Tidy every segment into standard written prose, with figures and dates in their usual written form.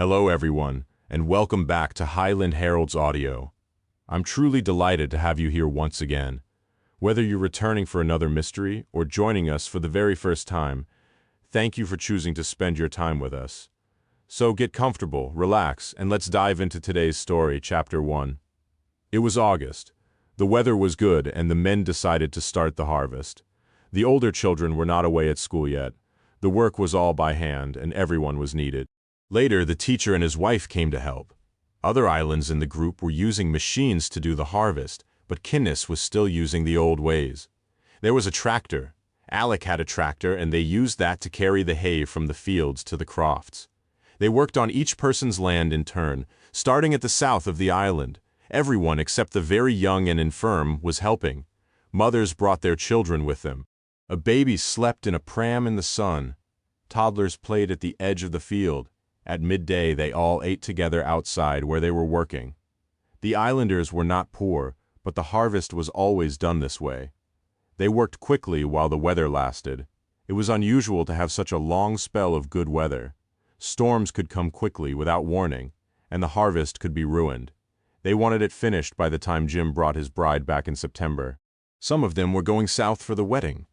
Hello everyone, and welcome back to Highland Herald's Audio. I'm truly delighted to have you here once again. Whether you're returning for another mystery or joining us for the very first time, thank you for choosing to spend your time with us. So get comfortable, relax, and let's dive into today's story, Chapter 1. It was August. The weather was good and the men decided to start the harvest. The older children were not away at school yet. The work was all by hand and everyone was needed. Later, the teacher and his wife came to help. Other islands in the group were using machines to do the harvest, but Kinnis was still using the old ways. There was a tractor. Alec had a tractor and they used that to carry the hay from the fields to the crofts. They worked on each person's land in turn, starting at the south of the island. Everyone except the very young and infirm was helping. Mothers brought their children with them. A baby slept in a pram in the sun. Toddlers played at the edge of the field. At midday, they all ate together outside where they were working. The islanders were not poor, but the harvest was always done this way. They worked quickly while the weather lasted. It was unusual to have such a long spell of good weather. Storms could come quickly without warning, and the harvest could be ruined. They wanted it finished by the time Jim brought his bride back in September. Some of them were going south for the wedding.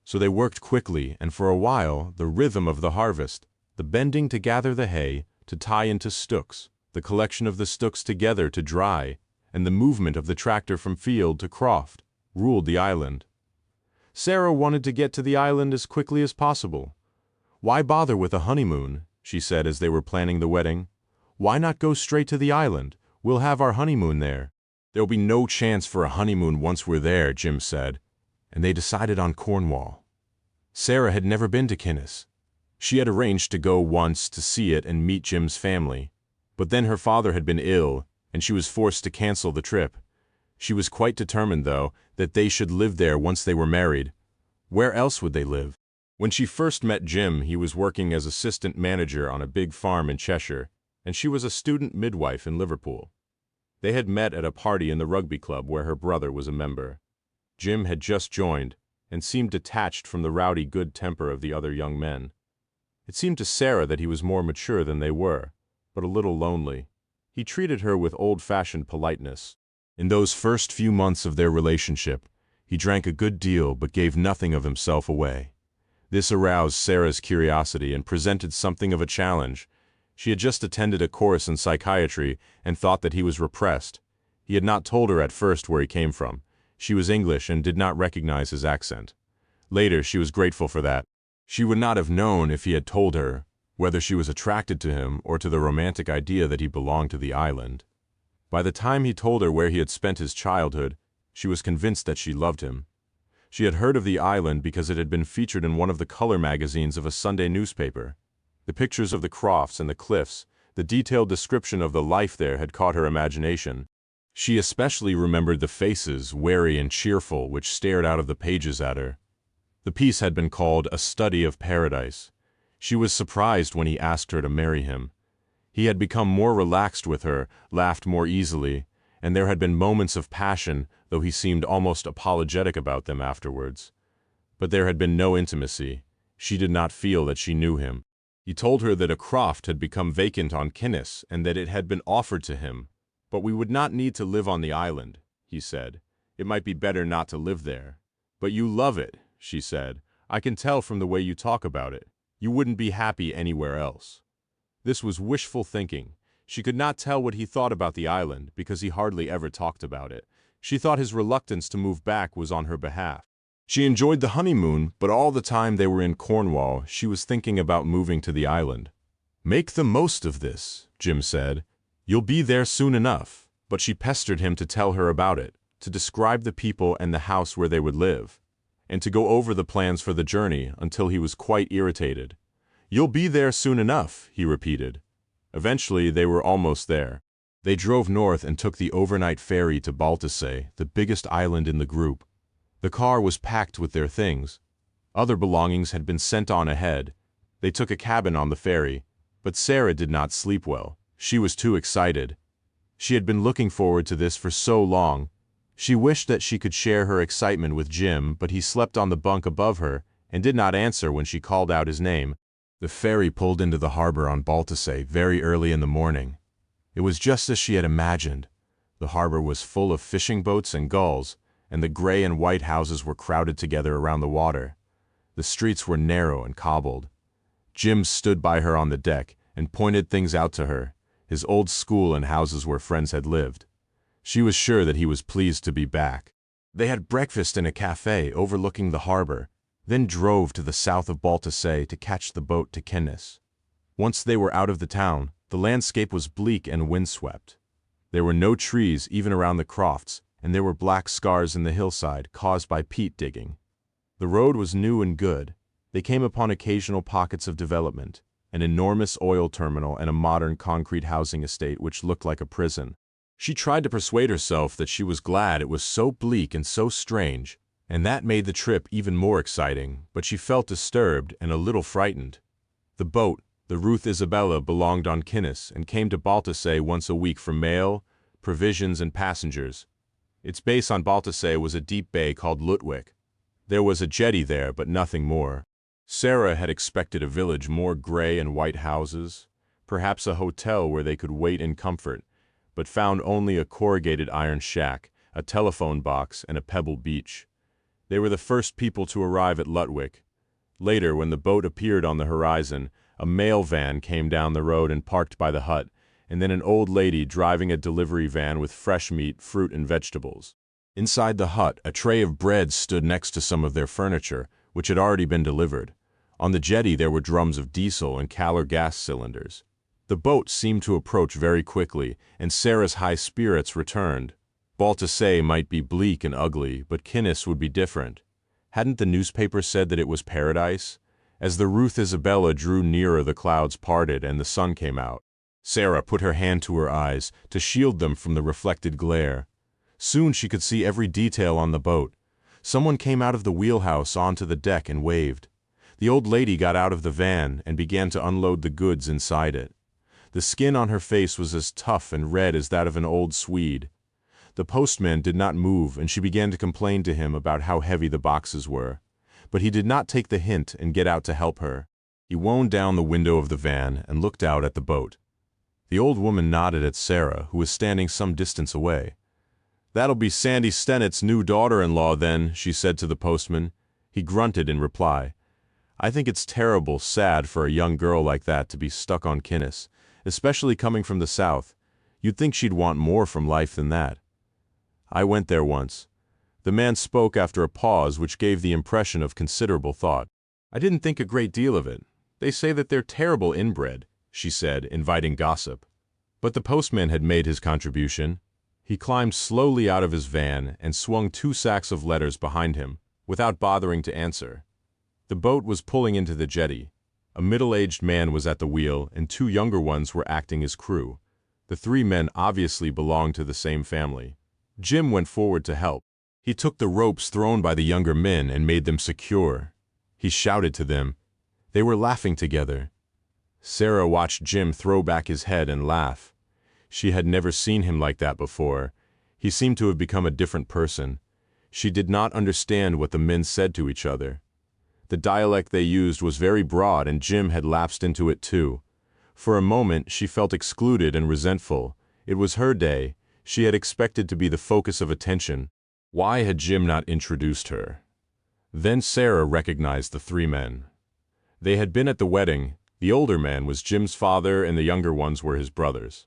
So they worked quickly, and for a while, the rhythm of the harvest, the bending to gather the hay, to tie into stooks, the collection of the stooks together to dry, and the movement of the tractor from field to croft, ruled the island. Sarah wanted to get to the island as quickly as possible. "Why bother with a honeymoon?" she said as they were planning the wedding. "Why not go straight to the island? We'll have our honeymoon there." "There'll be no chance for a honeymoon once we're there," Jim said, and they decided on Cornwall. Sarah had never been to Kinnis. She had arranged to go once to see it and meet Jim's family, but then her father had been ill, and she was forced to cancel the trip. She was quite determined, though, that they should live there once they were married. Where else would they live? When she first met Jim, he was working as assistant manager on a big farm in Cheshire, and she was a student midwife in Liverpool. They had met at a party in the rugby club where her brother was a member. Jim had just joined, and seemed detached from the rowdy good temper of the other young men. It seemed to Sarah that he was more mature than they were, but a little lonely. He treated her with old-fashioned politeness. In those first few months of their relationship, he drank a good deal but gave nothing of himself away. This aroused Sarah's curiosity and presented something of a challenge. She had just attended a course in psychiatry and thought that he was repressed. He had not told her at first where he came from. She was English and did not recognize his accent. Later, she was grateful for that. She would not have known if he had told her, whether she was attracted to him or to the romantic idea that he belonged to the island. By the time he told her where he had spent his childhood, she was convinced that she loved him. She had heard of the island because it had been featured in one of the color magazines of a Sunday newspaper. The pictures of the crofts and the cliffs, the detailed description of the life there had caught her imagination. She especially remembered the faces, wary and cheerful, which stared out of the pages at her. The piece had been called A Study of Paradise. She was surprised when he asked her to marry him. He had become more relaxed with her, laughed more easily, and there had been moments of passion, though he seemed almost apologetic about them afterwards. But there had been no intimacy. She did not feel that she knew him. He told her that a croft had become vacant on Kinnis and that it had been offered to him. "But we would not need to live on the island," he said. "It might be better not to live there." "But you love it," she said. "I can tell from the way you talk about it. You wouldn't be happy anywhere else." This was wishful thinking. She could not tell what he thought about the island because he hardly ever talked about it. She thought his reluctance to move back was on her behalf. She enjoyed the honeymoon, but all the time they were in Cornwall, she was thinking about moving to the island. "Make the most of this," Jim said. "You'll be there soon enough." But she pestered him to tell her about it, to describe the people and the house where they would live, and to go over the plans for the journey until he was quite irritated. "You'll be there soon enough," he repeated. Eventually, they were almost there. They drove north and took the overnight ferry to Baltisay, the biggest island in the group. The car was packed with their things. Other belongings had been sent on ahead. They took a cabin on the ferry, but Sarah did not sleep well. She was too excited. She had been looking forward to this for so long. She wished that she could share her excitement with Jim, but he slept on the bunk above her and did not answer when she called out his name. The ferry pulled into the harbor on Baltasay very early in the morning. It was just as she had imagined. The harbor was full of fishing boats and gulls, and the gray and white houses were crowded together around the water. The streets were narrow and cobbled. Jim stood by her on the deck and pointed things out to her, his old school and houses where friends had lived. She was sure that he was pleased to be back. They had breakfast in a cafe overlooking the harbor, then drove to the south of Baltasay to catch the boat to Kennis. Once they were out of the town, the landscape was bleak and windswept. There were no trees even around the crofts, and there were black scars in the hillside caused by peat digging. The road was new and good. They came upon occasional pockets of development, an enormous oil terminal and a modern concrete housing estate which looked like a prison. She tried to persuade herself that she was glad it was so bleak and so strange, and that made the trip even more exciting, but she felt disturbed and a little frightened. The boat, the Ruth Isabella, belonged on Kinnis and came to Baltasay once a week for mail, provisions, and passengers. Its base on Baltasay was a deep bay called Lutwyck. There was a jetty there, but nothing more. Sarah had expected a village, more gray and white houses, perhaps a hotel where they could wait in comfort, but found only a corrugated iron shack, a telephone box, and a pebble beach. They were the first people to arrive at Lutwyck. Later, when the boat appeared on the horizon, a mail van came down the road and parked by the hut, and then an old lady driving a delivery van with fresh meat, fruit, and vegetables. Inside the hut, a tray of bread stood next to some of their furniture, which had already been delivered. On the jetty there were drums of diesel and Calor gas cylinders. The boat seemed to approach very quickly, and Sarah's high spirits returned. Baltasay might be bleak and ugly, but Kinnis would be different. Hadn't the newspaper said that it was paradise? As the Ruth Isabella drew nearer, the clouds parted and the sun came out. Sarah put her hand to her eyes to shield them from the reflected glare. Soon she could see every detail on the boat. Someone came out of the wheelhouse onto the deck and waved. The old lady got out of the van and began to unload the goods inside it. The skin on her face was as tough and red as that of an old Swede. The postman did not move, and she began to complain to him about how heavy the boxes were. But he did not take the hint and get out to help her. He wound down the window of the van and looked out at the boat. The old woman nodded at Sarah, who was standing some distance away. "That'll be Sandy Stennett's new daughter-in-law, then," she said to the postman. He grunted in reply. "I think it's terrible sad for a young girl like that to be stuck on Kinnis, especially coming from the south. You'd think she'd want more from life than that." "I went there once." The man spoke after a pause which gave the impression of considerable thought. "I didn't think a great deal of it. They say that they're terrible inbred," she said, inviting gossip. But the postman had made his contribution. He climbed slowly out of his van and swung 2 sacks of letters behind him, without bothering to answer. The boat was pulling into the jetty. A middle-aged man was at the wheel, and 2 younger ones were acting as crew. The 3 men obviously belonged to the same family. Jim went forward to help. He took the ropes thrown by the younger men and made them secure. He shouted to them. They were laughing together. Sarah watched Jim throw back his head and laugh. She had never seen him like that before. He seemed to have become a different person. She did not understand what the men said to each other. The dialect they used was very broad, and Jim had lapsed into it too. For a moment she felt excluded and resentful. It was her day. She had expected to be the focus of attention. Why had Jim not introduced her? Then Sarah recognized the 3 men. They had been at the wedding. The older man was Jim's father, and the younger ones were his brothers.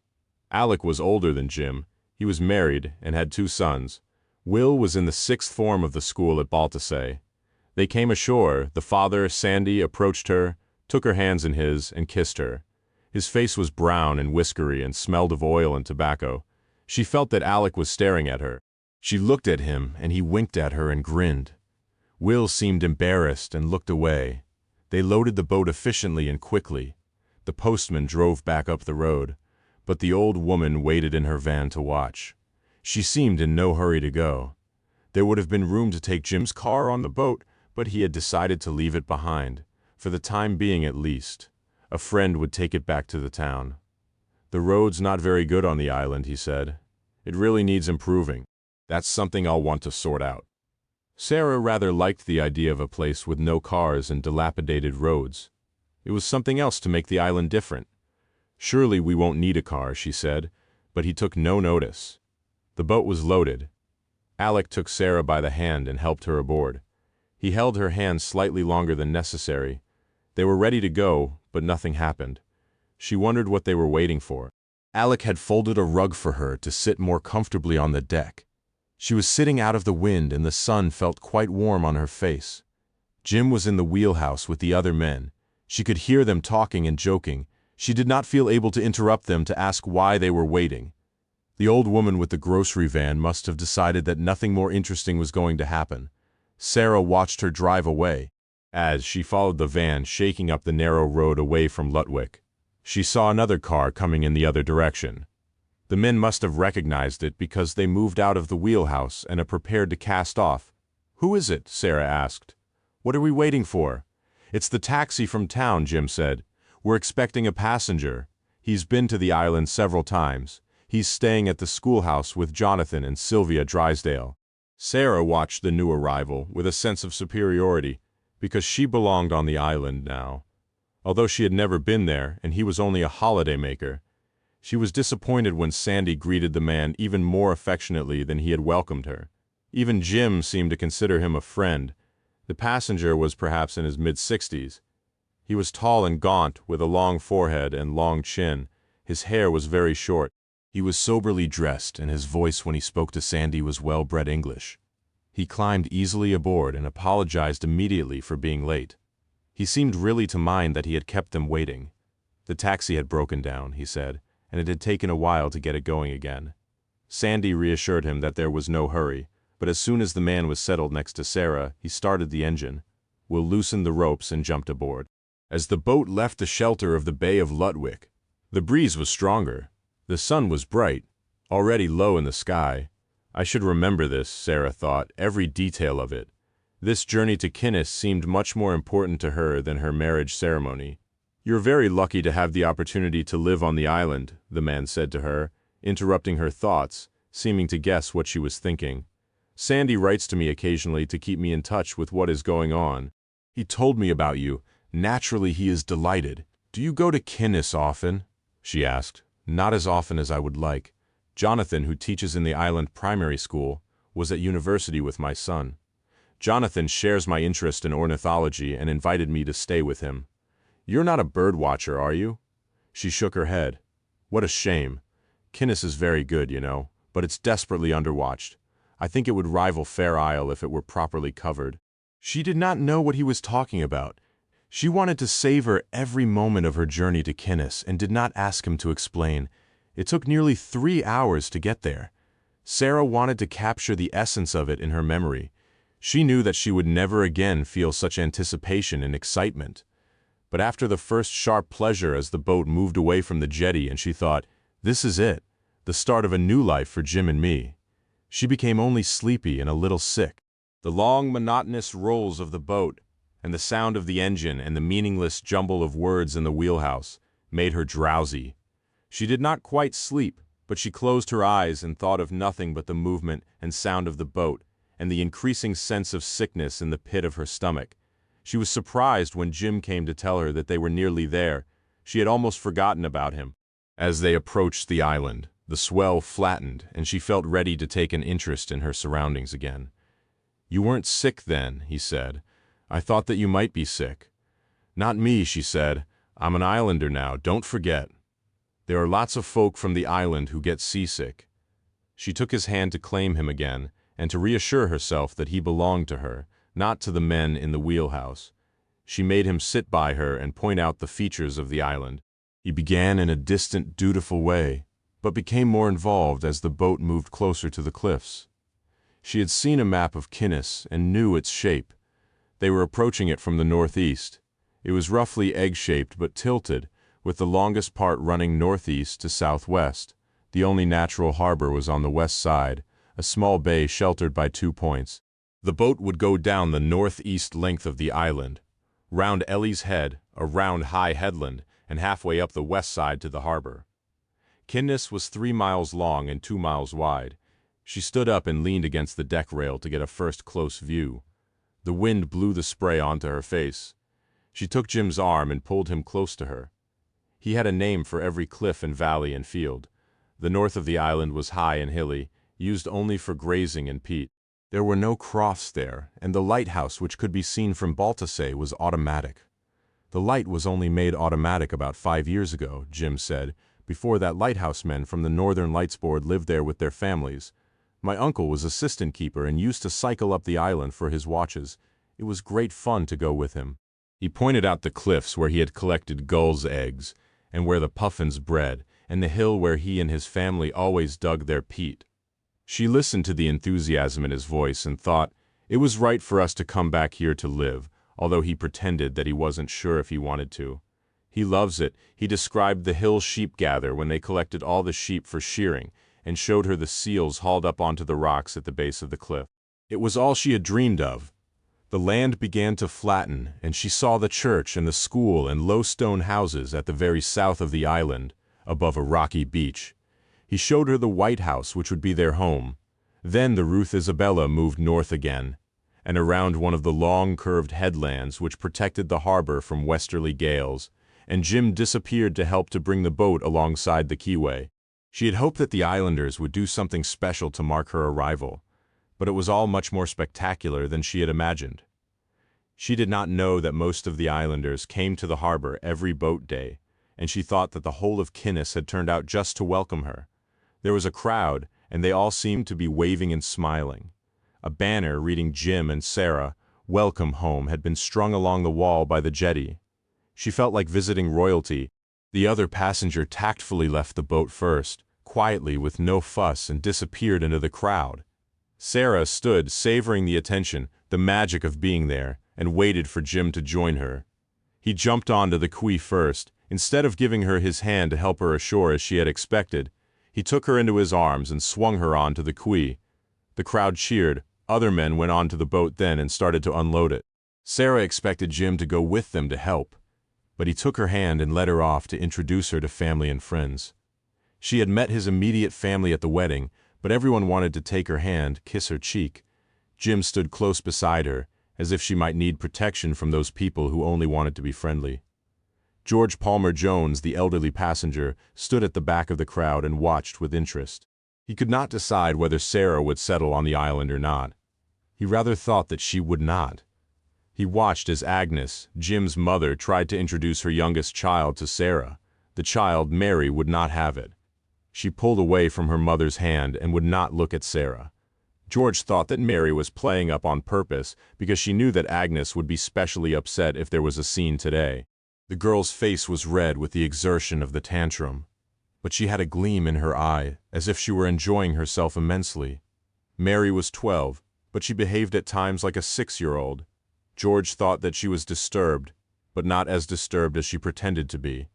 Alec was older than Jim. He was married and had 2 sons. Will was in the 6th form of the school at Baltasay. They came ashore. The father, Sandy, approached her, took her hands in his, and kissed her. His face was brown and whiskery and smelled of oil and tobacco. She felt that Alec was staring at her. She looked at him, and he winked at her and grinned. Will seemed embarrassed and looked away. They loaded the boat efficiently and quickly. The postman drove back up the road, but the old woman waited in her van to watch. She seemed in no hurry to go. There would have been room to take Jim's car on the boat, but he had decided to leave it behind, for the time being at least. A friend would take it back to the town. "The road's not very good on the island," he said. "It really needs improving. That's something I'll want to sort out." Sarah rather liked the idea of a place with no cars and dilapidated roads. It was something else to make the island different. "Surely we won't need a car," she said, but he took no notice. The boat was loaded. Alec took Sarah by the hand and helped her aboard. He held her hand slightly longer than necessary. They were ready to go, but nothing happened. She wondered what they were waiting for. Alec had folded a rug for her to sit more comfortably on the deck. She was sitting out of the wind and the sun felt quite warm on her face. Jim was in the wheelhouse with the other men. She could hear them talking and joking. She did not feel able to interrupt them to ask why they were waiting. The old woman with the grocery van must have decided that nothing more interesting was going to happen. Sarah watched her drive away. As she followed the van shaking up the narrow road away from Lutwick, she saw another car coming in the other direction. The men must have recognized it because they moved out of the wheelhouse and are prepared to cast off. "Who is it?" Sarah asked. "What are we waiting for?" "It's the taxi from town," Jim said. "We're expecting a passenger. He's been to the island several times. He's staying at the schoolhouse with Jonathan and Sylvia Drysdale." Sarah watched the new arrival with a sense of superiority, because she belonged on the island now. Although she had never been there and he was only a holidaymaker, she was disappointed when Sandy greeted the man even more affectionately than he had welcomed her. Even Jim seemed to consider him a friend. The passenger was perhaps in his mid-60s. He was tall and gaunt, with a long forehead and long chin. His hair was very short. He was soberly dressed, and his voice when he spoke to Sandy was well-bred English. He climbed easily aboard and apologized immediately for being late. He seemed really to mind that he had kept them waiting. The taxi had broken down, he said, and it had taken a while to get it going again. Sandy reassured him that there was no hurry, but as soon as the man was settled next to Sarah, he started the engine. Will loosened the ropes and jumped aboard. As the boat left the shelter of the Bay of Lutwick, the breeze was stronger. The sun was bright, already low in the sky. I should remember this, Sarah thought, every detail of it. This journey to Kinnis seemed much more important to her than her marriage ceremony. "You're very lucky to have the opportunity to live on the island," the man said to her, interrupting her thoughts, seeming to guess what she was thinking. "Sandy writes to me occasionally to keep me in touch with what is going on. He told me about you. Naturally, he is delighted. Do you go to Kinnis often?" she asked. "Not as often as I would like. Jonathan, who teaches in the island primary school, was at university with my son. Jonathan shares my interest in ornithology and invited me to stay with him. You're not a bird watcher, are you?" She shook her head. "What a shame. Kinnis is very good, you know, but it's desperately underwatched. I think it would rival Fair Isle if it were properly covered." She did not know what he was talking about. She wanted to savor every moment of her journey to Kinnis and did not ask him to explain. It took nearly 3 hours to get there. Sarah wanted to capture the essence of it in her memory. She knew that she would never again feel such anticipation and excitement. But after the first sharp pleasure as the boat moved away from the jetty and she thought, "This is it, the start of a new life for Jim and me," she became only sleepy and a little sick. The long, monotonous rolls of the boat, and the sound of the engine and the meaningless jumble of words in the wheelhouse made her drowsy. She did not quite sleep, but she closed her eyes and thought of nothing but the movement and sound of the boat and the increasing sense of sickness in the pit of her stomach. She was surprised when Jim came to tell her that they were nearly there. She had almost forgotten about him. As they approached the island, the swell flattened, and she felt ready to take an interest in her surroundings again. "You weren't sick then," he said. "I thought that you might be sick." "Not me," she said. "I'm an islander now, don't forget. There are lots of folk from the island who get seasick." She took his hand to claim him again, and to reassure herself that he belonged to her, not to the men in the wheelhouse. She made him sit by her and point out the features of the island. He began in a distant, dutiful way, but became more involved as the boat moved closer to the cliffs. She had seen a map of Kinnis and knew its shape. They were approaching it from the northeast. It was roughly egg-shaped but tilted, with the longest part running northeast to southwest. The only natural harbor was on the west side, a small bay sheltered by 2 points. The boat would go down the northeast length of the island, round Ellie's Head, a round high headland, and halfway up the west side to the harbor. Kinnis was 3 miles long and 2 miles wide. She stood up and leaned against the deck rail to get a first close view. The wind blew the spray onto her face. She took Jim's arm and pulled him close to her. He had a name for every cliff and valley and field. The north of the island was high and hilly, used only for grazing and peat. There were no crofts there, and the lighthouse which could be seen from Baltusay was automatic. The light was only made automatic about 5 years ago, Jim said. Before that, lighthouse men from the Northern Lights Board lived there with their families. My uncle was assistant keeper and used to cycle up the island for his watches. It was great fun to go with him. He pointed out the cliffs where he had collected gulls' eggs, and where the puffins bred, and the hill where he and his family always dug their peat. She listened to the enthusiasm in his voice and thought, it was right for us to come back here to live, although he pretended that he wasn't sure if he wanted to. He loves it. He described the hill sheep gather when they collected all the sheep for shearing, and showed her the seals hauled up onto the rocks at the base of the cliff. It was all she had dreamed of. The land began to flatten, and she saw the church and the school and low stone houses at the very south of the island, above a rocky beach. He showed her the White House, which would be their home. Then the Ruth Isabella moved north again, and around one of the long curved headlands which protected the harbor from westerly gales, and Jim disappeared to help to bring the boat alongside the quayway. She had hoped that the islanders would do something special to mark her arrival, but it was all much more spectacular than she had imagined. She did not know that most of the islanders came to the harbor every boat day, and she thought that the whole of Kinnis had turned out just to welcome her. There was a crowd, and they all seemed to be waving and smiling. A banner reading Jim and Sarah, "Welcome home," had been strung along the wall by the jetty. She felt like visiting royalty. The other passenger tactfully left the boat first, quietly with no fuss, and disappeared into the crowd. Sarah stood, savoring the attention, the magic of being there, and waited for Jim to join her. He jumped onto the quay first. Instead of giving her his hand to help her ashore as she had expected, he took her into his arms and swung her onto the quay. The crowd cheered. Other men went onto the boat then and started to unload it. Sarah expected Jim to go with them to help, but he took her hand and led her off to introduce her to family and friends. She had met his immediate family at the wedding, but everyone wanted to take her hand, kiss her cheek. Jim stood close beside her, as if she might need protection from those people who only wanted to be friendly. George Palmer Jones, the elderly passenger, stood at the back of the crowd and watched with interest. He could not decide whether Sarah would settle on the island or not. He rather thought that she would not. He watched as Agnes, Jim's mother, tried to introduce her youngest child to Sarah. The child, Mary, would not have it. She pulled away from her mother's hand and would not look at Sarah. George thought that Mary was playing up on purpose because she knew that Agnes would be specially upset if there was a scene today. The girl's face was red with the exertion of the tantrum, but she had a gleam in her eye, as if she were enjoying herself immensely. Mary was 12, but she behaved at times like a 6-year-old. George thought that she was disturbed, but not as disturbed as she pretended to be.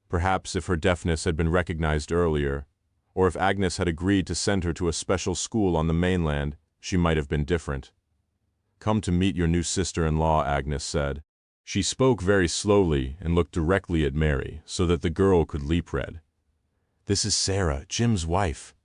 Perhaps if her deafness had been recognized earlier, or if Agnes had agreed to send her to a special school on the mainland, she might have been different. "Come to meet your new sister-in-law," Agnes said. She spoke very slowly and looked directly at Mary, so that the girl could leap red. "This is Sarah, Jim's wife."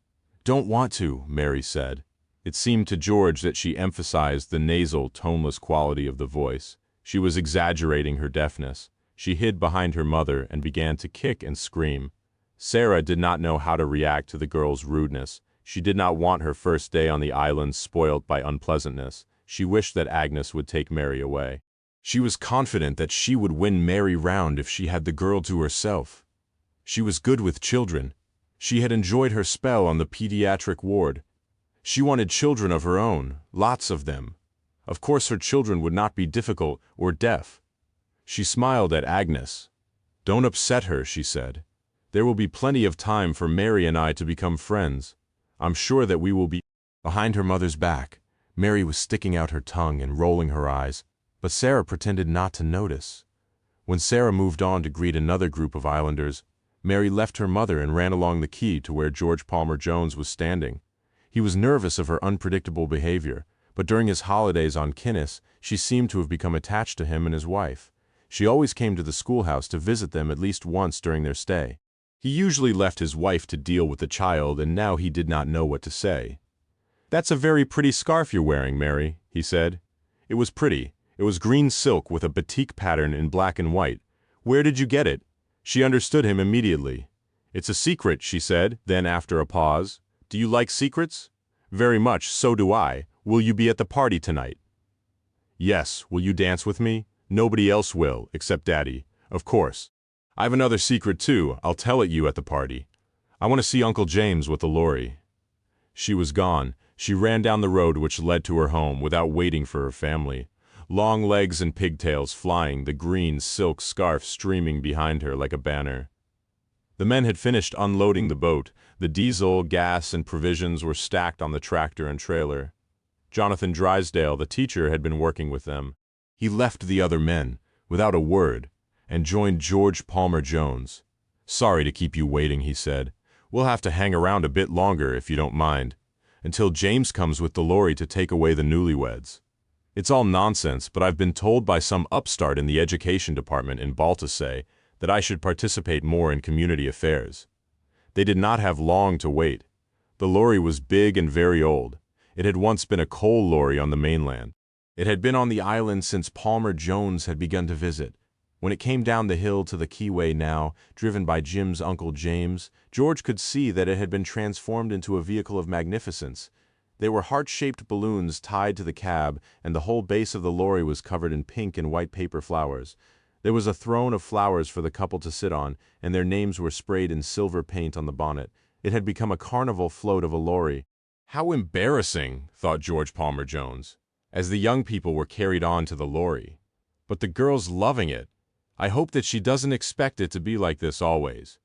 "Don't want to," Mary said. It seemed to George that she emphasized the nasal, toneless quality of the voice. She was exaggerating her deafness. She hid behind her mother and began to kick and scream. Sarah did not know how to react to the girl's rudeness. She did not want her first day on the island spoilt by unpleasantness. She wished that Agnes would take Mary away. She was confident that she would win Mary round if she had the girl to herself. She was good with children. She had enjoyed her spell on the pediatric ward. She wanted children of her own, lots of them. Of course her children would not be difficult or deaf. She smiled at Agnes. "Don't upset her," she said. "There will be plenty of time for Mary and I to become friends. I'm sure that we will be—" Behind her mother's back, Mary was sticking out her tongue and rolling her eyes, but Sarah pretended not to notice. When Sarah moved on to greet another group of islanders, Mary left her mother and ran along the quay to where George Palmer Jones was standing. He was nervous of her unpredictable behavior, but during his holidays on Kinnis, she seemed to have become attached to him and his wife. She always came to the schoolhouse to visit them at least once during their stay. He usually left his wife to deal with the child, and now he did not know what to say. "That's a very pretty scarf you're wearing, Mary," he said. It was pretty. It was green silk with a batik pattern in black and white. Where did you get it? She understood him immediately. It's a secret, she said, then after a pause. Do you like secrets? Very much, so do I. Will you be at the party tonight? Yes, will you dance with me? Nobody else will, except Daddy. Of course. I have another secret too, I'll tell it you at the party. I want to see Uncle James with the lorry. She was gone. She ran down the road which led to her home without waiting for her family. Long legs and pigtails flying, the green silk scarf streaming behind her like a banner. The men had finished unloading the boat. The diesel, gas, and provisions were stacked on the tractor and trailer. Jonathan Drysdale, the teacher, had been working with them. He left the other men, without a word, and joined George Palmer Jones. Sorry to keep you waiting, he said. We'll have to hang around a bit longer, if you don't mind, until James comes with the lorry to take away the newlyweds. It's all nonsense, but I've been told by some upstart in the education department in Baltusay that I should participate more in community affairs. They did not have long to wait. The lorry was big and very old. It had once been a coal lorry on the mainland. It had been on the island since Palmer Jones had begun to visit. When it came down the hill to the quayway now, driven by Jim's Uncle James, George could see that it had been transformed into a vehicle of magnificence. They were heart-shaped balloons tied to the cab, and the whole base of the lorry was covered in pink and white paper flowers. There was a throne of flowers for the couple to sit on, and their names were sprayed in silver paint on the bonnet. It had become a carnival float of a lorry. How embarrassing, thought George Palmer Jones, as the young people were carried on to the lorry. But the girl's loving it. I hope that she doesn't expect it to be like this always.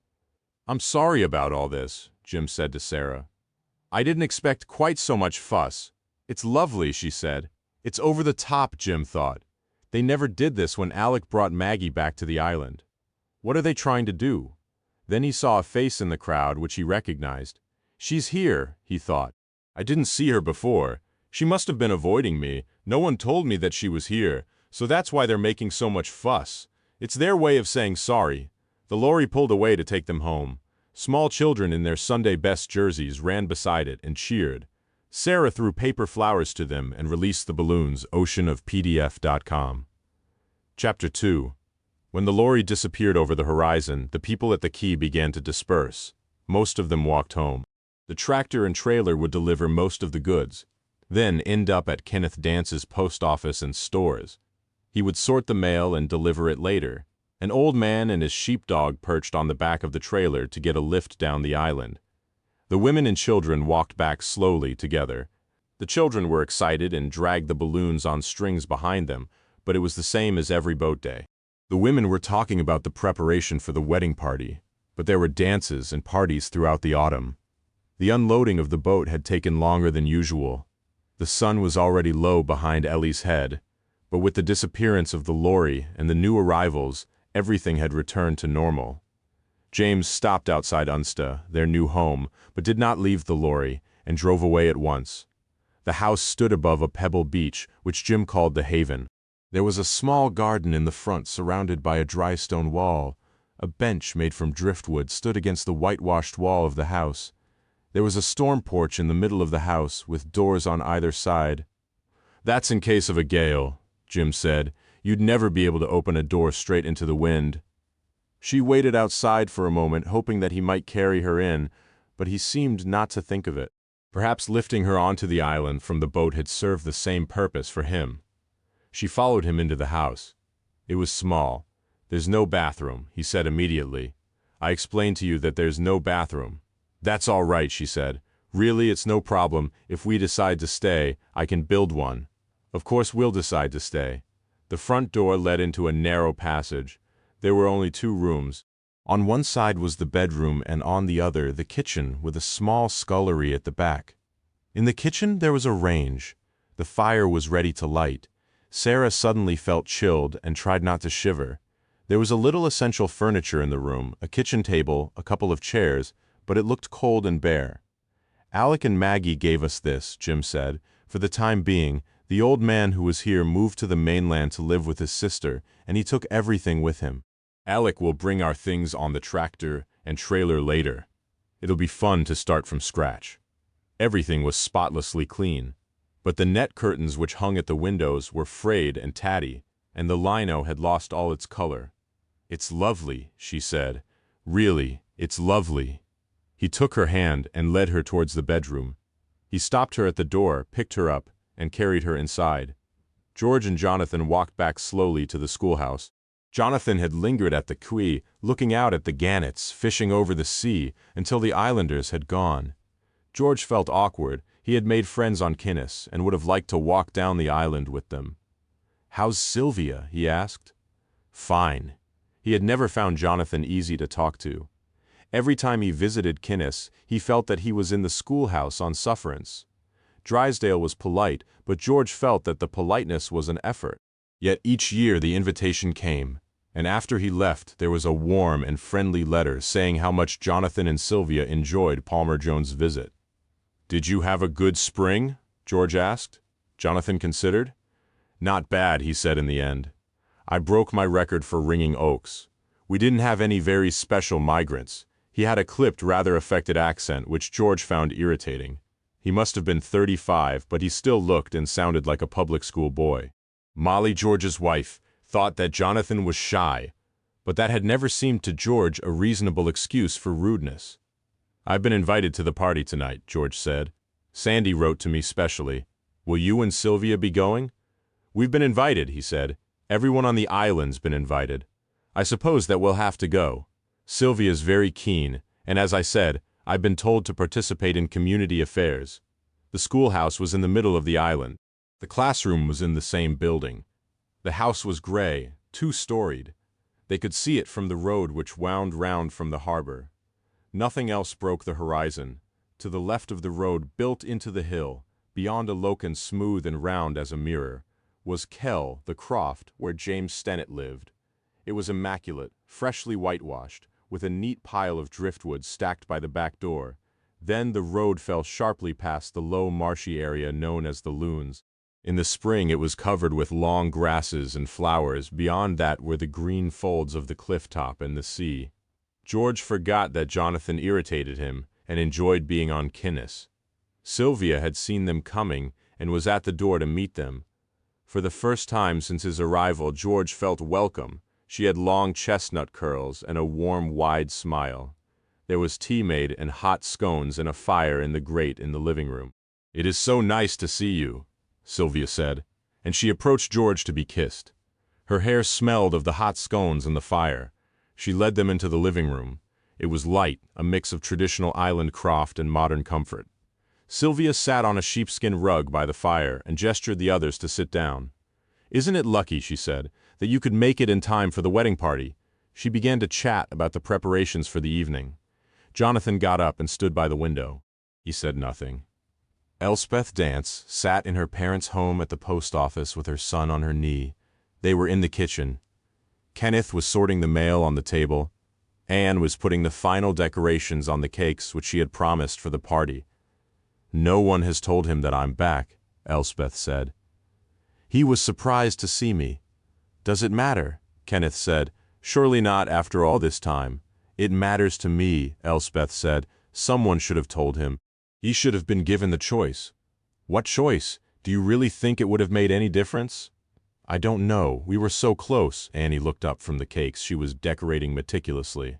I'm sorry about all this, Jim said to Sarah. I didn't expect quite so much fuss. It's lovely, she said. It's over the top, Jim thought. They never did this when Alec brought Maggie back to the island. What are they trying to do? Then he saw a face in the crowd which he recognized. She's here, he thought. I didn't see her before. She must have been avoiding me. No one told me that she was here, so that's why they're making so much fuss. It's their way of saying sorry. The lorry pulled away to take them home. Small children in their Sunday best jerseys ran beside it and cheered. Sarah threw paper flowers to them and released the balloons, oceanofpdf.com. Chapter 2. When the lorry disappeared over the horizon, the people at the quay began to disperse. Most of them walked home. The tractor and trailer would deliver most of the goods, then end up at Kenneth Dance's post office and stores. He would sort the mail and deliver it later. An old man and his sheepdog perched on the back of the trailer to get a lift down the island. The women and children walked back slowly together. The children were excited and dragged the balloons on strings behind them, but it was the same as every boat day. The women were talking about the preparation for the wedding party, but there were dances and parties throughout the autumn. The unloading of the boat had taken longer than usual. The sun was already low behind Ellie's head, but with the disappearance of the lorry and the new arrivals, everything had returned to normal. James stopped outside Unsta, their new home, but did not leave the lorry, and drove away at once. The house stood above a pebble beach, which Jim called the Haven. There was a small garden in the front surrounded by a dry stone wall. A bench made from driftwood stood against the whitewashed wall of the house. There was a storm porch in the middle of the house, with doors on either side. That's in case of a gale, Jim said. You'd never be able to open a door straight into the wind. She waited outside for a moment, hoping that he might carry her in, but he seemed not to think of it. Perhaps lifting her onto the island from the boat had served the same purpose for him. She followed him into the house. It was small. There's no bathroom, he said immediately. I explained to you that there's no bathroom. That's all right, she said. Really, it's no problem. If we decide to stay, I can build one. Of course we'll decide to stay. The front door led into a narrow passage. There were only 2 rooms. On one side was the bedroom and on the other the kitchen with a small scullery at the back. In the kitchen there was a range. The fire was ready to light. Sarah suddenly felt chilled and tried not to shiver. There was a little essential furniture in the room, a kitchen table, a couple of chairs, but it looked cold and bare. Alec and Maggie gave us this, Jim said. For the time being, the old man who was here moved to the mainland to live with his sister, and he took everything with him. Alec will bring our things on the tractor and trailer later. It'll be fun to start from scratch. Everything was spotlessly clean. But the net curtains which hung at the windows were frayed and tatty, and the lino had lost all its color. "It's lovely," she said. "Really, it's lovely." He took her hand and led her towards the bedroom. He stopped her at the door, picked her up, and carried her inside. George and Jonathan walked back slowly to the schoolhouse. Jonathan had lingered at the quay, looking out at the gannets, fishing over the sea, until the islanders had gone. George felt awkward. He had made friends on Kinnis, and would have liked to walk down the island with them. "How's Sylvia?" he asked. "Fine." He had never found Jonathan easy to talk to. Every time he visited Kinnis, he felt that he was in the schoolhouse on sufferance. Drysdale was polite, but George felt that the politeness was an effort. Yet each year the invitation came, and after he left there was a warm and friendly letter saying how much Jonathan and Sylvia enjoyed Palmer Jones' visit. "Did you have a good spring?" George asked. Jonathan considered. "Not bad," he said in the end. "I broke my record for ringing oaks. We didn't have any very special migrants." He had a clipped, rather affected accent, which George found irritating. He must have been 35, but he still looked and sounded like a public school boy. Molly, George's wife, thought that Jonathan was shy, but that had never seemed to George a reasonable excuse for rudeness. "I've been invited to the party tonight," George said. "Sandy wrote to me specially. Will you and Sylvia be going?" "We've been invited," he said. "Everyone on the island's been invited. I suppose that we'll have to go. Sylvia's very keen, and as I said, I've been told to participate in community affairs." The schoolhouse was in the middle of the island. The classroom was in the same building. The house was gray, two-storied. They could see it from the road which wound round from the harbor. Nothing else broke the horizon. To the left of the road, built into the hill, beyond a locan smooth and round as a mirror, was Kell, the croft where James Stennett lived. It was immaculate, freshly whitewashed, with a neat pile of driftwood stacked by the back door. Then the road fell sharply past the low marshy area known as the Loons. In the spring it was covered with long grasses and flowers. Beyond that were the green folds of the cliff top and the sea. George forgot that Jonathan irritated him and enjoyed being on Kinnis. Sylvia had seen them coming and was at the door to meet them. For the first time since his arrival, George felt welcome. She had long chestnut curls and a warm, wide smile. There was tea made and hot scones and a fire in the grate in the living room. "It is so nice to see you," Sylvia said, and she approached George to be kissed. Her hair smelled of the hot scones and the fire. She led them into the living room. It was light, a mix of traditional island croft and modern comfort. Sylvia sat on a sheepskin rug by the fire and gestured the others to sit down. "Isn't it lucky," she said, "that you could make it in time for the wedding party?" She began to chat about the preparations for the evening. Jonathan got up and stood by the window. He said nothing. Elspeth Dance sat in her parents' home at the post office with her son on her knee. They were in the kitchen. Kenneth was sorting the mail on the table. Anne was putting the final decorations on the cakes which she had promised for the party. "No one has told him that I'm back," Elspeth said. "He was surprised to see me." "Does it matter?" Kenneth said. "Surely not after all this time." "It matters to me," Elspeth said. "Someone should have told him. He should have been given the choice." "What choice? Do you really think it would have made any difference?" "I don't know. We were so close." Annie looked up from the cakes she was decorating meticulously.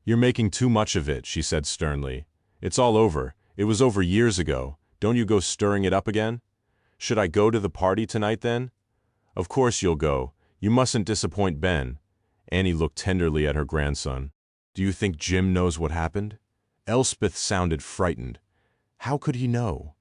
"You're making too much of it," she said sternly. "It's all over. It was over years ago. Don't you go stirring it up again." "Should I go to the party tonight then?" "Of course you'll go. You mustn't disappoint Ben." Annie looked tenderly at her grandson. "Do you think Jim knows what happened?" Elspeth sounded frightened. "How could he know?"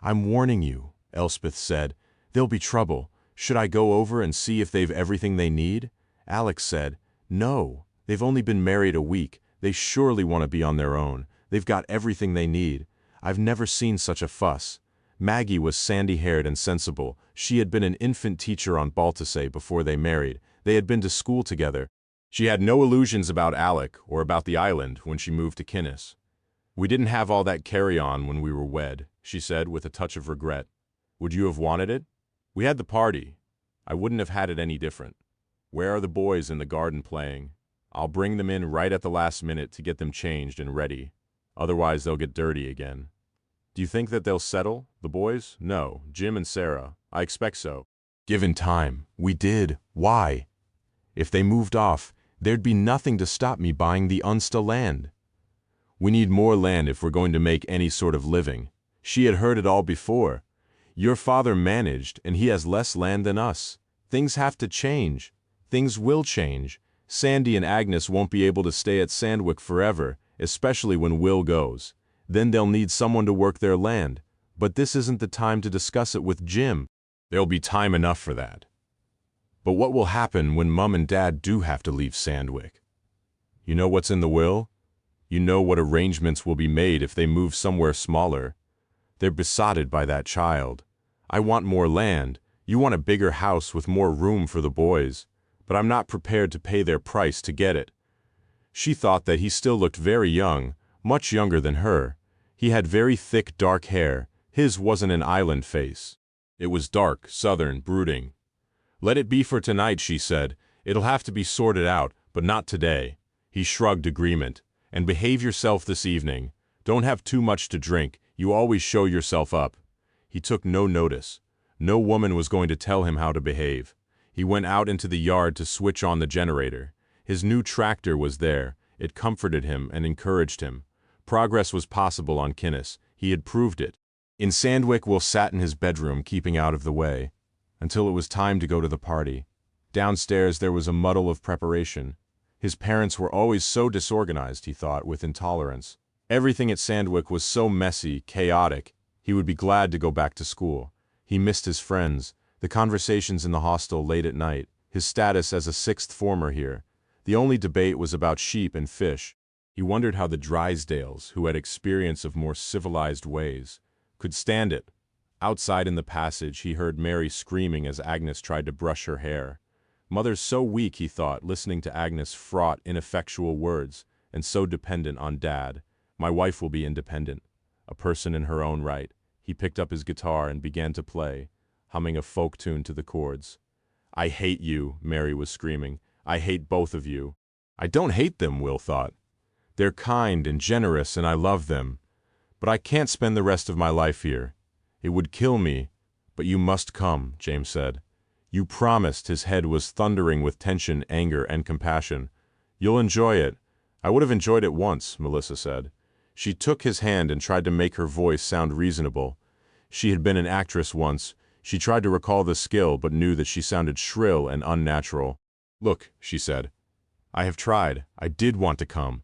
"I'm warning you," Elspeth said. "There'll be trouble. Should I go over and see if they've everything they need?" Alex said, "No, they've only been married a week. They surely want to be on their own. They've got everything they need. I've never seen such a fuss." Maggie was sandy-haired and sensible. She had been an infant teacher on Baltusay before they married. They had been to school together. She had no illusions about Alec or about the island when she moved to Kinnis. "We didn't have all that carry-on when we were wed," she said with a touch of regret. "Would you have wanted it? We had the party. I wouldn't have had it any different. Where are the boys in the garden playing? I'll bring them in right at the last minute to get them changed and ready. Otherwise they'll get dirty again." Do you think that they'll settle, the boys? No, Jim and Sarah. I expect so. Given time, we did. Why? If they moved off, there'd be nothing to stop me buying the Unsta land. We need more land if we're going to make any sort of living. She had heard it all before. Your father managed, and he has less land than us. Things have to change. Things will change. Sandy and Agnes won't be able to stay at Sandwick forever, especially when Will goes. Then they'll need someone to work their land. But this isn't the time to discuss it with Jim. There'll be time enough for that. But what will happen when Mum and Dad do have to leave Sandwick? You know what's in the will? You know what arrangements will be made if they move somewhere smaller. They're besotted by that child. I want more land. You want a bigger house with more room for the boys. But I'm not prepared to pay their price to get it. She thought that he still looked very young, much younger than her. He had very thick, dark hair. His wasn't an island face. It was dark, southern, brooding. Let it be for tonight, she said. It'll have to be sorted out, but not today. He shrugged agreement. And behave yourself this evening. Don't have too much to drink. You always show yourself up. He took no notice. No woman was going to tell him how to behave. He went out into the yard to switch on the generator. His new tractor was there. It comforted him and encouraged him. Progress was possible on Kinnis. He had proved it. In Sandwick, Will sat in his bedroom, keeping out of the way, until it was time to go to the party. Downstairs there was a muddle of preparation. His parents were always so disorganized, he thought, with intolerance. Everything at Sandwick was so messy, chaotic. He would be glad to go back to school. He missed his friends, the conversations in the hostel late at night, his status as a sixth former here. The only debate was about sheep and fish. He wondered how the Drysdales, who had experience of more civilized ways, could stand it. Outside in the passage, he heard Mary screaming as Agnes tried to brush her hair. Mother's so weak, he thought, listening to Agnes' fraught, ineffectual words, and so dependent on Dad. My wife will be independent, a person in her own right. He picked up his guitar and began to play, humming a folk tune to the chords. I hate you, Mary was screaming. I hate both of you. I don't hate them, Will thought. They're kind and generous and I love them. But I can't spend the rest of my life here. It would kill me. But you must come, James said. You promised. His head was thundering with tension, anger, and compassion. You'll enjoy it. I would have enjoyed it once, Melissa said. She took his hand and tried to make her voice sound reasonable. She had been an actress once. She tried to recall the skill but knew that she sounded shrill and unnatural. Look, she said. I have tried. I did want to come.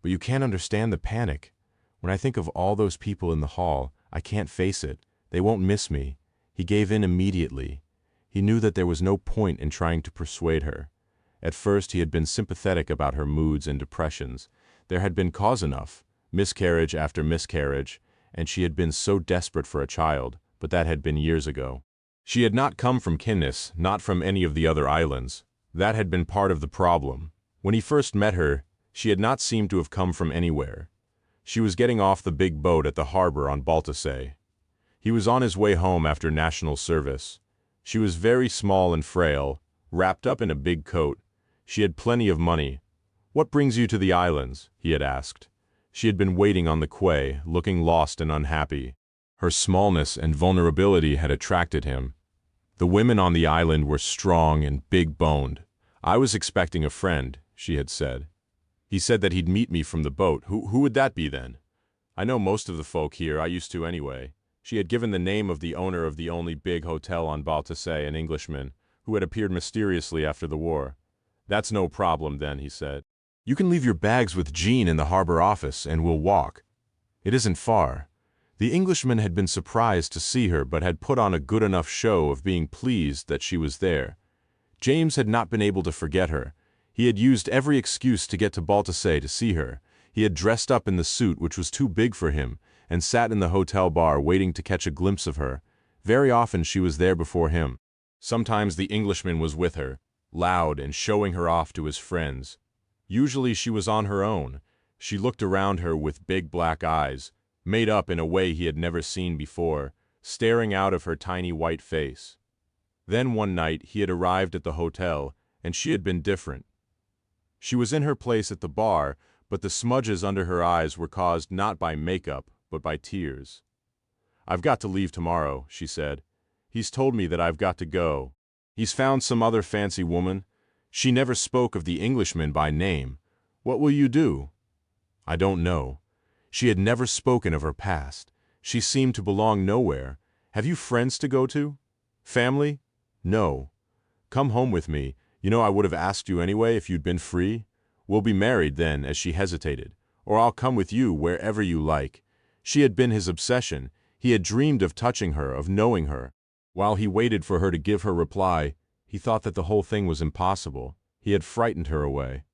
But you can't understand the panic. When I think of all those people in the hall, I can't face it. They won't miss me. He gave in immediately. He knew that there was no point in trying to persuade her. At first he had been sympathetic about her moods and depressions. There had been cause enough, miscarriage after miscarriage, and she had been so desperate for a child, but that had been years ago. She had not come from Kinnis, not from any of the other islands. That had been part of the problem. When he first met her, she had not seemed to have come from anywhere. She was getting off the big boat at the harbor on Baltasay. He was on his way home after national service. She was very small and frail, wrapped up in a big coat. She had plenty of money. What brings you to the islands? He had asked. She had been waiting on the quay, looking lost and unhappy. Her smallness and vulnerability had attracted him. The women on the island were strong and big-boned. I was expecting a friend, she had said. He said that he'd meet me from the boat. Who would that be then? I know most of the folk here, I used to anyway. She had given the name of the owner of the only big hotel on Baltasay, an Englishman, who had appeared mysteriously after the war. That's no problem then, he said. You can leave your bags with Jean in the harbor office and we'll walk. It isn't far. The Englishman had been surprised to see her but had put on a good enough show of being pleased that she was there. James had not been able to forget her. He had used every excuse to get to Baltasay to see her. He had dressed up in the suit which was too big for him and sat in the hotel bar waiting to catch a glimpse of her. Very often she was there before him. Sometimes the Englishman was with her, loud and showing her off to his friends. Usually she was on her own. She looked around her with big black eyes, made up in a way he had never seen before, staring out of her tiny white face. Then one night he had arrived at the hotel, and she had been different. She was in her place at the bar, but the smudges under her eyes were caused not by makeup, but by tears. "I've got to leave tomorrow," she said. "He's told me that I've got to go. He's found some other fancy woman. She never spoke of the Englishman by name. What will you do?" "I don't know." She had never spoken of her past. She seemed to belong nowhere. "Have you friends to go to? Family?" "No." "Come home with me. You know I would have asked you anyway if you'd been free. We'll be married then," as she hesitated. "Or I'll come with you wherever you like." She had been his obsession. He had dreamed of touching her, of knowing her. While he waited for her to give her reply, he thought that the whole thing was impossible. He had frightened her away.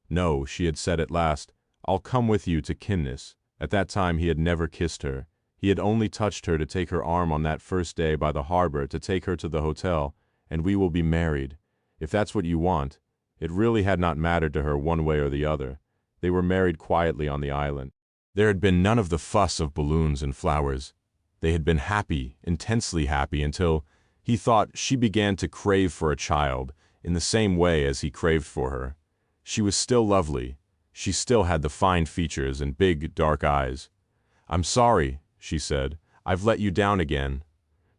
"No," she had said at last. "I'll come with you to Kinnis." At that time he had never kissed her. He had only touched her to take her arm on that first day by the harbor to take her to the hotel, and we will be married. If that's what you want. It really had not mattered to her one way or the other. They were married quietly on the island. There had been none of the fuss of balloons and flowers. They had been happy, intensely happy, until he thought she began to crave for a child in the same way as he craved for her. She was still lovely. She still had the fine features and big, dark eyes. "I'm sorry," she said. "I've let you down again."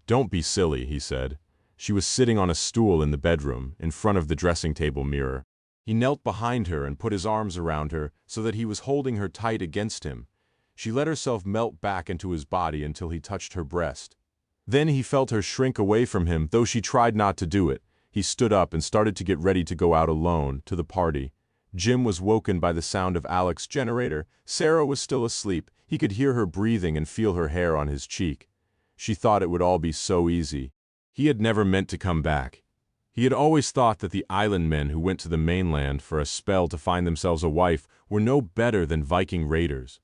"Don't be silly," he said. She was sitting on a stool in the bedroom, in front of the dressing table mirror. He knelt behind her and put his arms around her so that he was holding her tight against him. She let herself melt back into his body until he touched her breast. Then he felt her shrink away from him, though she tried not to do it. He stood up and started to get ready to go out alone, to the party. Jim was woken by the sound of Alex's generator. Sarah was still asleep. He could hear her breathing and feel her hair on his cheek. She thought it would all be so easy. He had never meant to come back. He had always thought that the island men who went to the mainland for a spell to find themselves a wife were no better than Viking raiders.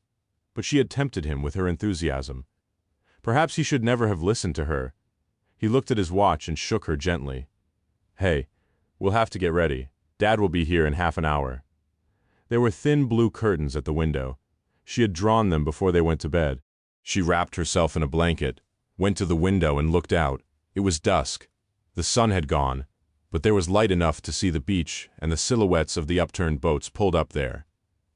But she had tempted him with her enthusiasm. Perhaps he should never have listened to her. He looked at his watch and shook her gently. "Hey, we'll have to get ready. Dad will be here in half an hour." There were thin blue curtains at the window. She had drawn them before they went to bed. She wrapped herself in a blanket, went to the window and looked out. It was dusk. The sun had gone, but there was light enough to see the beach and the silhouettes of the upturned boats pulled up there.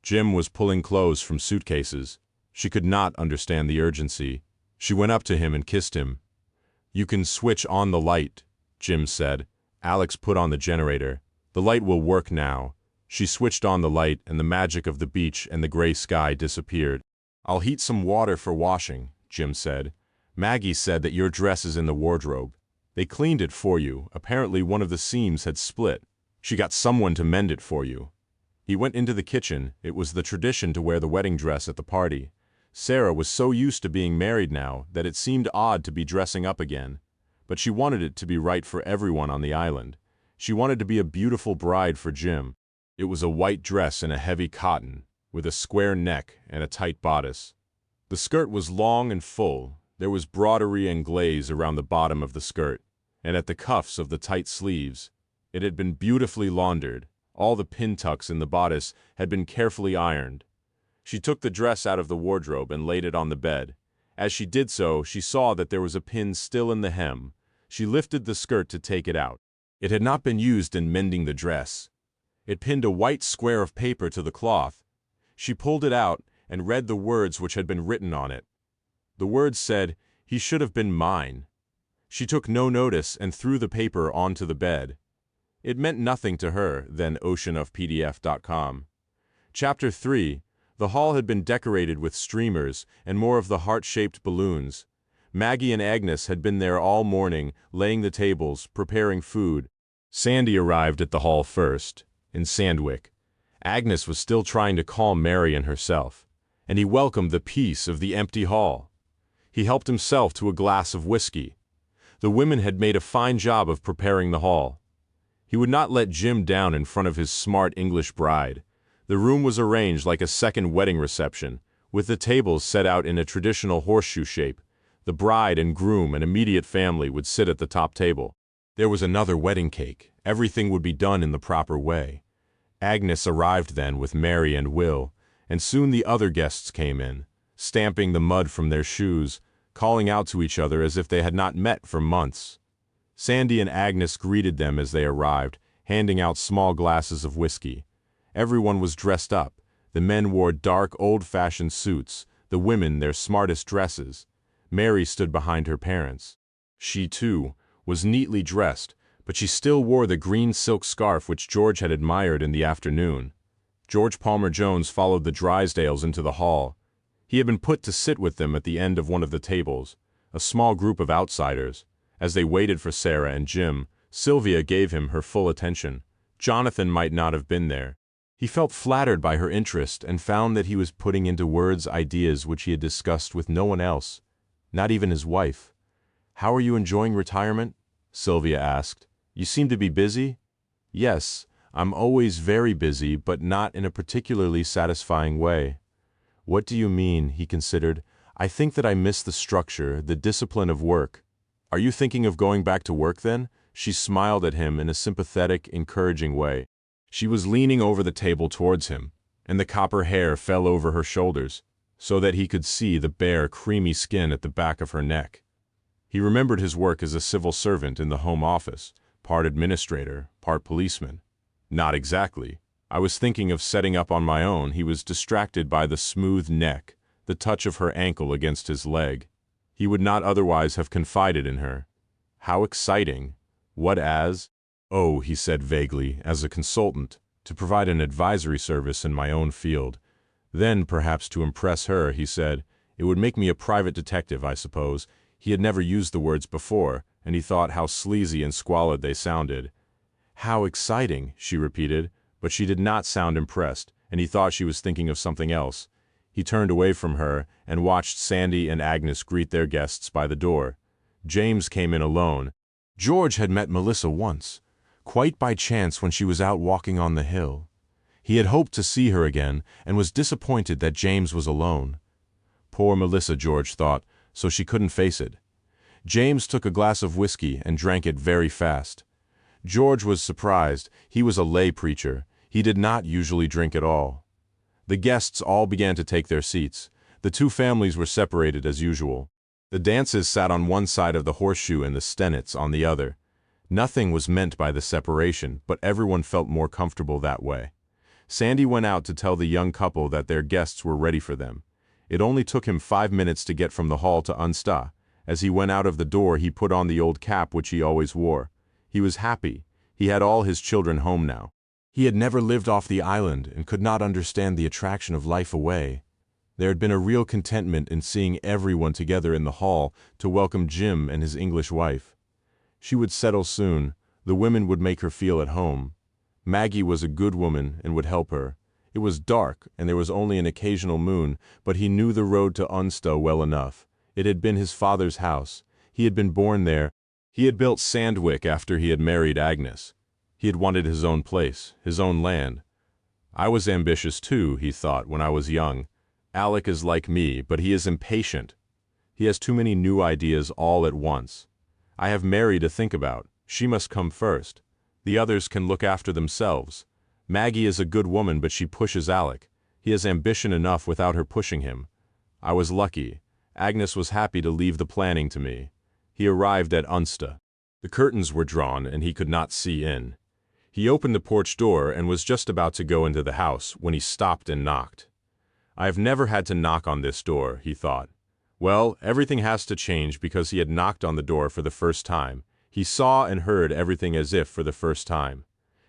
Jim was pulling clothes from suitcases. She could not understand the urgency. She went up to him and kissed him. "You can switch on the light," Jim said. Alex put on the generator. "The light will work now." She switched on the light and the magic of the beach and the gray sky disappeared. "I'll heat some water for washing," Jim said. "Maggie said that your dress is in the wardrobe. They cleaned it for you. Apparently one of the seams had split. She got someone to mend it for you." He went into the kitchen. It was the tradition to wear the wedding dress at the party. Sarah was so used to being married now that it seemed odd to be dressing up again. But she wanted it to be right for everyone on the island. She wanted to be a beautiful bride for Jim. It was a white dress in a heavy cotton, with a square neck and a tight bodice. The skirt was long and full. There was broderie and glaze around the bottom of the skirt, and at the cuffs of the tight sleeves. It had been beautifully laundered. All the pin tucks in the bodice had been carefully ironed. She took the dress out of the wardrobe and laid it on the bed. As she did so, she saw that there was a pin still in the hem. She lifted the skirt to take it out. It had not been used in mending the dress. It pinned a white square of paper to the cloth. She pulled it out and read the words which had been written on it. The words said, "He should have been mine." She took no notice and threw the paper onto the bed. It meant nothing to her, then oceanofpdf.com. Chapter 3. The hall had been decorated with streamers and more of the heart-shaped balloons. Maggie and Agnes had been there all morning, laying the tables, preparing food. Sandy arrived at the hall first, in Sandwich. Agnes was still trying to calm Mary and herself, and he welcomed the peace of the empty hall. He helped himself to a glass of whiskey. The women had made a fine job of preparing the hall. He would not let Jim down in front of his smart English bride. The room was arranged like a second wedding reception, with the tables set out in a traditional horseshoe shape. The bride and groom and immediate family would sit at the top table. There was another wedding cake. Everything would be done in the proper way. Agnes arrived then with Mary and Will, and soon the other guests came in, stamping the mud from their shoes, calling out to each other as if they had not met for months. Sandy and Agnes greeted them as they arrived, handing out small glasses of whiskey. Everyone was dressed up. The men wore dark, old-fashioned suits, the women their smartest dresses. Mary stood behind her parents. She, too, was neatly dressed, but she still wore the green silk scarf which George had admired in the afternoon. George Palmer Jones followed the Drysdales into the hall. He had been put to sit with them at the end of one of the tables, a small group of outsiders. As they waited for Sarah and Jim, Sylvia gave him her full attention. Jonathan might not have been there. He felt flattered by her interest and found that he was putting into words ideas which he had discussed with no one else, not even his wife. "How are you enjoying retirement?" Sylvia asked. "You seem to be busy." "Yes, I'm always very busy, but not in a particularly satisfying way." "What do you mean?" he considered. "I think that I miss the structure, the discipline of work." "Are you thinking of going back to work then?" She smiled at him in a sympathetic, encouraging way. She was leaning over the table towards him, and the copper hair fell over her shoulders, so that he could see the bare, creamy skin at the back of her neck. He remembered his work as a civil servant in the Home Office, part administrator, part policeman. "Not exactly. I was thinking of setting up on my own." He was distracted by the smooth neck, the touch of her ankle against his leg. He would not otherwise have confided in her. "How exciting! What as?" "Oh," he said vaguely, "as a consultant, to provide an advisory service in my own field." Then, perhaps to impress her, he said, "It would make me a private detective, I suppose." He had never used the words before, and he thought how sleazy and squalid they sounded. "How exciting," she repeated, but she did not sound impressed, and he thought she was thinking of something else. He turned away from her and watched Sandy and Agnes greet their guests by the door. James came in alone. George had met Melissa once, quite by chance when she was out walking on the hill. He had hoped to see her again, and was disappointed that James was alone. Poor Melissa, George thought, so she couldn't face it. James took a glass of whiskey and drank it very fast. George was surprised. He was a lay preacher. He did not usually drink at all. The guests all began to take their seats. The two families were separated as usual. The Dances sat on one side of the Horseshoe and the Stennets on the other. Nothing was meant by the separation, but everyone felt more comfortable that way. Sandy went out to tell the young couple that their guests were ready for them. It only took him 5 minutes to get from the hall to Unsta. As he went out of the door, he put on the old cap which he always wore. He was happy. He had all his children home now. He had never lived off the island and could not understand the attraction of life away. There had been a real contentment in seeing everyone together in the hall to welcome Jim and his English wife. She would settle soon. The women would make her feel at home. Maggie was a good woman and would help her. It was dark, and there was only an occasional moon, but he knew the road to Unsta well enough. It had been his father's house. He had been born there. He had built Sandwick after he had married Agnes. He had wanted his own place, his own land. I was ambitious too, he thought, when I was young. Alec is like me, but he is impatient. He has too many new ideas all at once. I have Mary to think about. She must come first. The others can look after themselves. Maggie is a good woman, but she pushes Alec. He has ambition enough without her pushing him. I was lucky. Agnes was happy to leave the planning to me. He arrived at Unsta. The curtains were drawn, and he could not see in. He opened the porch door and was just about to go into the house when he stopped and knocked. I have never had to knock on this door, he thought. Well, everything has to change because he had knocked on the door for the first time. He saw and heard everything as if for the first time.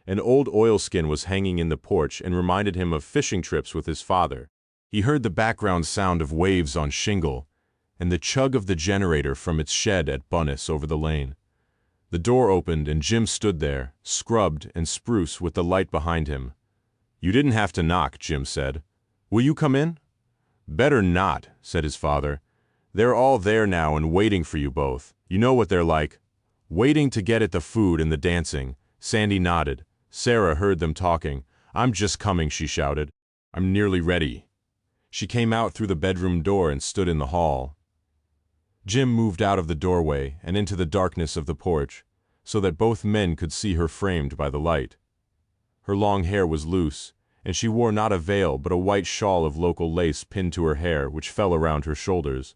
An old oilskin was hanging in the porch and reminded him of fishing trips with his father. He heard the background sound of waves on shingle and the chug of the generator from its shed at Bunnis over the lane. The door opened and Jim stood there, scrubbed and spruce with the light behind him. "You didn't have to knock," Jim said. "Will you come in?" "Better not," said his father. "They're all there now and waiting for you both. You know what they're like. Waiting to get at the food and the dancing." Sandy nodded. Sarah heard them talking. "I'm just coming," she shouted. "I'm nearly ready." She came out through the bedroom door and stood in the hall. Jim moved out of the doorway and into the darkness of the porch, so that both men could see her framed by the light. Her long hair was loose, and she wore not a veil but a white shawl of local lace pinned to her hair, which fell around her shoulders.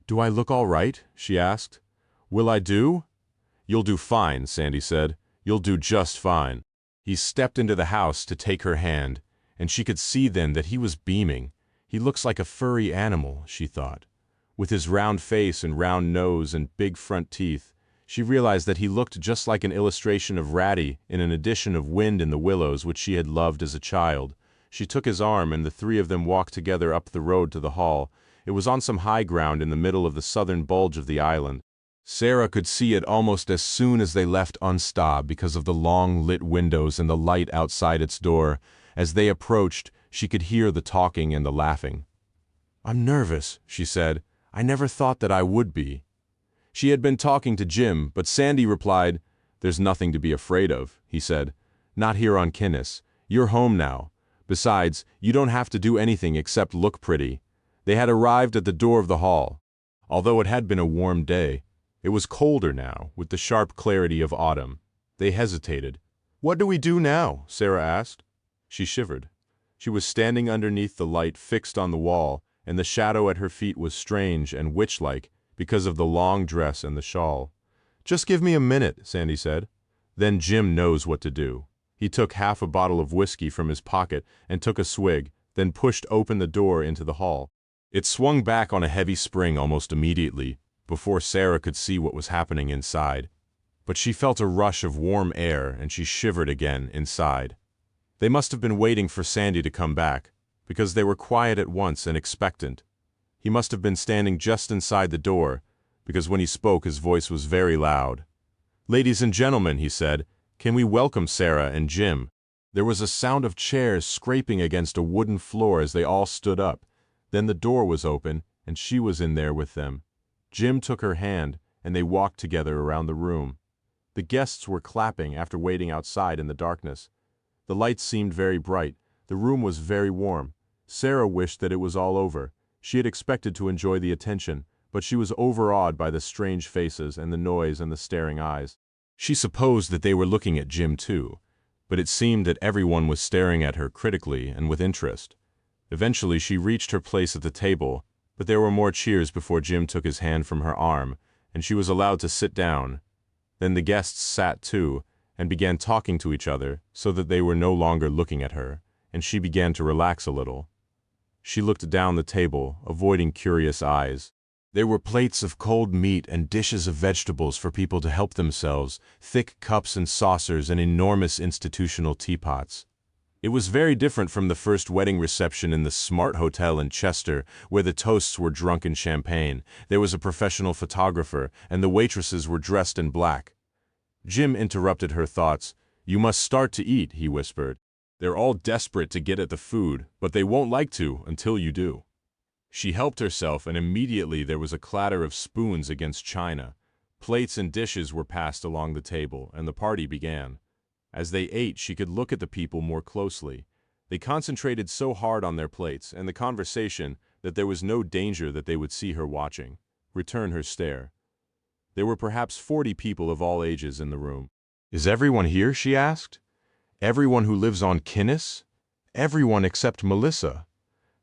"Do I look all right?" she asked. "Will I do?" "You'll do fine," Sandy said. "You'll do just fine." He stepped into the house to take her hand, and she could see then that he was beaming. He looks like a furry animal, she thought. With his round face and round nose and big front teeth, she realized that he looked just like an illustration of Ratty in an edition of Wind in the Willows which she had loved as a child. She took his arm and the three of them walked together up the road to the hall. It was on some high ground in the middle of the southern bulge of the island. Sarah could see it almost as soon as they left Unsta because of the long lit windows and the light outside its door. As they approached, she could hear the talking and the laughing. "I'm nervous," she said. "I never thought that I would be." She had been talking to Jim, but Sandy replied, "There's nothing to be afraid of," he said. "Not here on Kinnis. You're home now. Besides, you don't have to do anything except look pretty." They had arrived at the door of the hall. Although it had been a warm day, it was colder now, with the sharp clarity of autumn. They hesitated. "What do we do now?" Sarah asked. She shivered. She was standing underneath the light fixed on the wall, and the shadow at her feet was strange and witch-like because of the long dress and the shawl. "Just give me a minute," Sandy said. "Then Jim knows what to do." He took half a bottle of whiskey from his pocket and took a swig, then pushed open the door into the hall. It swung back on a heavy spring almost immediately, before Sarah could see what was happening inside. But she felt a rush of warm air and she shivered again inside. They must have been waiting for Sandy to come back, because they were quiet at once and expectant. He must have been standing just inside the door, because when he spoke his voice was very loud. "Ladies and gentlemen," he said, "can we welcome Sarah and Jim?" There was a sound of chairs scraping against a wooden floor as they all stood up. Then the door was open, and she was in there with them. Jim took her hand, and they walked together around the room. The guests were clapping after waiting outside in the darkness. The lights seemed very bright. The room was very warm. Sarah wished that it was all over. She had expected to enjoy the attention, but she was overawed by the strange faces and the noise and the staring eyes. She supposed that they were looking at Jim too, but it seemed that everyone was staring at her critically and with interest. Eventually she reached her place at the table, but there were more cheers before Jim took his hand from her arm, and she was allowed to sit down. Then the guests sat too, and began talking to each other, so that they were no longer looking at her, and she began to relax a little. She looked down the table, avoiding curious eyes. There were plates of cold meat and dishes of vegetables for people to help themselves, thick cups and saucers and enormous institutional teapots. It was very different from the first wedding reception in the Smart Hotel in Chester, where the toasts were drunk in champagne. There was a professional photographer, and the waitresses were dressed in black. Jim interrupted her thoughts. "You must start to eat," he whispered. "They're all desperate to get at the food, but they won't like to until you do." She helped herself, and immediately there was a clatter of spoons against china. Plates and dishes were passed along the table, and the party began. As they ate, she could look at the people more closely. They concentrated so hard on their plates and the conversation that there was no danger that they would see her watching, return her stare. There were perhaps 40 people of all ages in the room. "Is everyone here?" she asked. "Everyone who lives on Kinnis?" "Everyone except Melissa."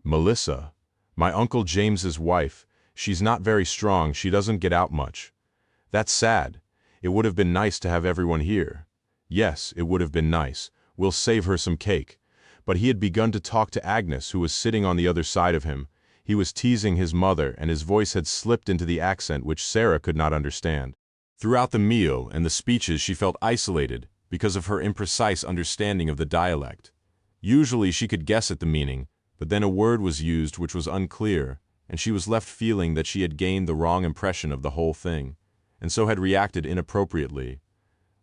"Melissa? My Uncle James's wife. She's not very strong, she doesn't get out much." "That's sad. It would have been nice to have everyone here." "Yes, it would have been nice. We'll save her some cake." But he had begun to talk to Agnes, who was sitting on the other side of him. He was teasing his mother, and his voice had slipped into the accent which Sarah could not understand. Throughout the meal and the speeches she felt isolated because of her imprecise understanding of the dialect. Usually she could guess at the meaning, but then a word was used which was unclear, and she was left feeling that she had gained the wrong impression of the whole thing, and so had reacted inappropriately.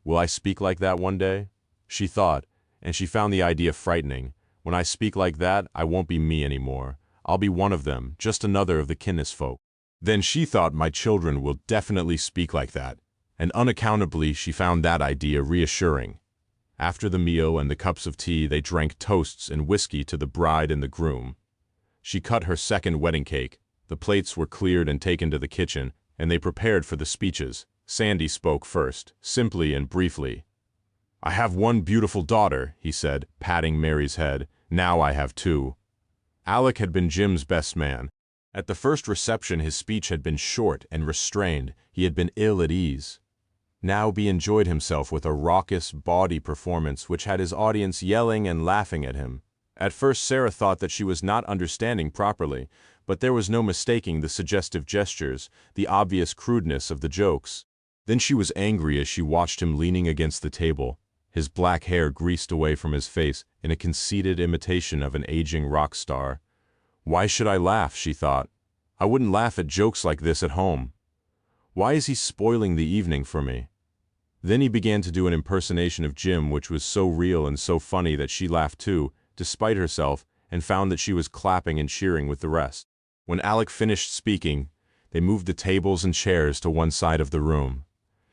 "Will I speak like that one day?" she thought, and she found the idea frightening. "When I speak like that, I won't be me anymore. I'll be one of them, just another of the Kinnis folk." Then she thought, "My children will definitely speak like that," and unaccountably she found that idea reassuring. After the meal and the cups of tea, they drank toasts and whiskey to the bride and the groom. She cut her second wedding cake. The plates were cleared and taken to the kitchen, and they prepared for the speeches. Sandy spoke first, simply and briefly. "I have one beautiful daughter," he said, patting Mary's head. "Now I have two." Alec had been Jim's best man. At the first reception his speech had been short and restrained. He had been ill at ease. Now he enjoyed himself with a raucous, bawdy performance which had his audience yelling and laughing at him. At first Sarah thought that she was not understanding properly, but there was no mistaking the suggestive gestures, the obvious crudeness of the jokes. Then she was angry as she watched him leaning against the table, his black hair greased away from his face in a conceited imitation of an aging rock star. Why should I laugh, she thought. I wouldn't laugh at jokes like this at home. Why is he spoiling the evening for me? Then he began to do an impersonation of Jim which was so real and so funny that she laughed too, despite herself, and found that she was clapping and cheering with the rest. When Alec finished speaking, they moved the tables and chairs to one side of the room.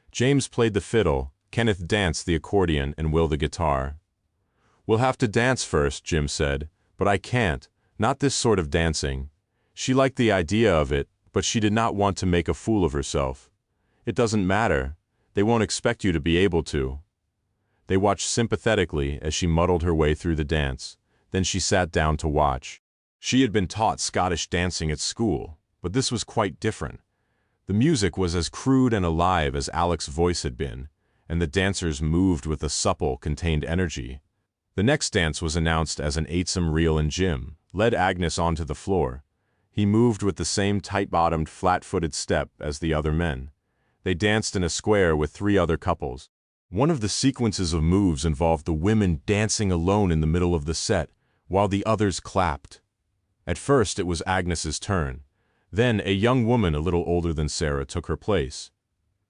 James played the fiddle, Kenneth danced the accordion, and Will the guitar. "We'll have to dance first," Jim said, "but I can't, not this sort of dancing." She liked the idea of it, but she did not want to make a fool of herself. "It doesn't matter. They won't expect you to be able to." They watched sympathetically as she muddled her way through the dance. Then she sat down to watch. She had been taught Scottish dancing at school, but this was quite different. The music was as crude and alive as Alec's voice had been, and the dancers moved with a supple, contained energy. The next dance was announced as an eightsome reel, and Jim led Agnes onto the floor. He moved with the same tight-bottomed, flat-footed step as the other men. They danced in a square with 3 other couples. One of the sequences of moves involved the women dancing alone in the middle of the set, while the others clapped. At first it was Agnes's turn. Then a young woman a little older than Sarah took her place.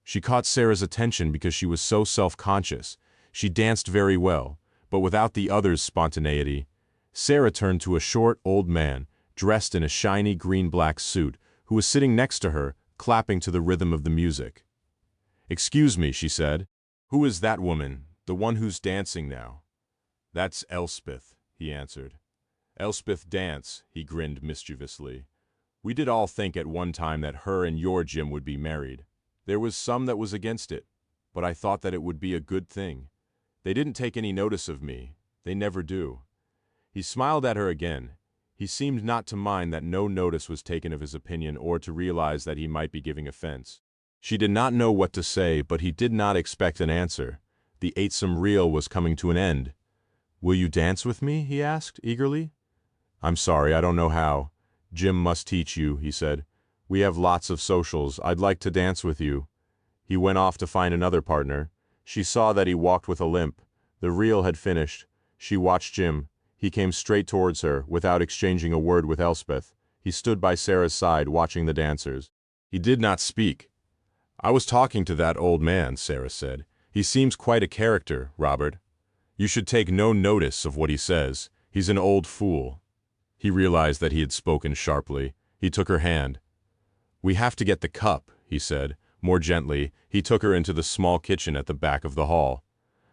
She caught Sarah's attention because she was so self-conscious. She danced very well, but without the others' spontaneity. Sarah turned to a short, old man, dressed in a shiny green-black suit, who was sitting next to her, clapping to the rhythm of the music. "Excuse me," she said. "Who is that woman, the one who's dancing now?" "That's Elspeth," he answered. "Elspeth Dance," he grinned mischievously. "We did all think at one time that her and your Jim would be married. There was some that was against it, but I thought that it would be a good thing. They didn't take any notice of me. They never do." He smiled at her again. He seemed not to mind that no notice was taken of his opinion or to realize that he might be giving offense. She did not know what to say, but he did not expect an answer. The eightsome reel was coming to an end. "Will you dance with me?" he asked, eagerly. "I'm sorry, I don't know how. Jim must teach you," he said. "We have lots of socials. I'd like to dance with you." He went off to find another partner. She saw that he walked with a limp. The reel had finished. She watched Jim. He came straight towards her, without exchanging a word with Elspeth. He stood by Sarah's side, watching the dancers. He did not speak. "I was talking to that old man," Sarah said. "He seems quite a character, Robert. You should take no notice of what he says. He's an old fool." He realized that he had spoken sharply. He took her hand. "We have to get the cup," he said. More gently, he took her into the small kitchen at the back of the hall.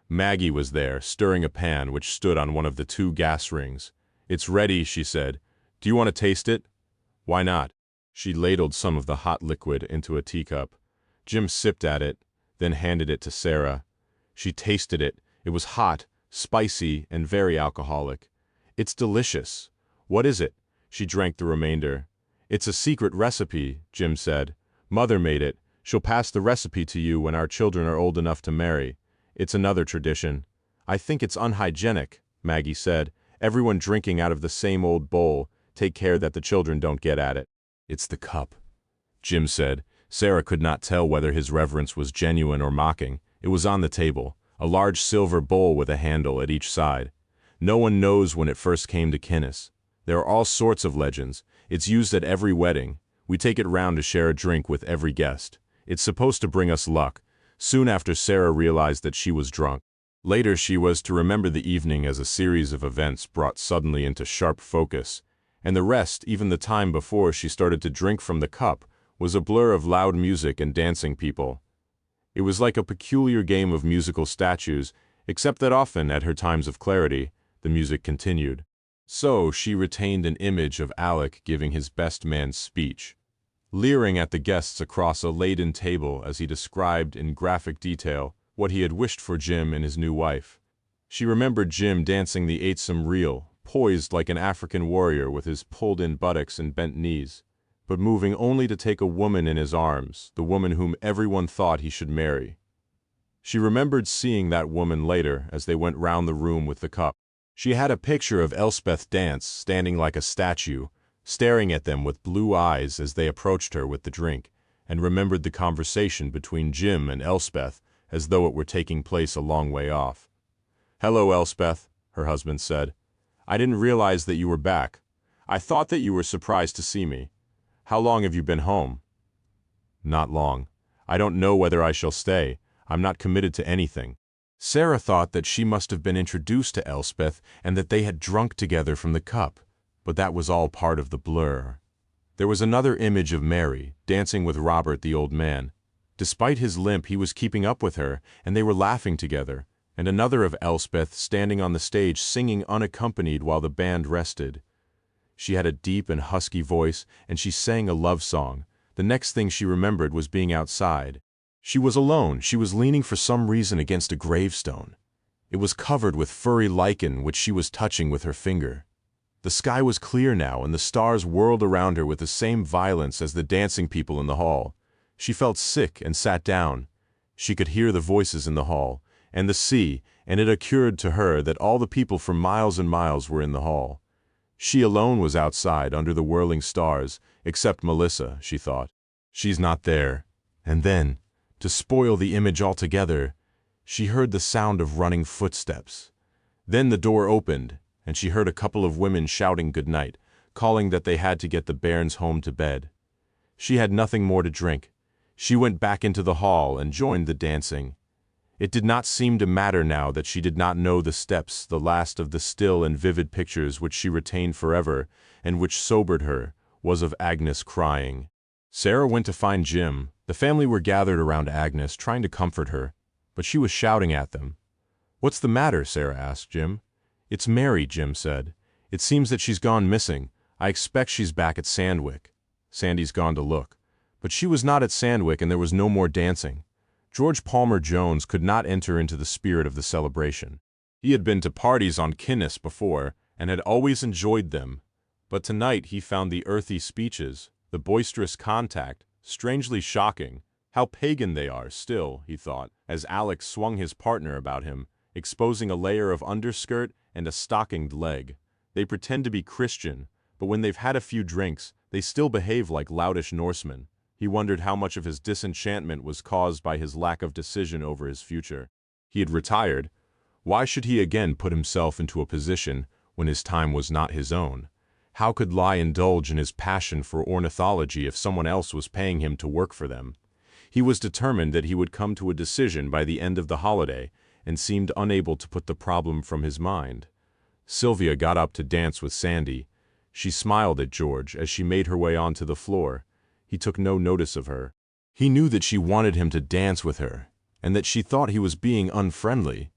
Maggie was there, stirring a pan which stood on one of the 2 gas rings. "It's ready," she said. "Do you want to taste it?" "Why not?" She ladled some of the hot liquid into a teacup. Jim sipped at it, then handed it to Sarah. She tasted it. It was hot, spicy, and very alcoholic. "It's delicious." "What is it?" She drank the remainder. "It's a secret recipe," Jim said. "Mother made it. She'll pass the recipe to you when our children are old enough to marry. It's another tradition." "I think it's unhygienic," Maggie said. "Everyone drinking out of the same old bowl. Take care that the children don't get at it." "It's the cup," Jim said. Sarah could not tell whether his reverence was genuine or mocking. It was on the table, a large silver bowl with a handle at each side. No one knows when it first came to Kinnis. There are all sorts of legends. It's used at every wedding. We take it round to share a drink with every guest. It's supposed to bring us luck. Soon after, Sarah realized that she was drunk. Later she was to remember the evening as a series of events brought suddenly into sharp focus, and the rest, even the time before she started to drink from the cup, was a blur of loud music and dancing people. It was like a peculiar game of musical statues, except that often, at her times of clarity, the music continued. So she retained an image of Alec giving his best man's speech, leering at the guests across a laden table as he described in graphic detail what he had wished for Jim and his new wife. She remembered Jim dancing the eightsome reel, poised like an African warrior with his pulled-in buttocks and bent knees, but moving only to take a woman in his arms, the woman whom everyone thought he should marry. She remembered seeing that woman later as they went round the room with the cup. She had a picture of Elspeth Dance standing like a statue, staring at them with blue eyes as they approached her with the drink, and remembered the conversation between Jim and Elspeth as though it were taking place a long way off. "Hello, Elspeth," her husband said. "I didn't realize that you were back. I thought that you were surprised to see me. How long have you been home?" "Not long. I don't know whether I shall stay. I'm not committed to anything." Sarah thought that she must have been introduced to Elspeth and that they had drunk together from the cup, but that was all part of the blur. There was another image of Mary, dancing with Robert the old man. Despite his limp, he was keeping up with her, and they were laughing together, and another of Elspeth standing on the stage singing unaccompanied while the band rested. She had a deep and husky voice, and she sang a love song. The next thing she remembered was being outside. She was alone. She was leaning for some reason against a gravestone. It was covered with furry lichen which she was touching with her finger. The sky was clear now, and the stars whirled around her with the same violence as the dancing people in the hall. She felt sick and sat down. She could hear the voices in the hall, and the sea, and it occurred to her that all the people for miles and miles were in the hall. She alone was outside under the whirling stars, except Melissa, she thought. She's not there. And then, to spoil the image altogether, she heard the sound of running footsteps. Then the door opened, and she heard a couple of women shouting goodnight, calling that they had to get the bairns home to bed. She had nothing more to drink. She went back into the hall and joined the dancing. It did not seem to matter now that she did not know the steps, the last of the still and vivid pictures which she retained forever, and which sobered her, was of Agnes crying. Sarah went to find Jim. The family were gathered around Agnes, trying to comfort her, but she was shouting at them. "What's the matter?" Sarah asked Jim. "It's Mary," Jim said. "It seems that she's gone missing. I expect she's back at Sandwick." Sandy's gone to look. But she was not at Sandwick, and there was no more dancing. George Palmer Jones could not enter into the spirit of the celebration. He had been to parties on Kinnis before, and had always enjoyed them. But tonight he found the earthy speeches, the boisterous contact, strangely shocking. How pagan they are, still, he thought, as Alex swung his partner about him, exposing a layer of underskirt and a stockinged leg. They pretend to be Christian, but when they've had a few drinks, they still behave like loutish Norsemen. He wondered how much of his disenchantment was caused by his lack of decision over his future. He had retired. Why should he again put himself into a position when his time was not his own? How could Lai indulge in his passion for ornithology if someone else was paying him to work for them? He was determined that he would come to a decision by the end of the holiday, and seemed unable to put the problem from his mind. Sylvia got up to dance with Sandy. She smiled at George as she made her way onto the floor. He took no notice of her. He knew that she wanted him to dance with her, and that she thought he was being unfriendly.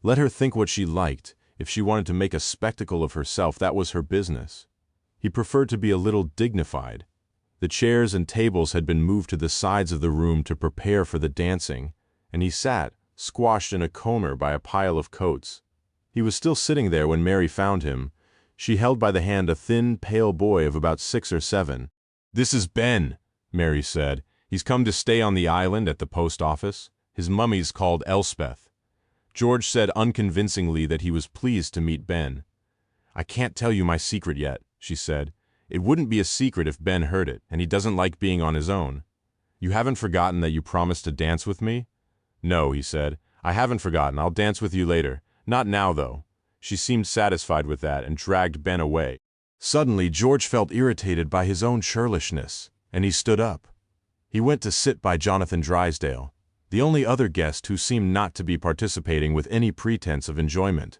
Let her think what she liked. If she wanted to make a spectacle of herself, that was her business. He preferred to be a little dignified. The chairs and tables had been moved to the sides of the room to prepare for the dancing, and he sat, squashed in a corner by a pile of coats. He was still sitting there when Mary found him. She held by the hand a thin, pale boy of about 6 or 7. "This is Ben," Mary said. "He's come to stay on the island at the post office. His mummy's called Elspeth." George said unconvincingly that he was pleased to meet Ben. "I can't tell you my secret yet," she said. "It wouldn't be a secret if Ben heard it, and he doesn't like being on his own. You haven't forgotten that you promised to dance with me?" "No," he said. "I haven't forgotten. I'll dance with you later. Not now, though." She seemed satisfied with that and dragged Ben away. Suddenly, George felt irritated by his own churlishness, and he stood up. He went to sit by Jonathan Drysdale, the only other guest who seemed not to be participating with any pretense of enjoyment.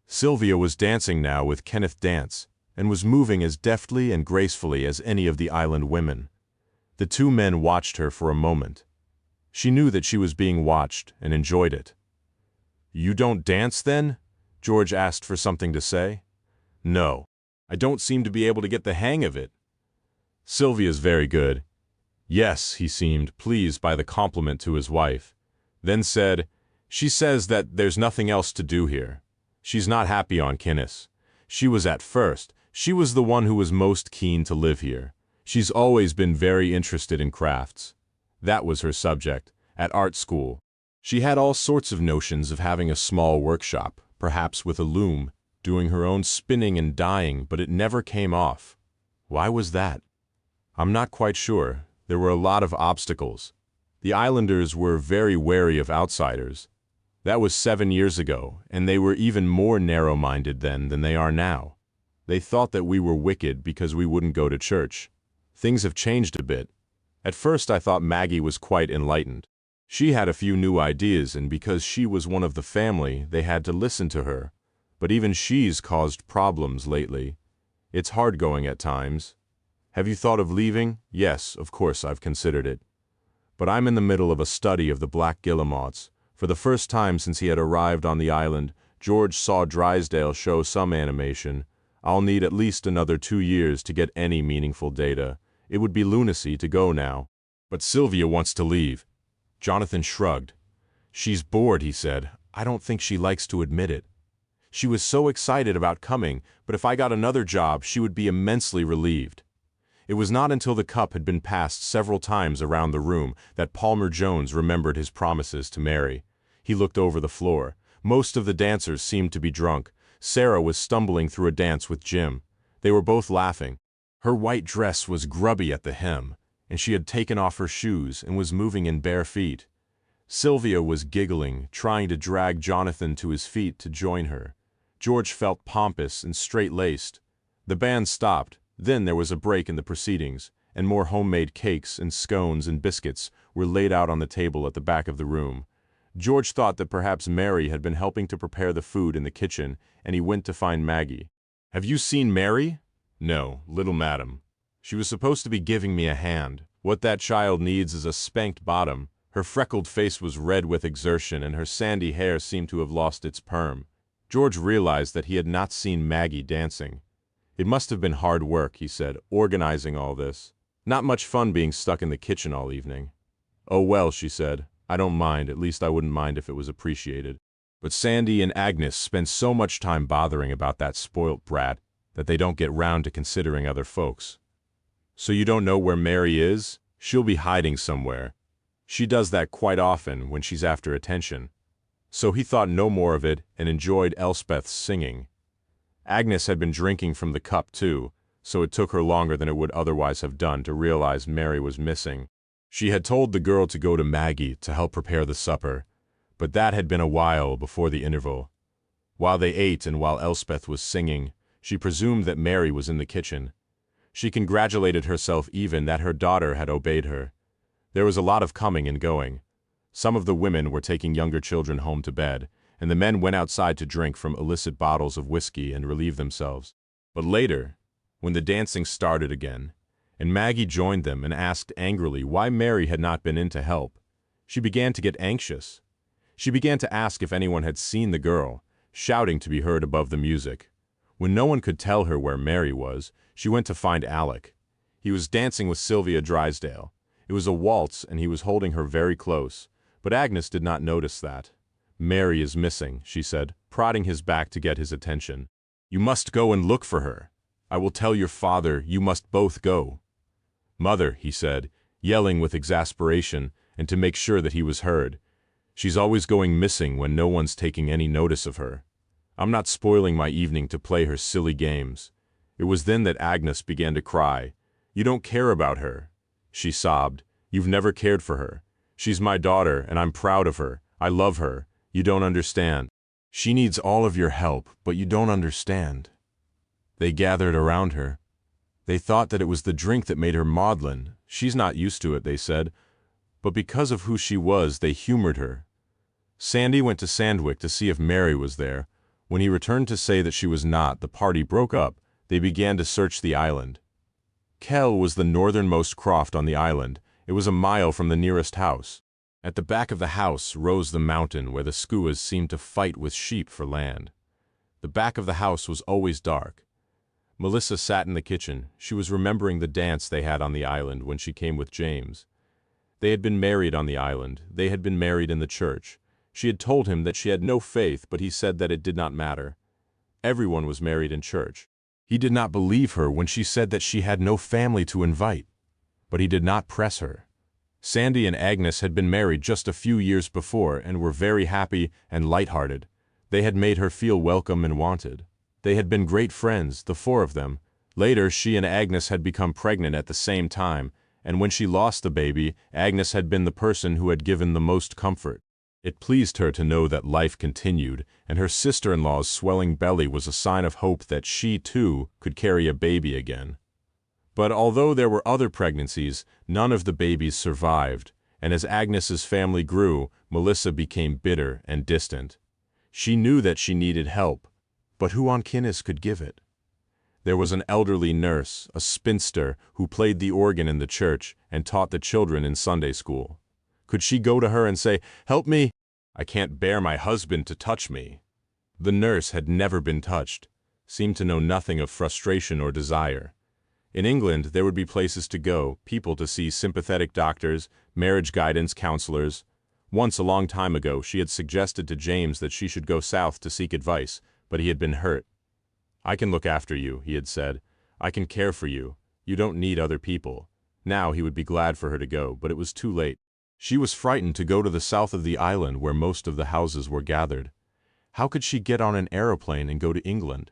Sylvia was dancing now with Kenneth Dance, and was moving as deftly and gracefully as any of the island women. The two men watched her for a moment. She knew that she was being watched and enjoyed it. "You don't dance, then?" George asked for something to say. "No. I don't seem to be able to get the hang of it." "Sylvia's very good." "Yes," he seemed, pleased by the compliment to his wife. Then said, "She says that there's nothing else to do here. She's not happy on Kinnis. She was at first. She was the one who was most keen to live here. She's always been very interested in crafts. That was her subject, at art school. She had all sorts of notions of having a small workshop, perhaps with a loom, doing her own spinning and dyeing, but it never came off. Why was that? I'm not quite sure. There were a lot of obstacles. The islanders were very wary of outsiders. That was 7 years ago, and they were even more narrow-minded then than they are now. They thought that we were wicked because we wouldn't go to church. Things have changed a bit. At first I thought Maggie was quite enlightened. She had a few new ideas, and because she was one of the family, they had to listen to her. But even she's caused problems lately. It's hard going at times. Have you thought of leaving? Yes, of course I've considered it. But I'm in the middle of a study of the black guillemots. For the first time since he had arrived on the island, George saw Drysdale show some animation. I'll need at least another 2 years to get any meaningful data. It would be lunacy to go now. But Sylvia wants to leave. Jonathan shrugged. She's bored, he said. I don't think she likes to admit it. She was so excited about coming, but if I got another job, she would be immensely relieved. It was not until the cup had been passed several times around the room that Palmer Jones remembered his promises to Mary. He looked over the floor. Most of the dancers seemed to be drunk. Sarah was stumbling through a dance with Jim. They were both laughing. Her white dress was grubby at the hem, and she had taken off her shoes and was moving in bare feet. Sylvia was giggling, trying to drag Jonathan to his feet to join her. George felt pompous and straight-laced. The band stopped. Then there was a break in the proceedings, and more homemade cakes and scones and biscuits were laid out on the table at the back of the room. George thought that perhaps Mary had been helping to prepare the food in the kitchen, and he went to find Maggie. "Have you seen Mary?" "No, little madam. She was supposed to be giving me a hand. What that child needs is a spanked bottom." Her freckled face was red with exertion, and her sandy hair seemed to have lost its perm. George realized that he had not seen Maggie dancing. "It must have been hard work," he said, "organizing all this. Not much fun being stuck in the kitchen all evening." "Oh well," she said. "I don't mind, at least I wouldn't mind if it was appreciated. But Sandy and Agnes spend so much time bothering about that spoilt brat that they don't get round to considering other folks." "So you don't know where Mary is? She'll be hiding somewhere. She does that quite often when she's after attention." So he thought no more of it and enjoyed Elspeth's singing. Agnes had been drinking from the cup too, so it took her longer than it would otherwise have done to realize Mary was missing. She had told the girl to go to Maggie to help prepare the supper, but that had been a while before the interval. While they ate and while Elspeth was singing, she presumed that Mary was in the kitchen. She congratulated herself even that her daughter had obeyed her. There was a lot of coming and going. Some of the women were taking younger children home to bed, and the men went outside to drink from illicit bottles of whiskey and relieve themselves. But later, when the dancing started again, and Maggie joined them and asked angrily why Mary had not been in to help, she began to get anxious. She began to ask if anyone had seen the girl, shouting to be heard above the music. When no one could tell her where Mary was, she went to find Alec. He was dancing with Sylvia Drysdale. It was a waltz, and he was holding her very close, but Agnes did not notice that. "Mary is missing," she said, prodding his back to get his attention. "You must go and look for her. I will tell your father you must both go." "Mother," he said, yelling with exasperation and to make sure that he was heard. "She's always going missing when no one's taking any notice of her. I'm not spoiling my evening to play her silly games." It was then that Agnes began to cry. "You don't care about her," she sobbed. "You've never cared for her. She's my daughter, and I'm proud of her. I love her. You don't understand. She needs all of your help, but you don't understand." They gathered around her. They thought that it was the drink that made her maudlin. "She's not used to it," they said. But because of who she was, they humored her. Sandy went to Sandwick to see if Mary was there. When he returned to say that she was not, the party broke up. They began to search the island. Kell was the northernmost croft on the island. It was a mile from the nearest house. At the back of the house rose the mountain where the skuas seemed to fight with sheep for land. The back of the house was always dark. Melissa sat in the kitchen. She was remembering the dance they had on the island when she came with James. They had been married on the island. They had been married in the church. She had told him that she had no faith, but he said that it did not matter. Everyone was married in church. He did not believe her when she said that she had no family to invite, but he did not press her. Sandy and Agnes had been married just a few years before and were very happy and light-hearted. They had made her feel welcome and wanted. They had been great friends, the four of them, Later, she and Agnes had become pregnant at the same time, and when she lost the baby, Agnes had been the person who had given the most comfort. It pleased her to know that life continued, and her sister-in-law's swelling belly was a sign of hope that she, too, could carry a baby again. But although there were other pregnancies, none of the babies survived, and as Agnes's family grew, Melissa became bitter and distant. She knew that she needed help, but who on Kinnis could give it? There was an elderly nurse, a spinster, who played the organ in the church and taught the children in Sunday school. Could she go to her and say, "Help me? I can't bear my husband to touch me"? The nurse had never been touched, seemed to know nothing of frustration or desire. In England, there would be places to go, people to see, sympathetic doctors, marriage guidance counselors. Once, a long time ago, she had suggested to James that she should go south to seek advice, but he had been hurt. "I can look after you," he had said. "I can care for you. You don't need other people." Now he would be glad for her to go, but it was too late. She was frightened to go to the south of the island where most of the houses were gathered. How could she get on an aeroplane and go to England?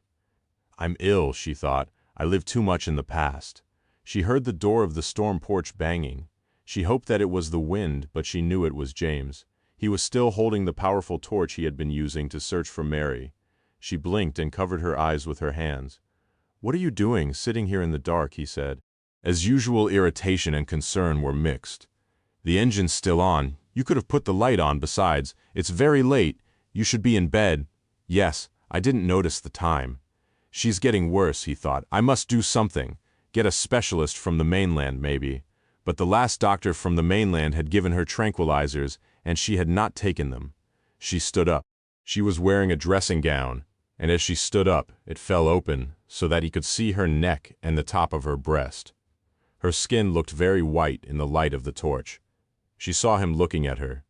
"I'm ill," she thought. "I live too much in the past." She heard the door of the storm porch banging. She hoped that it was the wind, but she knew it was James. He was still holding the powerful torch he had been using to search for Mary. She blinked and covered her eyes with her hands. "What are you doing, sitting here in the dark?" he said. As usual, irritation and concern were mixed. "The engine's still on. You could have put the light on, besides. It's very late. You should be in bed." "Yes, I didn't notice the time." "She's getting worse," he thought. "I must do something. Get a specialist from the mainland, maybe." But the last doctor from the mainland had given her tranquilizers, and she had not taken them. She stood up. She was wearing a dressing gown, and as she stood up, it fell open, so that he could see her neck and the top of her breast. Her skin looked very white in the light of the torch. She saw him looking at her.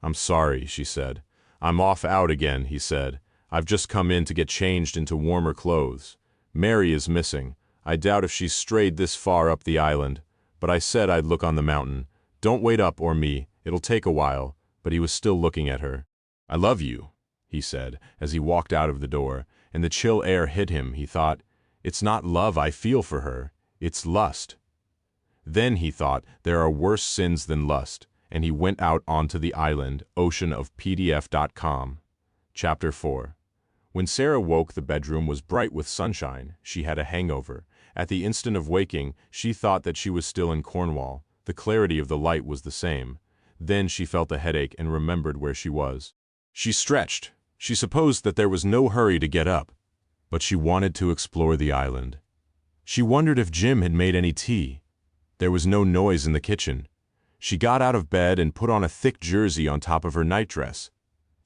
"I'm sorry," she said. "I'm off out again," he said. "I've just come in to get changed into warmer clothes. Mary is missing. I doubt if she's strayed this far up the island. But I said I'd look on the mountain. Don't wait up or me. It'll take a while." But he was still looking at her. "I love you," he said, as he walked out of the door, and the chill air hit him. He thought, "It's not love I feel for her. It's lust." Then, he thought, there are worse sins than lust, and he went out onto the island, oceanofpdf.com. Chapter 4. When Sarah woke, the bedroom was bright with sunshine. She had a hangover. At the instant of waking, she thought that she was still in Cornwall. The clarity of the light was the same. Then she felt a headache and remembered where she was. She stretched. She supposed that there was no hurry to get up, but she wanted to explore the island. She wondered if Jim had made any tea. There was no noise in the kitchen. She got out of bed and put on a thick jersey on top of her nightdress.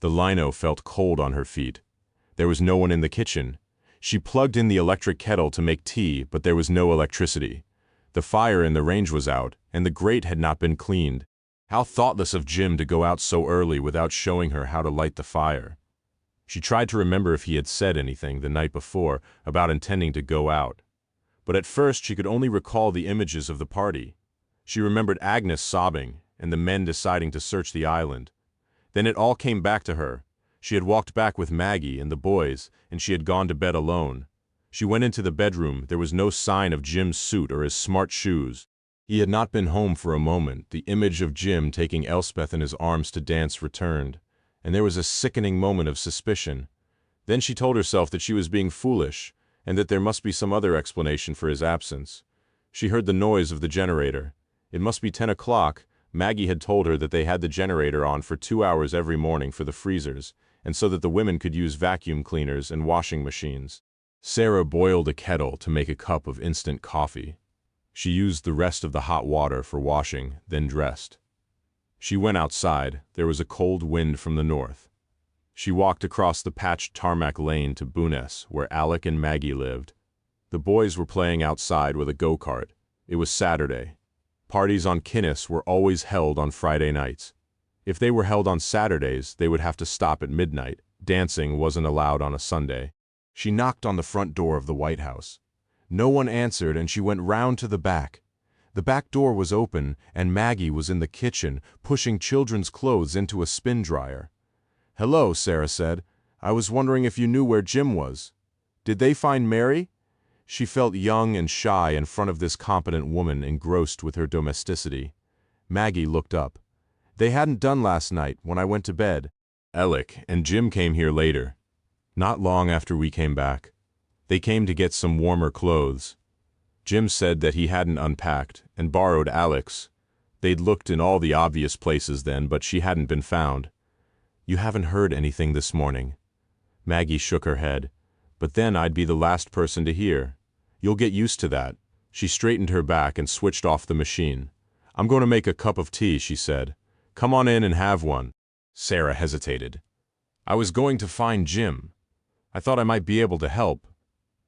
The lino felt cold on her feet. There was no one in the kitchen. She plugged in the electric kettle to make tea, but there was no electricity. The fire in the range was out, and the grate had not been cleaned. How thoughtless of Jim to go out so early without showing her how to light the fire. She tried to remember if he had said anything the night before about intending to go out. But at first she could only recall the images of the party. She remembered Agnes sobbing, and the men deciding to search the island. Then it all came back to her. She had walked back with Maggie and the boys, and she had gone to bed alone. She went into the bedroom. There was no sign of Jim's suit or his smart shoes. He had not been home for a moment. The image of Jim taking Elspeth in his arms to dance returned, and there was a sickening moment of suspicion. Then she told herself that she was being foolish, and that there must be some other explanation for his absence. She heard the noise of the generator. It must be 10 o'clock. Maggie had told her that they had the generator on for 2 hours every morning for the freezers, and so that the women could use vacuum cleaners and washing machines. Sarah boiled a kettle to make a cup of instant coffee. She used the rest of the hot water for washing, then dressed. She went outside. There was a cold wind from the north. She walked across the patched tarmac lane to Bowness, where Alec and Maggie lived. The boys were playing outside with a go-kart. It was Saturday. Parties on Kinnis were always held on Friday nights. If they were held on Saturdays, they would have to stop at midnight. Dancing wasn't allowed on a Sunday. She knocked on the front door of the White House. No one answered, and she went round to the back. The back door was open, and Maggie was in the kitchen, pushing children's clothes into a spin dryer. "Hello," Sarah said. "I was wondering if you knew where Jim was. Did they find Mary?" She felt young and shy in front of this competent woman engrossed with her domesticity. Maggie looked up. "They hadn't done last night when I went to bed. Alec and Jim came here later. Not long after we came back. They came to get some warmer clothes. Jim said that he hadn't unpacked and borrowed Alec's. They'd looked in all the obvious places then, but she hadn't been found. You haven't heard anything this morning?" Maggie shook her head. "But then I'd be the last person to hear. You'll get used to that." She straightened her back and switched off the machine. "I'm going to make a cup of tea," she said. "Come on in and have one." Sarah hesitated. "I was going to find Jim. I thought I might be able to help.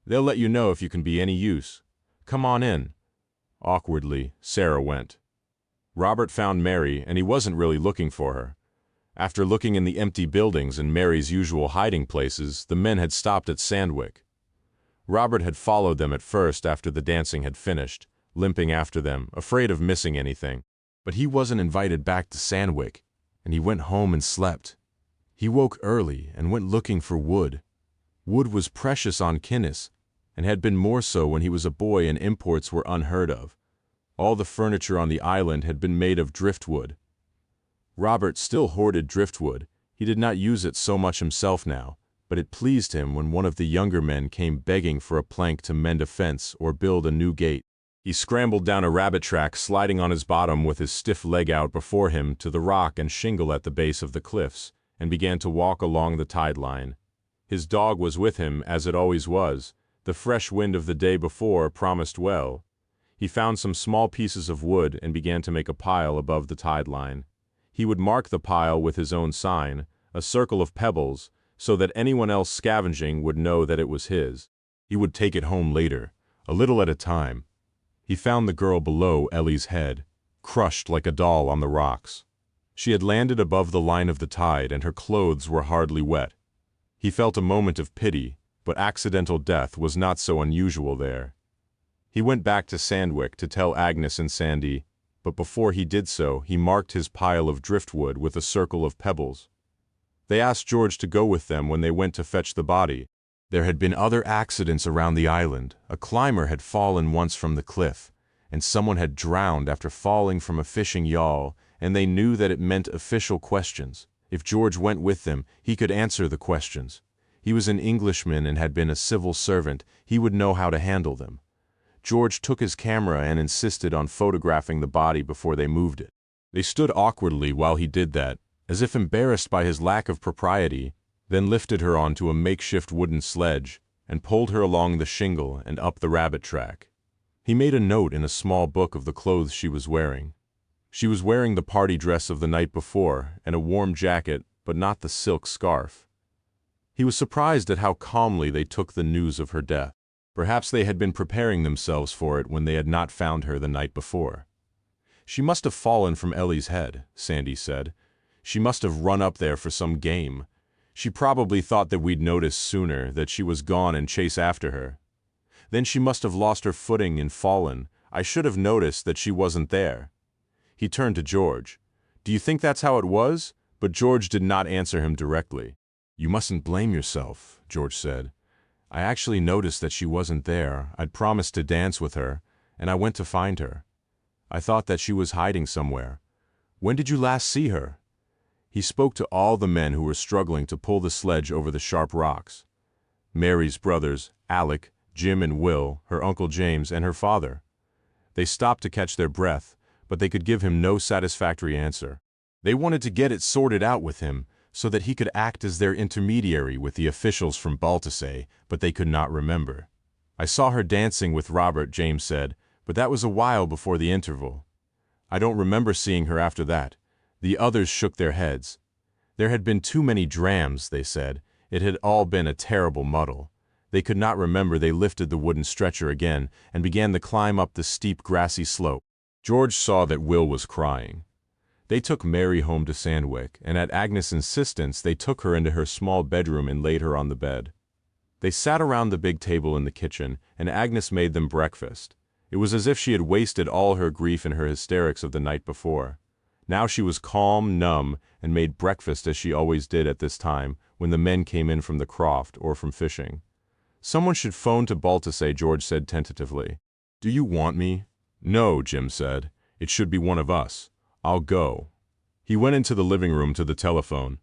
They'll let you know if you can be any use. Come on in." Awkwardly, Sarah went. Robert found Mary, and he wasn't really looking for her. After looking in the empty buildings and Mary's usual hiding places, the men had stopped at Sandwick. Robert had followed them at first after the dancing had finished, limping after them, afraid of missing anything. But he wasn't invited back to Sandwick, and he went home and slept. He woke early and went looking for wood. Wood was precious on Kinnis, and had been more so when he was a boy and imports were unheard of. All the furniture on the island had been made of driftwood. Robert still hoarded driftwood. He did not use it so much himself now, but it pleased him when one of the younger men came begging for a plank to mend a fence or build a new gate. He scrambled down a rabbit track, sliding on his bottom with his stiff leg out before him to the rock and shingle at the base of the cliffs, and began to walk along the tide line. His dog was with him, as it always was. The fresh wind of the day before promised well. He found some small pieces of wood and began to make a pile above the tide line. He would mark the pile with his own sign, a circle of pebbles, so that anyone else scavenging would know that it was his. He would take it home later, a little at a time. He found the girl below Ellie's head, crushed like a doll on the rocks. She had landed above the line of the tide, and her clothes were hardly wet. He felt a moment of pity, but accidental death was not so unusual there. He went back to Sandwick to tell Agnes and Sandy, but before he did so, he marked his pile of driftwood with a circle of pebbles. They asked George to go with them when they went to fetch the body. There had been other accidents around the island. A climber had fallen once from the cliff, and someone had drowned after falling from a fishing yawl, and they knew that it meant official questions. If George went with them, he could answer the questions. He was an Englishman and had been a civil servant. He would know how to handle them. George took his camera and insisted on photographing the body before they moved it. They stood awkwardly while he did that, as if embarrassed by his lack of propriety, then lifted her onto a makeshift wooden sledge and pulled her along the shingle and up the rabbit track. He made a note in a small book of the clothes she was wearing. She was wearing the party dress of the night before and a warm jacket, but not the silk scarf. He was surprised at how calmly they took the news of her death. Perhaps they had been preparing themselves for it when they had not found her the night before. "She must have fallen from Ellie's head," Sandy said. "She must have run up there for some game. She probably thought that we'd notice sooner, that she was gone and chase after her. Then she must have lost her footing and fallen. I should have noticed that she wasn't there." He turned to George. "Do you think that's how it was?" But George did not answer him directly. "You mustn't blame yourself," George said. "I actually noticed that she wasn't there. I'd promised to dance with her, and I went to find her. I thought that she was hiding somewhere. When did you last see her?" He spoke to all the men who were struggling to pull the sledge over the sharp rocks. Mary's brothers, Alec, Jim and Will, her Uncle James, and her father. They stopped to catch their breath, but they could give him no satisfactory answer. They wanted to get it sorted out with him, so that he could act as their intermediary with the officials from Baltusay, but they could not remember. "I saw her dancing with Robert," James said, "but that was a while before the interval. I don't remember seeing her after that." The others shook their heads. There had been too many drams, they said. It had all been a terrible muddle. They could not remember. They lifted the wooden stretcher again and began the climb up the steep grassy slope. George saw that Will was crying. They took Mary home to Sandwick, and at Agnes' insistence they took her into her small bedroom and laid her on the bed. They sat around the big table in the kitchen, and Agnes made them breakfast. It was as if she had wasted all her grief in her hysterics of the night before. Now she was calm, numb, and made breakfast as she always did at this time when the men came in from the croft or from fishing. Someone should phone to Baltusay, George said tentatively. Do you want me? No, Jim said. It should be one of us. I'll go. He went into the living room to the telephone.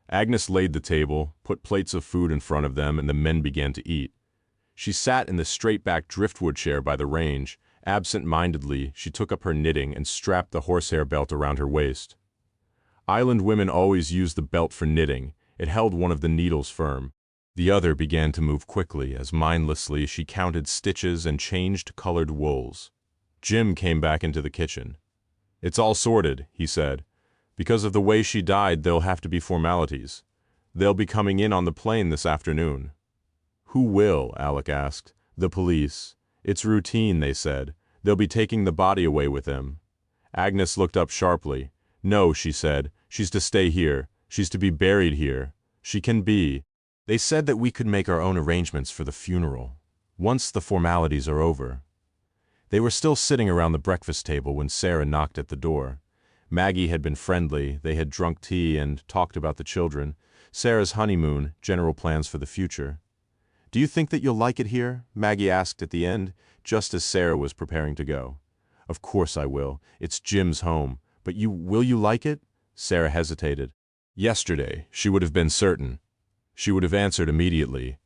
Agnes laid the table, put plates of food in front of them, and the men began to eat. She sat in the straight-back driftwood chair by the range. Absent-mindedly, she took up her knitting and strapped the horsehair belt around her waist. Island women always used the belt for knitting. It held one of the needles firm. The other began to move quickly as mindlessly she counted stitches and changed colored wools. Jim came back into the kitchen. It's all sorted, he said. Because of the way she died, there'll have to be formalities. They'll be coming in on the plane this afternoon. Who will? Alec asked. The police. It's routine, they said. They'll be taking the body away with them. Agnes looked up sharply. No, she said. She's to stay here. She's to be buried here. She can be. They said that we could make our own arrangements for the funeral, once the formalities are over. They were still sitting around the breakfast table when Sarah knocked at the door. Maggie had been friendly, they had drunk tea and talked about the children, Sarah's honeymoon, general plans for the future. Do you think that you'll like it here? Maggie asked at the end, just as Sarah was preparing to go. Of course I will. It's Jim's home. But will you like it? Sarah hesitated. Yesterday, she would have been certain. She would have answered immediately.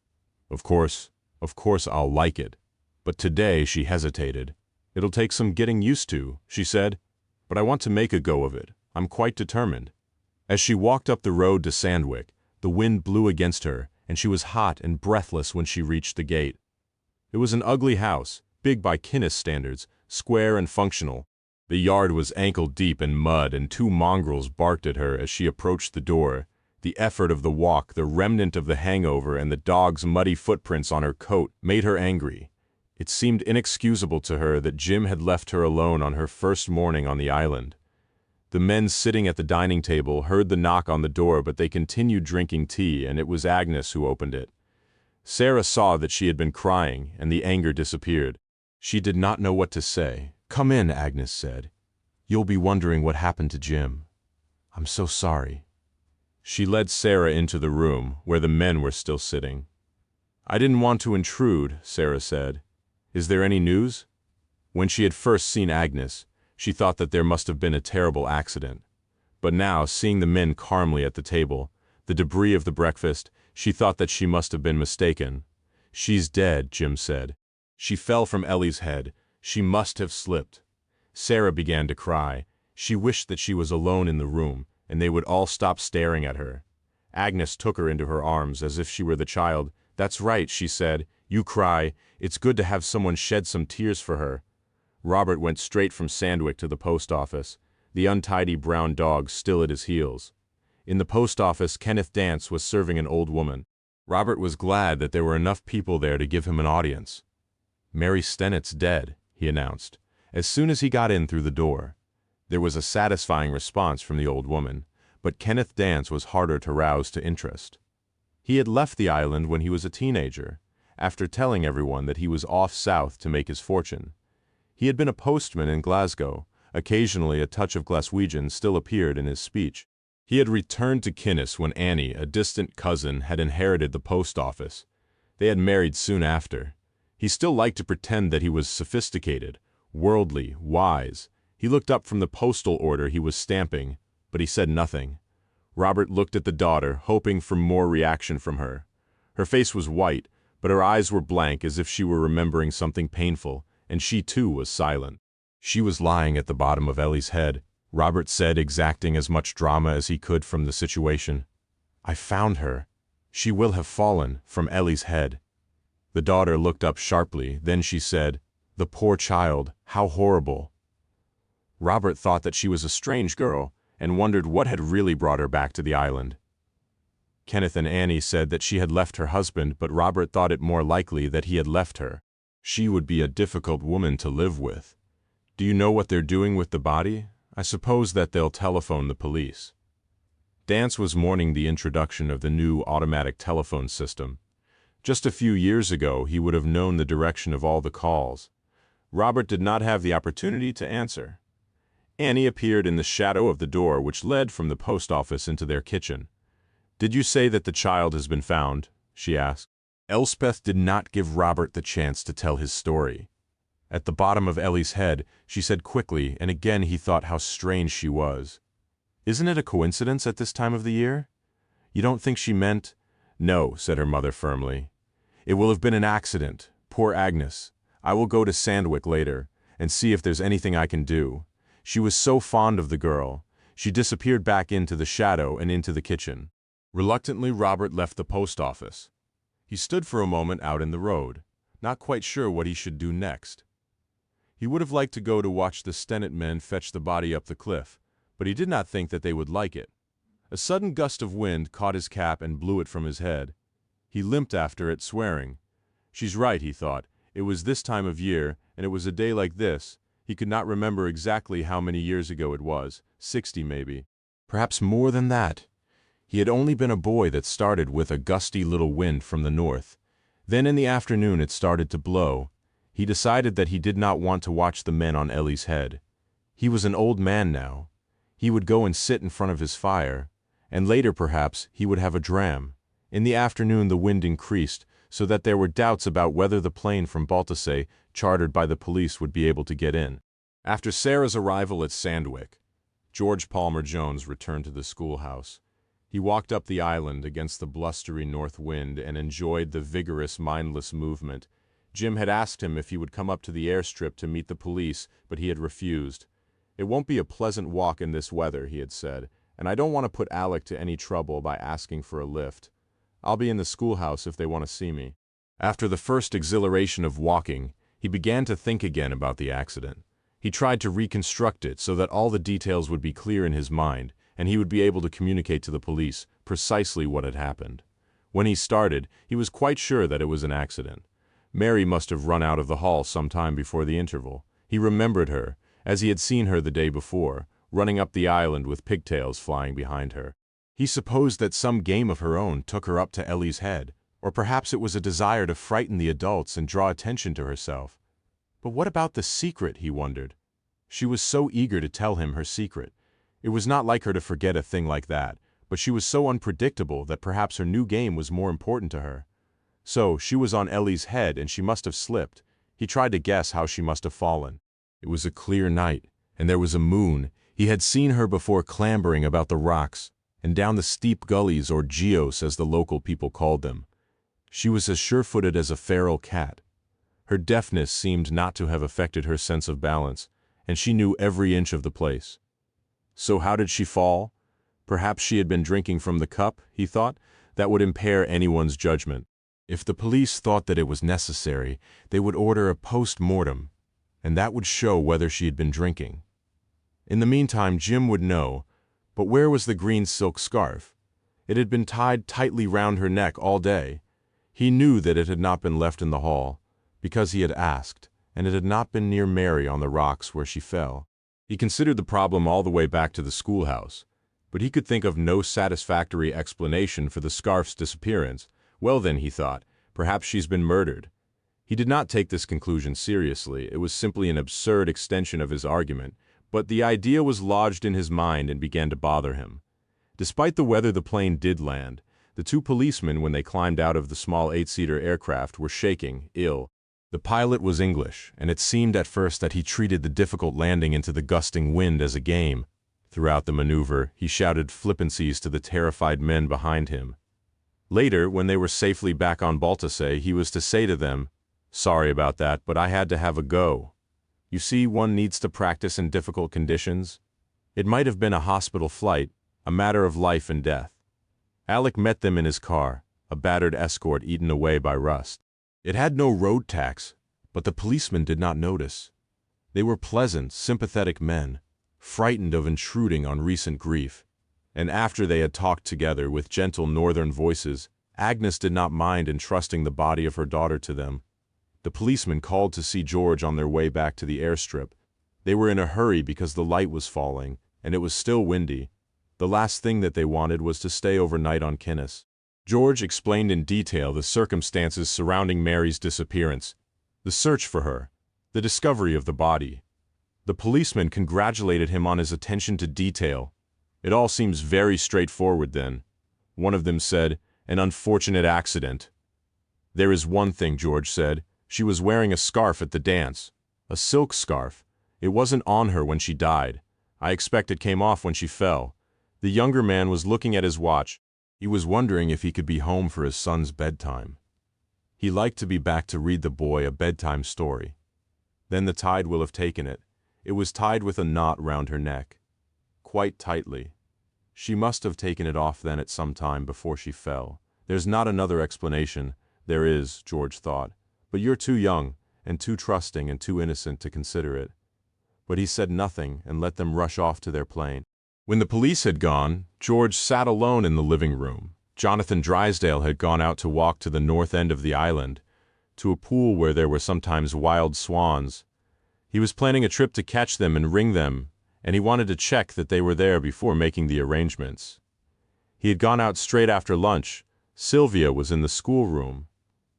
Of course I'll like it. But today she hesitated. It'll take some getting used to, she said. But I want to make a go of it. I'm quite determined. As she walked up the road to Sandwick, the wind blew against her, and she was hot and breathless when she reached the gate. It was an ugly house, big by Kinnis standards, square and functional. The yard was ankle-deep in mud, and two mongrels barked at her as she approached the door. The effort of the walk, the remnant of the hangover, and the dog's muddy footprints on her coat made her angry. It seemed inexcusable to her that Jim had left her alone on her first morning on the island. The men sitting at the dining table heard the knock on the door, but they continued drinking tea, and it was Agnes who opened it. Sarah saw that she had been crying, and the anger disappeared. She did not know what to say. Come in, Agnes said. You'll be wondering what happened to Jim. I'm so sorry. She led Sarah into the room, where the men were still sitting. I didn't want to intrude, Sarah said. Is there any news? When she had first seen Agnes, she thought that there must have been a terrible accident. But now, seeing the men calmly at the table, the debris of the breakfast, she thought that she must have been mistaken. She's dead, Jim said. She fell from Ellie's head. She must have slipped. Sarah began to cry. She wished that she was alone in the room, and they would all stop staring at her. Agnes took her into her arms as if she were the child. That's right, she said. You cry. It's good to have someone shed some tears for her. Robert went straight from Sandwick to the post office, the untidy brown dog still at his heels. In the post office, Kenneth Dance was serving an old woman. Robert was glad that there were enough people there to give him an audience. Mary Stennett's dead, he announced, as soon as he got in through the door. There was a satisfying response from the old woman, but Kenneth Dance was harder to rouse to interest. He had left the island when he was a teenager, after telling everyone that he was off south to make his fortune. He had been a postman in Glasgow. Occasionally a touch of Glaswegian still appeared in his speech. He had returned to Kinnis when Annie, a distant cousin, had inherited the post office. They had married soon after. He still liked to pretend that he was sophisticated, worldly, wise. He looked up from the postal order he was stamping, but he said nothing. Robert looked at the daughter, hoping for more reaction from her. Her face was white, but her eyes were blank as if she were remembering something painful, and she too was silent. She was lying at the bottom of Ellie's head, Robert said, exacting as much drama as he could from the situation. I found her. She will have fallen from Ellie's head. The daughter looked up sharply, then she said, The poor child, how horrible. Robert thought that she was a strange girl, and wondered what had really brought her back to the island. Kenneth and Annie said that she had left her husband, but Robert thought it more likely that he had left her. She would be a difficult woman to live with. Do you know what they're doing with the body? I suppose that they'll telephone the police. Dance was mourning the introduction of the new automatic telephone system. Just a few years ago, he would have known the direction of all the calls. Robert did not have the opportunity to answer. Annie appeared in the shadow of the door which led from the post office into their kitchen. Did you say that the child has been found? She asked. Elspeth did not give Robert the chance to tell his story. At the bottom of Ellie's head, she said quickly, and again he thought how strange she was. "Isn't it a coincidence at this time of the year? You don't think she meant—" "No," said her mother firmly. "It will have been an accident. Poor Agnes. I will go to Sandwick later, and see if there's anything I can do. She was so fond of the girl." She disappeared back into the shadow and into the kitchen. Reluctantly, Robert left the post office. He stood for a moment out in the road, not quite sure what he should do next. He would have liked to go to watch the Stennett men fetch the body up the cliff, but he did not think that they would like it. A sudden gust of wind caught his cap and blew it from his head. He limped after it, swearing. She's right, he thought. It was this time of year, and it was a day like this. He could not remember exactly how many years ago it was, 60 maybe. Perhaps more than that. He had only been a boy that started with a gusty little wind from the north. Then in the afternoon it started to blow. He decided that he did not want to watch the men on Ellie's head. He was an old man now. He would go and sit in front of his fire, and later perhaps he would have a dram. In the afternoon the wind increased, so that there were doubts about whether the plane from Baltusay, chartered by the police, would be able to get in. After Sarah's arrival at Sandwick, George Palmer Jones returned to the schoolhouse. He walked up the island against the blustery north wind and enjoyed the vigorous, mindless movement. Jim had asked him if he would come up to the airstrip to meet the police, but he had refused. "It won't be a pleasant walk in this weather," he had said, "and I don't want to put Alec to any trouble by asking for a lift. I'll be in the schoolhouse if they want to see me." After the first exhilaration of walking, he began to think again about the accident. He tried to reconstruct it so that all the details would be clear in his mind, and he would be able to communicate to the police precisely what had happened. When he started, he was quite sure that it was an accident. Mary must have run out of the hall some time before the interval. He remembered her, as he had seen her the day before, running up the island with pigtails flying behind her. He supposed that some game of her own took her up to Ellie's head, or perhaps it was a desire to frighten the adults and draw attention to herself. But what about the secret, he wondered. She was so eager to tell him her secret. It was not like her to forget a thing like that, but she was so unpredictable that perhaps her new game was more important to her. So, she was on Ellie's head and she must have slipped. He tried to guess how she must have fallen. It was a clear night, and there was a moon. He had seen her before clambering about the rocks, and down the steep gullies, or geos as the local people called them. She was as sure-footed as a feral cat. Her deafness seemed not to have affected her sense of balance, and she knew every inch of the place. So how did she fall? Perhaps she had been drinking from the cup, he thought. That would impair anyone's judgment. If the police thought that it was necessary, they would order a post-mortem, and that would show whether she had been drinking. In the meantime, Jim would know, but where was the green silk scarf? It had been tied tightly round her neck all day. He knew that it had not been left in the hall, because he had asked, and it had not been near Mary on the rocks where she fell. He considered the problem all the way back to the schoolhouse, but he could think of no satisfactory explanation for the scarf's disappearance. Well then, he thought, perhaps she's been murdered. He did not take this conclusion seriously. It was simply an absurd extension of his argument, but the idea was lodged in his mind and began to bother him. Despite the weather, the plane did land. The two policemen, when they climbed out of the small 8-seater aircraft, were shaking, ill. The pilot was English, and it seemed at first that he treated the difficult landing into the gusting wind as a game. Throughout the maneuver, he shouted flippancies to the terrified men behind him. Later, when they were safely back on Baltusay, he was to say to them, "Sorry about that, but I had to have a go. You see, one needs to practice in difficult conditions." It might have been a hospital flight, a matter of life and death. Alec met them in his car, a battered Escort eaten away by rust. It had no road tax, but the policemen did not notice. They were pleasant, sympathetic men, frightened of intruding on recent grief. And after they had talked together with gentle northern voices, Agnes did not mind entrusting the body of her daughter to them. The policemen called to see George on their way back to the airstrip. They were in a hurry because the light was falling, and it was still windy. The last thing that they wanted was to stay overnight on Kinnis. George explained in detail the circumstances surrounding Mary's disappearance, the search for her, the discovery of the body. The policemen congratulated him on his attention to detail. "It all seems very straightforward then." One of them said, "An unfortunate accident." "There is one thing," George said. "She was wearing a scarf at the dance. A silk scarf. It wasn't on her when she died. I expect it came off when she fell." The younger man was looking at his watch. He was wondering if he could be home for his son's bedtime. He liked to be back to read the boy a bedtime story. Then the tide will have taken it. It was tied with a knot round her neck. Quite tightly. She must have taken it off then at some time before she fell. There's not another explanation. There is, George thought, but you're too young, and too trusting and too innocent to consider it. But he said nothing and let them rush off to their plane. When the police had gone, George sat alone in the living room. Jonathan Drysdale had gone out to walk to the north end of the island, to a pool where there were sometimes wild swans. He was planning a trip to catch them and ring them, and he wanted to check that they were there before making the arrangements. He had gone out straight after lunch. Sylvia was in the schoolroom.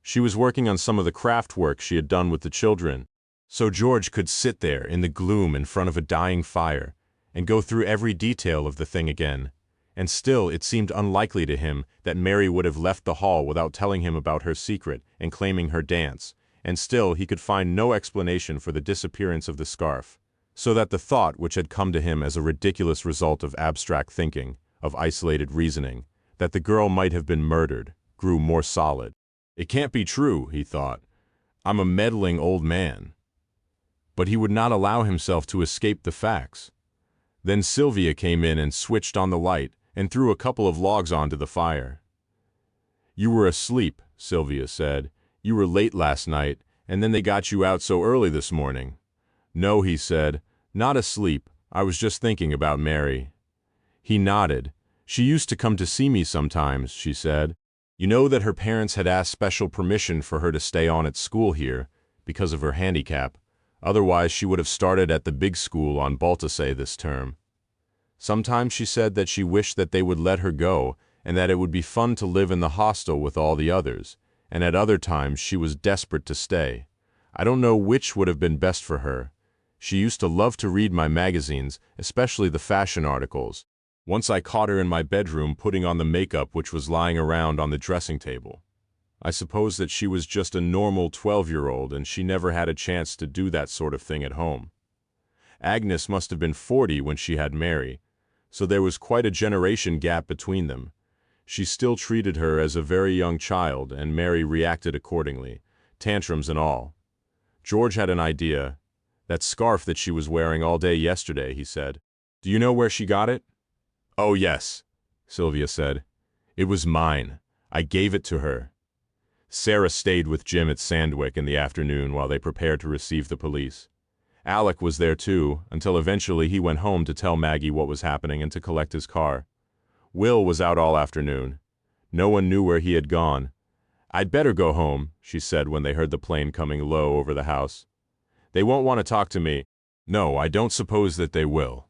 She was working on some of the craft work she had done with the children, so George could sit there in the gloom in front of a dying fire and go through every detail of the thing again. And still it seemed unlikely to him that Mary would have left the hall without telling him about her secret and claiming her dance, and still he could find no explanation for the disappearance of the scarf, so that the thought which had come to him as a ridiculous result of abstract thinking, of isolated reasoning, that the girl might have been murdered, grew more solid. It can't be true, he thought. I'm a meddling old man. But he would not allow himself to escape the facts. Then Sylvia came in and switched on the light and threw a couple of logs onto the fire. "You were asleep," Sylvia said. "You were late last night, and then they got you out so early this morning." "No," he said, "not asleep. I was just thinking about Mary." He nodded. "She used to come to see me sometimes," she said. "You know that her parents had asked special permission for her to stay on at school here, because of her handicap. Otherwise she would have started at the big school on Baltusay this term. Sometimes she said that she wished that they would let her go, and that it would be fun to live in the hostel with all the others, and at other times she was desperate to stay. I don't know which would have been best for her. She used to love to read my magazines, especially the fashion articles. Once I caught her in my bedroom putting on the makeup which was lying around on the dressing table. I suppose that she was just a normal 12-year-old and she never had a chance to do that sort of thing at home. Agnes must have been 40 when she had Mary, so there was quite a generation gap between them. She still treated her as a very young child, and Mary reacted accordingly, tantrums and all. George had an idea. "That scarf that she was wearing all day yesterday," he said. "Do you know where she got it?" "Oh yes," Sylvia said. "It was mine. I gave it to her." Sarah stayed with Jim at Sandwick in the afternoon while they prepared to receive the police. Alec was there too, until eventually he went home to tell Maggie what was happening and to collect his car. Will was out all afternoon. No one knew where he had gone. "I'd better go home," she said when they heard the plane coming low over the house. "They won't want to talk to me." "No, I don't suppose that they will.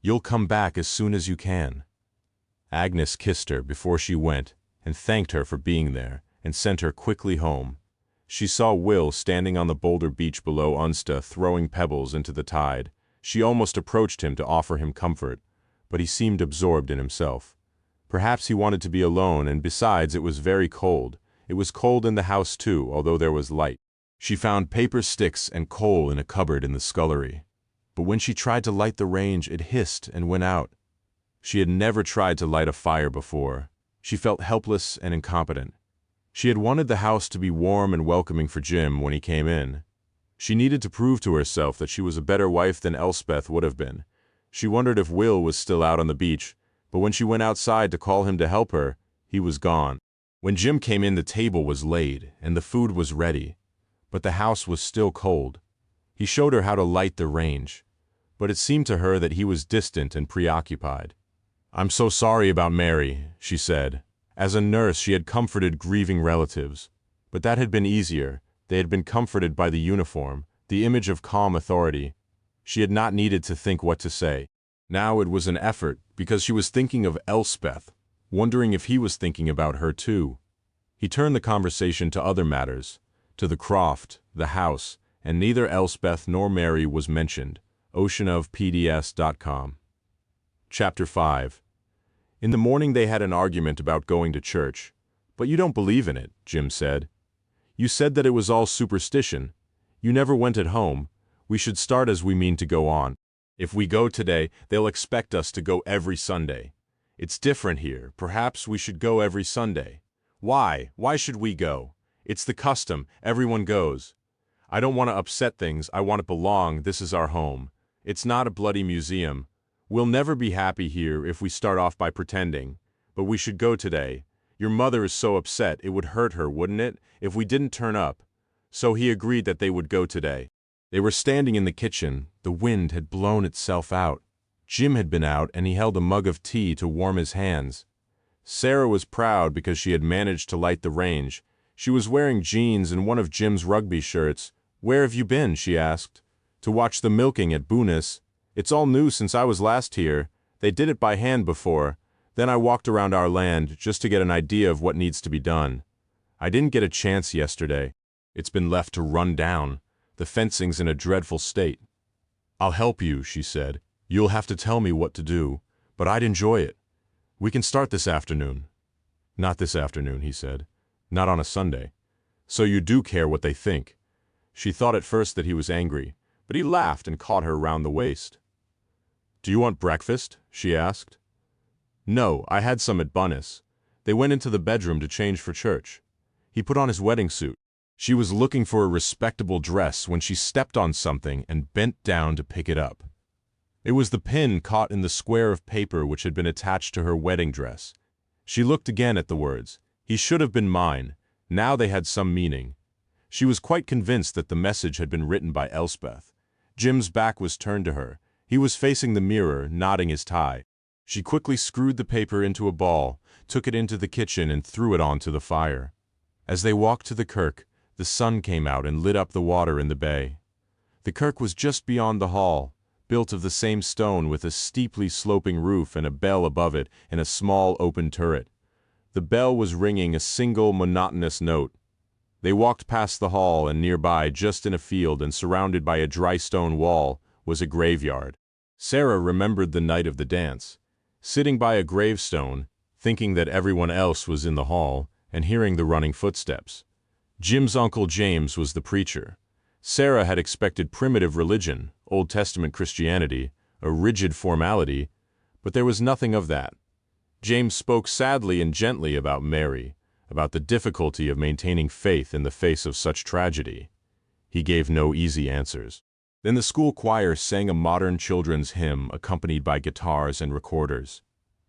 You'll come back as soon as you can." Agnes kissed her before she went and thanked her for being there and sent her quickly home. She saw Will standing on the boulder beach below Unsta throwing pebbles into the tide. She almost approached him to offer him comfort, but he seemed absorbed in himself. Perhaps he wanted to be alone, and besides it was very cold. It was cold in the house too, although there was light. She found paper sticks and coal in a cupboard in the scullery. But when she tried to light the range, it hissed and went out. She had never tried to light a fire before. She felt helpless and incompetent. She had wanted the house to be warm and welcoming for Jim when he came in. She needed to prove to herself that she was a better wife than Elspeth would have been. She wondered if Will was still out on the beach, but when she went outside to call him to help her, he was gone. When Jim came in, the table was laid and the food was ready, but the house was still cold. He showed her how to light the range, but it seemed to her that he was distant and preoccupied. "I'm so sorry about Mary," she said. As a nurse, she had comforted grieving relatives, but that had been easier. They had been comforted by the uniform, the image of calm authority. She had not needed to think what to say. Now it was an effort, because she was thinking of Elspeth, wondering if he was thinking about her too. He turned the conversation to other matters, to the croft, the house, and neither Elspeth nor Mary was mentioned. oceanofpds.com. Chapter 5. In the morning they had an argument about going to church. "But you don't believe in it," Jim said. You said that it was all superstition. You never went at home. We should start as we mean to go on. If we go today, they'll expect us to go every Sunday. It's different here. Perhaps we should go every Sunday. Why? Why should we go? It's the custom. Everyone goes. I don't want to upset things. I want to belong. This is our home. It's not a bloody museum. We'll never be happy here if we start off by pretending. But we should go today. Your mother is so upset, it would hurt her, wouldn't it, if we didn't turn up? So he agreed that they would go today. They were standing in the kitchen. The wind had blown itself out. Jim had been out, and he held a mug of tea to warm his hands. Sarah was proud because she had managed to light the range. She was wearing jeans and one of Jim's rugby shirts. "Where have you been?" she asked. "To watch the milking at Boonis. It's all new since I was last here. They did it by hand before. Then I walked around our land just to get an idea of what needs to be done. I didn't get a chance yesterday. It's been left to run down. The fencing's in a dreadful state." "I'll help you," she said. "You'll have to tell me what to do, but I'd enjoy it. We can start this afternoon." "Not this afternoon," he said. "Not on a Sunday." "So you do care what they think." She thought at first that he was angry, but he laughed and caught her round the waist. "Do you want breakfast?" she asked. "No, I had some at Bunnis. They went into the bedroom to change for church." He put on his wedding suit. She was looking for a respectable dress when she stepped on something and bent down to pick it up. It was the pin caught in the square of paper which had been attached to her wedding dress. She looked again at the words. "He should have been mine." Now they had some meaning. She was quite convinced that the message had been written by Elspeth. Jim's back was turned to her. He was facing the mirror, knotting his tie. She quickly screwed the paper into a ball, took it into the kitchen and threw it onto the fire. As they walked to the kirk, the sun came out and lit up the water in the bay. The kirk was just beyond the hall, built of the same stone with a steeply sloping roof and a bell above it and a small open turret. The bell was ringing a single monotonous note. They walked past the hall, and nearby, just in a field and surrounded by a dry stone wall, was a graveyard. Sarah remembered the night of the dance. Sitting by a gravestone, thinking that everyone else was in the hall, and hearing the running footsteps. Jim's Uncle James was the preacher. Sarah had expected primitive religion, Old Testament Christianity, a rigid formality, but there was nothing of that. James spoke sadly and gently about Mary, about the difficulty of maintaining faith in the face of such tragedy. He gave no easy answers. Then the school choir sang a modern children's hymn accompanied by guitars and recorders.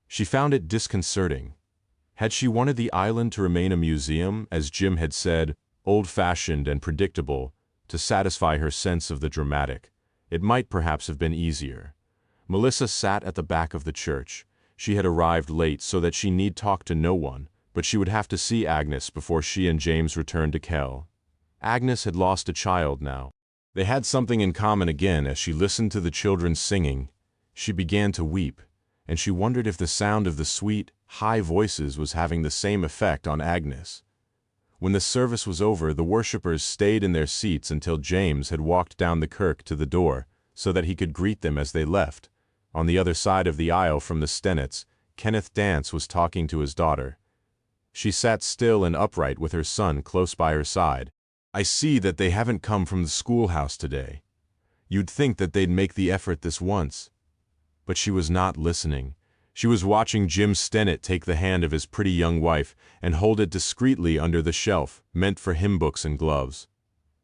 She found it disconcerting. Had she wanted the island to remain a museum, as Jim had said, old-fashioned and predictable, to satisfy her sense of the dramatic, it might perhaps have been easier. Melissa sat at the back of the church. She had arrived late so that she need talk to no one, but she would have to see Agnes before she and James returned to Kell. Agnes had lost a child now. They had something in common again. As she listened to the children singing, she began to weep, and she wondered if the sound of the sweet, high voices was having the same effect on Agnes. When the service was over, the worshippers stayed in their seats until James had walked down the kirk to the door so that he could greet them as they left. On the other side of the aisle from the Stennets, Kenneth Dance was talking to his daughter. She sat still and upright with her son close by her side. "I see that they haven't come from the schoolhouse today. You'd think that they'd make the effort this once." But she was not listening. She was watching Jim Stennett take the hand of his pretty young wife and hold it discreetly under the shelf, meant for hymn books and gloves.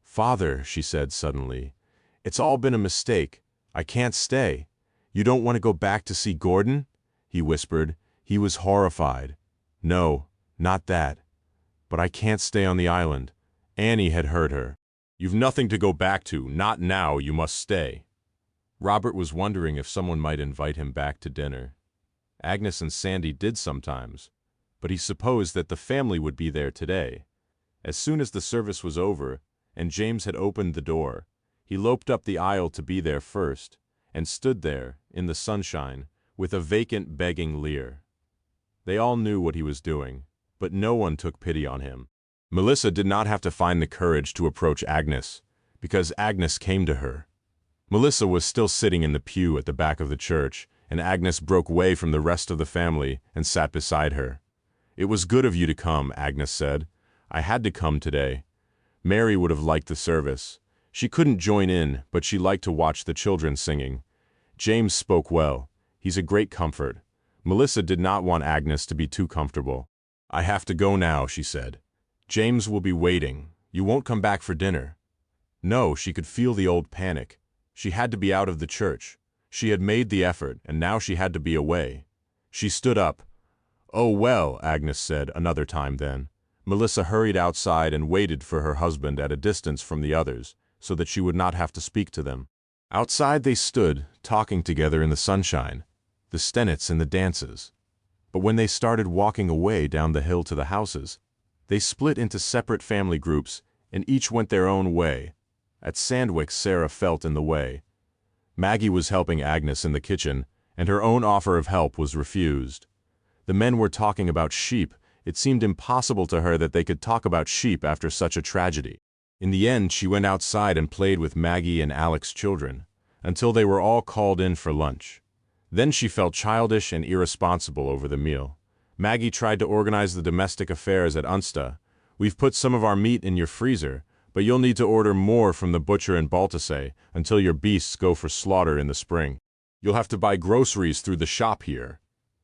"Father," she said suddenly, "it's all been a mistake. I can't stay." "You don't want to go back to see Gordon?" he whispered. He was horrified. "No, not that. But I can't stay on the island." Annie had heard her. "You've nothing to go back to. Not now. You must stay." Robert was wondering if someone might invite him back to dinner. Agnes and Sandy did sometimes, but he supposed that the family would be there today. As soon as the service was over, and James had opened the door, he loped up the aisle to be there first, and stood there, in the sunshine, with a vacant, begging leer. They all knew what he was doing, but no one took pity on him. Melissa did not have to find the courage to approach Agnes, because Agnes came to her. Melissa was still sitting in the pew at the back of the church, and Agnes broke away from the rest of the family and sat beside her. "It was good of you to come," Agnes said. "I had to come today. Mary would have liked the service. She couldn't join in, but she liked to watch the children singing. James spoke well. He's a great comfort. Melissa did not want Agnes to be too comfortable. "I have to go now," she said. "James will be waiting. You won't come back for dinner." No, she could feel the old panic. She had to be out of the church. She had made the effort, and now she had to be away. She stood up. "Oh, well," Agnes said another time then. Melissa hurried outside and waited for her husband at a distance from the others, so that she would not have to speak to them. Outside they stood, talking together in the sunshine, the Stennets and the dances. But when they started walking away down the hill to the houses, they split into separate family groups, and each went their own way. At Sandwick, Sarah felt in the way. Maggie was helping Agnes in the kitchen, and her own offer of help was refused. The men were talking about sheep. It seemed impossible to her that they could talk about sheep after such a tragedy. In the end, she went outside and played with Maggie and Alec's children, until they were all called in for lunch. Then she felt childish and irresponsible over the meal. Maggie tried to organize the domestic affairs at Unsta. "We've put some of our meat in your freezer, but you'll need to order more from the butcher in Baltusay until your beasts go for slaughter in the spring. You'll have to buy groceries through the shop here.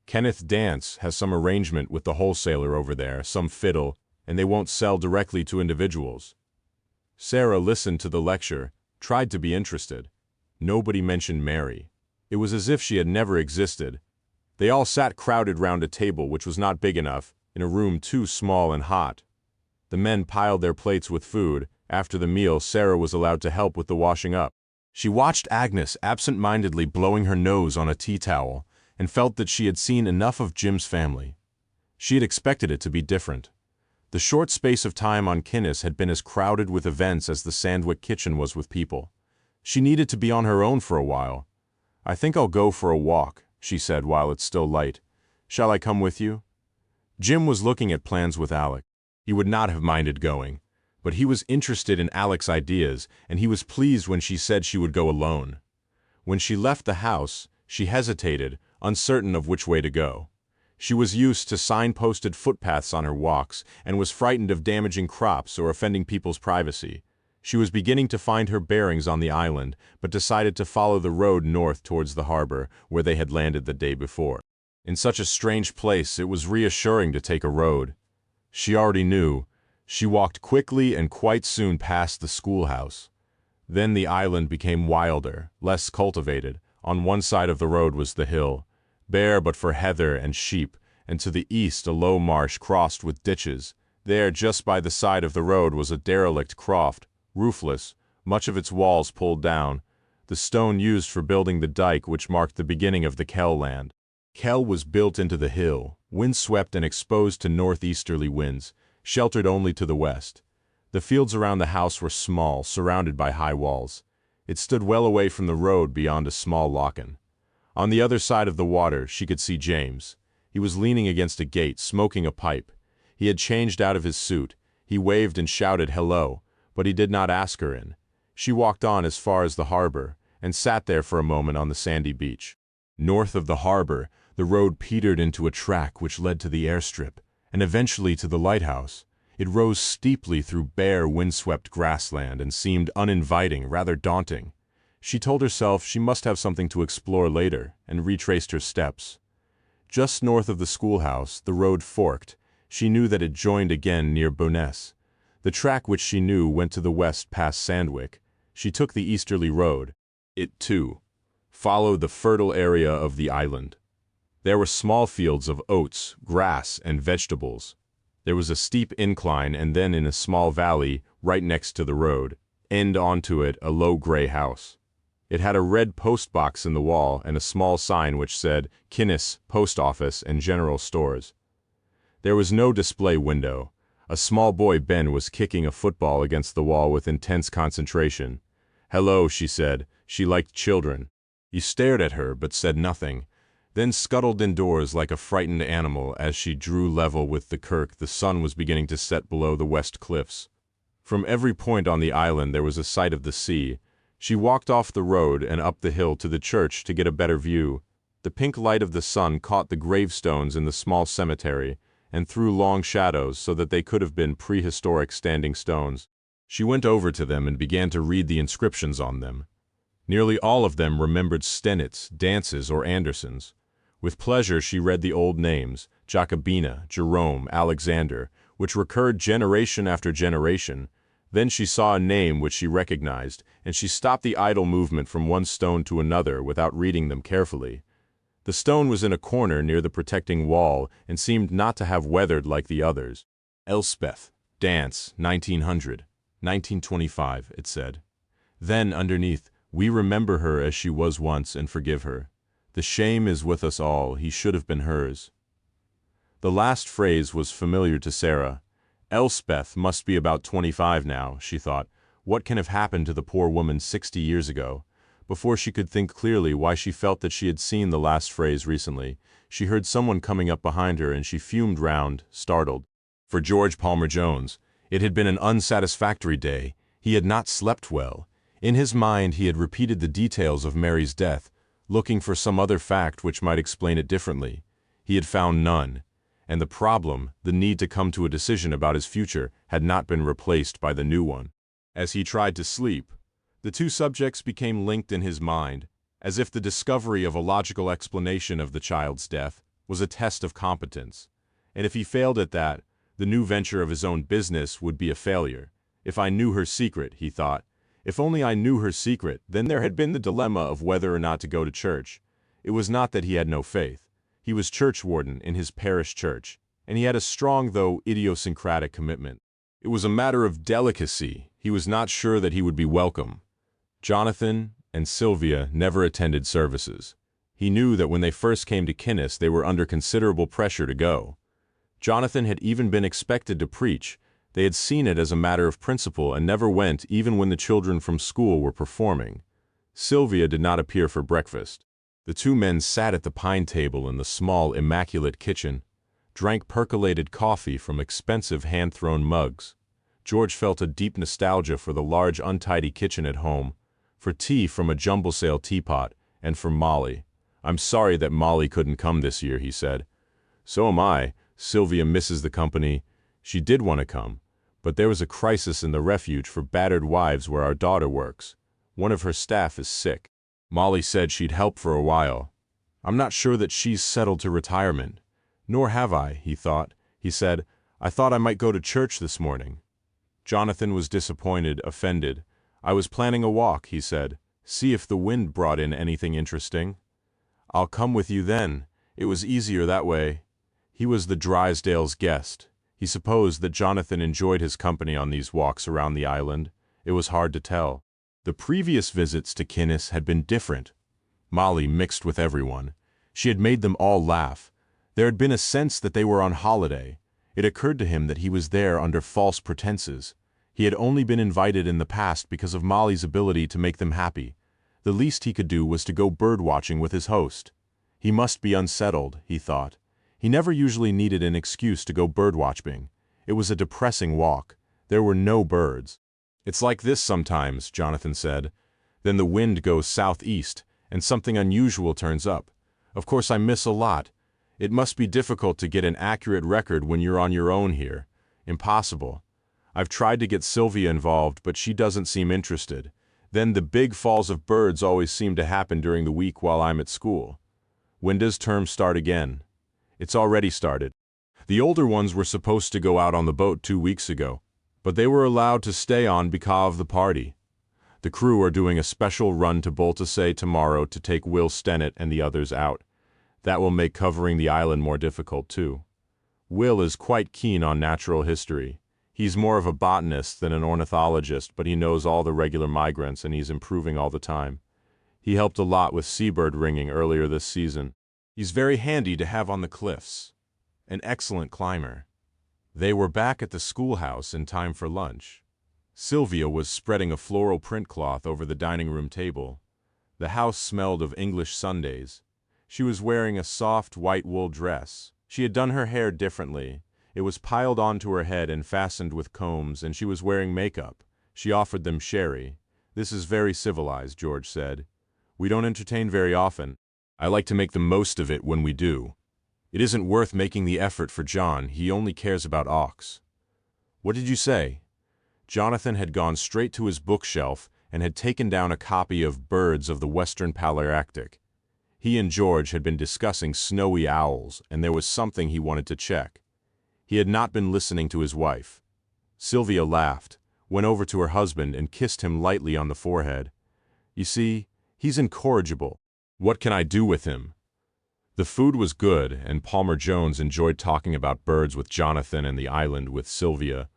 Kenneth Dance has some arrangement with the wholesaler over there, some fiddle, and they won't sell directly to individuals." Sarah listened to the lecture, tried to be interested. Nobody mentioned Mary. It was as if she had never existed. They all sat crowded round a table which was not big enough, in a room too small and hot. The men piled their plates with food. After the meal, Sarah was allowed to help with the washing up. She watched Agnes absent-mindedly blowing her nose on a tea towel, and felt that she had seen enough of Jim's family. She had expected it to be different. The short space of time on Kinnis had been as crowded with events as the Sandwick kitchen was with people. She needed to be on her own for a while. "I think I'll go for a walk," she said while it's still light. "Shall I come with you?" Jim was looking at plans with Alec. He would not have minded going, but he was interested in Alec's ideas, and he was pleased when she said she would go alone. When she left the house, she hesitated, uncertain of which way to go. She was used to sign-posted footpaths on her walks, and was frightened of damaging crops or offending people's privacy. She was beginning to find her bearings on the island, but decided to follow the road north towards the harbor, where they had landed the day before. In such a strange place, it was reassuring to take a road. She already knew. She walked quickly and quite soon passed the schoolhouse. Then the island became wilder, less cultivated. On one side of the road was the hill, bare but for heather and sheep, and to the east a low marsh crossed with ditches. There, just by the side of the road, was a derelict croft, roofless, much of its walls pulled down, the stone used for building the dike which marked the beginning of the Kell land. Kell was built into the hill, windswept and exposed to northeasterly winds, sheltered only to the west. The fields around the house were small, surrounded by high walls. It stood well away from the road beyond a small lochen. On the other side of the water, she could see James. He was leaning against a gate, smoking a pipe. He had changed out of his suit. He waved and shouted hello, but he did not ask her in. She walked on as far as the harbor, and sat there for a moment on the sandy beach. North of the harbor, the road petered into a track which led to the airstrip, and eventually to the lighthouse. It rose steeply through bare, windswept grassland and seemed uninviting, rather daunting. She told herself she must have something to explore later, and retraced her steps. Just north of the schoolhouse, the road forked. She knew that it joined again near Bowness. The track which she knew went to the west past Sandwick. She took the easterly road. It, too, followed the fertile area of the island. There were small fields of oats, grass, and vegetables. There was a steep incline, and then in a small valley, right next to the road, end onto it, a low gray house. It had a red post box in the wall and a small sign which said Kinnis, Post Office, and General Stores. There was no display window. A small boy, Ben, was kicking a football against the wall with intense concentration. "Hello," she said. She liked children. He stared at her but said nothing, then scuttled indoors like a frightened animal. As she drew level with the kirk, the sun was beginning to set below the west cliffs. From every point on the island there was a sight of the sea. She walked off the road and up the hill to the church to get a better view. The pink light of the sun caught the gravestones in the small cemetery and threw long shadows so that they could have been prehistoric standing stones. She went over to them and began to read the inscriptions on them. Nearly all of them remembered Stennett's, Dance's, or Anderson's. With pleasure she read the old names, Jacobina, Jerome, Alexander, which recurred generation after generation. Then she saw a name which she recognized, and she stopped the idle movement from one stone to another without reading them carefully. The stone was in a corner near the protecting wall and seemed not to have weathered like the others. Elspeth, Dance, 1900, 1925, it said. Then, underneath, we remember her as she was once and forgive her. The shame is with us all, he should have been hers. The last phrase was familiar to Sarah. Elspeth must be about 25 now, she thought. What can have happened to the poor woman 60 years ago? Before she could think clearly why she felt that she had seen the last phrase recently, she heard someone coming up behind her and she fumed round, startled. For George Palmer Jones, it had been an unsatisfactory day. He had not slept well. In his mind he had repeated the details of Mary's death, looking for some other fact which might explain it differently. He had found none, and the problem, the need to come to a decision about his future, had not been replaced by the new one. As he tried to sleep, the two subjects became linked in his mind, as if the discovery of a logical explanation of the child's death was a test of competence. And if he failed at that, the new venture of his own business would be a failure. If I knew her secret, he thought. If only I knew her secret, then there had been the dilemma of whether or not to go to church. It was not that he had no faith. He was churchwarden in his parish church, and he had a strong though idiosyncratic commitment. It was a matter of delicacy. He was not sure that he would be welcome. Jonathan and Sylvia never attended services. He knew that when they first came to Kinnis they were under considerable pressure to go. Jonathan had even been expected to preach. They had seen it as a matter of principle and never went even when the children from school were performing. Sylvia did not appear for breakfast. The two men sat at the pine table in the small, immaculate kitchen, drank percolated coffee from expensive hand-thrown mugs. George felt a deep nostalgia for the large, untidy kitchen at home, for tea from a jumble-sale teapot, and for Molly. "I'm sorry that Molly couldn't come this year," he said. "So am I. Sylvia misses the company. She did want to come, but there was a crisis in the refuge for battered wives where our daughter works. One of her staff is sick. Molly said she'd help for a while. I'm not sure that she's settled to retirement. Nor have I," he thought. He said, "I thought I might go to church this morning." Jonathan was disappointed, offended. "I was planning a walk," he said. "See if the wind brought in anything interesting." "I'll come with you then. It was easier that way." He was the Drysdales' guest. He supposed that Jonathan enjoyed his company on these walks around the island. It was hard to tell. The previous visits to Kinnis had been different. Molly mixed with everyone. She had made them all laugh. There had been a sense that they were on holiday. It occurred to him that he was there under false pretenses. He had only been invited in the past because of Molly's ability to make them happy. The least he could do was to go bird-watching with his host. He must be unsettled, he thought. He never usually needed an excuse to go bird-watching. It was a depressing walk. There were no birds. "It's like this sometimes," Jonathan said. "Then the wind goes southeast, and something unusual turns up. Of course I miss a lot. It must be difficult to get an accurate record when you're on your own here. Impossible. I've tried to get Sylvia involved, but she doesn't seem interested. Then the big falls of birds always seem to happen during the week while I'm at school. When does term start again?" "It's already started. The older ones were supposed to go out on the boat 2 weeks ago, but they were allowed to stay on because of the party. The crew are doing a special run to Boltasay tomorrow to take Will Stennett and the others out. That will make covering the island more difficult, too. Will is quite keen on natural history. He's more of a botanist than an ornithologist, but he knows all the regular migrants and he's improving all the time. He helped a lot with seabird ringing earlier this season. He's very handy to have on the cliffs. An excellent climber." They were back at the schoolhouse in time for lunch. Sylvia was spreading a floral print cloth over the dining room table. The house smelled of English Sundays. She was wearing a soft white wool dress. She had done her hair differently. It was piled onto her head and fastened with combs, and she was wearing makeup. She offered them sherry. "This is very civilized," George said. "We don't entertain very often. I like to make the most of it when we do. It isn't worth making the effort for John. He only cares about Ox." "What did you say?" Jonathan had gone straight to his bookshelf and had taken down a copy of Birds of the Western Palearctic. He and George had been discussing snowy owls, and there was something he wanted to check. He had not been listening to his wife. Sylvia laughed, went over to her husband and kissed him lightly on the forehead. "You see, he's incorrigible. What can I do with him?" The food was good, and Palmer Jones enjoyed talking about birds with Jonathan and the island with Sylvia.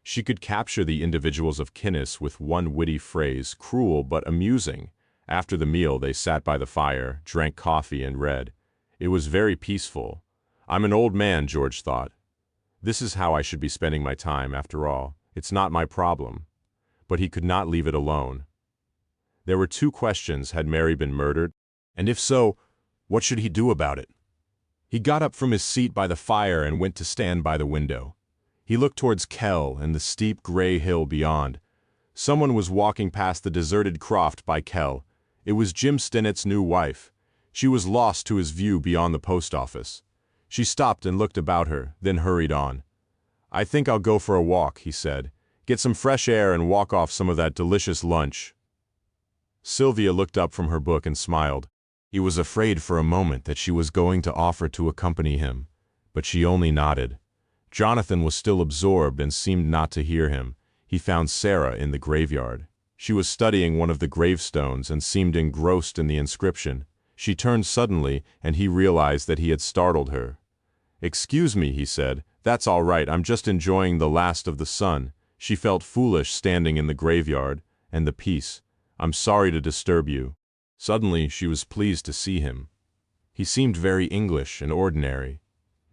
She could capture the individuals of Kinnis with one witty phrase, cruel but amusing. After the meal, they sat by the fire, drank coffee, and read. It was very peaceful. I'm an old man, George thought. This is how I should be spending my time, after all. It's not my problem. But he could not leave it alone. There were two questions: had Mary been murdered? And if so, what should he do about it? He got up from his seat by the fire and went to stand by the window. He looked towards Kell and the steep gray hill beyond. Someone was walking past the deserted croft by Kell. It was Jim Stinnett's new wife. She was lost to his view beyond the post office. She stopped and looked about her, then hurried on. "I think I'll go for a walk," he said. "Get some fresh air and walk off some of that delicious lunch." Sylvia looked up from her book and smiled. He was afraid for a moment that she was going to offer to accompany him, but she only nodded. Jonathan was still absorbed and seemed not to hear him. He found Sarah in the graveyard. She was studying one of the gravestones and seemed engrossed in the inscription. She turned suddenly, and he realized that he had startled her. "Excuse me," he said. "That's all right, I'm just enjoying the last of the sun." She felt foolish standing in the graveyard, and the peace. "I'm sorry to disturb you." Suddenly, she was pleased to see him. He seemed very English and ordinary,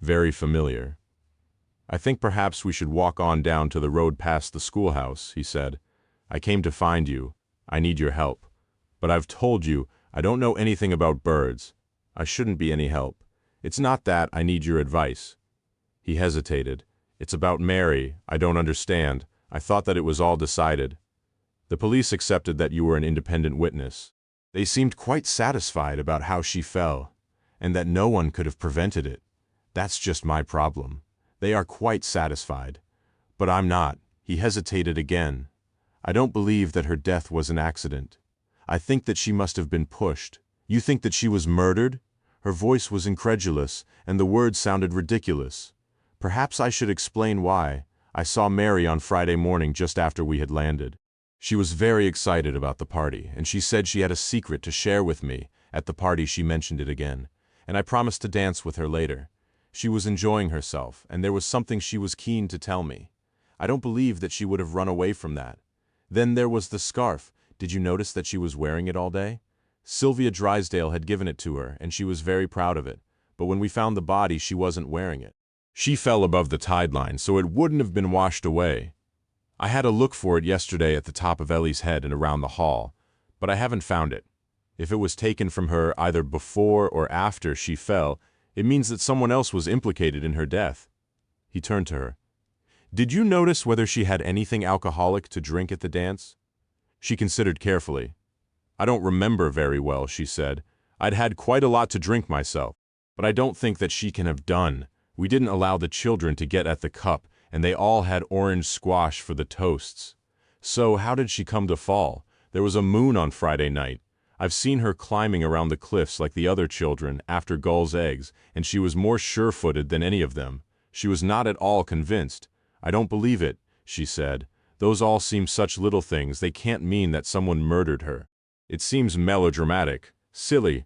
very familiar. "I think perhaps we should walk on down to the road past the schoolhouse," he said. "I came to find you. I need your help. But I've told you, I don't know anything about birds. I shouldn't be any help. It's not that I need your advice." He hesitated. "It's about Mary. I don't understand. I thought that it was all decided. The police accepted that you were an independent witness. They seemed quite satisfied about how she fell, and that no one could have prevented it. That's just my problem. They are quite satisfied. But I'm not." He hesitated again. "I don't believe that her death was an accident. I think that she must have been pushed." "You think that she was murdered?" Her voice was incredulous, and the words sounded ridiculous. "Perhaps I should explain why. I saw Mary on Friday morning just after we had landed. She was very excited about the party, and she said she had a secret to share with me. At the party she mentioned it again, and I promised to dance with her later. She was enjoying herself, and there was something she was keen to tell me. I don't believe that she would have run away from that. Then there was the scarf. Did you notice that she was wearing it all day? Sylvia Drysdale had given it to her, and she was very proud of it. But when we found the body, she wasn't wearing it. She fell above the tide line, so it wouldn't have been washed away. I had a look for it yesterday at the top of Ellie's head and around the hall, but I haven't found it. If it was taken from her either before or after she fell, it means that someone else was implicated in her death." He turned to her. "Did you notice whether she had anything alcoholic to drink at the dance?" She considered carefully. "I don't remember very well," she said. "I'd had quite a lot to drink myself, but I don't think that she can have done. We didn't allow the children to get at the cup, and they all had orange squash for the toasts. So how did she come to fall? There was a moon on Friday night. I've seen her climbing around the cliffs like the other children after gulls' eggs, and she was more sure-footed than any of them. She was not at all convinced. 'I don't believe it,' she said. 'Those all seem such little things. They can't mean that someone murdered her. It seems melodramatic, silly.'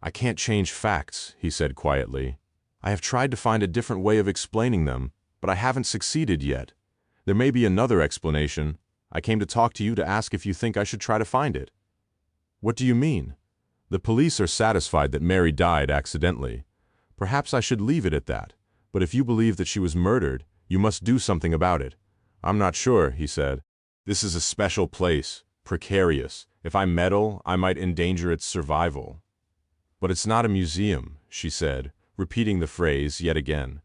'I can't change facts,' he said quietly. 'I have tried to find a different way of explaining them, but I haven't succeeded yet. There may be another explanation. I came to talk to you to ask if you think I should try to find it.' 'What do you mean?' 'The police are satisfied that Mary died accidentally. Perhaps I should leave it at that. But if you believe that she was murdered, you must do something about it.' 'I'm not sure,' he said. 'This is a special place, precarious. If I meddle, I might endanger its survival.' 'But it's not a museum,' she said, repeating the phrase yet again.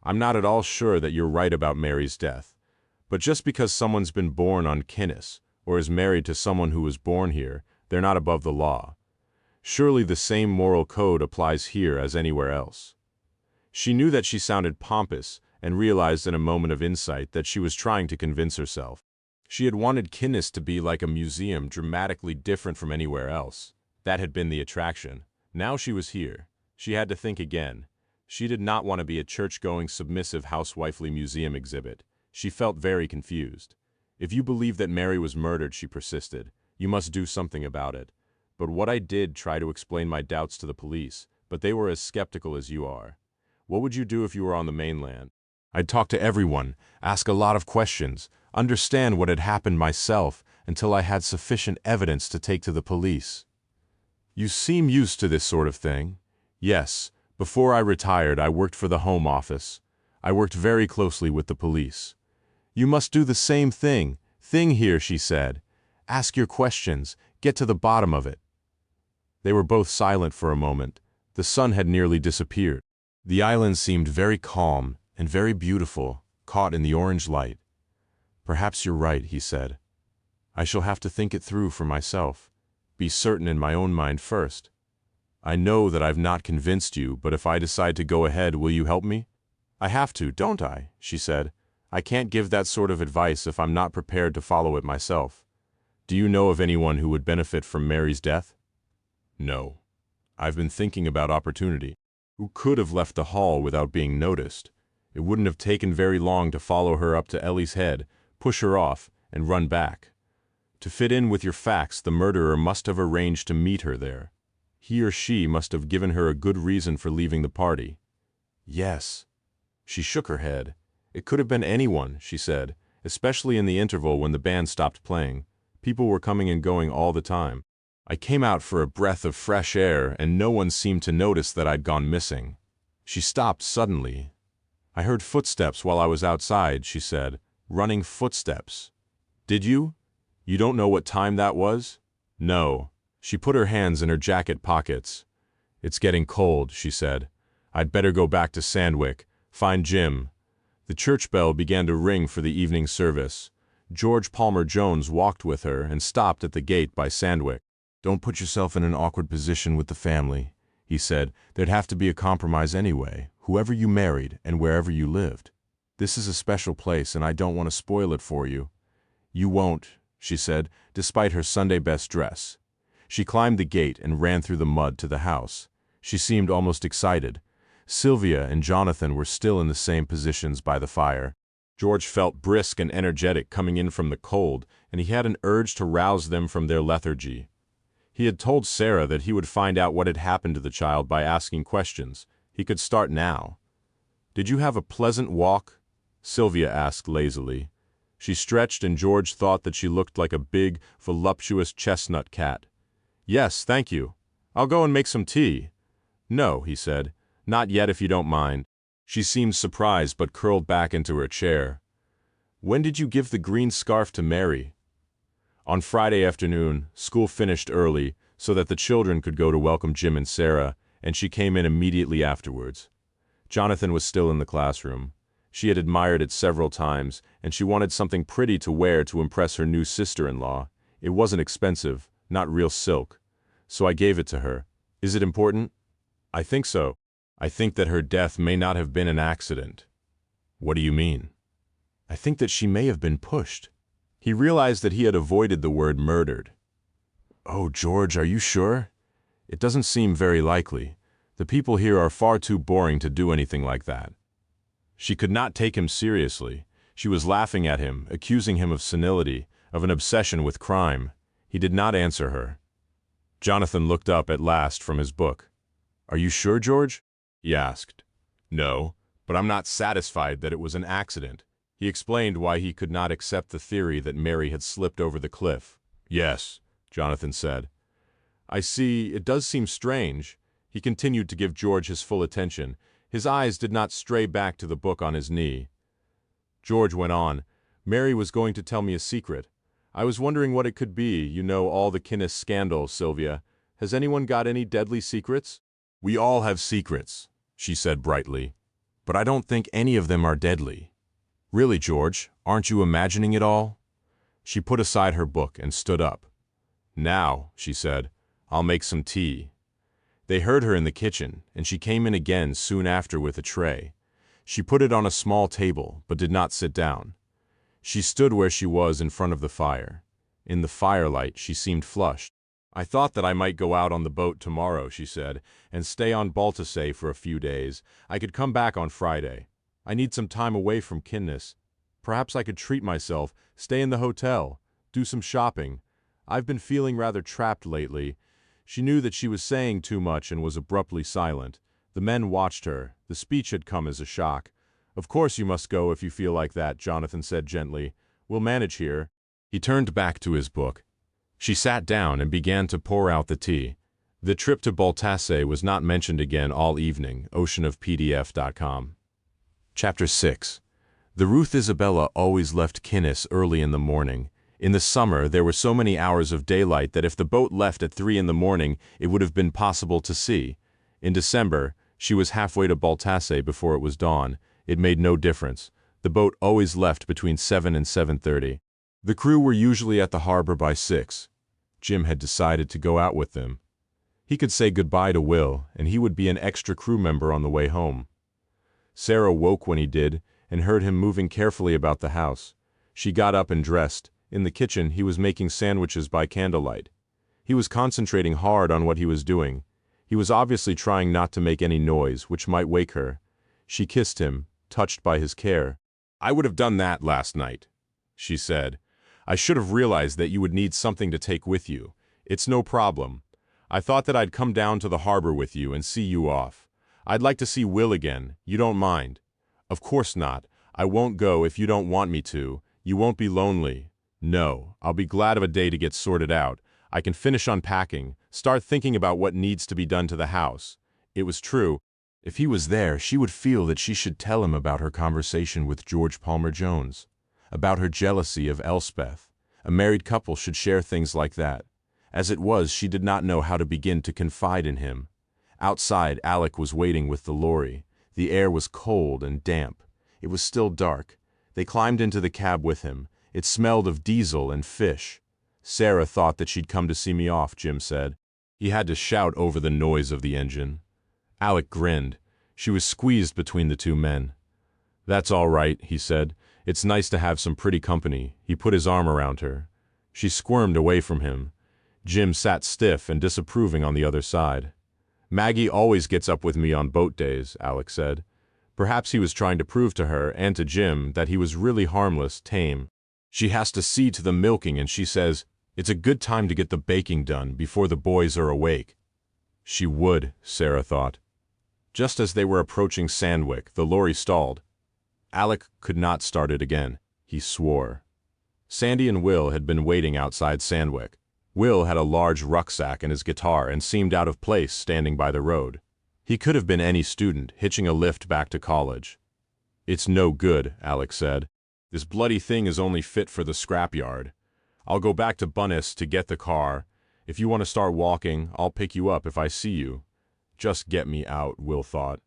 'I'm not at all sure that you're right about Mary's death. But just because someone's been born on Kinnis, or is married to someone who was born here, they're not above the law. Surely the same moral code applies here as anywhere else.' She knew that she sounded pompous, and realized in a moment of insight that she was trying to convince herself. She had wanted Kinnis to be like a museum, dramatically different from anywhere else. That had been the attraction. Now she was here. She had to think again. She did not want to be a church-going, submissive, housewifely museum exhibit. She felt very confused. If you believe that Mary was murdered, she persisted, you must do something about it. But what I did try to explain my doubts to the police, but they were as skeptical as you are. What would you do if you were on the mainland? I'd talk to everyone, ask a lot of questions, understand what had happened myself until I had sufficient evidence to take to the police. You seem used to this sort of thing. Yes, before I retired, I worked for the Home Office. I worked very closely with the police. You must do the same thing here, she said. Ask your questions, get to the bottom of it. They were both silent for a moment. The sun had nearly disappeared. The island seemed very calm and very beautiful, caught in the orange light. Perhaps you're right, he said. I shall have to think it through for myself. Be certain in my own mind first. I know that I've not convinced you, but if I decide to go ahead, will you help me? I have to, don't I? She said. I can't give that sort of advice if I'm not prepared to follow it myself. Do you know of anyone who would benefit from Mary's death? No. I've been thinking about opportunity. Who could have left the hall without being noticed? It wouldn't have taken very long to follow her up to Ellie's head, push her off, and run back. To fit in with your facts, the murderer must have arranged to meet her there. He or she must have given her a good reason for leaving the party. Yes. She shook her head. It could have been anyone, she said, especially in the interval when the band stopped playing. People were coming and going all the time. I came out for a breath of fresh air, and no one seemed to notice that I'd gone missing. She stopped suddenly. I heard footsteps while I was outside, she said. Running footsteps. Did you? You don't know what time that was? No. She put her hands in her jacket pockets. It's getting cold, she said. I'd better go back to Sandwick, find Jim. The church bell began to ring for the evening service. George Palmer Jones walked with her and stopped at the gate by Sandwick. Don't put yourself in an awkward position with the family, he said. There'd have to be a compromise anyway, whoever you married and wherever you lived. This is a special place and I don't want to spoil it for you. You won't, she said, despite her Sunday best dress. She climbed the gate and ran through the mud to the house. She seemed almost excited. Sylvia and Jonathan were still in the same positions by the fire. George felt brisk and energetic coming in from the cold, and he had an urge to rouse them from their lethargy. He had told Sarah that he would find out what had happened to the child by asking questions. He could start now. Did you have a pleasant walk? Sylvia asked lazily. She stretched, and George thought that she looked like a big, voluptuous chestnut cat. Yes, thank you. I'll go and make some tea. No, he said. Not yet if you don't mind. She seemed surprised but curled back into her chair. When did you give the green scarf to Mary? On Friday afternoon. School finished early so that the children could go to welcome Jim and Sarah, and she came in immediately afterwards. Jonathan was still in the classroom. She had admired it several times, and she wanted something pretty to wear to impress her new sister-in-law. It wasn't expensive, not real silk. So I gave it to her. Is it important? I think so. I think that her death may not have been an accident. What do you mean? I think that she may have been pushed. He realized that he had avoided the word murdered. Oh, George, are you sure? It doesn't seem very likely. The people here are far too boring to do anything like that. She could not take him seriously. She was laughing at him, accusing him of senility, of an obsession with crime. He did not answer her. Jonathan looked up at last from his book. Are you sure, George? He asked. No, but I'm not satisfied that it was an accident. He explained why he could not accept the theory that Mary had slipped over the cliff. Yes, Jonathan said. I see, it does seem strange. He continued to give George his full attention. His eyes did not stray back to the book on his knee. George went on. Mary was going to tell me a secret. I was wondering what it could be. You know all the Kinnis scandal, Sylvia. Has anyone got any deadly secrets? We all have secrets, she said brightly. But I don't think any of them are deadly. Really, George, aren't you imagining it all? She put aside her book and stood up. Now, she said, I'll make some tea. They heard her in the kitchen, and she came in again soon after with a tray. She put it on a small table, but did not sit down. She stood where she was in front of the fire. In the firelight, she seemed flushed. "I thought that I might go out on the boat tomorrow," she said, "and stay on Baltasay for a few days. I could come back on Friday. I need some time away from Kinnis. Perhaps I could treat myself, stay in the hotel, do some shopping. I've been feeling rather trapped lately." She knew that she was saying too much and was abruptly silent. The men watched her. The speech had come as a shock. "Of course you must go if you feel like that," Jonathan said gently. "We'll manage here." He turned back to his book. She sat down and began to pour out the tea. The trip to Baltasay was not mentioned again all evening. oceanofpdf.com. Chapter 6. The Ruth Isabella always left Kinnis early in the morning. In the summer, there were so many hours of daylight that if the boat left at 3 in the morning, it would have been possible to see. In December, she was halfway to Baltasay before it was dawn. It made no difference. The boat always left between 7 and 7:30. The crew were usually at the harbor by 6. Jim had decided to go out with them. He could say goodbye to Will, and he would be an extra crew member on the way home. Sarah woke when he did, and heard him moving carefully about the house. She got up and dressed. In the kitchen, he was making sandwiches by candlelight. He was concentrating hard on what he was doing. He was obviously trying not to make any noise, which might wake her. She kissed him, touched by his care. "I would have done that last night," she said. "I should have realized that you would need something to take with you. It's no problem. I thought that I'd come down to the harbor with you and see you off. I'd like to see Will again. You don't mind?" "Of course not. I won't go if you don't want me to. You won't be lonely." "No, I'll be glad of a day to get sorted out. I can finish unpacking, start thinking about what needs to be done to the house." It was true. If he was there, she would feel that she should tell him about her conversation with George Palmer Jones, about her jealousy of Elspeth. A married couple should share things like that. As it was, she did not know how to begin to confide in him. Outside, Alec was waiting with the lorry. The air was cold and damp. It was still dark. They climbed into the cab with him. It smelled of diesel and fish. "Sarah thought that she'd come to see me off," Jim said. He had to shout over the noise of the engine. Alec grinned. She was squeezed between the two men. "That's all right," he said. "It's nice to have some pretty company." He put his arm around her. She squirmed away from him. Jim sat stiff and disapproving on the other side. "Maggie always gets up with me on boat days," Alec said. Perhaps he was trying to prove to her and to Jim that he was really harmless, tame. "She has to see to the milking, and she says, it's a good time to get the baking done before the boys are awake." She would, Sarah thought. Just as they were approaching Sandwick, the lorry stalled. Alec could not start it again. He swore. Sandy and Will had been waiting outside Sandwick. Will had a large rucksack and his guitar and seemed out of place standing by the road. He could have been any student, hitching a lift back to college. "It's no good," Alec said. "This bloody thing is only fit for the scrapyard. I'll go back to Bunnis to get the car. If you want to start walking, I'll pick you up if I see you." Just get me out, Will thought.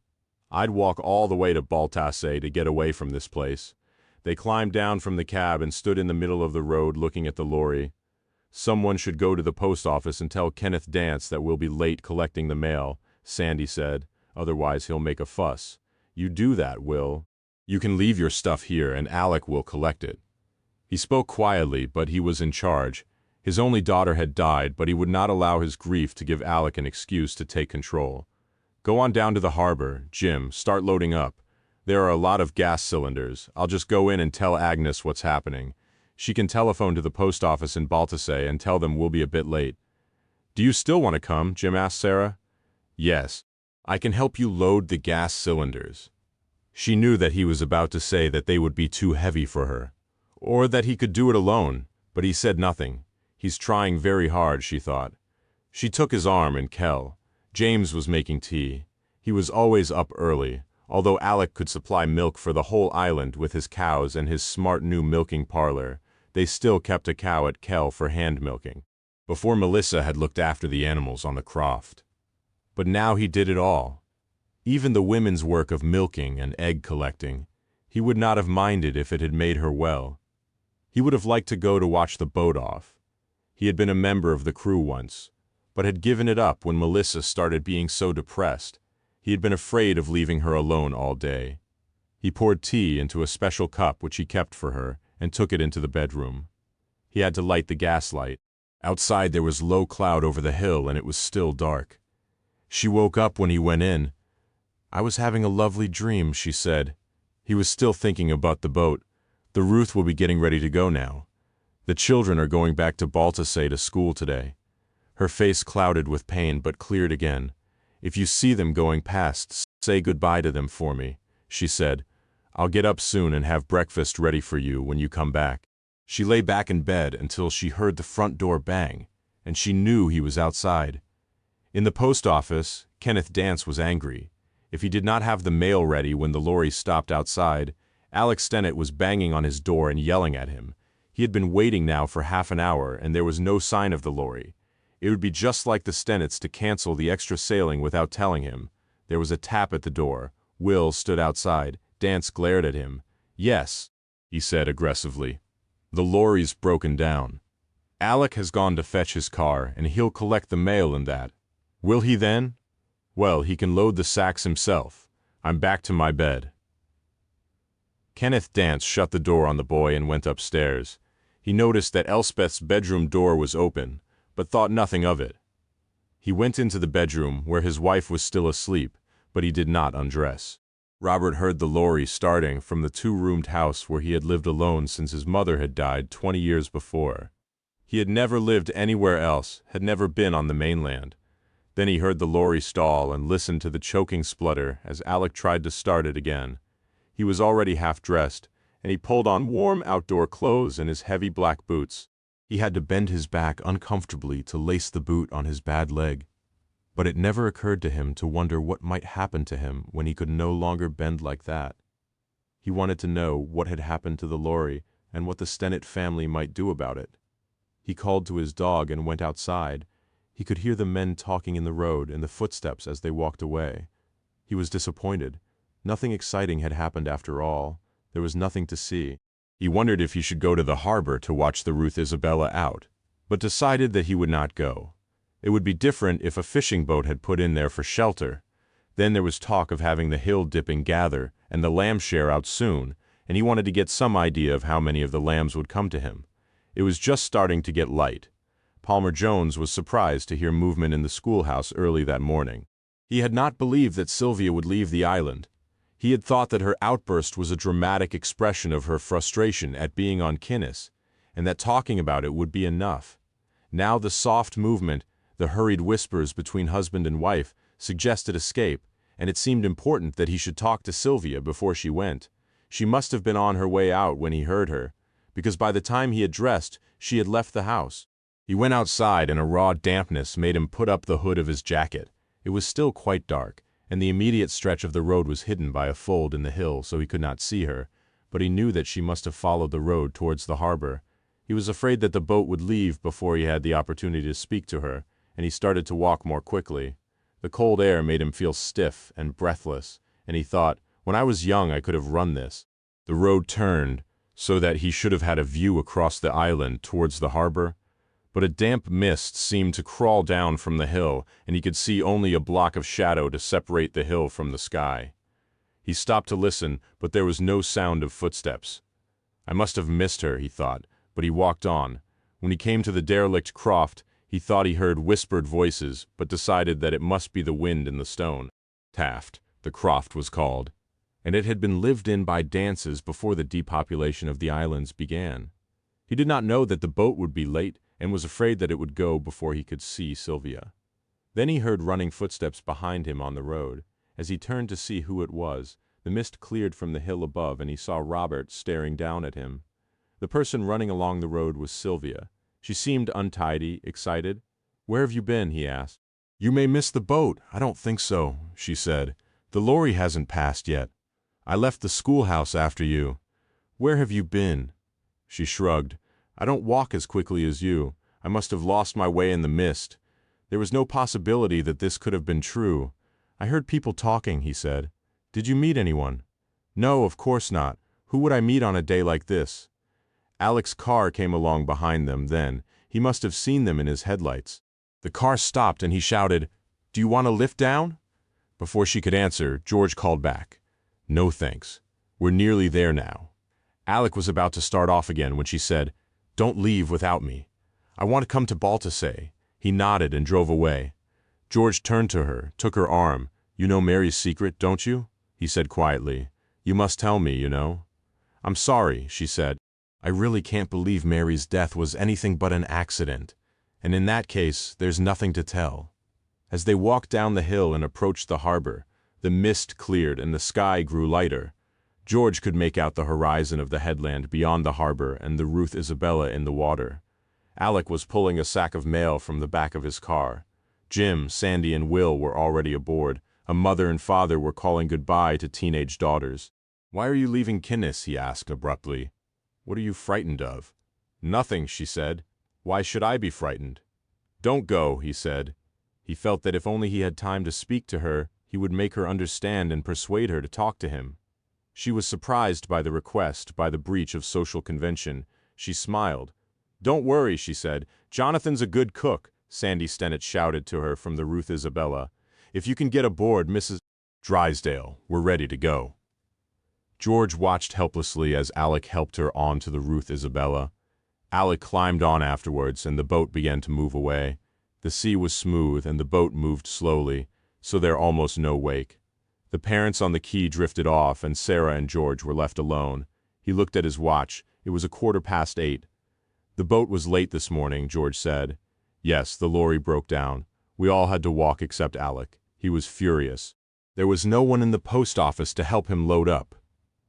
I'd walk all the way to Baltasay to get away from this place. They climbed down from the cab and stood in the middle of the road looking at the lorry. "Someone should go to the post office and tell Kenneth Dance that we'll be late collecting the mail," Sandy said. "Otherwise he'll make a fuss." "You do that, Will. You can leave your stuff here and Alec will collect it." He spoke quietly, but he was in charge. His only daughter had died, but he would not allow his grief to give Alec an excuse to take control. "Go on down to the harbor, Jim, start loading up. There are a lot of gas cylinders. I'll just go in and tell Agnes what's happening. She can telephone to the post office in Baltasay and tell them we'll be a bit late." "Do you still want to come?" Jim asked Sarah. "Yes. I can help you load the gas cylinders." She knew that he was about to say that they would be too heavy for her, or that he could do it alone, but he said nothing. He's trying very hard, she thought. She took his arm and Kel. James was making tea. He was always up early. Although Alec could supply milk for the whole island with his cows and his smart new milking parlor, they still kept a cow at Kel for hand milking, before Melissa had looked after the animals on the croft. But now he did it all. Even the women's work of milking and egg collecting. He would not have minded if it had made her well. He would have liked to go to watch the boat off. He had been a member of the crew once, but had given it up when Melissa started being so depressed. He had been afraid of leaving her alone all day. He poured tea into a special cup which he kept for her, and took it into the bedroom. He had to light the gas light. Outside there was low cloud over the hill and it was still dark. She woke up when he went in. "I was having a lovely dream," she said. He was still thinking about the boat. The Ruth will be getting ready to go now. The children are going back to Baltusay to school today. Her face clouded with pain but cleared again. "If you see them going past, say goodbye to them for me," she said. "I'll get up soon and have breakfast ready for you when you come back." She lay back in bed until she heard the front door bang, and she knew he was outside. In the post office, Kenneth Dance was angry. If he did not have the mail ready when the lorry stopped outside, Alex Stennett was banging on his door and yelling at him. He had been waiting now for half an hour and there was no sign of the lorry. It would be just like the Stennetts to cancel the extra sailing without telling him. There was a tap at the door. Will stood outside. Dance glared at him. "Yes," he said aggressively. "The lorry's broken down. Alec has gone to fetch his car and he'll collect the mail in that." "Will he then? Well, he can load the sacks himself. I'm back to my bed." Kenneth Dance shut the door on the boy and went upstairs. He noticed that Elspeth's bedroom door was open, but thought nothing of it. He went into the bedroom where his wife was still asleep, but he did not undress. Robert heard the lorry starting from the two-roomed house where he had lived alone since his mother had died 20 years before. He had never lived anywhere else, had never been on the mainland. Then he heard the lorry stall and listened to the choking splutter as Alec tried to start it again. He was already half-dressed, and he pulled on warm outdoor clothes and his heavy black boots. He had to bend his back uncomfortably to lace the boot on his bad leg. But it never occurred to him to wonder what might happen to him when he could no longer bend like that. He wanted to know what had happened to the lorry and what the Stennett family might do about it. He called to his dog and went outside. He could hear the men talking in the road and the footsteps as they walked away. He was disappointed. Nothing exciting had happened after all. There was nothing to see. He wondered if he should go to the harbor to watch the Ruth Isabella out, but decided that he would not go. It would be different if a fishing boat had put in there for shelter. Then there was talk of having the hill-dipping gather and the lamb share out soon, and he wanted to get some idea of how many of the lambs would come to him. It was just starting to get light. Palmer Jones was surprised to hear movement in the schoolhouse early that morning. He had not believed that Sylvia would leave the island. He had thought that her outburst was a dramatic expression of her frustration at being on Kinnis, and that talking about it would be enough. Now the soft movement, the hurried whispers between husband and wife, suggested escape, and it seemed important that he should talk to Sylvia before she went. She must have been on her way out when he heard her, because by the time he had dressed, she had left the house. He went outside and a raw dampness made him put up the hood of his jacket. It was still quite dark, and the immediate stretch of the road was hidden by a fold in the hill so he could not see her, but he knew that she must have followed the road towards the harbor. He was afraid that the boat would leave before he had the opportunity to speak to her, and he started to walk more quickly. The cold air made him feel stiff and breathless, and he thought, when I was young I could have run this. The road turned, so that he should have had a view across the island towards the harbor, but a damp mist seemed to crawl down from the hill, and he could see only a block of shadow to separate the hill from the sky. He stopped to listen, but there was no sound of footsteps. I must have missed her, he thought, but he walked on. When he came to the derelict croft, he thought he heard whispered voices, but decided that it must be the wind in the stone. Taft, the croft was called, and it had been lived in by Dances before the depopulation of the islands began. He did not know that the boat would be late, and was afraid that it would go before he could see Sylvia. Then he heard running footsteps behind him on the road. As he turned to see who it was, the mist cleared from the hill above and he saw Robert staring down at him. The person running along the road was Sylvia. She seemed untidy, excited. "Where have you been?" he asked. "You may miss the boat." "I don't think so," she said. "The lorry hasn't passed yet. I left the schoolhouse after you." "Where have you been?" She shrugged. "I don't walk as quickly as you. I must have lost my way in the mist." There was no possibility that this could have been true. "I heard people talking," he said. "Did you meet anyone?" "No, of course not. Who would I meet on a day like this?" Alec's car came along behind them then. He must have seen them in his headlights. The car stopped and he shouted, "Do you want a lift down?" Before she could answer, George called back, "No thanks. We're nearly there now." Alec was about to start off again when she said, "Don't leave without me. I want to come to Baltusay." He nodded and drove away. George turned to her, took her arm. "You know Mary's secret, don't you?" he said quietly. "You must tell me, you know." "I'm sorry," she said. "I really can't believe Mary's death was anything but an accident. And in that case, there's nothing to tell." As they walked down the hill and approached the harbor, the mist cleared and the sky grew lighter. George could make out the horizon of the headland beyond the harbor and the Ruth Isabella in the water. Alec was pulling a sack of mail from the back of his car. Jim, Sandy, and Will were already aboard. A mother and father were calling goodbye to teenage daughters. "Why are you leaving Kinnis?" he asked abruptly. "What are you frightened of?" "Nothing," she said. "Why should I be frightened?" "Don't go," he said. He felt that if only he had time to speak to her, he would make her understand and persuade her to talk to him. She was surprised by the request, by the breach of social convention. She smiled. "Don't worry," she said. "Jonathan's a good cook," Sandy Stennett shouted to her from the Ruth Isabella. "If you can get aboard, Mrs. Drysdale, we're ready to go." George watched helplessly as Alec helped her onto the Ruth Isabella. Alec climbed on afterwards, and the boat began to move away. The sea was smooth, and the boat moved slowly, so there almost no wake. The parents on the quay drifted off, and Sarah and George were left alone. He looked at his watch. It was 8:15. "The boat was late this morning," George said. "Yes, the lorry broke down. We all had to walk except Alec. He was furious. There was no one in the post office to help him load up.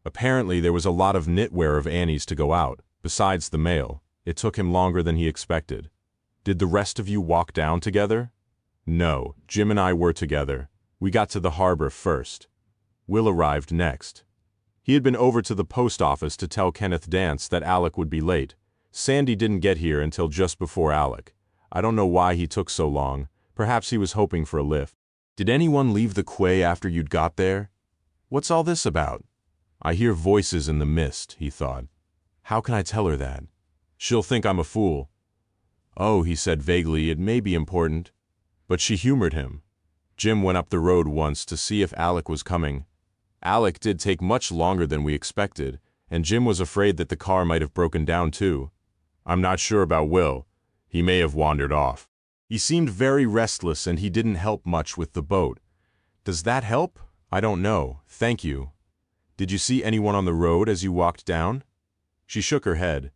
Apparently there was a lot of knitwear of Annie's to go out, besides the mail. It took him longer than he expected." "Did the rest of you walk down together?" "No, Jim and I were together. We got to the harbor first. Will arrived next. He had been over to the post office to tell Kenneth Dance that Alec would be late. Sandy didn't get here until just before Alec. I don't know why he took so long. Perhaps he was hoping for a lift." "Did anyone leave the quay after you'd got there? What's all this about?" "I hear voices in the mist," he thought. "How can I tell her that? She'll think I'm a fool." "Oh," he said vaguely, "it may be important." But she humored him. "Jim went up the road once to see if Alec was coming. Alec did take much longer than we expected, and Jim was afraid that the car might have broken down too. I'm not sure about Will. He may have wandered off. He seemed very restless and he didn't help much with the boat. Does that help? I don't know. Thank you. Did you see anyone on the road as you walked down?" She shook her head.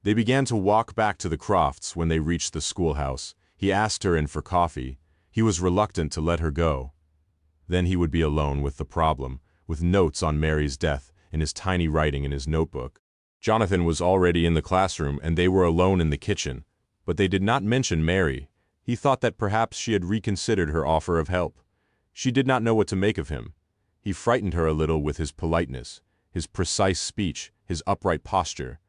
They began to walk back to the Crofts when they reached the schoolhouse. He asked her in for coffee. He was reluctant to let her go. Then he would be alone with the problem, with notes on Mary's death in his tiny writing in his notebook. Jonathan was already in the classroom and they were alone in the kitchen, but they did not mention Mary. He thought that perhaps she had reconsidered her offer of help. She did not know what to make of him. He frightened her a little with his politeness, his precise speech, his upright posture.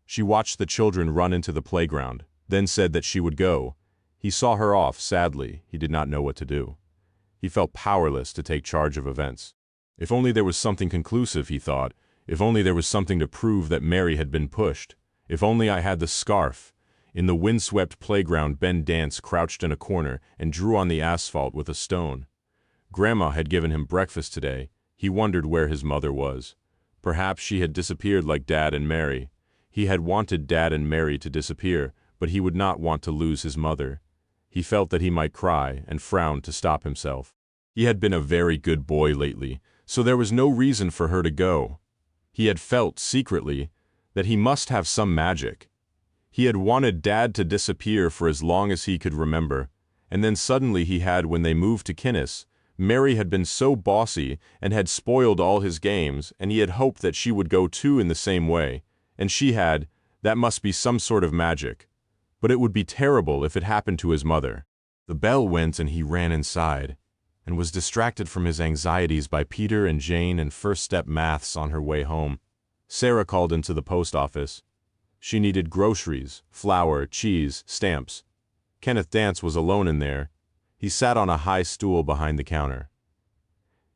She watched the children run into the playground, then said that she would go. He saw her off sadly. He did not know what to do. He felt powerless to take charge of events. If only there was something conclusive, he thought. If only there was something to prove that Mary had been pushed. If only I had the scarf. In the windswept playground, Ben Dance crouched in a corner and drew on the asphalt with a stone. Grandma had given him breakfast today. He wondered where his mother was. Perhaps she had disappeared like Dad and Mary. He had wanted Dad and Mary to disappear, but he would not want to lose his mother. He felt that he might cry and frowned to stop himself. He had been a very good boy lately, so there was no reason for her to go. He had felt, secretly, that he must have some magic. He had wanted Dad to disappear for as long as he could remember, and then suddenly he had when they moved to Kinnis. Mary had been so bossy and had spoiled all his games, and he had hoped that she would go too in the same way, and she had. That must be some sort of magic. But it would be terrible if it happened to his mother. The bell went and he ran inside, and was distracted from his anxieties by Peter and Jane and first-step maths on her way home. Sarah called into the post office. She needed groceries, flour, cheese, stamps. Kenneth Dance was alone in there. He sat on a high stool behind the counter.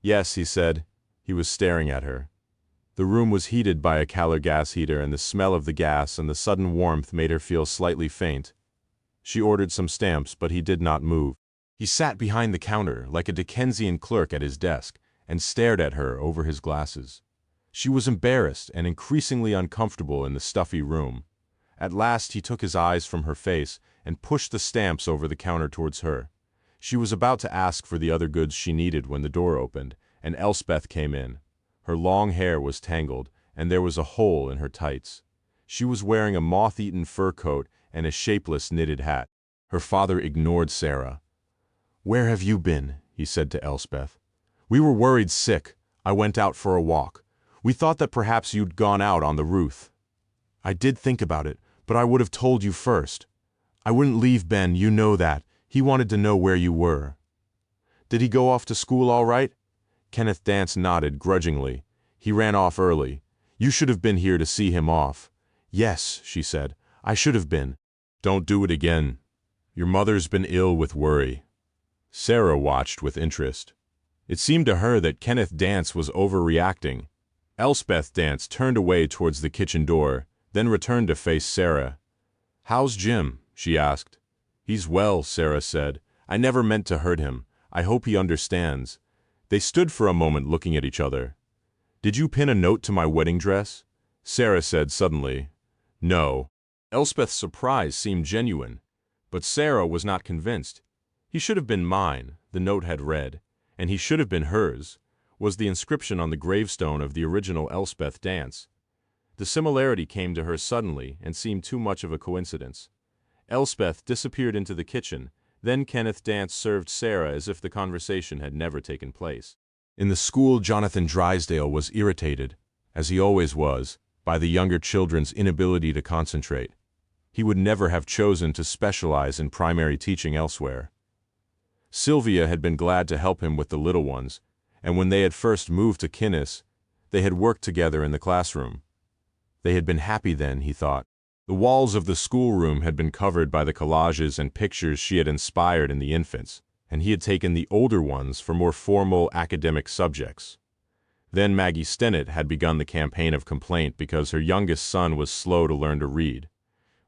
"Yes," he said. He was staring at her. The room was heated by a Calor gas heater, and the smell of the gas and the sudden warmth made her feel slightly faint. She ordered some stamps, but he did not move. He sat behind the counter, like a Dickensian clerk at his desk, and stared at her over his glasses. She was embarrassed and increasingly uncomfortable in the stuffy room. At last he took his eyes from her face and pushed the stamps over the counter towards her. She was about to ask for the other goods she needed when the door opened, and Elspeth came in. Her long hair was tangled, and there was a hole in her tights. She was wearing a moth-eaten fur coat and a shapeless knitted hat. Her father ignored Sarah. "Where have you been?" he said to Elspeth. "We were worried sick. I went out for a walk. We thought that perhaps you'd gone out on the roof." "I did think about it, but I would have told you first. I wouldn't leave Ben, you know that. He wanted to know where you were." "Did he go off to school all right?" Kenneth Dance nodded grudgingly. "He ran off early. You should have been here to see him off." "Yes," she said, "I should have been." "Don't do it again. Your mother's been ill with worry." Sarah watched with interest. It seemed to her that Kenneth Dance was overreacting. Elspeth Dance turned away towards the kitchen door, then returned to face Sarah. "How's Jim?" she asked. "He's well," Sarah said. "I never meant to hurt him. I hope he understands." They stood for a moment looking at each other. "Did you pin a note to my wedding dress?" Sarah said suddenly. "No." Elspeth's surprise seemed genuine, but Sarah was not convinced. "He should have been mine," the note had read, "and he should have been hers," was the inscription on the gravestone of the original Elspeth Dance. The similarity came to her suddenly and seemed too much of a coincidence. Elspeth disappeared into the kitchen, then Kenneth Dance served Sarah as if the conversation had never taken place. In the school, Jonathan Drysdale was irritated, as he always was, by the younger children's inability to concentrate. He would never have chosen to specialize in primary teaching elsewhere. Sylvia had been glad to help him with the little ones, and when they had first moved to Kinnis, they had worked together in the classroom. They had been happy then, he thought. The walls of the schoolroom had been covered by the collages and pictures she had inspired in the infants, and he had taken the older ones for more formal academic subjects. Then Maggie Stennett had begun the campaign of complaint because her youngest son was slow to learn to read.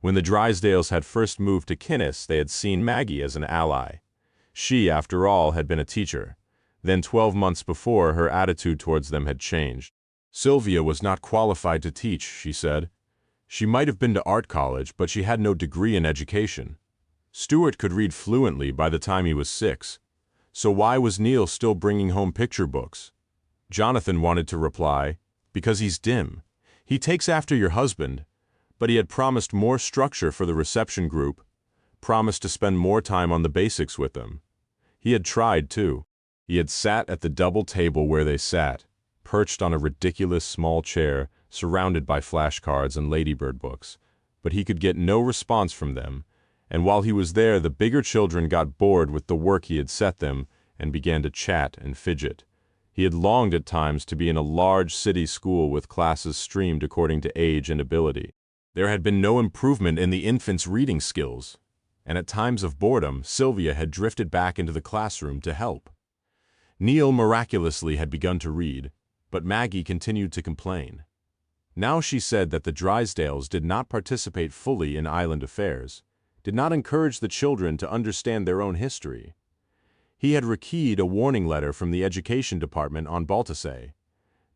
When the Drysdales had first moved to Kinnis, they had seen Maggie as an ally. She, after all, had been a teacher. Then 12 months before, her attitude towards them had changed. Sylvia was not qualified to teach, she said. She might have been to art college, but she had no degree in education. Stuart could read fluently by the time he was 6. So why was Neil still bringing home picture books? Jonathan wanted to reply, "Because he's dim. He takes after your husband." But he had promised more structure for the reception group, promised to spend more time on the basics with them. He had tried, too. He had sat at the double table where they sat, perched on a ridiculous small chair, surrounded by flashcards and ladybird books, but he could get no response from them, and while he was there the bigger children got bored with the work he had set them and began to chat and fidget. He had longed at times to be in a large city school with classes streamed according to age and ability. There had been no improvement in the infants' reading skills, and at times of boredom, Sylvia had drifted back into the classroom to help. Neil miraculously had begun to read, but Maggie continued to complain. Now she said that the Drysdales did not participate fully in island affairs, did not encourage the children to understand their own history. He had rekeyed a warning letter from the education department on Baltusay.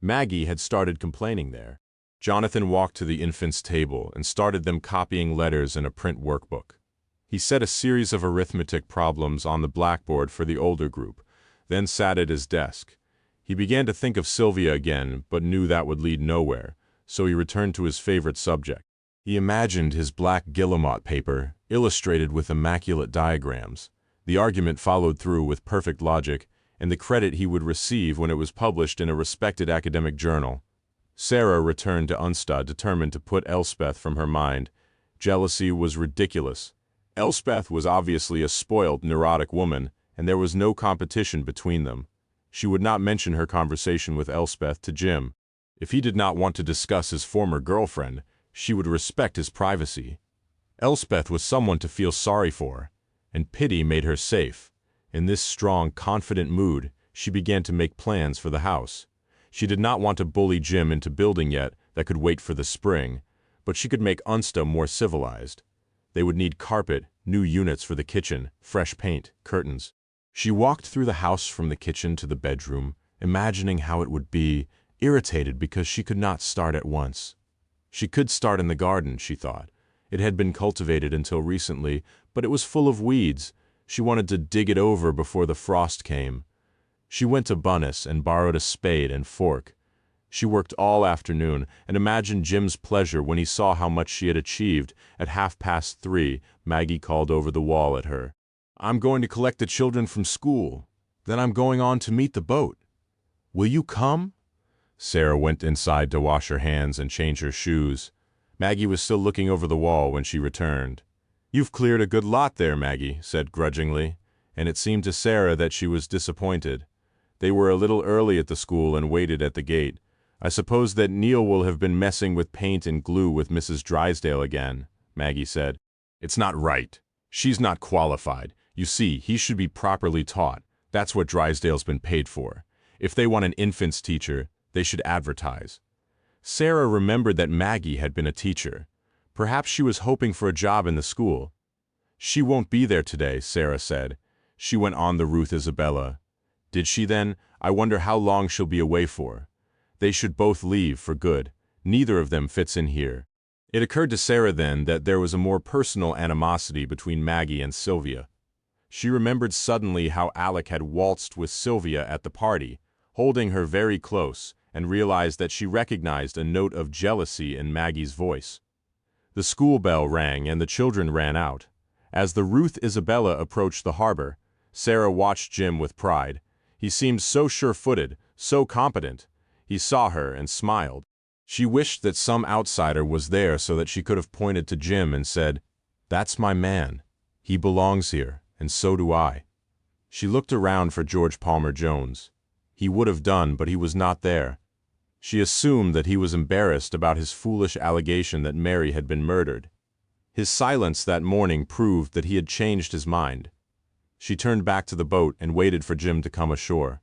Maggie had started complaining there. Jonathan walked to the infants' table and started them copying letters in a print workbook. He set a series of arithmetic problems on the blackboard for the older group, then sat at his desk. He began to think of Sylvia again, but knew that would lead nowhere, so he returned to his favorite subject. He imagined his black Guillemot paper, illustrated with immaculate diagrams. The argument followed through with perfect logic, and the credit he would receive when it was published in a respected academic journal. Sarah returned to Unstad determined to put Elspeth from her mind. Jealousy was ridiculous. Elspeth was obviously a spoiled, neurotic woman, and there was no competition between them. She would not mention her conversation with Elspeth to Jim. If he did not want to discuss his former girlfriend, she would respect his privacy. Elspeth was someone to feel sorry for, and pity made her safe. In this strong, confident mood, she began to make plans for the house. She did not want to bully Jim into building yet that could wait for the spring, but she could make Unsta more civilized. They would need carpet, new units for the kitchen, fresh paint, curtains. She walked through the house from the kitchen to the bedroom, imagining how it would be, irritated because she could not start at once. She could start in the garden, she thought. It had been cultivated until recently, but it was full of weeds. She wanted to dig it over before the frost came. She went to Bunnis and borrowed a spade and fork. She worked all afternoon and imagined Jim's pleasure when he saw how much she had achieved. At 3:30, Maggie called over the wall at her. "I'm going to collect the children from school. Then I'm going on to meet the boat. Will you come?" Sarah went inside to wash her hands and change her shoes. Maggie was still looking over the wall when she returned. "You've cleared a good lot there," Maggie said grudgingly, and it seemed to Sarah that she was disappointed. They were a little early at the school and waited at the gate. "I suppose that Neil will have been messing with paint and glue with Mrs. Drysdale again," Maggie said. "It's not right. She's not qualified. You see, he should be properly taught. That's what Drysdale's been paid for. If they want an infants teacher, they should advertise." Sarah remembered that Maggie had been a teacher. Perhaps she was hoping for a job in the school. "She won't be there today," Sarah said. She went on the Ruth Isabella. "Did she then? I wonder how long she'll be away for. They should both leave for good. Neither of them fits in here." It occurred to Sarah then that there was a more personal animosity between Maggie and Sylvia. She remembered suddenly how Alec had waltzed with Sylvia at the party, holding her very close, and realized that she recognized a note of jealousy in Maggie's voice. The school bell rang and the children ran out. As the Ruth Isabella approached the harbor, Sarah watched Jim with pride. He seemed so sure-footed, so competent. He saw her and smiled. She wished that some outsider was there so that she could have pointed to Jim and said, "That's my man. He belongs here, and so do I." She looked around for George Palmer Jones. He would have done, but he was not there. She assumed that he was embarrassed about his foolish allegation that Mary had been murdered. His silence that morning proved that he had changed his mind. She turned back to the boat and waited for Jim to come ashore.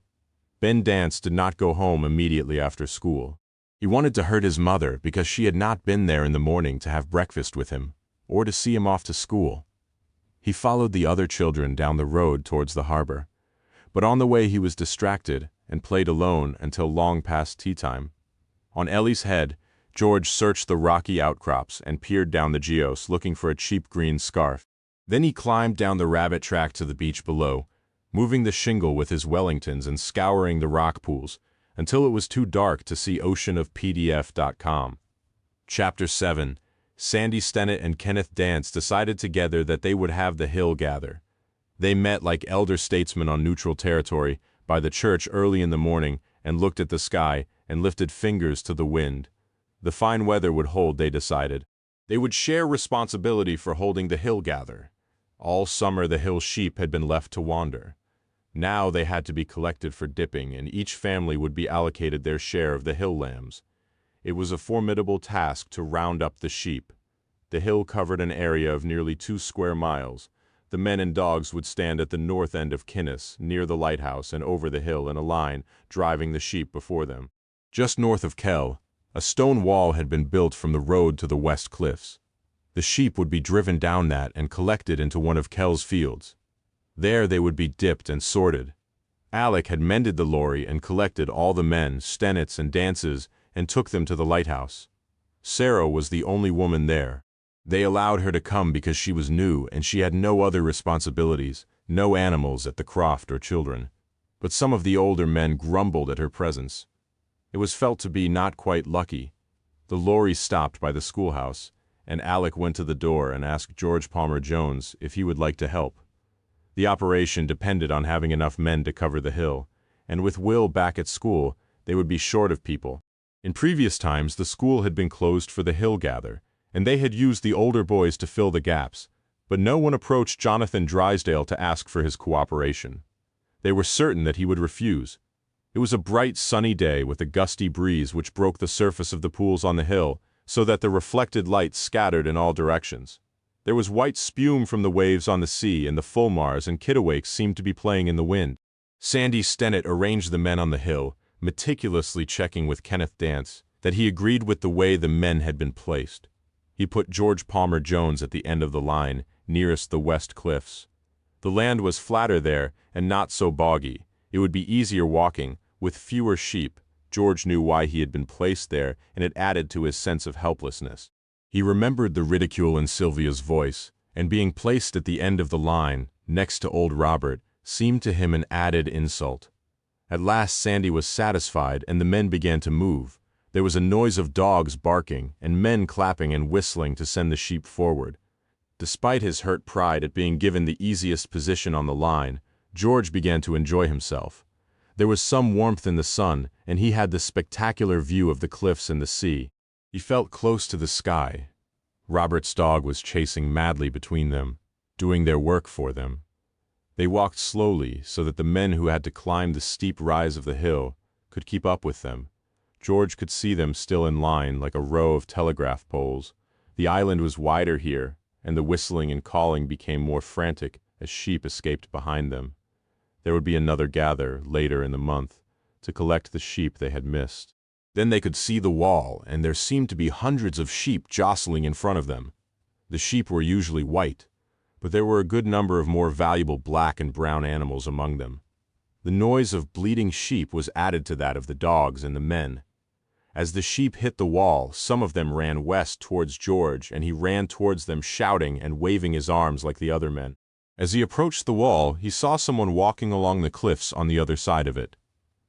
Ben Dance did not go home immediately after school. He wanted to hurt his mother because she had not been there in the morning to have breakfast with him, or to see him off to school. He followed the other children down the road towards the harbor. But on the way he was distracted and played alone until long past tea time. On Ellie's head, George searched the rocky outcrops and peered down the geos looking for a cheap green scarf. Then he climbed down the rabbit track to the beach below, moving the shingle with his Wellingtons and scouring the rock pools, until it was too dark to see oceanofpdf.com. Chapter 7. Sandy Stennett and Kenneth Dance decided together that they would have the hill gather. They met like elder statesmen on neutral territory by the church early in the morning and looked at the sky and lifted fingers to the wind. The fine weather would hold, they decided. They would share responsibility for holding the hill gather. All summer the hill sheep had been left to wander. Now they had to be collected for dipping, and each family would be allocated their share of the hill lambs. It was a formidable task to round up the sheep. The hill covered an area of nearly 2 square miles. The men and dogs would stand at the north end of Kinnis, near the lighthouse and over the hill in a line, driving the sheep before them. Just north of Kell, a stone wall had been built from the road to the west cliffs. The sheep would be driven down that and collected into one of Kell's fields. There they would be dipped and sorted. Alec had mended the lorry and collected all the men, Stennetts and Dances, and took them to the lighthouse. Sarah was the only woman there. They allowed her to come because she was new and she had no other responsibilities, no animals at the croft or children. But some of the older men grumbled at her presence. It was felt to be not quite lucky. The lorry stopped by the schoolhouse, and Alec went to the door and asked George Palmer Jones if he would like to help. The operation depended on having enough men to cover the hill, and with Will back at school, they would be short of people. In previous times, the school had been closed for the hill gather, and they had used the older boys to fill the gaps, but no one approached Jonathan Drysdale to ask for his cooperation. They were certain that he would refuse. It was a bright, sunny day with a gusty breeze which broke the surface of the pools on the hill, so that the reflected light scattered in all directions. There was white spume from the waves on the sea, and the fulmars and kittiwakes seemed to be playing in the wind. Sandy Stennett arranged the men on the hill, meticulously checking with Kenneth Dance that he agreed with the way the men had been placed. He put George Palmer Jones at the end of the line, nearest the west cliffs. The land was flatter there and not so boggy. It would be easier walking, with fewer sheep. George knew why he had been placed there, and it added to his sense of helplessness. He remembered the ridicule in Sylvia's voice, and being placed at the end of the line, next to old Robert, seemed to him an added insult. At last Sandy was satisfied, and the men began to move. There was a noise of dogs barking, and men clapping and whistling to send the sheep forward. Despite his hurt pride at being given the easiest position on the line, George began to enjoy himself. There was some warmth in the sun, and he had the spectacular view of the cliffs and the sea. He felt close to the sky. Robert's dog was chasing madly between them, doing their work for them. They walked slowly so that the men who had to climb the steep rise of the hill could keep up with them. George could see them still in line like a row of telegraph poles. The island was wider here, and the whistling and calling became more frantic as sheep escaped behind them. There would be another gather later in the month to collect the sheep they had missed. Then they could see the wall, and there seemed to be hundreds of sheep jostling in front of them. The sheep were usually white, but there were a good number of more valuable black and brown animals among them. The noise of bleating sheep was added to that of the dogs and the men. As the sheep hit the wall, some of them ran west towards George, and he ran towards them shouting and waving his arms like the other men. As he approached the wall, he saw someone walking along the cliffs on the other side of it.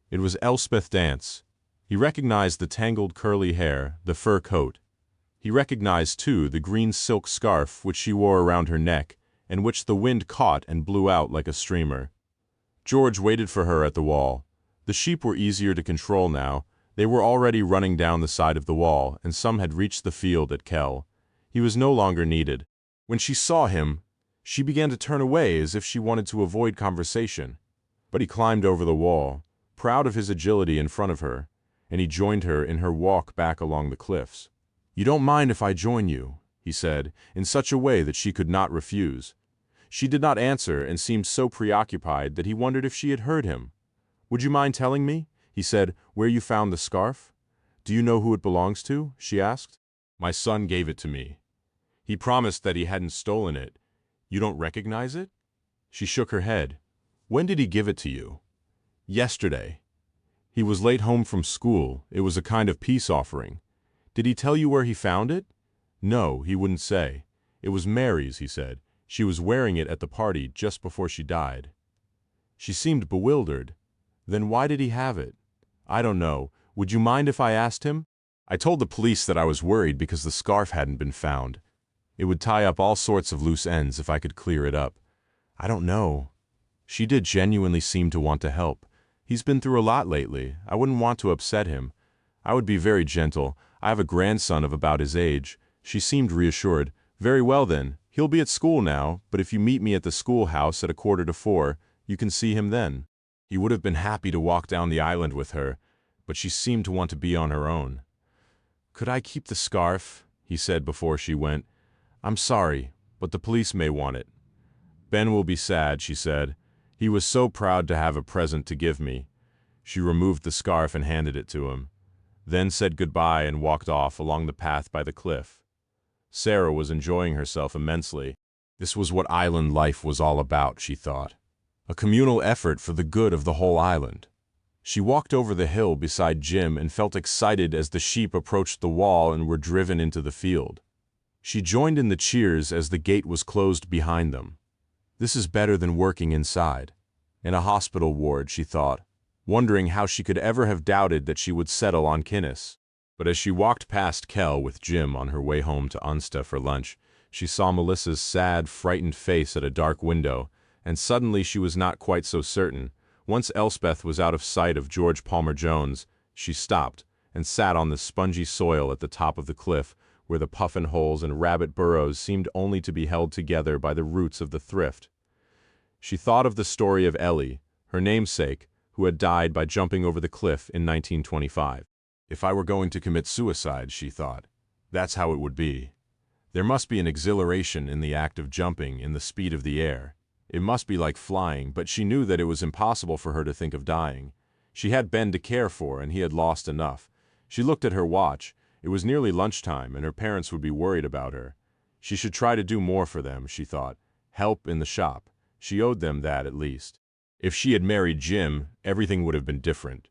It was Elspeth Dance. He recognized the tangled curly hair, the fur coat. He recognized, too, the green silk scarf which she wore around her neck, and which the wind caught and blew out like a streamer. George waited for her at the wall. The sheep were easier to control now. They were already running down the side of the wall, and some had reached the field at Kell. He was no longer needed. When she saw him, she began to turn away as if she wanted to avoid conversation. But he climbed over the wall, proud of his agility in front of her, and he joined her in her walk back along the cliffs. "You don't mind if I join you," he said, in such a way that she could not refuse. She did not answer and seemed so preoccupied that he wondered if she had heard him. "Would you mind telling me," he said, "where you found the scarf?" "Do you know who it belongs to?" she asked. "My son gave it to me. He promised that he hadn't stolen it. You don't recognize it?" She shook her head. "When did he give it to you?" "Yesterday. He was late home from school. It was a kind of peace offering." "Did he tell you where he found it?" "No, he wouldn't say. It was Mary's," he said. "She was wearing it at the party just before she died." She seemed bewildered. "Then why did he have it?" "I don't know. Would you mind if I asked him?" "I told the police that I was worried because the scarf hadn't been found. It would tie up all sorts of loose ends if I could clear it up." "I don't know." She did genuinely seem to want to help. "He's been through a lot lately. I wouldn't want to upset him. I would be very gentle. I have a grandson of about his age." She seemed reassured. "Very well then. He'll be at school now, but if you meet me at the schoolhouse at 3:45, you can see him then." He would have been happy to walk down the island with her, but she seemed to want to be on her own. "Could I keep the scarf?" he said before she went. "I'm sorry, but the police may want it." "Ben will be sad," she said. "He was so proud to have a present to give me." She removed the scarf and handed it to him, then said goodbye and walked off along the path by the cliff. Sarah was enjoying herself immensely. This was what island life was all about, she thought. A communal effort for the good of the whole island. She walked over the hill beside Jim and felt excited as the sheep approached the wall and were driven into the field. She joined in the cheers as the gate was closed behind them. This is better than working inside. In a hospital ward, she thought, wondering how she could ever have doubted that she would settle on Kinnis. But as she walked past Kell with Jim on her way home to Unsta for lunch, she saw Melissa's sad, frightened face at a dark window, and suddenly she was not quite so certain. Once Elspeth was out of sight of George Palmer Jones, she stopped and sat on the spongy soil at the top of the cliff, where the puffin holes and rabbit burrows seemed only to be held together by the roots of the thrift. She thought of the story of Ellie, her namesake, who had died by jumping over the cliff in 1925. If I were going to commit suicide, she thought, that's how it would be. There must be an exhilaration in the act of jumping in the speed of the air. It must be like flying, but she knew that it was impossible for her to think of dying. She had Ben to care for, and he had lost enough. She looked at her watch. It was nearly lunchtime, and her parents would be worried about her. She should try to do more for them, she thought. Help in the shop. She owed them that, at least. If she had married Jim, everything would have been different.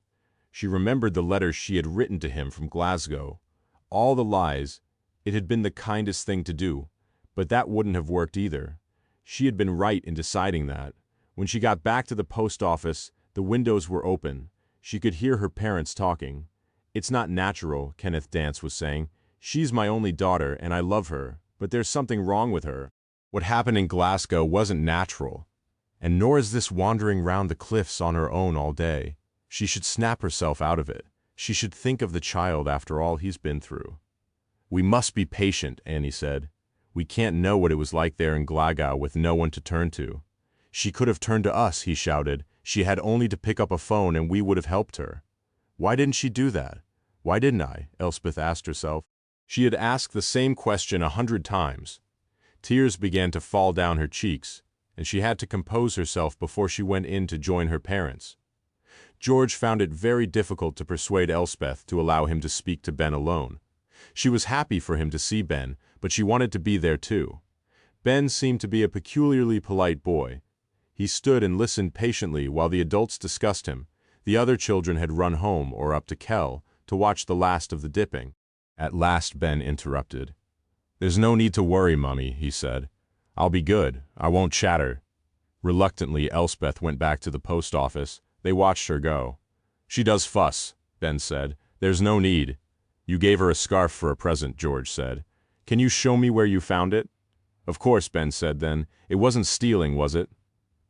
She remembered the letters she had written to him from Glasgow. All the lies. It had been the kindest thing to do, but that wouldn't have worked either. She had been right in deciding that. When she got back to the post office, the windows were open. She could hear her parents talking. "It's not natural," Kenneth Dance was saying. "She's my only daughter, and I love her, but there's something wrong with her. What happened in Glasgow wasn't natural, and nor is this wandering round the cliffs on her own all day. She should snap herself out of it. She should think of the child after all he's been through." "We must be patient," Annie said. "We can't know what it was like there in Glasgow with no one to turn to." "She could have turned to us," he shouted. "She had only to pick up a phone and we would have helped her." Why didn't she do that? Why didn't I? Elspeth asked herself. She had asked the same question 100 times. Tears began to fall down her cheeks, and she had to compose herself before she went in to join her parents. George found it very difficult to persuade Elspeth to allow him to speak to Ben alone. She was happy for him to see Ben, but she wanted to be there too. Ben seemed to be a peculiarly polite boy. He stood and listened patiently while the adults discussed him. The other children had run home or up to Kell to watch the last of the dipping. At last Ben interrupted. "There's no need to worry, Mummy," he said. "I'll be good. I won't chatter." Reluctantly, Elspeth went back to the post office. They watched her go. "She does fuss," Ben said. "There's no need." "You gave her a scarf for a present," George said. "Can you show me where you found it?" "Of course," Ben said then. "It wasn't stealing, was it?"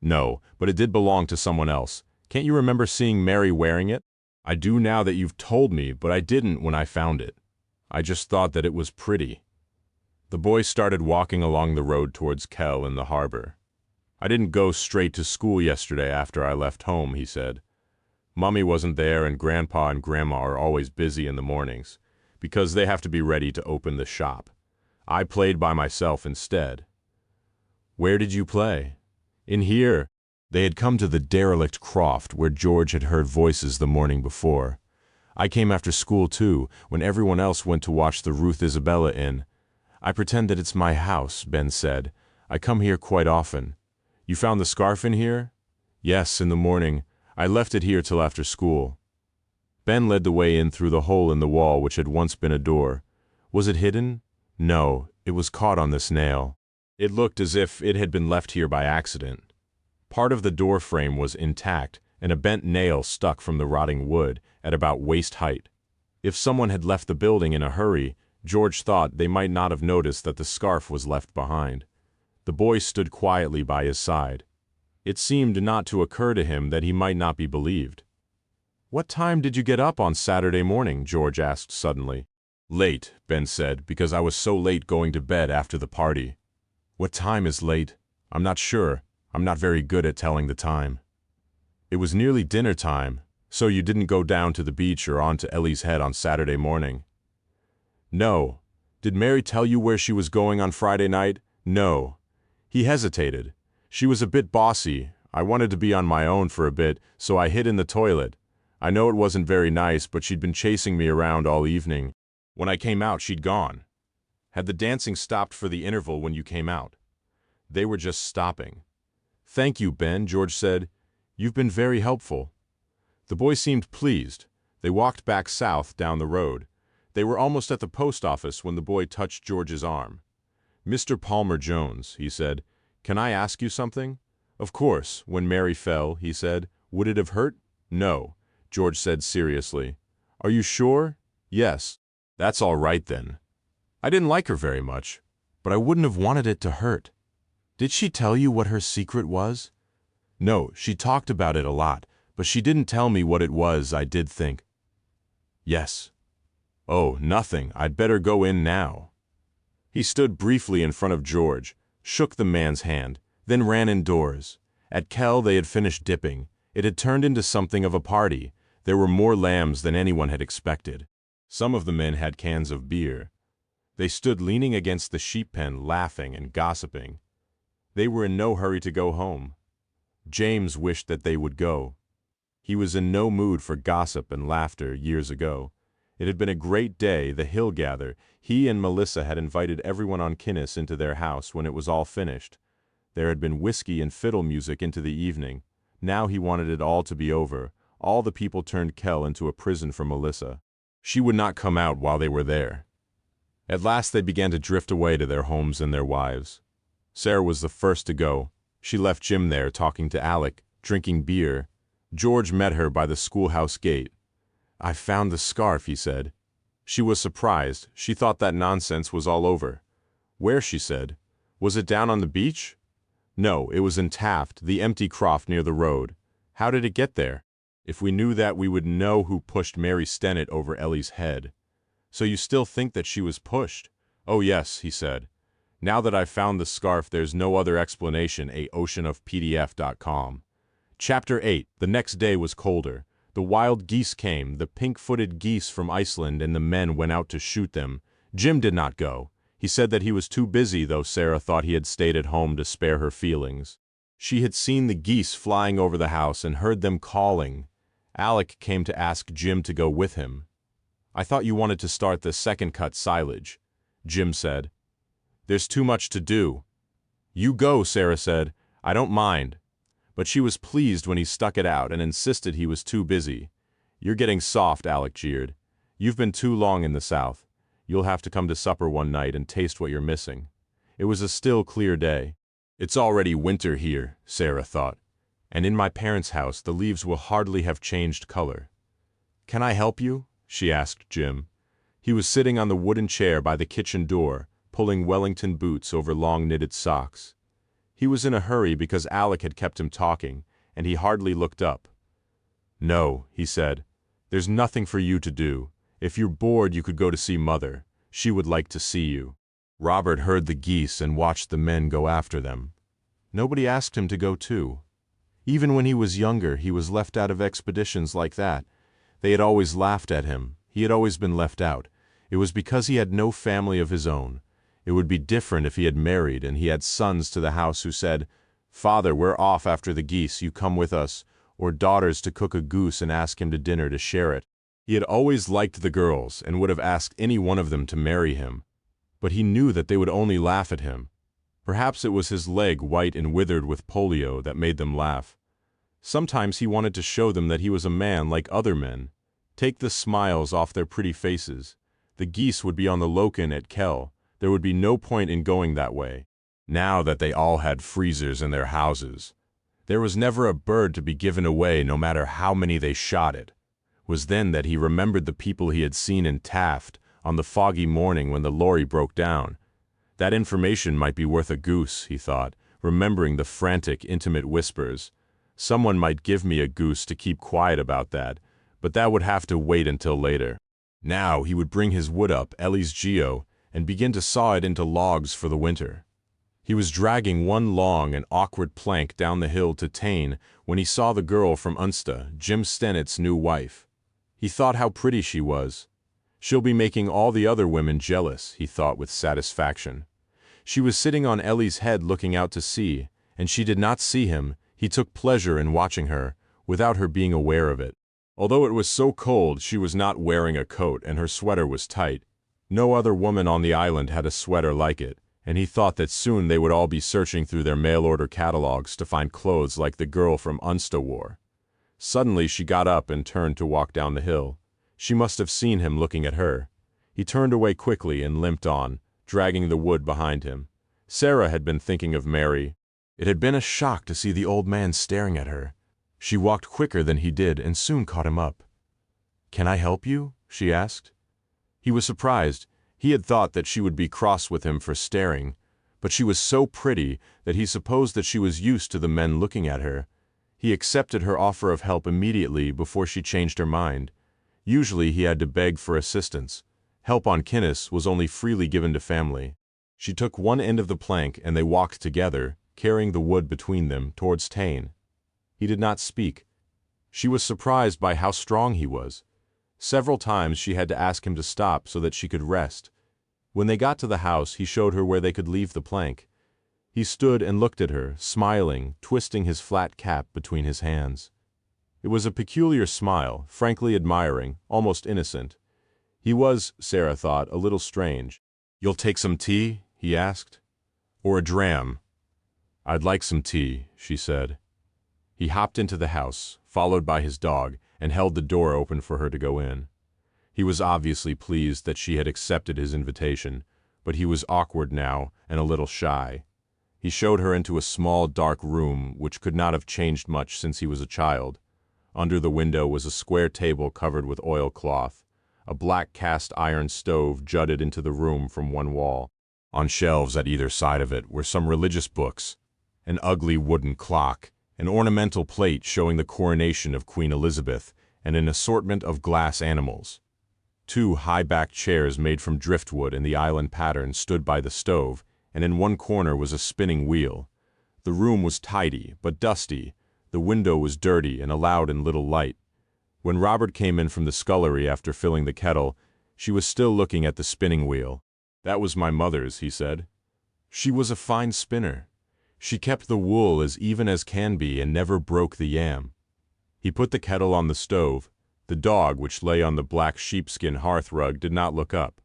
"No, but it did belong to someone else. Can't you remember seeing Mary wearing it?" "I do now that you've told me, but I didn't when I found it. I just thought that it was pretty." The boy started walking along the road towards Kell and the harbor. "I didn't go straight to school yesterday after I left home," he said. "Mummy wasn't there and Grandpa and Grandma are always busy in the mornings, because they have to be ready to open the shop. I played by myself instead." "Where did you play?" "In here." They had come to the derelict croft where George had heard voices the morning before. "I came after school too, when everyone else went to watch the Ruth Isabella Inn. I pretend that it's my house," Ben said. "I come here quite often." "You found the scarf in here?" "Yes, in the morning. I left it here till after school." Ben led the way in through the hole in the wall which had once been a door. Was it hidden? No, it was caught on this nail. It looked as if it had been left here by accident. Part of the door frame was intact, and a bent nail stuck from the rotting wood at about waist height. If someone had left the building in a hurry, George thought they might not have noticed that the scarf was left behind. The boy stood quietly by his side. It seemed not to occur to him that he might not be believed. "What time did you get up on Saturday morning?" George asked suddenly. "Late," Ben said, "because I was so late going to bed after the party." "What time is late?" "I'm not sure. I'm not very good at telling the time." "It was nearly dinner time, so you didn't go down to the beach or on to Ellie's Head on Saturday morning?" "No." "Did Mary tell you where she was going on Friday night?" "No." He hesitated. "She was a bit bossy. I wanted to be on my own for a bit, so I hid in the toilet. I know it wasn't very nice, but she'd been chasing me around all evening. When I came out, she'd gone." "Had the dancing stopped for the interval when you came out?" "They were just stopping." "Thank you, Ben," George said. "You've been very helpful." The boy seemed pleased. They walked back south down the road. They were almost at the post office when the boy touched George's arm. "Mr. Palmer Jones," he said, "can I ask you something?" "Of course. When Mary fell," he said. "Would it have hurt?" "No," George said seriously. "Are you sure?" "Yes." "That's all right then. I didn't like her very much, but I wouldn't have wanted it to hurt." "Did she tell you what her secret was?" "No, she talked about it a lot, but she didn't tell me what it was. I did think." "Yes." "Oh, nothing. I'd better go in now." He stood briefly in front of George, shook the man's hand, then ran indoors. At Kell they had finished dipping. It had turned into something of a party. There were more lambs than anyone had expected. Some of the men had cans of beer. They stood leaning against the sheep pen, laughing and gossiping. They were in no hurry to go home. James wished that they would go. He was in no mood for gossip and laughter years ago. It had been a great day, the hill gather. He and Melissa had invited everyone on Kinnis into their house when it was all finished. There had been whiskey and fiddle music into the evening. Now he wanted it all to be over, all the people turned Kell into a prison for Melissa. She would not come out while they were there. At last they began to drift away to their homes and their wives. Sarah was the first to go. She left Jim there talking to Alec, drinking beer. George met her by the schoolhouse gate. "I found the scarf," he said. She was surprised. She thought that nonsense was all over. "Where?" she said. "Was it down on the beach?" "No, it was in Taft, the empty croft near the road." "How did it get there?" "If we knew that, we would know who pushed Mary Stennett over Ellie's head." "So you still think that she was pushed?" "Oh yes," he said. "Now that I've found the scarf, there's no other explanation. oceanofpdf.com. Chapter 8. The next day was colder. The wild geese came, the pink-footed geese from Iceland, and the men went out to shoot them. Jim did not go. He said that he was too busy, though Sarah thought he had stayed at home to spare her feelings. She had seen the geese flying over the house and heard them calling. Alec came to ask Jim to go with him. "I thought you wanted to start the second-cut silage," Jim said. "There's too much to do." "You go," Sarah said. "I don't mind." But she was pleased when he stuck it out and insisted he was too busy. "You're getting soft," Alec jeered. "You've been too long in the South. You'll have to come to supper one night and taste what you're missing." It was a still, clear day. "It's already winter here," Sarah thought. "And in my parents' house the leaves will hardly have changed color." "Can I help you?" she asked Jim. He was sitting on the wooden chair by the kitchen door, pulling Wellington boots over long knitted socks. He was in a hurry because Alec had kept him talking, and he hardly looked up. "No," he said. "There's nothing for you to do. If you're bored, you could go to see Mother. She would like to see you." Robert heard the geese and watched the men go after them. Nobody asked him to go too. Even when he was younger, he was left out of expeditions like that. They had always laughed at him. He had always been left out. It was because he had no family of his own. It would be different if he had married and he had sons to the house who said, "Father, we're off after the geese, you come with us," or daughters to cook a goose and ask him to dinner to share it. He had always liked the girls and would have asked any one of them to marry him. But he knew that they would only laugh at him. Perhaps it was his leg, white and withered with polio, that made them laugh. Sometimes he wanted to show them that he was a man like other men. Take the smiles off their pretty faces. The geese would be on the Loken at Kell. There would be no point in going that way. Now that they all had freezers in their houses. There was never a bird to be given away, no matter how many they shot it. It was then that he remembered the people he had seen in Taft on the foggy morning when the lorry broke down. That information might be worth a goose, he thought, remembering the frantic, intimate whispers. Someone might give me a goose to keep quiet about that, but that would have to wait until later. Now he would bring his wood up, Ellie's geo, and begin to saw it into logs for the winter. He was dragging one long and awkward plank down the hill to Tain when he saw the girl from Unsta, Jim Stennett's new wife. He thought how pretty she was. She'll be making all the other women jealous, he thought with satisfaction. She was sitting on Ellie's head looking out to sea, and she did not see him. He took pleasure in watching her, without her being aware of it. Although it was so cold, she was not wearing a coat and her sweater was tight. No other woman on the island had a sweater like it, and he thought that soon they would all be searching through their mail-order catalogs to find clothes like the girl from Unsta wore. Suddenly she got up and turned to walk down the hill. She must have seen him looking at her. He turned away quickly and limped on, dragging the wood behind him. Sarah had been thinking of Mary. It had been a shock to see the old man staring at her. She walked quicker than he did and soon caught him up. "Can I help you?" she asked. He was surprised. He had thought that she would be cross with him for staring, but she was so pretty that he supposed that she was used to the men looking at her. He accepted her offer of help immediately before she changed her mind. Usually he had to beg for assistance. Help on Kinnis was only freely given to family. She took one end of the plank and they walked together, carrying the wood between them, towards Tain. He did not speak. She was surprised by how strong he was. Several times she had to ask him to stop so that she could rest. When they got to the house, he showed her where they could leave the plank. He stood and looked at her, smiling, twisting his flat cap between his hands. It was a peculiar smile, frankly admiring, almost innocent. He was, Sarah thought, a little strange. "You'll take some tea?" he asked. "Or a dram?" "I'd like some tea," she said. He hopped into the house, followed by his dog, and held the door open for her to go in. He was obviously pleased that she had accepted his invitation, but he was awkward now and a little shy. He showed her into a small, dark room which could not have changed much since he was a child. Under the window was a square table covered with oilcloth. A black cast-iron stove jutted into the room from one wall. On shelves at either side of it were some religious books, an ugly wooden clock, an ornamental plate showing the coronation of Queen Elizabeth, and an assortment of glass animals. Two high-backed chairs made from driftwood in the island pattern stood by the stove, and in one corner was a spinning wheel. The room was tidy, but dusty. The window was dirty and allowed in little light. When Robert came in from the scullery after filling the kettle, she was still looking at the spinning wheel. "That was my mother's," he said. "She was a fine spinner. She kept the wool as even as can be and never broke the yam." He put the kettle on the stove. The dog, which lay on the black sheepskin hearthrug, did not look up.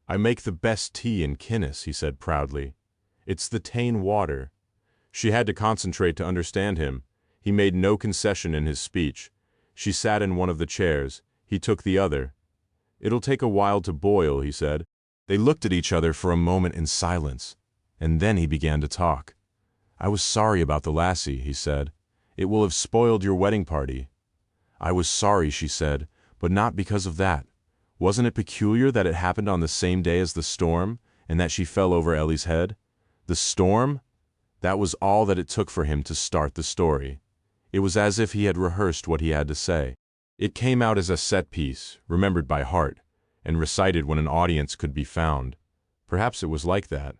"I make the best tea in Kinnis," he said proudly. "It's the Tane water." She had to concentrate to understand him. He made no concession in his speech. She sat in one of the chairs. He took the other. "It'll take a while to boil," he said. They looked at each other for a moment in silence, and then he began to talk. "I was sorry about the lassie," he said. "It will have spoiled your wedding party." "I was sorry," she said, "but not because of that. Wasn't it peculiar that it happened on the same day as the storm, and that she fell over Ellie's head? The storm? That was all that it took for him to start the story. It was as if he had rehearsed what he had to say. It came out as a set piece, remembered by heart, and recited when an audience could be found. Perhaps it was like that.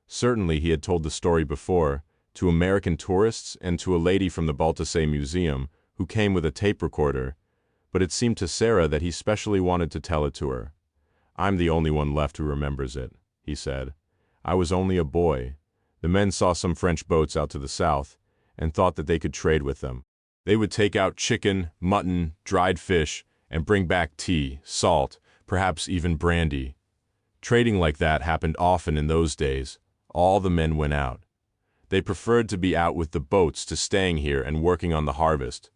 Certainly he had told the story before, to American tourists and to a lady from the Baltasay Museum, who came with a tape recorder, but it seemed to Sarah that he specially wanted to tell it to her. "I'm the only one left who remembers it," he said. "I was only a boy. The men saw some French boats out to the south, and thought that they could trade with them. They would take out chicken, mutton, dried fish, and bring back tea, salt, perhaps even brandy. Trading like that happened often in those days. All the men went out. They preferred to be out with the boats to staying here and working on the harvest.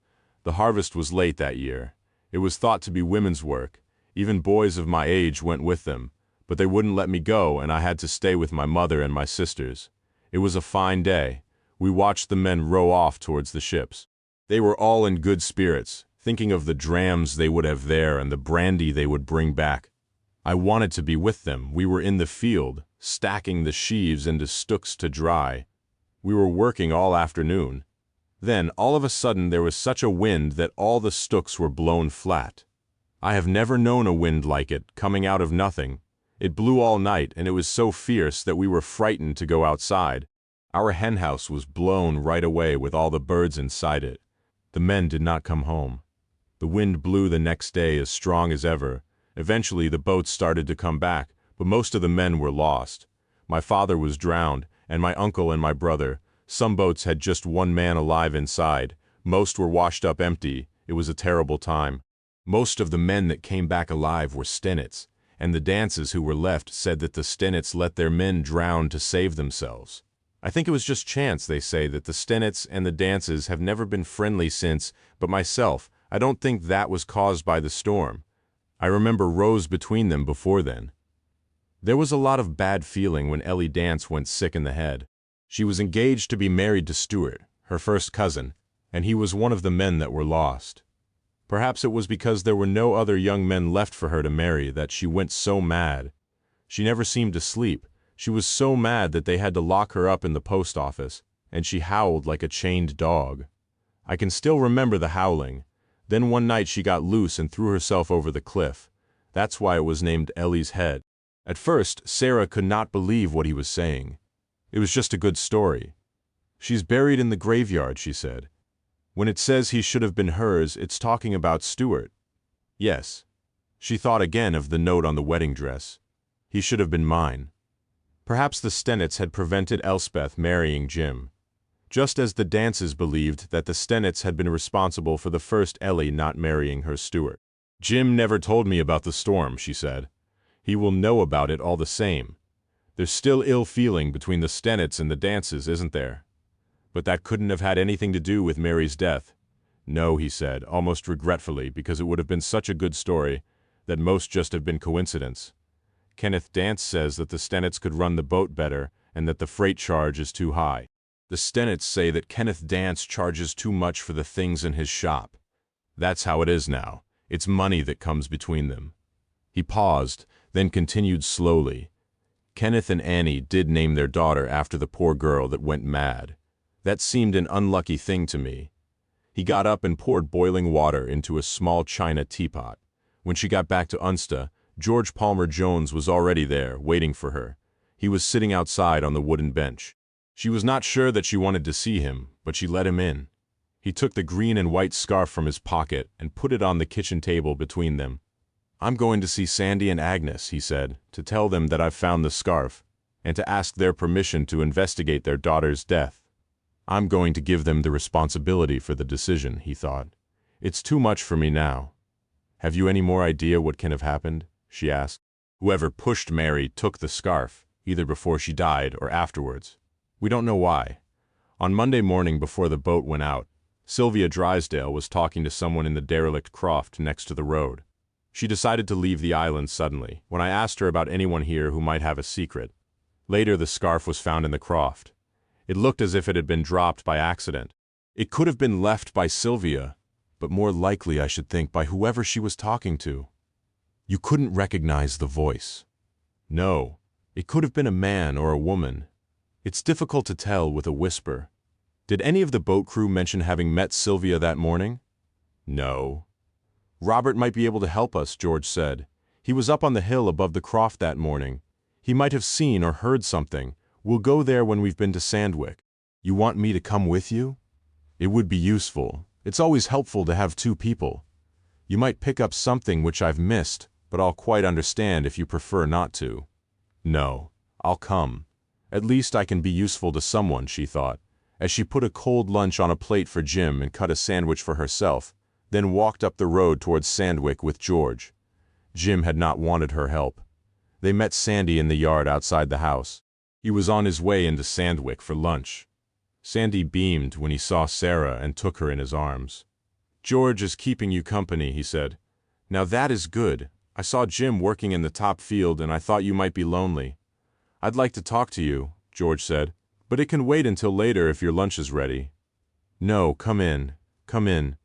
The harvest was late that year. It was thought to be women's work. Even boys of my age went with them, but they wouldn't let me go, and I had to stay with my mother and my sisters. It was a fine day. We watched the men row off towards the ships. They were all in good spirits, thinking of the drams they would have there and the brandy they would bring back. I wanted to be with them. We were in the field, stacking the sheaves into stooks to dry. We were working all afternoon. Then, all of a sudden, there was such a wind that all the stooks were blown flat. I have never known a wind like it, coming out of nothing. It blew all night, and it was so fierce that we were frightened to go outside. Our henhouse was blown right away with all the birds inside it. The men did not come home. The wind blew the next day as strong as ever. Eventually the boats started to come back, but most of the men were lost. My father was drowned, and my uncle and my brother. Some boats had just one man alive inside. Most were washed up empty. It was a terrible time. Most of the men that came back alive were Stennets, and the Dances who were left said that the Stennets let their men drown to save themselves. I think it was just chance, they say, that the Stennets and the Dances have never been friendly since, but myself, I don't think that was caused by the storm. I remember rows between them before then. There was a lot of bad feeling when Ellie Dance went sick in the head. She was engaged to be married to Stuart, her first cousin, and he was one of the men that were lost. Perhaps it was because there were no other young men left for her to marry that she went so mad. She never seemed to sleep. She was so mad that they had to lock her up in the post office, and she howled like a chained dog. I can still remember the howling. Then one night she got loose and threw herself over the cliff. That's why it was named Ellie's Head. At first, Sarah could not believe what he was saying. It was just a good story. "She's buried in the graveyard," she said. "When it says he should have been hers, it's talking about Stuart." Yes. She thought again of the note on the wedding dress. He should have been mine. Perhaps the Stennets had prevented Elspeth marrying Jim, just as the Dances believed that the Stennets had been responsible for the first Ellie not marrying her Stuart. "Jim never told me about the storm," she said. "He will know about it all the same. There's still ill feeling between the Stennets and the Dances, isn't there? But that couldn't have had anything to do with Mary's death. No, he said, almost regretfully, because it would have been such a good story that most just have been coincidence. Kenneth Dance says that the Stennetts could run the boat better and that the freight charge is too high. The Stennetts say that Kenneth Dance charges too much for the things in his shop. That's how it is now. It's money that comes between them. He paused, then continued slowly. Kenneth and Annie did name their daughter after the poor girl that went mad. That seemed an unlucky thing to me. He got up and poured boiling water into a small china teapot. When she got back to Unsta, George Palmer Jones was already there, waiting for her. He was sitting outside on the wooden bench. She was not sure that she wanted to see him, but she let him in. He took the green and white scarf from his pocket and put it on the kitchen table between them. "I'm going to see Sandy and Agnes," he said, "to tell them that I've found the scarf, and to ask their permission to investigate their daughter's death. I'm going to give them the responsibility for the decision," he thought. "It's too much for me now." "Have you any more idea what can have happened?" she asked. "Whoever pushed Mary took the scarf, either before she died or afterwards. We don't know why. On Monday morning before the boat went out, Sylvia Drysdale was talking to someone in the derelict croft next to the road. She decided to leave the island suddenly, when I asked her about anyone here who might have a secret. Later the scarf was found in the croft. It looked as if it had been dropped by accident. It could have been left by Sylvia, but more likely, I should think, by whoever she was talking to." "You couldn't recognize the voice?" "No. It could have been a man or a woman. It's difficult to tell with a whisper." "Did any of the boat crew mention having met Sylvia that morning?" "No." "Robert might be able to help us," George said. "He was up on the hill above the croft that morning. He might have seen or heard something. We'll go there when we've been to Sandwick." "You want me to come with you?" "It would be useful. It's always helpful to have two people. You might pick up something which I've missed, but I'll quite understand if you prefer not to." "No, I'll come. At least I can be useful to someone," she thought, as she put a cold lunch on a plate for Jim and cut a sandwich for herself, then walked up the road towards Sandwick with George. Jim had not wanted her help. They met Sandy in the yard outside the house. He was on his way into Sandwick for lunch. Sandy beamed when he saw Sarah and took her in his arms. "George is keeping you company," he said. "Now that is good. I saw Jim working in the top field and I thought you might be lonely." "I'd like to talk to you," George said, "but it can wait until later if your lunch is ready." "No, come in. Come in."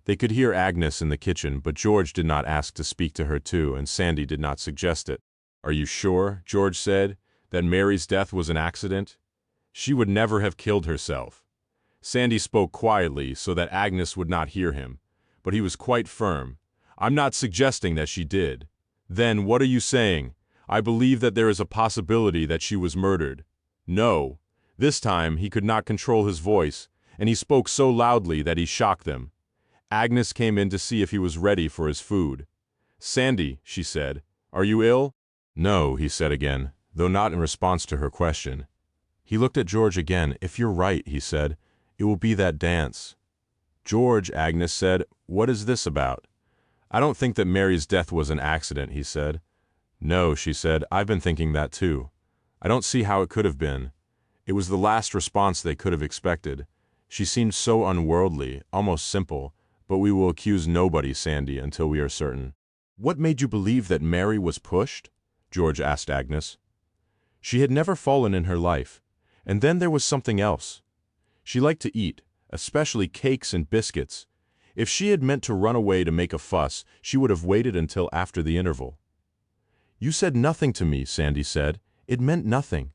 They could hear Agnes in the kitchen, but George did not ask to speak to her too, and Sandy did not suggest it. "Are you sure," George said, "that Mary's death was an accident? She would never have killed herself." Sandy spoke quietly so that Agnes would not hear him, but he was quite firm. "I'm not suggesting that she did." "Then what are you saying?" "I believe that there is a possibility that she was murdered." "No." This time he could not control his voice, and he spoke so loudly that he shocked them. Agnes came in to see if he was ready for his food. "Sandy," she said, "are you ill?" "No," he said again, though not in response to her question. He looked at George again. "If you're right," he said, "it will be that dance." "George," Agnes said, "what is this about?" "I don't think that Mary's death was an accident," he said. "No," she said, "I've been thinking that too. I don't see how it could have been. It was the last response they could have expected. She seemed so unworldly, almost simple, but we will accuse nobody, Sandy, until we are certain." "What made you believe that Mary was pushed?" George asked Agnes. She had never fallen in her life, and then there was something else. She liked to eat, especially cakes and biscuits. If she had meant to run away to make a fuss, she would have waited until after the interval. "You said nothing to me," Sandy said. "It meant nothing.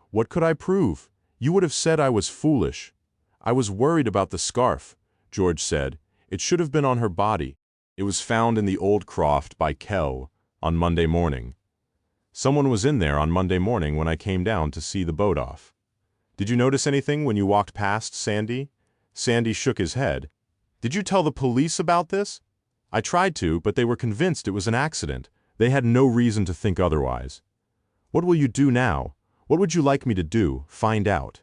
What could I prove? You would have said I was foolish." "I was worried about the scarf," George said. "It should have been on her body. It was found in the old croft by Kell on Monday morning. Someone was in there on Monday morning when I came down to see the boat off." "Did you notice anything when you walked past, Sandy?" Sandy shook his head. "Did you tell the police about this?" "I tried to, but they were convinced it was an accident. They had no reason to think otherwise." "What will you do now? What would you like me to do? Find out?"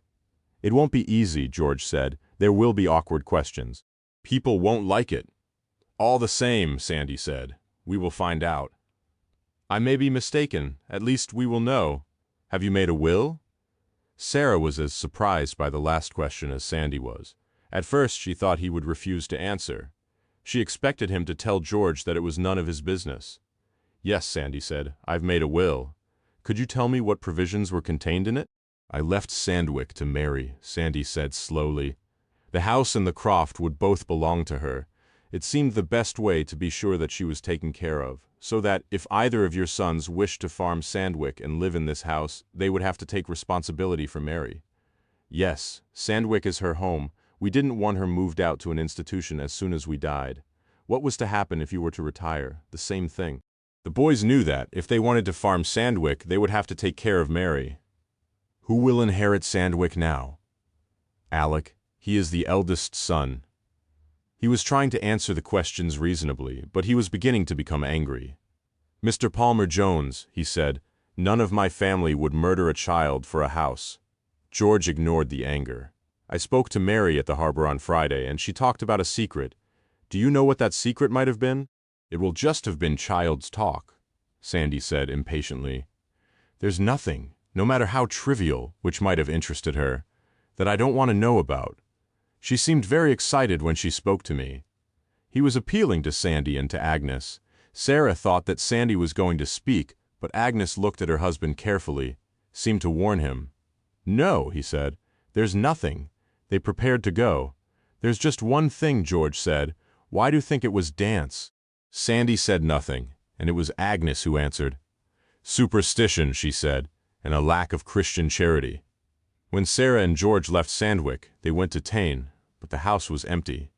"It won't be easy," George said. "There will be awkward questions. People won't like it." "All the same," Sandy said, "we will find out." "I may be mistaken. At least we will know. Have you made a will?" Sarah was as surprised by the last question as Sandy was. At first she thought he would refuse to answer. She expected him to tell George that it was none of his business. "Yes," Sandy said, "I've made a will. Could you tell me what provisions were contained in it?" "I left Sandwick to Mary," Sandy said slowly. "The house and the croft would both belong to her. It seemed the best way to be sure that she was taken care of, so that if either of your sons wished to farm Sandwick and live in this house, they would have to take responsibility for Mary." "Yes, Sandwick is her home. We didn't want her moved out to an institution as soon as we died. What was to happen if you were to retire? The same thing." The boys knew that, if they wanted to farm Sandwick, they would have to take care of Mary. "Who will inherit Sandwick now?" "Alec. He is the eldest son." He was trying to answer the questions reasonably, but he was beginning to become angry. "Mr. Palmer Jones," he said, "none of my family would murder a child for a house." George ignored the anger. "I spoke to Mary at the harbor on Friday, and she talked about a secret. Do you know what that secret might have been?" "It will just have been child's talk," Sandy said impatiently. "There's nothing, no matter how trivial, which might have interested her, that I don't want to know about. She seemed very excited when she spoke to me." He was appealing to Sandy and to Agnes. Sarah thought that Sandy was going to speak, but Agnes looked at her husband carefully, seemed to warn him. "No," he said, "there's nothing. They prepared to go. There's just one thing," George said. "Why do you think it was dance?" Sandy said nothing, and it was Agnes who answered. "Superstition," she said, "and a lack of Christian charity." When Sarah and George left Sandwick, they went to Tain, but the house was empty.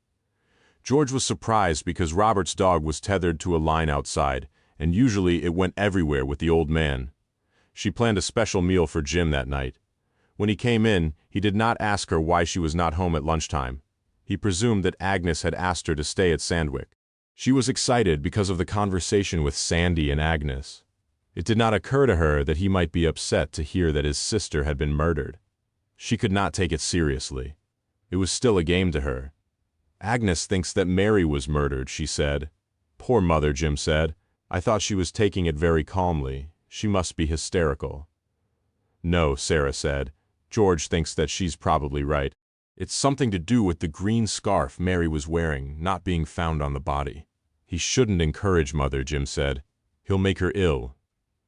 George was surprised because Robert's dog was tethered to a line outside, and usually it went everywhere with the old man. She planned a special meal for Jim that night. When he came in, he did not ask her why she was not home at lunchtime. He presumed that Agnes had asked her to stay at Sandwick. She was excited because of the conversation with Sandy and Agnes. It did not occur to her that he might be upset to hear that his sister had been murdered. She could not take it seriously. It was still a game to her. "Agnes thinks that Mary was murdered," she said. "Poor mother," Jim said. "I thought she was taking it very calmly. She must be hysterical." "No," Sarah said. "George thinks that she's probably right. It's something to do with the green scarf Mary was wearing not being found on the body." "He shouldn't encourage Mother," Jim said. "He'll make her ill."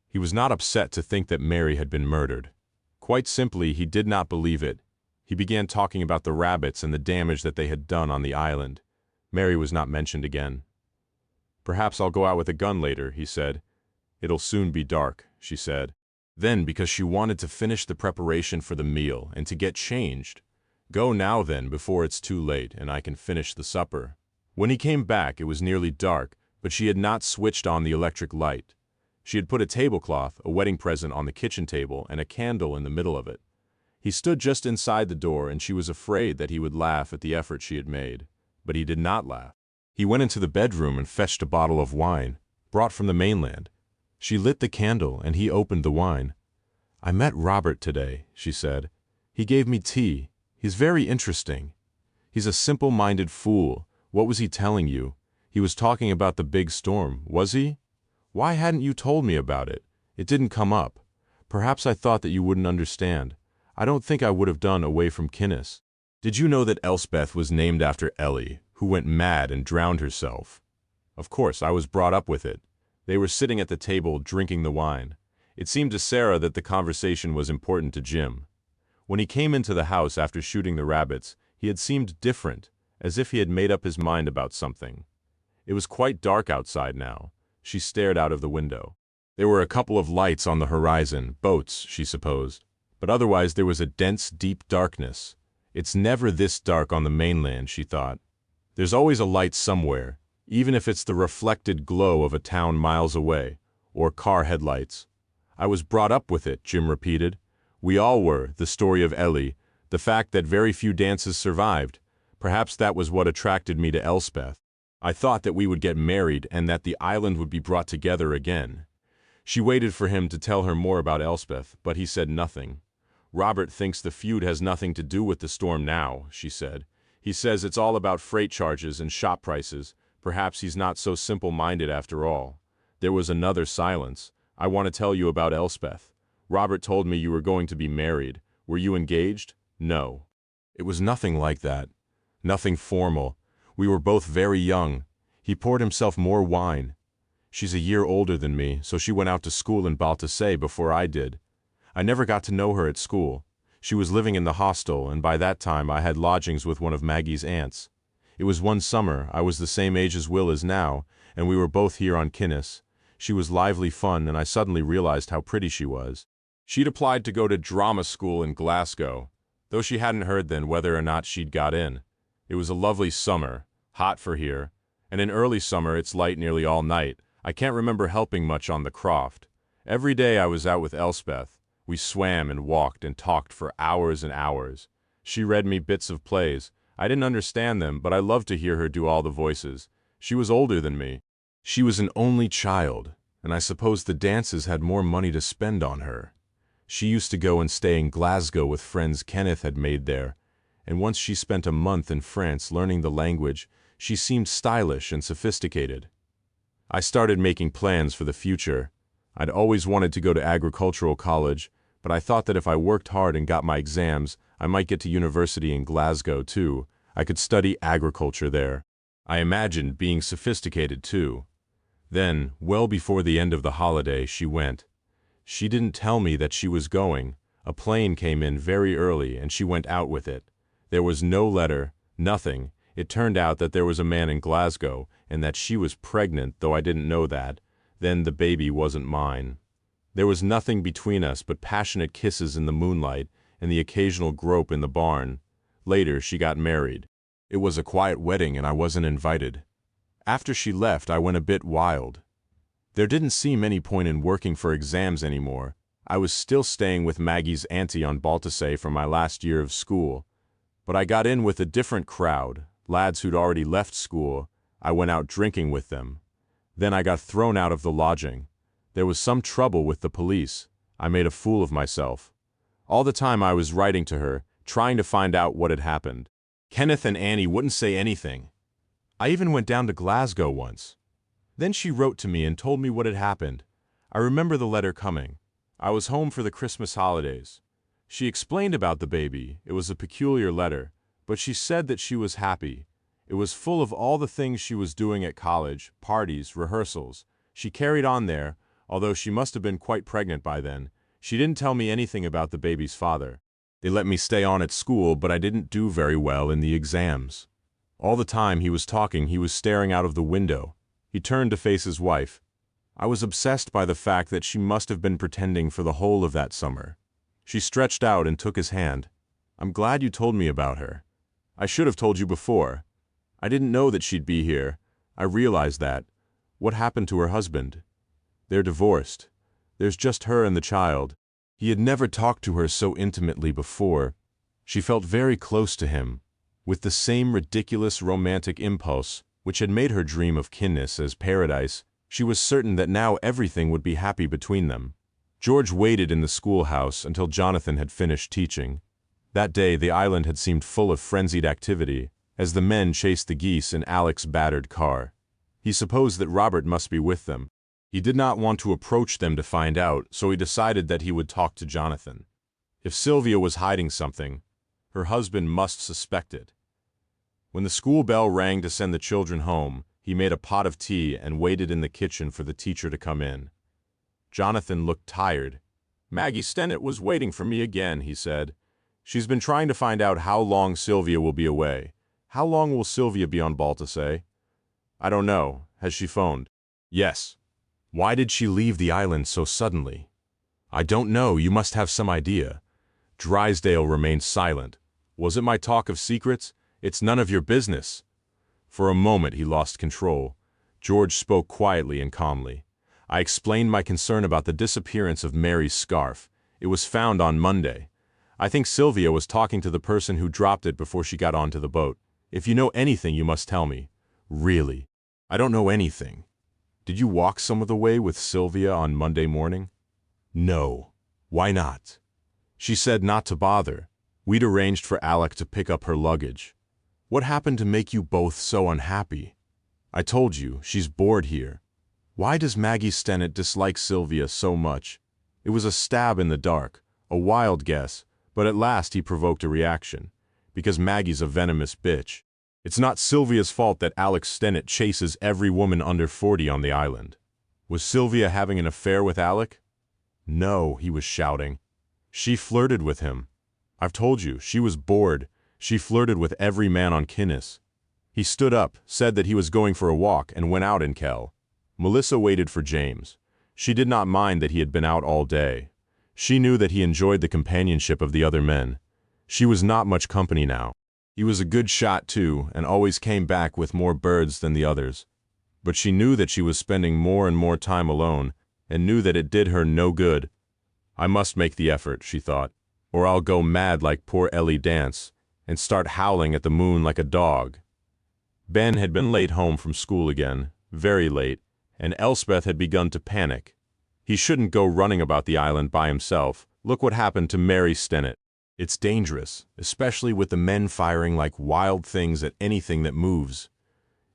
He was not upset to think that Mary had been murdered. Quite simply, he did not believe it. He began talking about the rabbits and the damage that they had done on the island. Mary was not mentioned again. "Perhaps I'll go out with a gun later," he said. "It'll soon be dark," she said. Then, because she wanted to finish the preparation for the meal and to get changed, "Go now then, before it's too late, and I can finish the supper." When he came back, it was nearly dark, but she had not switched on the electric light. She had put a tablecloth, a wedding present, on the kitchen table and a candle in the middle of it. He stood just inside the door, and she was afraid that he would laugh at the effort she had made. But he did not laugh. He went into the bedroom and fetched a bottle of wine, brought from the mainland. She lit the candle, and he opened the wine. "I met Robert today," she said. "He gave me tea. He's very interesting. He's a simple-minded fool. What was he telling you? He was talking about the big storm, was he? Why hadn't you told me about it? It didn't come up. Perhaps I thought that you wouldn't understand. I don't think I would have done away from Kinnis. Did you know that Elspeth was named after Ellie, who went mad and drowned herself? Of course, I was brought up with it." They were sitting at the table, drinking the wine. It seemed to Sarah that the conversation was important to Jim. When he came into the house after shooting the rabbits, he had seemed different, as if he had made up his mind about something. It was quite dark outside now. She stared out of the window. There were a couple of lights on the horizon, boats, she supposed. But otherwise there was a dense, deep darkness. It's never this dark on the mainland, she thought. There's always a light somewhere, even if it's the reflected glow of a town miles away, or car headlights. "I was brought up with it," Jim repeated. "We all were, the story of Ellie, the fact that very few dances survived. Perhaps that was what attracted me to Elspeth. I thought that we would get married and that the island would be brought together again." She waited for him to tell her more about Elspeth, but he said nothing. "Robert thinks the feud has nothing to do with the storm now," she said. "He says it's all about freight charges and shop prices. Perhaps he's not so simple-minded after all." There was another silence. "I want to tell you about Elspeth. Robert told me you were going to be married. Were you engaged?" "No." "It was nothing like that. Nothing formal. We were both very young. He poured himself more wine. She's a year older than me, so she went out to school in Baltazar before I did. I never got to know her at school. She was living in the hostel, and by that time I had lodgings with one of Maggie's aunts. It was one summer. I was the same age as Will is now, and we were both here on Kinnis. She was lively fun, and I suddenly realized how pretty she was. She'd applied to go to drama school in Glasgow, though she hadn't heard then whether or not she'd got in. It was a lovely summer, hot for here, and in early summer it's light nearly all night. I can't remember helping much on the croft. Every day I was out with Elspeth. We swam and walked and talked for hours and hours. She read me bits of plays. I didn't understand them, but I loved to hear her do all the voices. She was older than me. She was an only child, and I suppose the dances had more money to spend on her. She used to go and stay in Glasgow with friends Kenneth had made there, and once she spent a month in France learning the language. She seemed stylish and sophisticated. I started making plans for the future. I'd always wanted to go to agricultural college, but I thought that if I worked hard and got my exams, I might get to university in Glasgow too. I could study agriculture there. I imagined being sophisticated too. Then, well before the end of the holiday, she went. She didn't tell me that she was going. A plane came in very early and she went out with it. There was no letter, nothing. It turned out that there was a man in Glasgow and that she was pregnant, though I didn't know that. Then the baby wasn't mine. There was nothing between us but passionate kisses in the moonlight and the occasional grope in the barn. Later, she got married. It was a quiet wedding and I wasn't invited. After she left, I went a bit wild. There didn't seem any point in working for exams anymore. I was still staying with Maggie's auntie on Baltazar for my last year of school. But I got in with a different crowd, lads who'd already left school. I went out drinking with them. Then I got thrown out of the lodging. There was some trouble with the police. I made a fool of myself. All the time I was writing to her, trying to find out what had happened. Kenneth and Annie wouldn't say anything. I even went down to Glasgow once. Then she wrote to me and told me what had happened. I remember the letter coming. I was home for the Christmas holidays. She explained about the baby. It was a peculiar letter, but she said that she was happy. It was full of all the things she was doing at college, parties, rehearsals. She carried on there, although she must have been quite pregnant by then. She didn't tell me anything about the baby's father. They let me stay on at school, but I didn't do very well in the exams. All the time he was talking, he was staring out of the window. He turned to face his wife. I was obsessed by the fact that she must have been pretending for the whole of that summer. She stretched out and took his hand. I'm glad you told me about her. I should have told you before. I didn't know that she'd be here. I realized that. What happened to her husband? They're divorced. There's just her and the child. He had never talked to her so intimately before. She felt very close to him, with the same ridiculous romantic impulse which had made her dream of Kinnis as paradise. She was certain that now everything would be happy between them. George waited in the schoolhouse until Jonathan had finished teaching. That day the island had seemed full of frenzied activity, as the men chased the geese in Alec's battered car. He supposed that Robert must be with them. He did not want to approach them to find out, so he decided that he would talk to Jonathan. If Sylvia was hiding something, her husband must suspect it. When the school bell rang to send the children home, he made a pot of tea and waited in the kitchen for the teacher to come in. Jonathan looked tired. Maggie Stennett was waiting for me again, he said. She's been trying to find out how long Sylvia will be away. How long will Sylvia be on Baltazar? I don't know. Has she phoned? Yes. Why did she leave the island so suddenly? I don't know. You must have some idea. Drysdale remained silent. Was it my talk of secrets? It's none of your business. For a moment he lost control. George spoke quietly and calmly. I explained my concern about the disappearance of Mary's scarf. It was found on Monday. I think Sylvia was talking to the person who dropped it before she got onto the boat. If you know anything, you must tell me. Really? I don't know anything. Did you walk some of the way with Sylvia on Monday morning? No. Why not? She said not to bother. We'd arranged for Alec to pick up her luggage. What happened to make you both so unhappy? I told you, she's bored here. Why does Maggie Stennett dislike Sylvia so much? It was a stab in the dark, a wild guess, but at last he provoked a reaction. Because Maggie's a venomous bitch. It's not Sylvia's fault that Alex Stennett chases every woman under 40 on the island. Was Sylvia having an affair with Alec? No, he was shouting. She flirted with him. I've told you, she was bored. She flirted with every man on Kinnis. He stood up, said that he was going for a walk, and went out in Kell. Melissa waited for James. She did not mind that he had been out all day. She knew that he enjoyed the companionship of the other men. She was not much company now. He was a good shot too, and always came back with more birds than the others. But she knew that she was spending more and more time alone, and knew that it did her no good. I must make the effort, she thought, or I'll go mad like poor Ellie Dance, and start howling at the moon like a dog. Ben had been late home from school again, very late, and Elspeth had begun to panic. He shouldn't go running about the island by himself. Look what happened to Mary Stennett. It's dangerous, especially with the men firing like wild things at anything that moves.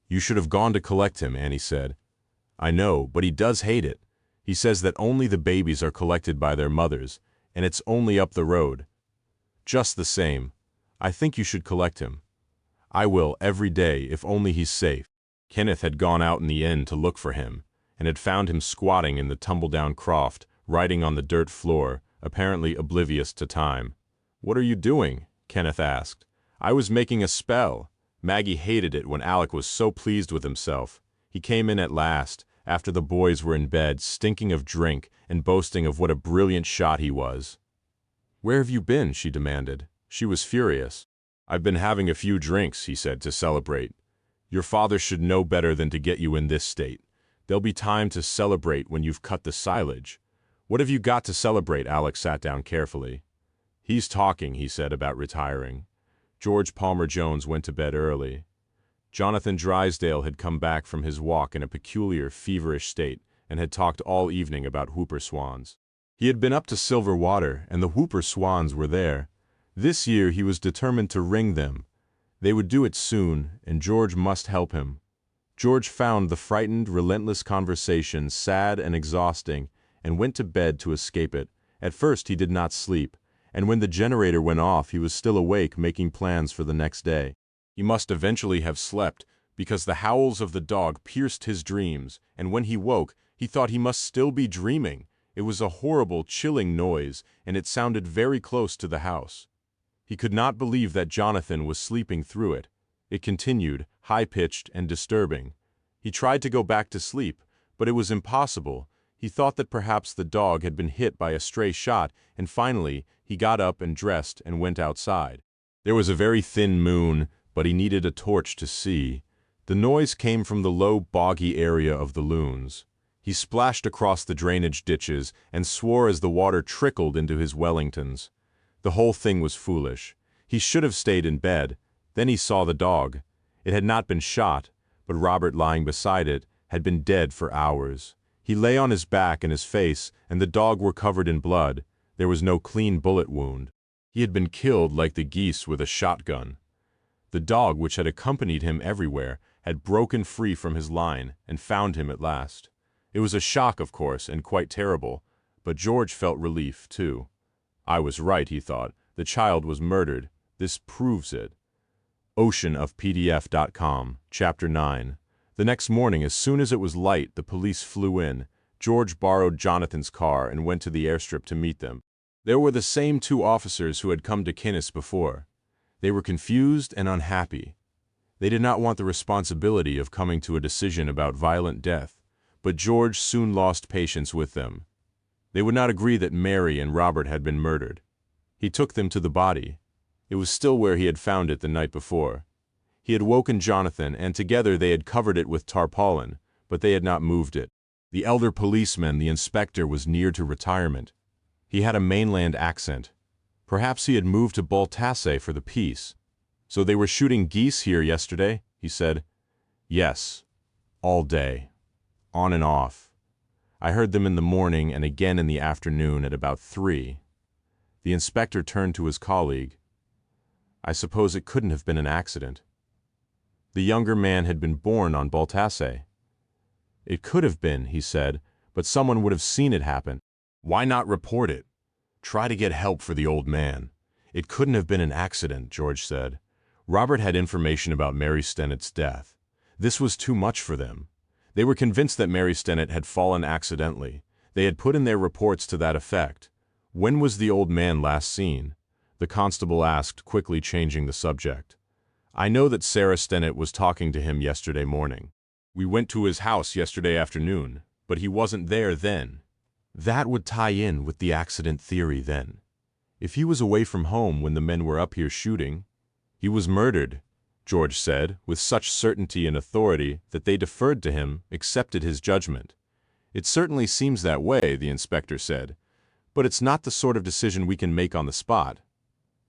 You should have gone to collect him, Annie said. I know, but he does hate it. He says that only the babies are collected by their mothers, and it's only up the road. Just the same, I think you should collect him. I will every day if only he's safe. Kenneth had gone out in the end to look for him, and had found him squatting in the tumble-down croft, writing on the dirt floor, apparently oblivious to time. What are you doing? Kenneth asked. I was making a spell. Maggie hated it when Alec was so pleased with himself. He came in at last, after the boys were in bed, stinking of drink and boasting of what a brilliant shot he was. Where have you been? She demanded. She was furious. I've been having a few drinks, he said, to celebrate. Your father should know better than to get you in this state. There'll be time to celebrate when you've cut the silage. What have you got to celebrate? Alec sat down carefully. He's talking, he said, about retiring. George Palmer Jones went to bed early. Jonathan Drysdale had come back from his walk in a peculiar, feverish state and had talked all evening about whooper swans. He had been up to Silver Water, and the whooper swans were there. This year he was determined to ring them. They would do it soon, and George must help him. George found the frightened, relentless conversation sad and exhausting, and went to bed to escape it. At first he did not sleep, and when the generator went off he was still awake making plans for the next day. He must eventually have slept, because the howls of the dog pierced his dreams, and when he woke, he thought he must still be dreaming. It was a horrible, chilling noise, and it sounded very close to the house. He could not believe that Jonathan was sleeping through it. It continued, high-pitched and disturbing. He tried to go back to sleep, but it was impossible. He thought that perhaps the dog had been hit by a stray shot, and finally, he got up and dressed and went outside. There was a very thin moon, but he needed a torch to see. The noise came from the low, boggy area of the loons. He splashed across the drainage ditches and swore as the water trickled into his Wellingtons. The whole thing was foolish. He should have stayed in bed. Then he saw the dog. It had not been shot, but Robert, lying beside it, had been dead for hours. He lay on his back and his face, and the dog were covered in blood. There was no clean bullet wound. He had been killed like the geese with a shotgun. The dog, which had accompanied him everywhere, had broken free from his line and found him at last. It was a shock, of course, and quite terrible, but George felt relief, too. I was right, he thought. The child was murdered. This proves it. Oceanofpdf.com, Chapter 9. The next morning, as soon as it was light, the police flew in. George borrowed Jonathan's car and went to the airstrip to meet them. There were the same two officers who had come to Kinnis before. They were confused and unhappy. They did not want the responsibility of coming to a decision about violent death, but George soon lost patience with them. They would not agree that Mary and Robert had been murdered. He took them to the body. It was still where he had found it the night before. He had woken Jonathan, and together they had covered it with tarpaulin, but they had not moved it. The elder policeman, the inspector, was near to retirement. He had a mainland accent. Perhaps he had moved to Baltasse for the peace. So they were shooting geese here yesterday, he said. Yes, all day, on and off. I heard them in the morning and again in the afternoon at about 3. The inspector turned to his colleague. I suppose it couldn't have been an accident. The younger man had been born on Baltasse. It could have been, he said, but someone would have seen it happen. Why not report it? Try to get help for the old man. It couldn't have been an accident, George said. Robert had information about Mary Stennett's death. This was too much for them. They were convinced that Mary Stennett had fallen accidentally. They had put in their reports to that effect. When was the old man last seen? The constable asked, quickly changing the subject. I know that Sarah Stennett was talking to him yesterday morning. We went to his house yesterday afternoon, but he wasn't there then. That would tie in with the accident theory then. If he was away from home when the men were up here shooting, he was murdered, George said, with such certainty and authority that they deferred to him, accepted his judgment. It certainly seems that way, the inspector said, but it's not the sort of decision we can make on the spot.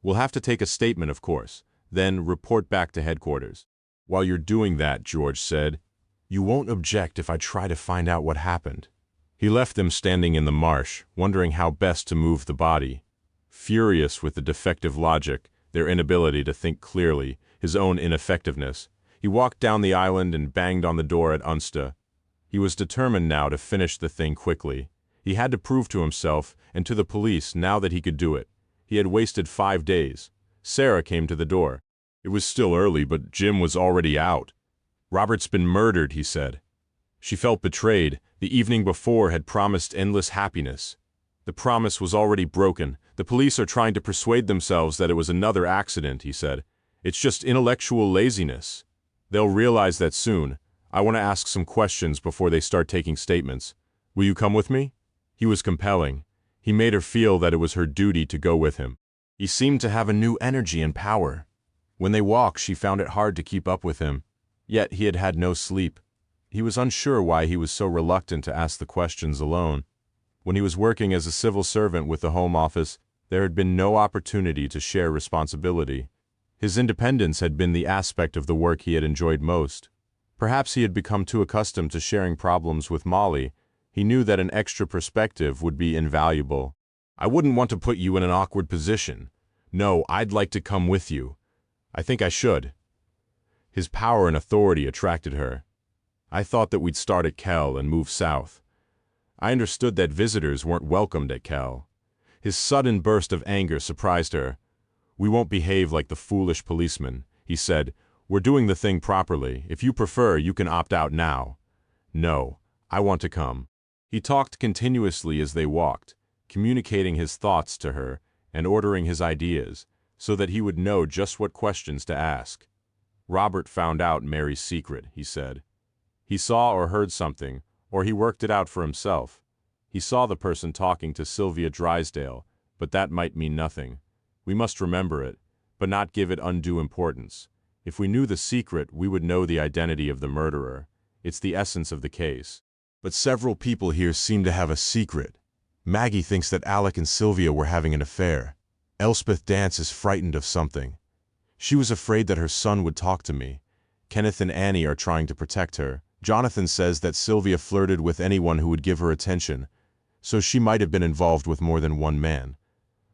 We'll have to take a statement, of course, then report back to headquarters. While you're doing that, George said, you won't object if I try to find out what happened. He left them standing in the marsh, wondering how best to move the body. Furious with the defective logic, their inability to think clearly, his own ineffectiveness, he walked down the island and banged on the door at Unsta. He was determined now to finish the thing quickly. He had to prove to himself and to the police now that he could do it. He had wasted 5 days. Sarah came to the door. It was still early, but Jim was already out. Robert's been murdered, he said. She felt betrayed. The evening before had promised endless happiness. The promise was already broken. The police are trying to persuade themselves that it was another accident, he said. It's just intellectual laziness. They'll realize that soon. I want to ask some questions before they start taking statements. Will you come with me? He was compelling. He made her feel that it was her duty to go with him. He seemed to have a new energy and power. When they walked, she found it hard to keep up with him. Yet he had had no sleep. He was unsure why he was so reluctant to ask the questions alone. When he was working as a civil servant with the Home Office, there had been no opportunity to share responsibility. His independence had been the aspect of the work he had enjoyed most. Perhaps he had become too accustomed to sharing problems with Molly. He knew that an extra perspective would be invaluable. I wouldn't want to put you in an awkward position. No, I'd like to come with you. I think I should. His power and authority attracted her. I thought that we'd start at Kell and move south. I understood that visitors weren't welcomed at Kell. His sudden burst of anger surprised her. We won't behave like the foolish policeman, he said. We're doing the thing properly. If you prefer, you can opt out now. No, I want to come. He talked continuously as they walked, communicating his thoughts to her and ordering his ideas, so that he would know just what questions to ask. Robert found out Mary's secret, he said. He saw or heard something, or he worked it out for himself. He saw the person talking to Sylvia Drysdale, but that might mean nothing. We must remember it, but not give it undue importance. If we knew the secret, we would know the identity of the murderer. It's the essence of the case. But several people here seem to have a secret. Maggie thinks that Alec and Sylvia were having an affair. Elspeth Dance is frightened of something. She was afraid that her son would talk to me. Kenneth and Annie are trying to protect her. Jonathan says that Sylvia flirted with anyone who would give her attention, so she might have been involved with more than one man.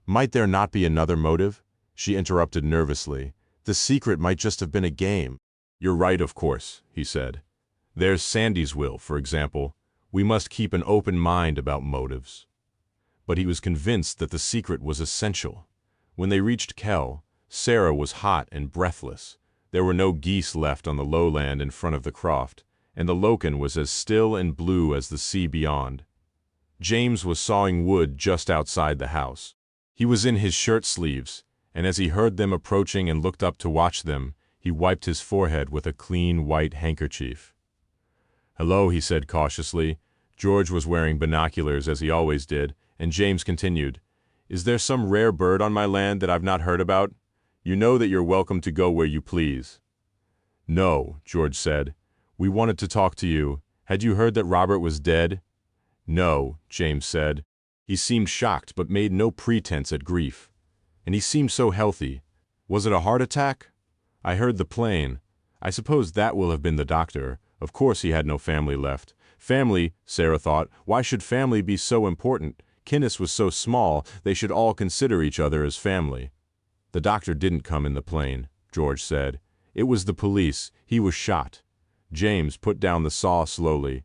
Might there not be another motive? She interrupted nervously. The secret might just have been a game. You're right, of course, he said. There's Sandy's will, for example. We must keep an open mind about motives. But he was convinced that the secret was essential. When they reached Kell, Sarah was hot and breathless. There were no geese left on the lowland in front of the croft, and the Loken was as still and blue as the sea beyond. James was sawing wood just outside the house. He was in his shirt sleeves, and as he heard them approaching and looked up to watch them, he wiped his forehead with a clean white handkerchief. Hello, he said cautiously. George was wearing binoculars as he always did, and James continued, Is there some rare bird on my land that I've not heard about? You know that you're welcome to go where you please. No, George said. We wanted to talk to you. Had you heard that Robert was dead? No, James said. He seemed shocked but made no pretense at grief. And he seemed so healthy. Was it a heart attack? I heard the plane. I suppose that will have been the doctor. Of course he had no family left. Family, Sarah thought, why should family be so important? Kinnis was so small, they should all consider each other as family. The doctor didn't come in the plane, George said. It was the police. He was shot. James put down the saw slowly.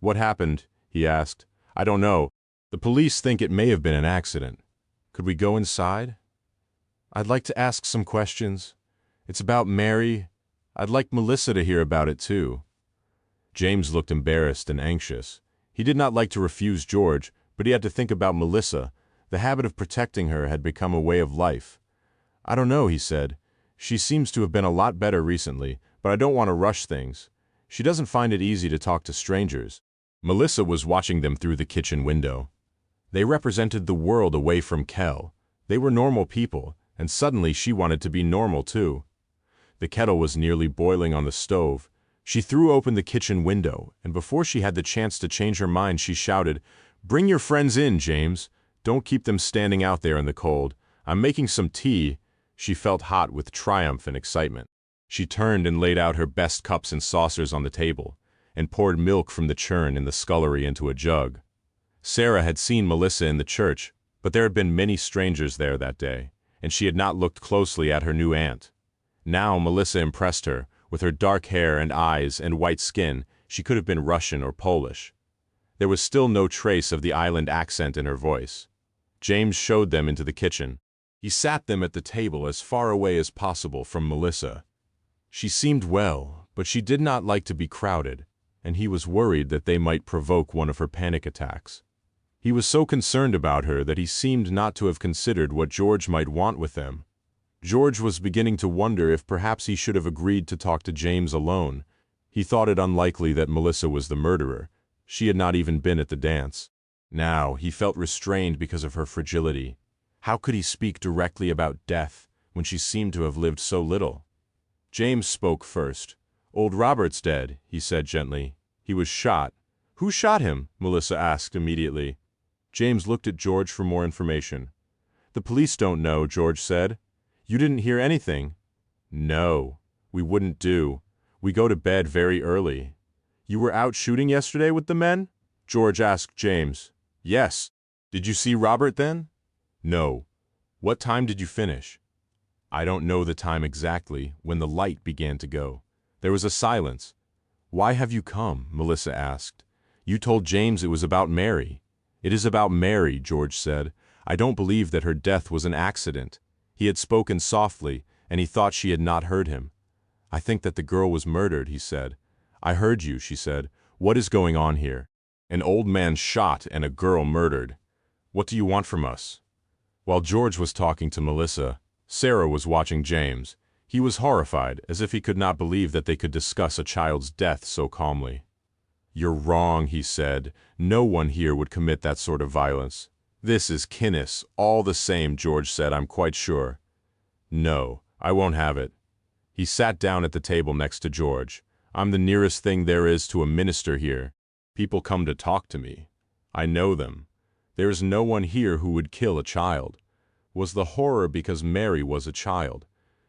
What happened? He asked. I don't know. The police think it may have been an accident. Could we go inside? I'd like to ask some questions. It's about Mary. I'd like Melissa to hear about it too." James looked embarrassed and anxious. He did not like to refuse George, but he had to think about Melissa. The habit of protecting her had become a way of life. "I don't know," he said. "She seems to have been a lot better recently, but I don't want to rush things. She doesn't find it easy to talk to strangers." Melissa was watching them through the kitchen window. They represented the world away from Kel. They were normal people, and suddenly she wanted to be normal too. The kettle was nearly boiling on the stove. She threw open the kitchen window, and before she had the chance to change her mind, she shouted, "Bring your friends in, James. Don't keep them standing out there in the cold. I'm making some tea." She felt hot with triumph and excitement. She turned and laid out her best cups and saucers on the table, and poured milk from the churn in the scullery into a jug. Sarah had seen Melissa in the church, but there had been many strangers there that day, and she had not looked closely at her new aunt. Now Melissa impressed her. With her dark hair and eyes and white skin, she could have been Russian or Polish. There was still no trace of the island accent in her voice. James showed them into the kitchen. He sat them at the table as far away as possible from Melissa. She seemed well, but she did not like to be crowded, and he was worried that they might provoke one of her panic attacks. He was so concerned about her that he seemed not to have considered what George might want with them. George was beginning to wonder if perhaps he should have agreed to talk to James alone. He thought it unlikely that Melissa was the murderer. She had not even been at the dance. Now he felt restrained because of her fragility. How could he speak directly about death when she seemed to have lived so little? James spoke first. "Old Robert's dead," he said gently. "He was shot." "Who shot him?" Melissa asked immediately. James looked at George for more information. "The police don't know," George said. "You didn't hear anything?" "No, we wouldn't do. We go to bed very early." "You were out shooting yesterday with the men?" George asked James. "Yes." "Did you see Robert then?" "No." "What time did you finish?" "I don't know the time exactly, when the light began to go." There was a silence. "Why have you come?" Melissa asked. "You told James it was about Mary." "It is about Mary," George said. "I don't believe that her death was an accident." He had spoken softly, and he thought she had not heard him. "I think that the girl was murdered," he said. "I heard you," she said. "What is going on here?" "An old man shot and a girl murdered. What do you want from us?" While George was talking to Melissa, Sarah was watching James. He was horrified, as if he could not believe that they could discuss a child's death so calmly. "You're wrong," he said. "No one here would commit that sort of violence." "This is Kinnis, all the same," George said, "I'm quite sure." "No, I won't have it." He sat down at the table next to George. "I'm the nearest thing there is to a minister here. People come to talk to me. I know them. There is no one here who would kill a child. Was the horror because Mary was a child?"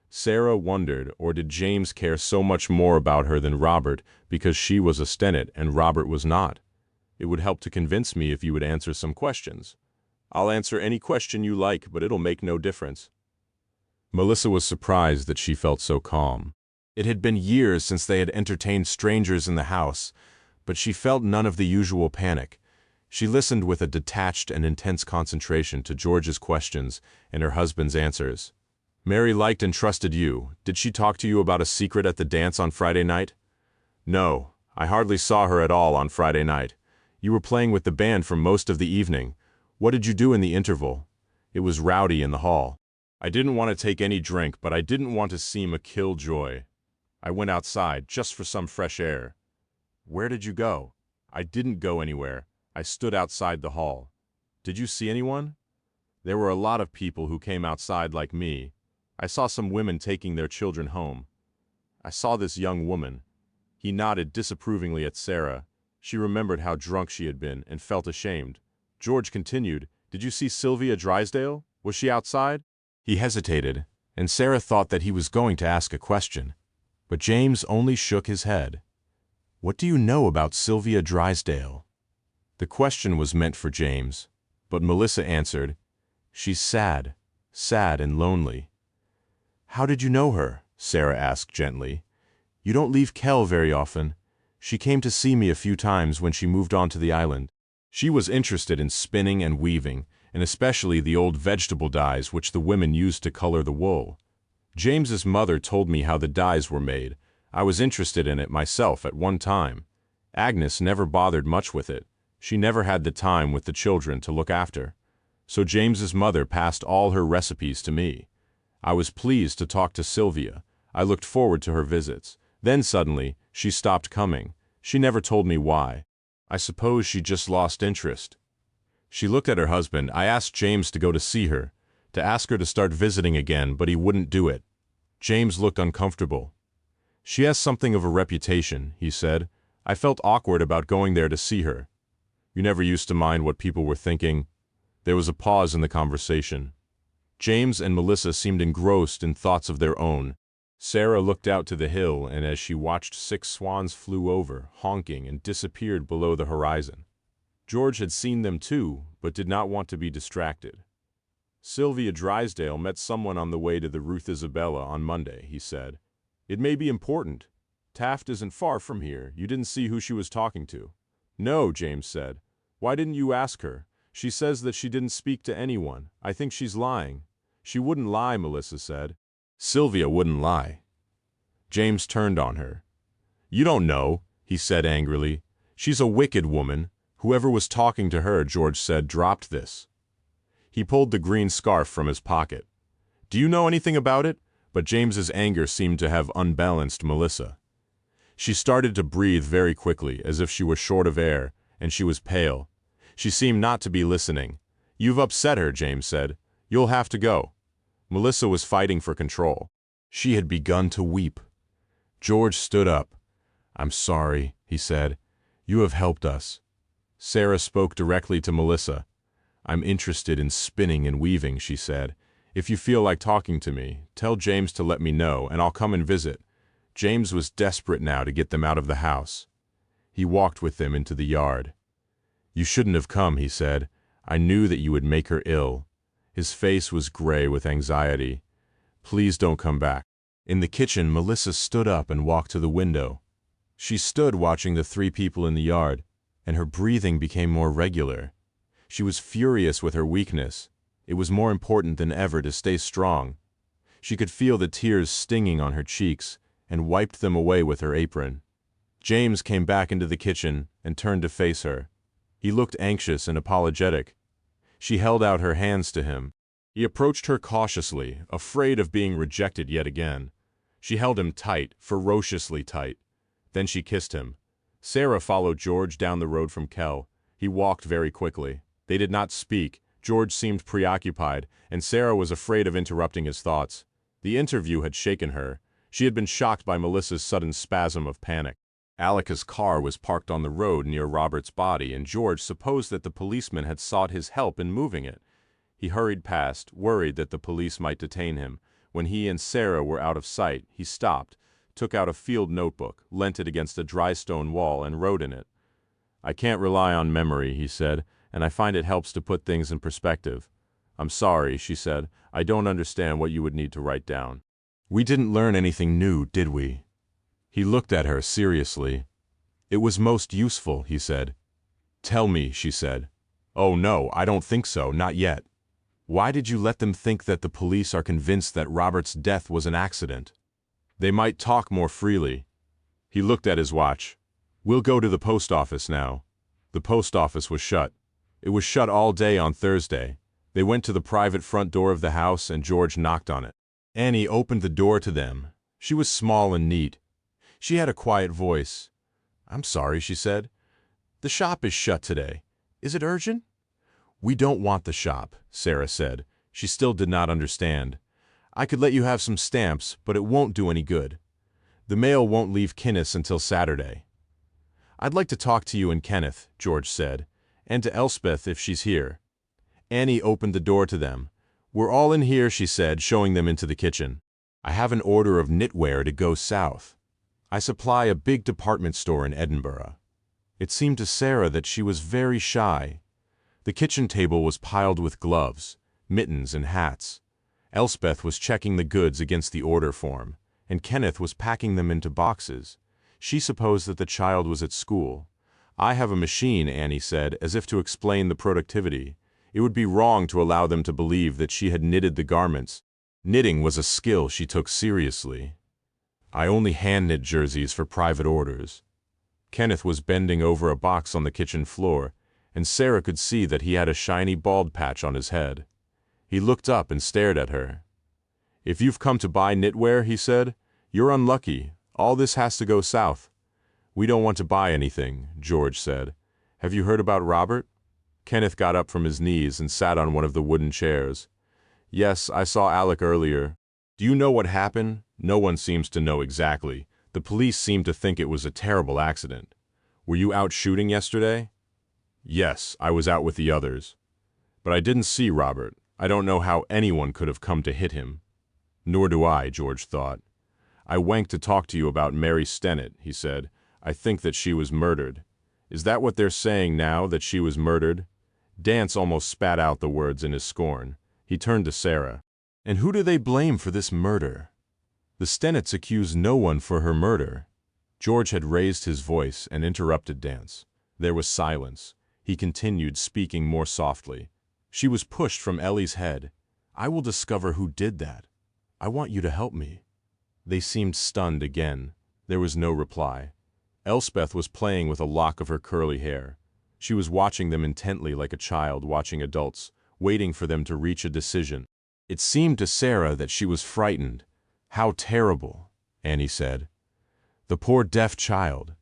Sarah wondered, or did James care so much more about her than Robert because she was a Stennet and Robert was not? "It would help to convince me if you would answer some questions." "I'll answer any question you like, but it'll make no difference." Melissa was surprised that she felt so calm. It had been years since they had entertained strangers in the house, but she felt none of the usual panic. She listened with a detached and intense concentration to George's questions and her husband's answers. "Mary liked and trusted you. Did she talk to you about a secret at the dance on Friday night?" "No, I hardly saw her at all on Friday night. You were playing with the band for most of the evening. What did you do in the interval?" "It was rowdy in the hall. I didn't want to take any drink, but I didn't want to seem a killjoy. I went outside, just for some fresh air." "Where did you go?" "I didn't go anywhere. I stood outside the hall." "Did you see anyone?" "There were a lot of people who came outside like me. I saw some women taking their children home. I saw this young woman." He nodded disapprovingly at Sarah. She remembered how drunk she had been and felt ashamed. George continued, "Did you see Sylvia Drysdale? Was she outside?" He hesitated, and Sarah thought that he was going to ask a question. But James only shook his head. "What do you know about Sylvia Drysdale?" The question was meant for James, but Melissa answered, "She's sad, sad and lonely." "How did you know her?" Sarah asked gently. "You don't leave Kel very often. She came to see me a few times when she moved on to the island." She was interested in spinning and weaving, and especially the old vegetable dyes which the women used to color the wool. James's mother told me how the dyes were made. I was interested in it myself at one time. Agnes never bothered much with it. She never had the time with the children to look after. So James's mother passed all her recipes to me. I was pleased to talk to Sylvia. I looked forward to her visits. Then suddenly, she stopped coming. She never told me why. I suppose she just lost interest. She looked at her husband. I asked James to go to see her, to ask her to start visiting again, but he wouldn't do it. James looked uncomfortable. She has something of a reputation, he said. I felt awkward about going there to see her. You never used to mind what people were thinking. There was a pause in the conversation. James and Melissa seemed engrossed in thoughts of their own. Sarah looked out to the hill, and as she watched 6 swans flew over, honking, and disappeared below the horizon. George had seen them too, but did not want to be distracted. Sylvia Drysdale met someone on the way to the Ruth Isabella on Monday, he said. It may be important. Taft isn't far from here. You didn't see who she was talking to. No, James said. Why didn't you ask her? She says that she didn't speak to anyone. I think she's lying. She wouldn't lie, Melissa said. Sylvia wouldn't lie. James turned on her. You don't know, he said angrily. She's a wicked woman. Whoever was talking to her, George said, dropped this. He pulled the green scarf from his pocket. Do you know anything about it? But James's anger seemed to have unbalanced Melissa. She started to breathe very quickly, as if she were short of air, and she was pale. She seemed not to be listening. You've upset her, James said. You'll have to go. Melissa was fighting for control. She had begun to weep. George stood up. I'm sorry, he said. You have helped us. Sarah spoke directly to Melissa. I'm interested in spinning and weaving, she said. If you feel like talking to me, tell James to let me know, and I'll come and visit. James was desperate now to get them out of the house. He walked with them into the yard. You shouldn't have come, he said. I knew that you would make her ill. His face was gray with anxiety. Please don't come back. In the kitchen, Melissa stood up and walked to the window. She stood watching the 3 people in the yard, and her breathing became more regular. She was furious with her weakness. It was more important than ever to stay strong. She could feel the tears stinging on her cheeks and wiped them away with her apron. James came back into the kitchen and turned to face her. He looked anxious and apologetic. She held out her hands to him. He approached her cautiously, afraid of being rejected yet again. She held him tight, ferociously tight. Then she kissed him. Sarah followed George down the road from Kell. He walked very quickly. They did not speak. George seemed preoccupied, and Sarah was afraid of interrupting his thoughts. The interview had shaken her. She had been shocked by Melissa's sudden spasm of panic. Alika's car was parked on the road near Robert's body, and George supposed that the policeman had sought his help in moving it. He hurried past, worried that the police might detain him. When he and Sarah were out of sight, he stopped, took out a field notebook, leant it against a dry stone wall, and wrote in it. I can't rely on memory, he said, and I find it helps to put things in perspective. I'm sorry, she said. I don't understand what you would need to write down. We didn't learn anything new, did we? He looked at her seriously. It was most useful, he said. Tell me, she said. Oh no, I don't think so, not yet. Why did you let them think that the police are convinced that Robert's death was an accident? They might talk more freely. He looked at his watch. We'll go to the post office now. The post office was shut. It was shut all day on Thursday. They went to the private front door of the house, and George knocked on it. Annie opened the door to them. She was small and neat. She had a quiet voice. I'm sorry, she said. The shop is shut today. Is it urgent? We don't want the shop, Sarah said. She still did not understand. I could let you have some stamps, but it won't do any good. The mail won't leave Kinnis until Saturday. I'd like to talk to you and Kenneth, George said, and to Elspeth if she's here. Annie opened the door to them. We're all in here, she said, showing them into the kitchen. I have an order of knitwear to go south. I supply a big department store in Edinburgh. It seemed to Sarah that she was very shy. The kitchen table was piled with gloves, mittens, and hats. Elspeth was checking the goods against the order form, and Kenneth was packing them into boxes. She supposed that the child was at school. I have a machine, Annie said, as if to explain the productivity. It would be wrong to allow them to believe that she had knitted the garments. Knitting was a skill she took seriously. "I only hand-knit jerseys for private orders." Kenneth was bending over a box on the kitchen floor, and Sarah could see that he had a shiny bald patch on his head. He looked up and stared at her. "If you've come to buy knitwear," he said, "you're unlucky. All this has to go south." "We don't want to buy anything," George said. "Have you heard about Robert?" Kenneth got up from his knees and sat on one of the wooden chairs. "Yes, I saw Alec earlier." "Do you know what happened?" "No one seems to know exactly. The police seem to think it was a terrible accident." "Were you out shooting yesterday?" "Yes, I was out with the others. But I didn't see Robert. I don't know how anyone could have come to hit him." "Nor do I," George thought. "I went to talk to you about Mary Stennett," he said. "I think that she was murdered." "Is that what they're saying now, that she was murdered?" Dance almost spat out the words in his scorn. He turned to Sarah. "And who do they blame for this murder?" "The Stennetts accuse no one for her murder." George had raised his voice and interrupted Dance. There was silence. He continued, speaking more softly. "She was pushed from Ellie's head. I will discover who did that. I want you to help me." They seemed stunned again. There was no reply. Elspeth was playing with a lock of her curly hair. She was watching them intently like a child watching adults, waiting for them to reach a decision. It seemed to Sarah that she was frightened. "How terrible," Annie said. "The poor deaf child.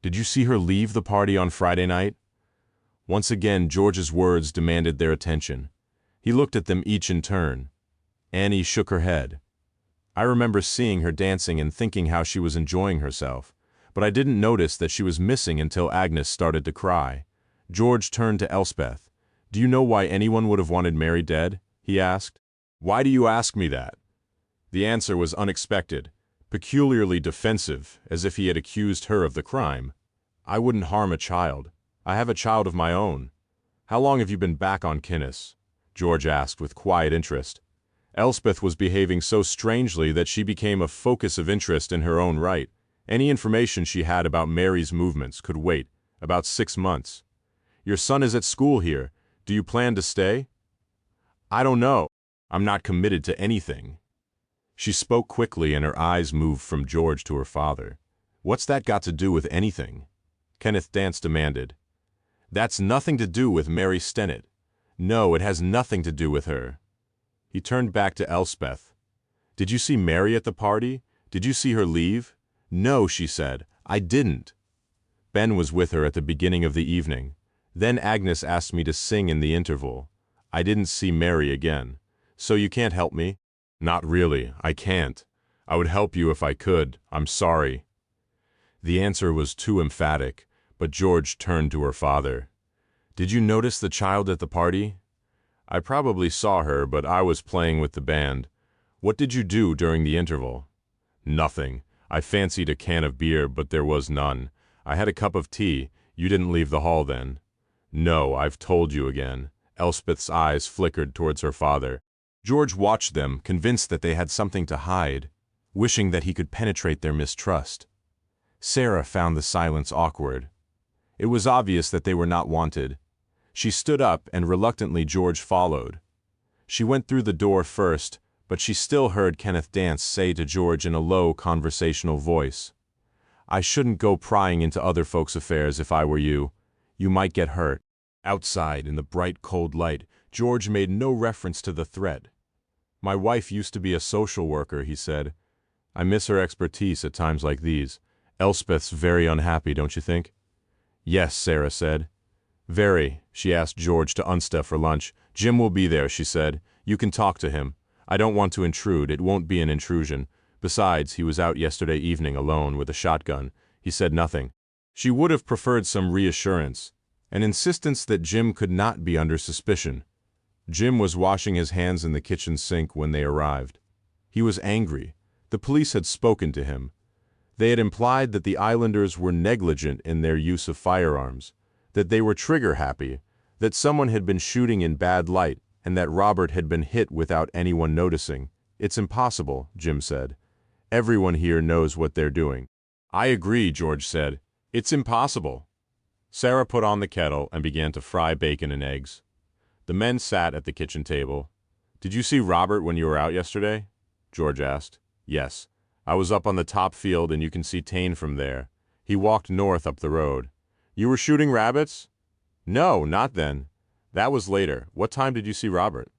Did you see her leave the party on Friday night?" Once again, George's words demanded their attention. He looked at them each in turn. Annie shook her head. "I remember seeing her dancing and thinking how she was enjoying herself, but I didn't notice that she was missing until Agnes started to cry." George turned to Elspeth. "Do you know why anyone would have wanted Mary dead?" he asked. "Why do you ask me that?" The answer was unexpected, peculiarly defensive, as if he had accused her of the crime. "I wouldn't harm a child. I have a child of my own." "How long have you been back on Kinnis?" George asked with quiet interest. Elspeth was behaving so strangely that she became a focus of interest in her own right. Any information she had about Mary's movements could wait, about 6 months. "Your son is at school here. Do you plan to stay?" "I don't know. I'm not committed to anything." She spoke quickly and her eyes moved from George to her father. "What's that got to do with anything?" Kenneth Dance demanded. "That's nothing to do with Mary Stennett. No, it has nothing to do with her." He turned back to Elspeth. "Did you see Mary at the party? Did you see her leave?" "No," she said. "I didn't." "Ben was with her at the beginning of the evening. Then Agnes asked me to sing in the interval. I didn't see Mary again. So you can't help me?" "Not really. I can't. I would help you if I could. I'm sorry." The answer was too emphatic, but George turned to her father. "Did you notice the child at the party?" "I probably saw her, but I was playing with the band." "What did you do during the interval?" "Nothing. I fancied a can of beer, but there was none. I had a cup of tea. You didn't leave the hall then?" "No, I've told you again." Elspeth's eyes flickered towards her father. George watched them, convinced that they had something to hide, wishing that he could penetrate their mistrust. Sarah found the silence awkward. It was obvious that they were not wanted. She stood up, and reluctantly George followed. She went through the door first, but she still heard Kenneth Dance say to George in a low, conversational voice, "I shouldn't go prying into other folks' affairs if I were you. You might get hurt." Outside, in the bright, cold light, George made no reference to the threat. "My wife used to be a social worker," he said. "I miss her expertise at times like these. Elspeth's very unhappy, don't you think?" "Yes," Sarah said. "Very." She asked George to unstuff for lunch. "Jim will be there," she said. "You can talk to him. I don't want to intrude. It won't be an intrusion. Besides, he was out yesterday evening alone with a shotgun. He said nothing." She would have preferred some reassurance, an insistence that Jim could not be under suspicion. Jim was washing his hands in the kitchen sink when they arrived. He was angry. The police had spoken to him. They had implied that the islanders were negligent in their use of firearms, that they were trigger-happy, that someone had been shooting in bad light, and that Robert had been hit without anyone noticing. "It's impossible," Jim said. "Everyone here knows what they're doing." "I agree," George said. "It's impossible." Sarah put on the kettle and began to fry bacon and eggs. The men sat at the kitchen table. "Did you see Robert when you were out yesterday?" George asked. "Yes. I was up on the top field and you can see Tane from there. He walked north up the road." "You were shooting rabbits?" "No, not then. That was later. What time did you see Robert?"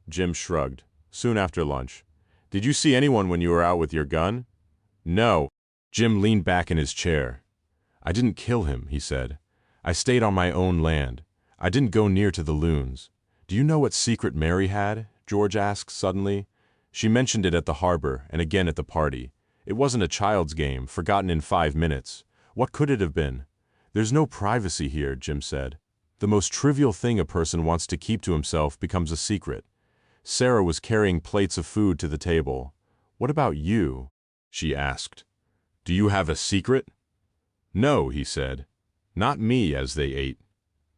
Jim shrugged. "Soon after lunch." "Did you see anyone when you were out with your gun?" "No." Jim leaned back in his chair. "I didn't kill him," he said. "I stayed on my own land. I didn't go near to the loons." "Do you know what secret Mary had?" George asked suddenly. "She mentioned it at the harbor and again at the party. It wasn't a child's game, forgotten in 5 minutes. What could it have been?" "There's no privacy here," Jim said. "The most trivial thing a person wants to keep to himself becomes a secret. Sarah was carrying plates of food to the table. What about you?" she asked. "Do you have a secret?" "No," he said. "Not me," as they ate.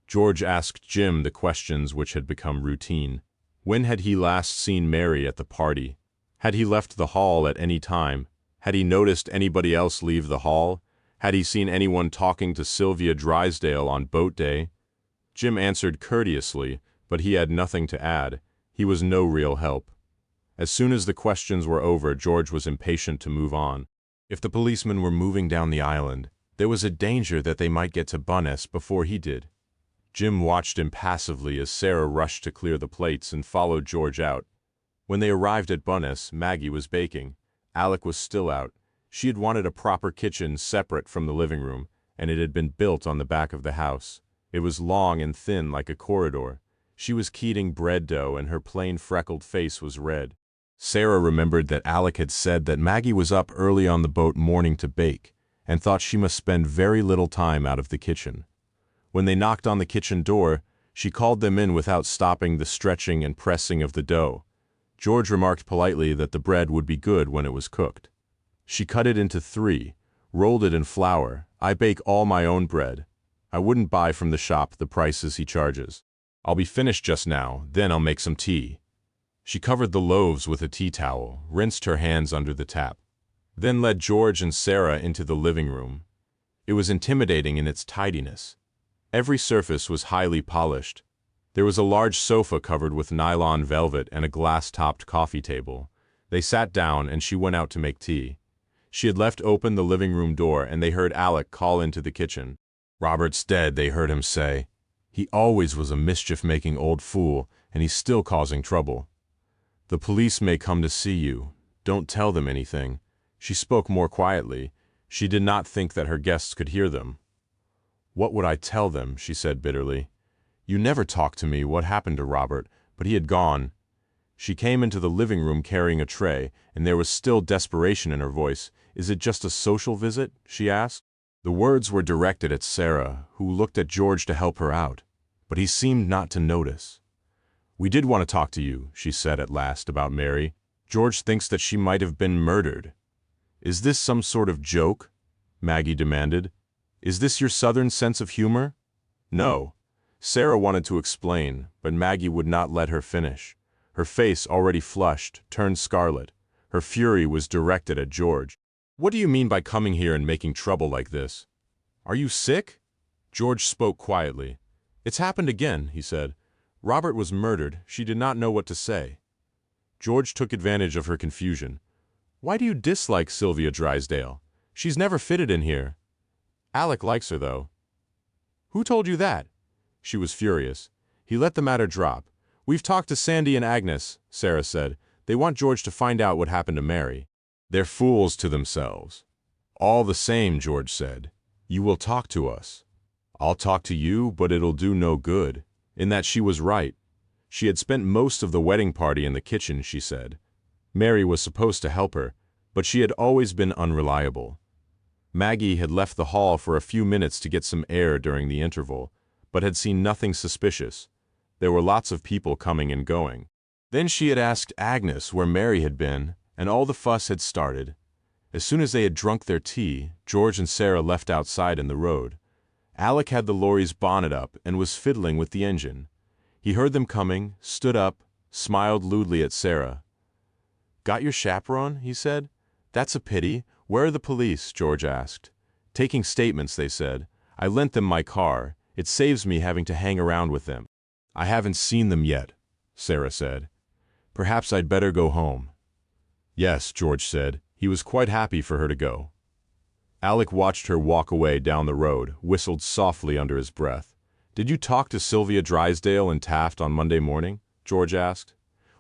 George asked Jim the questions which had become routine. When had he last seen Mary at the party? Had he left the hall at any time? Had he noticed anybody else leave the hall? Had he seen anyone talking to Sylvia Drysdale on boat day? Jim answered courteously, but he had nothing to add. He was no real help. As soon as the questions were over, George was impatient to move on. If the policemen were moving down the island, there was a danger that they might get to Bunnes before he did. Jim watched impassively as Sarah rushed to clear the plates and followed George out. When they arrived at Bunnes, Maggie was baking. Alec was still out. She had wanted a proper kitchen separate from the living room, and it had been built on the back of the house. It was long and thin like a corridor. She was kneading bread dough and her plain freckled face was red. Sarah remembered that Alec had said that Maggie was up early on the boat morning to bake, and thought she must spend very little time out of the kitchen. When they knocked on the kitchen door, she called them in without stopping the stretching and pressing of the dough. George remarked politely that the bread would be good when it was cooked. She cut it into 3, rolled it in flour. "I bake all my own bread. I wouldn't buy from the shop the prices he charges. I'll be finished just now, then I'll make some tea." She covered the loaves with a tea towel, rinsed her hands under the tap, then led George and Sarah into the living room. It was intimidating in its tidiness. Every surface was highly polished. There was a large sofa covered with nylon velvet and a glass-topped coffee table. They sat down and she went out to make tea. She had left open the living room door and they heard Alec call into the kitchen. "Robert's dead," they heard him say. "He always was a mischief-making old fool, and he's still causing trouble. The police may come to see you. Don't tell them anything." She spoke more quietly. She did not think that her guests could hear them. "What would I tell them?" she said bitterly. "You never talked to me what happened to Robert, but he had gone." She came into the living room carrying a tray, and there was still desperation in her voice. "Is it just a social visit?" she asked. The words were directed at Sarah, who looked at George to help her out, but he seemed not to notice. "We did want to talk to you," she said at last, "about Mary. George thinks that she might have been murdered." "Is this some sort of joke?" Maggie demanded. "Is this your southern sense of humor?" "No." Sarah wanted to explain, but Maggie would not let her finish. Her face, already flushed, turned scarlet. Her fury was directed at George. "What do you mean by coming here and making trouble like this? Are you sick?" George spoke quietly. "It's happened again," he said. "Robert was murdered. She did not know what to say." George took advantage of her confusion. "Why do you dislike Sylvia Drysdale? She's never fitted in here." "Alec likes her, though." "Who told you that?" She was furious. He let the matter drop. "We've talked to Sandy and Agnes," Sarah said. "They want George to find out what happened to Mary." "They're fools to themselves." "All the same," George said, "you will talk to us." "I'll talk to you, but it'll do no good." In that she was right. She had spent most of the wedding party in the kitchen, she said. Mary was supposed to help her, but she had always been unreliable. Maggie had left the hall for a few minutes to get some air during the interval, but had seen nothing suspicious. There were lots of people coming and going. Then she had asked Agnes where Mary had been, and all the fuss had started. As soon as they had drunk their tea, George and Sarah left outside in the road. Alec had the lorry's bonnet up and was fiddling with the engine. He heard them coming, stood up, smiled lewdly at Sarah. "Got your chaperone?" he said. "That's a pity. Where are the police?" George asked. "Taking statements," they said. "I lent them my car. It saves me having to hang around with them." "I haven't seen them yet," Sarah said. Perhaps I'd better go home." "Yes," George said. He was quite happy for her to go. Alec watched her walk away down the road, whistled softly under his breath. "Did you talk to Sylvia Drysdale and Taft on Monday morning?" George asked.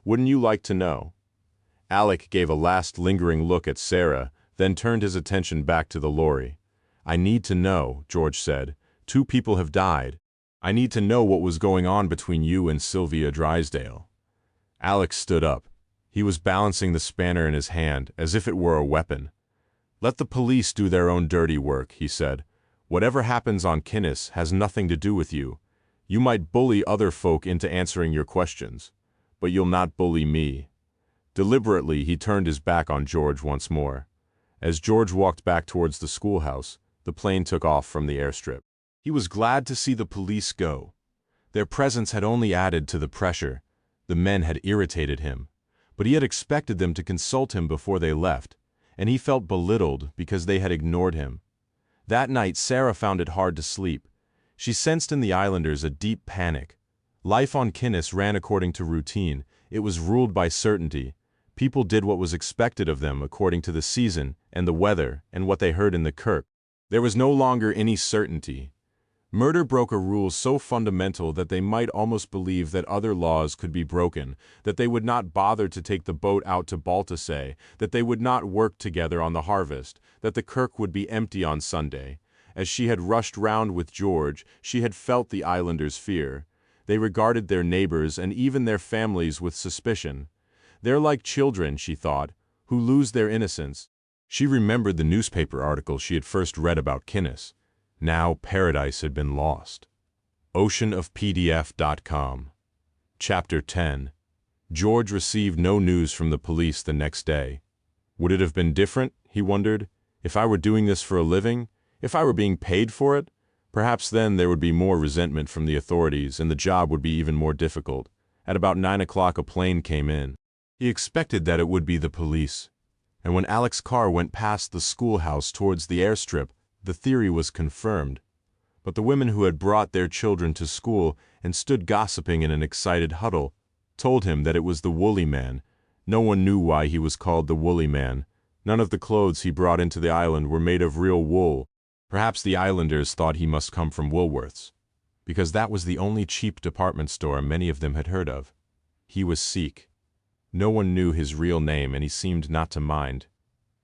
"Wouldn't you like to know?" Alec gave a last lingering look at Sarah, then turned his attention back to the lorry. "I need to know," George said. "2 people have died. I need to know what was going on between you and Sylvia Drysdale." Alec stood up. He was balancing the spanner in his hand as if it were a weapon. "Let the police do their own dirty work," he said. "Whatever happens on Kinnis has nothing to do with you. You might bully other folk into answering your questions, but you'll not bully me." Deliberately, he turned his back on George once more. As George walked back towards the schoolhouse, the plane took off from the airstrip. He was glad to see the police go. Their presence had only added to the pressure. The men had irritated him, but he had expected them to consult him before they left, and he felt belittled because they had ignored him. That night, Sarah found it hard to sleep. She sensed in the islanders a deep panic. Life on Kinnis ran according to routine. It was ruled by certainty. People did what was expected of them according to the season and the weather and what they heard in the kirk. There was no longer any certainty. Murder broke a rule so fundamental that they might almost believe that other laws could be broken, that they would not bother to take the boat out to Baltusay, that they would not work together on the harvest, that the kirk would be empty on Sunday. As she had rushed round with George, she had felt the islanders' fear. They regarded their neighbors and even their families with suspicion. They're like children, she thought, who lose their innocence. She remembered the newspaper article she had first read about Kinnis. Now paradise had been lost. Oceanofpdf.com. Chapter 10. George received no news from the police the next day. Would it have been different, he wondered, if I were doing this for a living? If I were being paid for it? Perhaps then there would be more resentment from the authorities and the job would be even more difficult. At about 9 o'clock a plane came in. He expected that it would be the police. And when Alec's car went past the schoolhouse towards the airstrip, the theory was confirmed. But the women who had brought their children to school and stood gossiping in an excited huddle told him that it was the woolly man. No one knew why he was called the woolly man. None of the clothes he brought into the island were made of real wool. Perhaps the islanders thought he must come from Woolworth's, because that was the only cheap department store many of them had heard of. He was Sikh. No one knew his real name, and he seemed not to mind.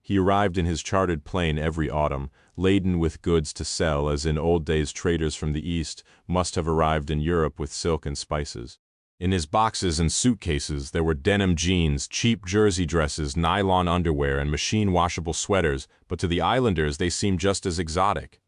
He arrived in his chartered plane every autumn, laden with goods to sell, as in old days traders from the East must have arrived in Europe with silk and spices. In his boxes and suitcases there were denim jeans, cheap jersey dresses, nylon underwear, and machine-washable sweaters, but to the islanders they seemed just as exotic.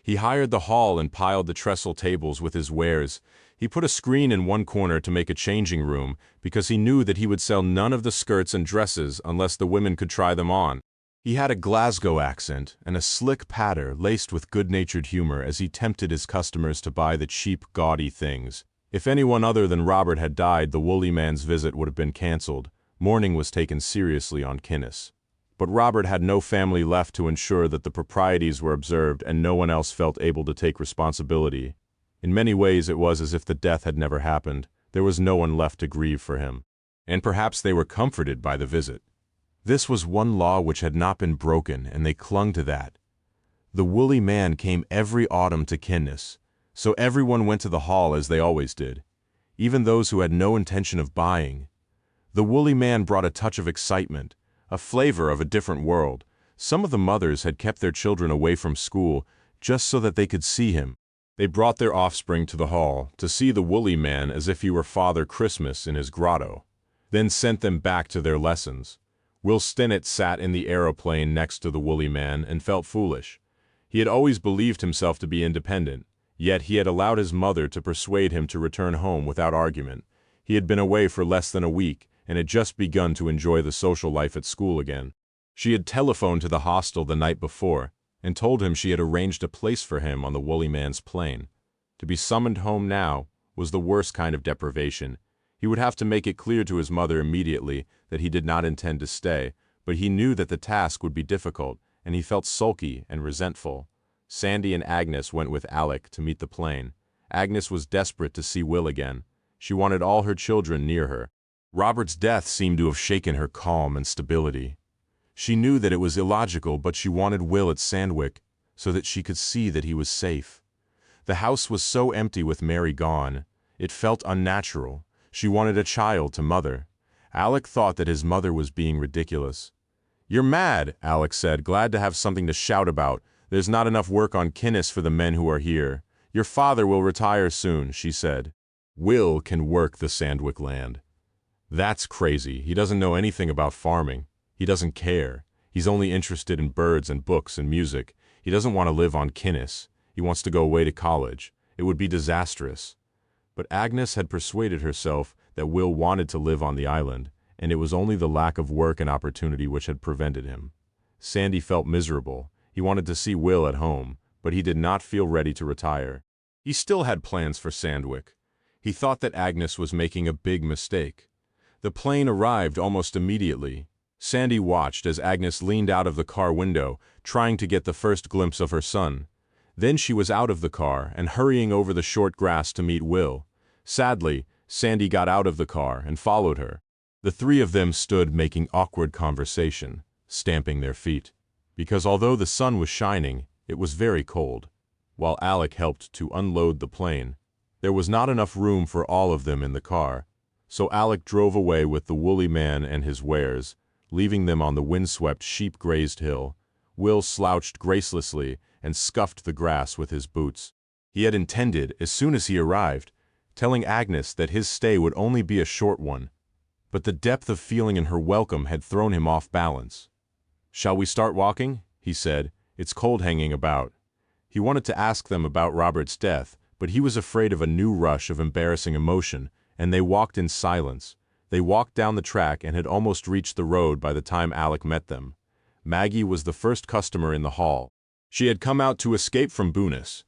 He hired the hall and piled the trestle tables with his wares. He put a screen in one corner to make a changing room, because he knew that he would sell none of the skirts and dresses unless the women could try them on. He had a Glasgow accent and a slick patter laced with good-natured humor as he tempted his customers to buy the cheap, gaudy things. If anyone other than Robert had died, the woolly man's visit would have been cancelled. Mourning was taken seriously on Kinnis. But Robert had no family left to ensure that the proprieties were observed, and no one else felt able to take responsibility. In many ways it was as if the death had never happened. There was no one left to grieve for him. And perhaps they were comforted by the visit. This was one law which had not been broken, and they clung to that. The woolly man came every autumn to Kinnis, so everyone went to the hall as they always did, even those who had no intention of buying. The woolly man brought a touch of excitement, a flavor of a different world. Some of the mothers had kept their children away from school just so that they could see him. They brought their offspring to the hall to see the woolly man as if he were Father Christmas in his grotto, then sent them back to their lessons. Will Stinnett sat in the aeroplane next to the woolly man and felt foolish. He had always believed himself to be independent, yet he had allowed his mother to persuade him to return home without argument. He had been away for less than a week and had just begun to enjoy the social life at school again. She had telephoned to the hostel the night before and told him she had arranged a place for him on the woolly man's plane. To be summoned home now was the worst kind of deprivation. He would have to make it clear to his mother immediately that he did not intend to stay, but he knew that the task would be difficult, and he felt sulky and resentful. Sandy and Agnes went with Alec to meet the plane. Agnes was desperate to see Will again. She wanted all her children near her. Robert's death seemed to have shaken her calm and stability. She knew that it was illogical, but she wanted Will at Sandwick so that she could see that he was safe. The house was so empty with Mary gone. It felt unnatural. She wanted a child to mother. Alec thought that his mother was being ridiculous. "You're mad," Alec said, glad to have something to shout about. "There's not enough work on Kinnis for the men who are here." "Your father will retire soon," she said. "Will can work the Sandwick land." "That's crazy. He doesn't know anything about farming. He doesn't care. He's only interested in birds and books and music. He doesn't want to live on Kinnis. He wants to go away to college. It would be disastrous." But Agnes had persuaded herself that Will wanted to live on the island, and it was only the lack of work and opportunity which had prevented him. Sandy felt miserable. He wanted to see Will at home, but he did not feel ready to retire. He still had plans for Sandwick. He thought that Agnes was making a big mistake. The plane arrived almost immediately. Sandy watched as Agnes leaned out of the car window, trying to get the first glimpse of her son. Then she was out of the car and hurrying over the short grass to meet Will. Sadly, Sandy got out of the car and followed her. The three of them stood making awkward conversation, stamping their feet. Because although the sun was shining, it was very cold. While Alec helped to unload the plane, there was not enough room for all of them in the car, so Alec drove away with the woolly man and his wares, leaving them on the windswept, sheep-grazed hill. Will slouched gracelessly and scuffed the grass with his boots. He had intended, as soon as he arrived, telling Agnes that his stay would only be a short one, but the depth of feeling in her welcome had thrown him off balance. "Shall we start walking?" he said. "It's cold hanging about." He wanted to ask them about Robert's death, but he was afraid of a new rush of embarrassing emotion, and they walked in silence. They walked down the track and had almost reached the road by the time Alec met them. Maggie was the first customer in the hall. She had come out to escape from Booness.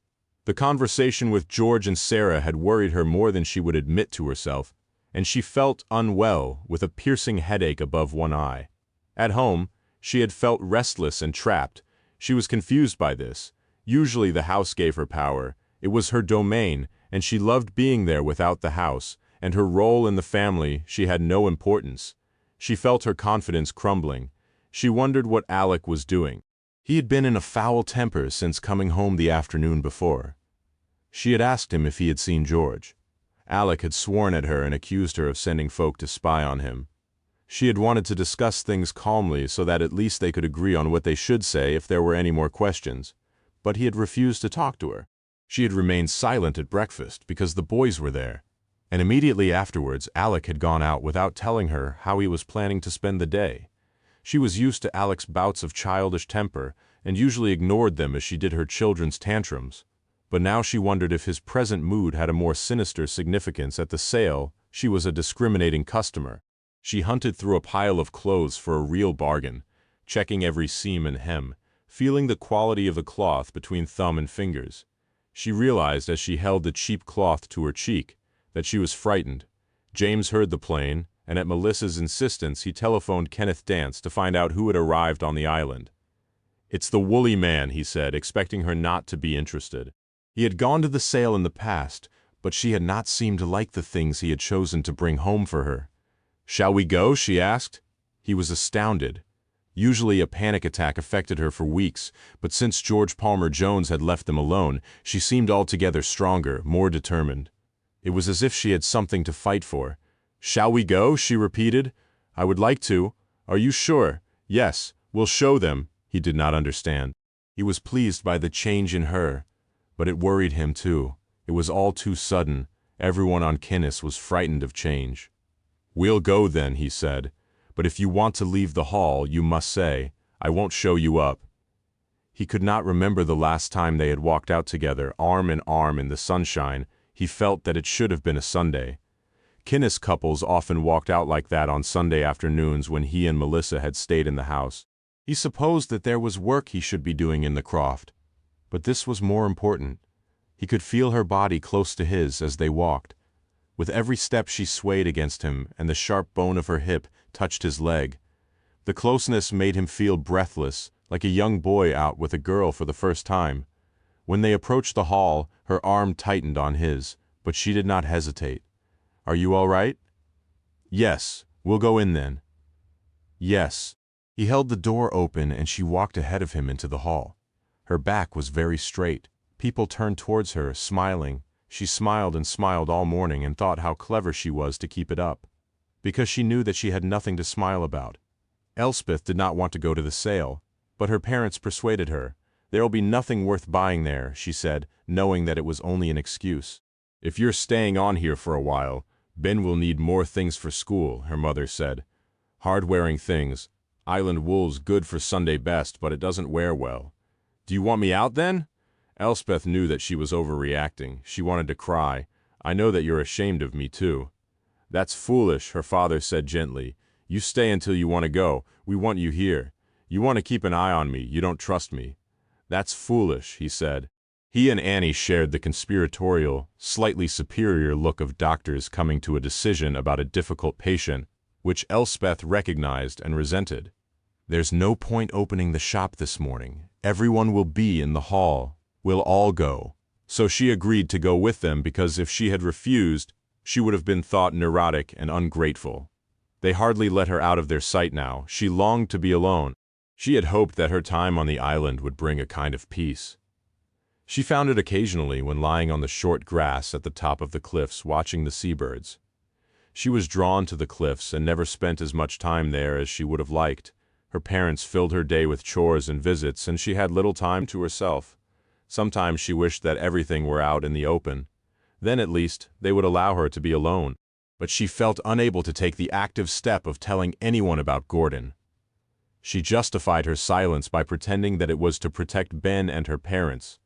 The conversation with George and Sarah had worried her more than she would admit to herself, and she felt unwell with a piercing headache above one eye. At home, she had felt restless and trapped. She was confused by this. Usually the house gave her power. It was her domain, and she loved being there without the house, and her role in the family she had no importance. She felt her confidence crumbling. She wondered what Alec was doing. He had been in a foul temper since coming home the afternoon before. She had asked him if he had seen George. Alec had sworn at her and accused her of sending folk to spy on him. She had wanted to discuss things calmly so that at least they could agree on what they should say if there were any more questions, but he had refused to talk to her. She had remained silent at breakfast because the boys were there, and immediately afterwards Alec had gone out without telling her how he was planning to spend the day. She was used to Alec's bouts of childish temper and usually ignored them as she did her children's tantrums. But now she wondered if his present mood had a more sinister significance. At the sale, she was a discriminating customer. She hunted through a pile of clothes for a real bargain, checking every seam and hem, feeling the quality of the cloth between thumb and fingers. She realized as she held the cheap cloth to her cheek that she was frightened. James heard the plane, and at Melissa's insistence he telephoned Kenneth Dance to find out who had arrived on the island. "It's the woolly man," he said, expecting her not to be interested. He had gone to the sale in the past, but she had not seemed to like the things he had chosen to bring home for her. "Shall we go?" she asked. He was astounded. Usually a panic attack affected her for weeks, but since George Palmer Jones had left them alone, she seemed altogether stronger, more determined. It was as if she had something to fight for. "Shall we go?" she repeated. "I would like to. Are you sure?" "Yes, we'll show them." He did not understand. He was pleased by the change in her, but it worried him too. It was all too sudden. Everyone on Kinnis was frightened of change. "We'll go then," he said. "But if you want to leave the hall, you must say, I won't show you up." He could not remember the last time they had walked out together, arm in arm in the sunshine. He felt that it should have been a Sunday. Kinnis couples often walked out like that on Sunday afternoons when he and Melissa had stayed in the house. He supposed that there was work he should be doing in the croft, but this was more important. He could feel her body close to his as they walked. With every step she swayed against him, and the sharp bone of her hip touched his leg. The closeness made him feel breathless, like a young boy out with a girl for the first time. When they approached the hall, her arm tightened on his, but she did not hesitate. "Are you all right?" Yes, we'll go in then. Yes. He held the door open and she walked ahead of him into the hall. Her back was very straight. People turned towards her, smiling. She smiled and smiled all morning and thought how clever she was to keep it up, because she knew that she had nothing to smile about. Elspeth did not want to go to the sale, but her parents persuaded her. There'll be nothing worth buying there, she said, knowing that it was only an excuse. If you're staying on here for a while, Ben will need more things for school, her mother said. Hard-wearing things. Island wool's good for Sunday best, but it doesn't wear well. Do you want me out then? Elspeth knew that she was overreacting. She wanted to cry. I know that you're ashamed of me too. That's foolish, her father said gently. You stay until you want to go. We want you here. You want to keep an eye on me. You don't trust me. That's foolish, he said. He and Annie shared the conspiratorial, slightly superior look of doctors coming to a decision about a difficult patient, which Elspeth recognized and resented. There's no point opening the shop this morning. Everyone will be in the hall. We'll all go. So she agreed to go with them because if she had refused, she would have been thought neurotic and ungrateful. They hardly let her out of their sight now. She longed to be alone. She had hoped that her time on the island would bring a kind of peace. She found it occasionally when lying on the short grass at the top of the cliffs watching the seabirds. She was drawn to the cliffs and never spent as much time there as she would have liked. Her parents filled her day with chores and visits, and she had little time to herself. Sometimes she wished that everything were out in the open. Then at least they would allow her to be alone. But she felt unable to take the active step of telling anyone about Gordon. She justified her silence by pretending that it was to protect Ben and her parents,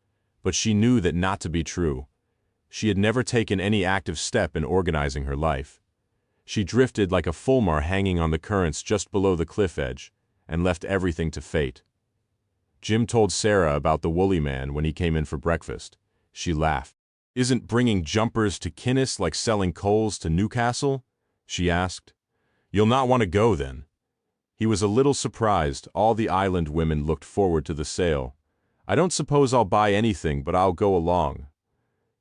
but she knew that not to be true. She had never taken any active step in organizing her life. She drifted like a fulmar hanging on the currents just below the cliff edge, and left everything to fate. Jim told Sarah about the woolly man when he came in for breakfast. She laughed. Isn't bringing jumpers to Kinnis like selling coals to Newcastle? She asked. You'll not want to go then. He was a little surprised. All the island women looked forward to the sale. I don't suppose I'll buy anything, but I'll go along.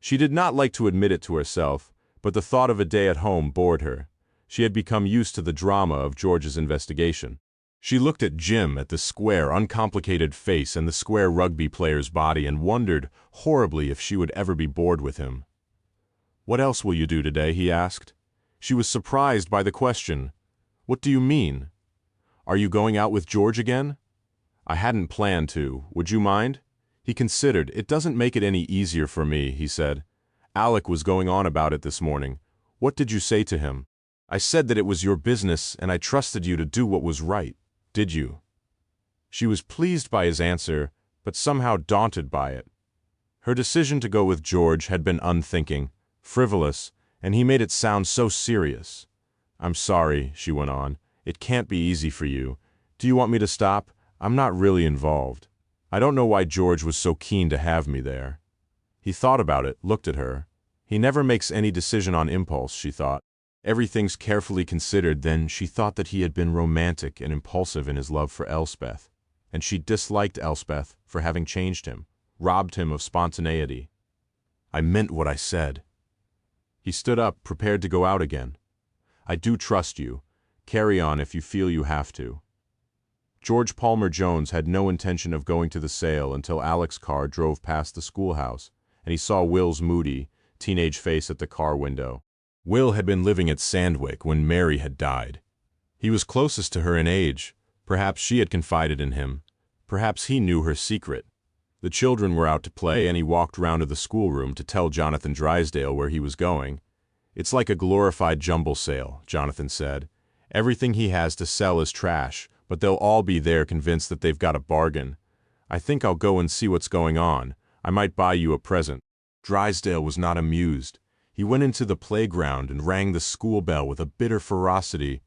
She did not like to admit it to herself, but the thought of a day at home bored her. She had become used to the drama of George's investigation. She looked at Jim, at the square, uncomplicated face and the square rugby player's body, and wondered horribly if she would ever be bored with him. What else will you do today? He asked. She was surprised by the question. What do you mean? Are you going out with George again? I hadn't planned to. Would you mind? He considered. It doesn't make it any easier for me, he said. Alec was going on about it this morning. What did you say to him? I said that it was your business and I trusted you to do what was right. Did you? She was pleased by his answer, but somehow daunted by it. Her decision to go with George had been unthinking, frivolous, and he made it sound so serious. I'm sorry, she went on. It can't be easy for you. Do you want me to stop? I'm not really involved. I don't know why George was so keen to have me there. He thought about it, looked at her. He never makes any decision on impulse, she thought. Everything's carefully considered. Then she thought that he had been romantic and impulsive in his love for Elspeth, and she disliked Elspeth for having changed him, robbed him of spontaneity. I meant what I said. He stood up, prepared to go out again. I do trust you. Carry on if you feel you have to. George Palmer Jones had no intention of going to the sale until Alec's car drove past the schoolhouse, and he saw Will's moody, teenage face at the car window. Will had been living at Sandwick when Mary had died. He was closest to her in age. Perhaps she had confided in him. Perhaps he knew her secret. The children were out to play, and he walked round to the schoolroom to tell Jonathan Drysdale where he was going. It's like a glorified jumble sale, Jonathan said. Everything he has to sell is trash, but they'll all be there convinced that they've got a bargain. I think I'll go and see what's going on. I might buy you a present. Drysdale was not amused. He went into the playground and rang the school bell with a bitter ferocity.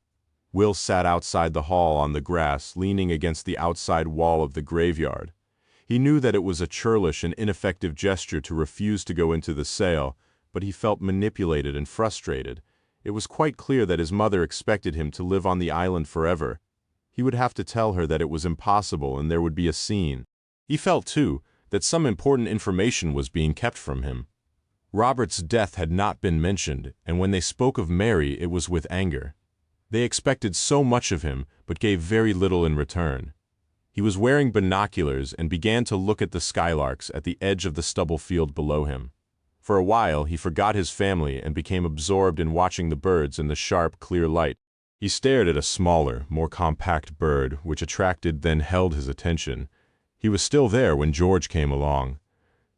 Will sat outside the hall on the grass, leaning against the outside wall of the graveyard. He knew that it was a churlish and ineffective gesture to refuse to go into the sale, but he felt manipulated and frustrated. It was quite clear that his mother expected him to live on the island forever. He would have to tell her that it was impossible and there would be a scene. He felt, too, that some important information was being kept from him. Robert's death had not been mentioned, and when they spoke of Mary, it was with anger. They expected so much of him, but gave very little in return. He was wearing binoculars and began to look at the skylarks at the edge of the stubble field below him. For a while, he forgot his family and became absorbed in watching the birds in the sharp, clear light. He stared at a smaller, more compact bird, which attracted then held his attention. He was still there when George came along.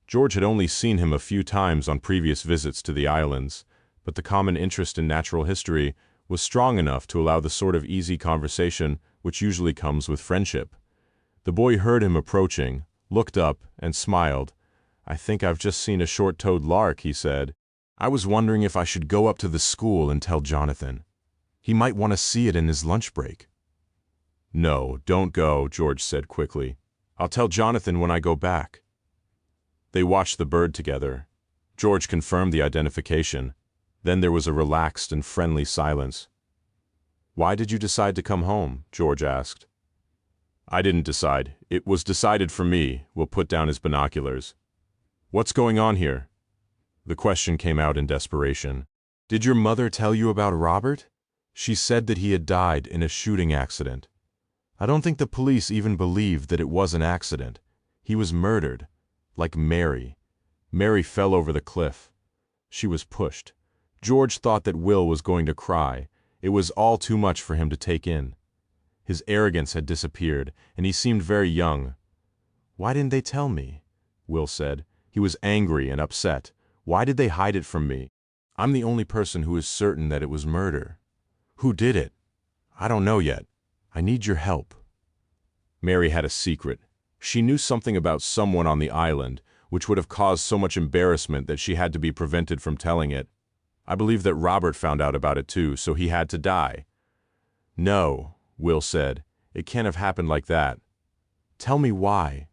George had only seen him a few times on previous visits to the islands, but the common interest in natural history was strong enough to allow the sort of easy conversation which usually comes with friendship. The boy heard him approaching, looked up, and smiled. "I think I've just seen a short-toed lark," he said. "I was wondering if I should go up to the school and tell Jonathan. He might want to see it in his lunch break." "No, don't go," George said quickly. "I'll tell Jonathan when I go back." They watched the bird together. George confirmed the identification. Then there was a relaxed and friendly silence. "Why did you decide to come home?" George asked. "I didn't decide. It was decided for me." Will put down his binoculars. "What's going on here?" The question came out in desperation. "Did your mother tell you about Robert? She said that he had died in a shooting accident. I don't think the police even believed that it was an accident. He was murdered, like Mary. Mary fell over the cliff. She was pushed." George thought that Will was going to cry. It was all too much for him to take in. His arrogance had disappeared, and he seemed very young. "Why didn't they tell me?" Will said. He was angry and upset. "Why did they hide it from me? I'm the only person who is certain that it was murder. Who did it? I don't know yet. I need your help." Mary had a secret. She knew something about someone on the island, which would have caused so much embarrassment that she had to be prevented from telling it. I believe that Robert found out about it too, so he had to die. "No," Will said. "It can't have happened like that. Tell me why."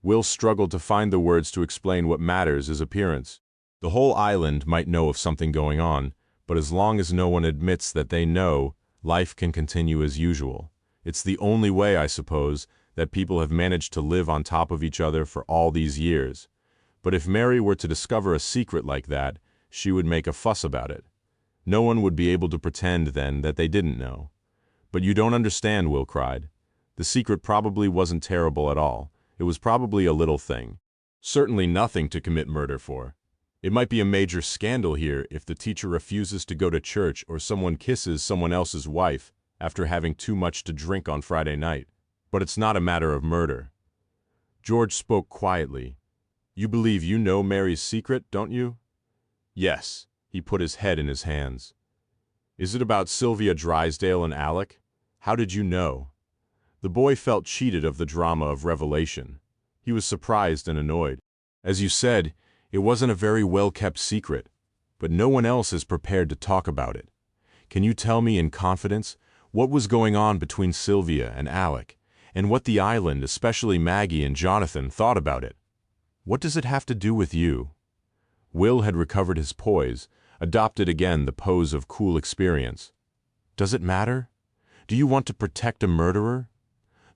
Will struggled to find the words to explain what matters is appearance. The whole island might know of something going on, but as long as no one admits that they know, life can continue as usual. It's the only way, I suppose, that people have managed to live on top of each other for all these years. But if Mary were to discover a secret like that, she would make a fuss about it. No one would be able to pretend then that they didn't know. "But you don't understand," Will cried. "The secret probably wasn't terrible at all. It was probably a little thing. Certainly nothing to commit murder for. It might be a major scandal here if the teacher refuses to go to church or someone kisses someone else's wife after having too much to drink on Friday night. But it's not a matter of murder." George spoke quietly. "You believe you know Mary's secret, don't you?" "Yes." He put his head in his hands. "Is it about Sylvia Drysdale and Alec? How did you know?" The boy felt cheated of the drama of revelation. He was surprised and annoyed. "As you said, it wasn't a very well-kept secret, but no one else is prepared to talk about it. Can you tell me in confidence what was going on between Sylvia and Alec, and what the island, especially Maggie and Jonathan, thought about it? What does it have to do with you?" Will had recovered his poise, adopted again the pose of cool experience. "Does it matter? Do you want to protect a murderer?"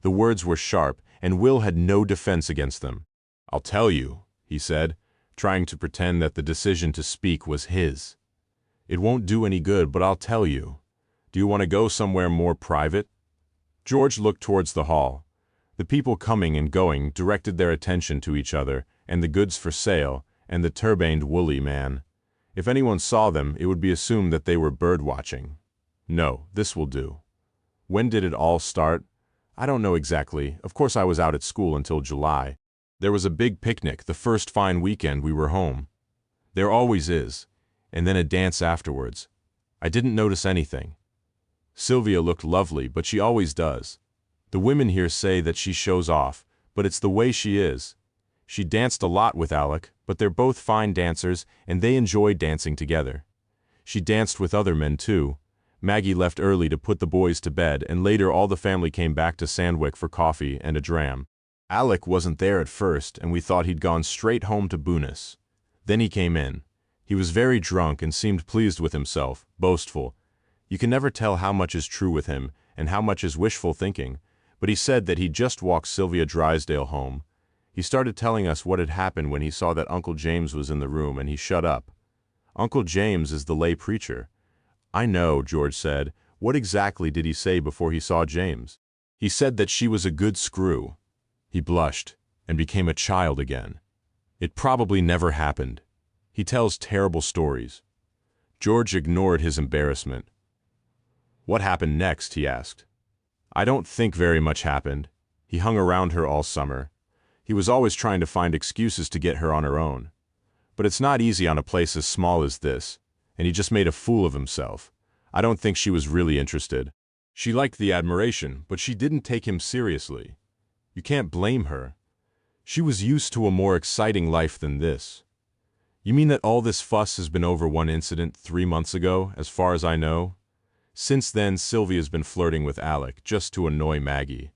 The words were sharp, and Will had no defense against them. "I'll tell you," he said, trying to pretend that the decision to speak was his. "It won't do any good, but I'll tell you. Do you want to go somewhere more private?" George looked towards the hall. The people coming and going directed their attention to each other, and the goods for sale, and the turbaned woolly man. If anyone saw them, it would be assumed that they were bird-watching. "No, this will do." "When did it all start?" "I don't know exactly. Of course I was out at school until July. There was a big picnic the first fine weekend we were home. There always is. And then a dance afterwards. I didn't notice anything. Sylvia looked lovely, but she always does. The women here say that she shows off, but it's the way she is. She danced a lot with Alec, but they're both fine dancers, and they enjoy dancing together. She danced with other men too. Maggie left early to put the boys to bed, and later all the family came back to Sandwick for coffee and a dram. Alec wasn't there at first, and we thought he'd gone straight home to Booness. Then he came in. He was very drunk and seemed pleased with himself, boastful. You can never tell how much is true with him, and how much is wishful thinking, but he said that he'd just walked Sylvia Drysdale home. He started telling us what had happened when he saw that Uncle James was in the room, and he shut up. Uncle James is the lay preacher. "I know," George said. What exactly did he say before he saw James? He said that she was a good screw. He blushed and became a child again. It probably never happened. He tells terrible stories. George ignored his embarrassment. What happened next, he asked. I don't think very much happened. He hung around her all summer. He was always trying to find excuses to get her on her own. But it's not easy on a place as small as this, and he just made a fool of himself. I don't think she was really interested. She liked the admiration, but she didn't take him seriously. You can't blame her. She was used to a more exciting life than this. You mean that all this fuss has been over one incident 3 months ago, as far as I know? Since then, Sylvia's been flirting with Alec, just to annoy Maggie.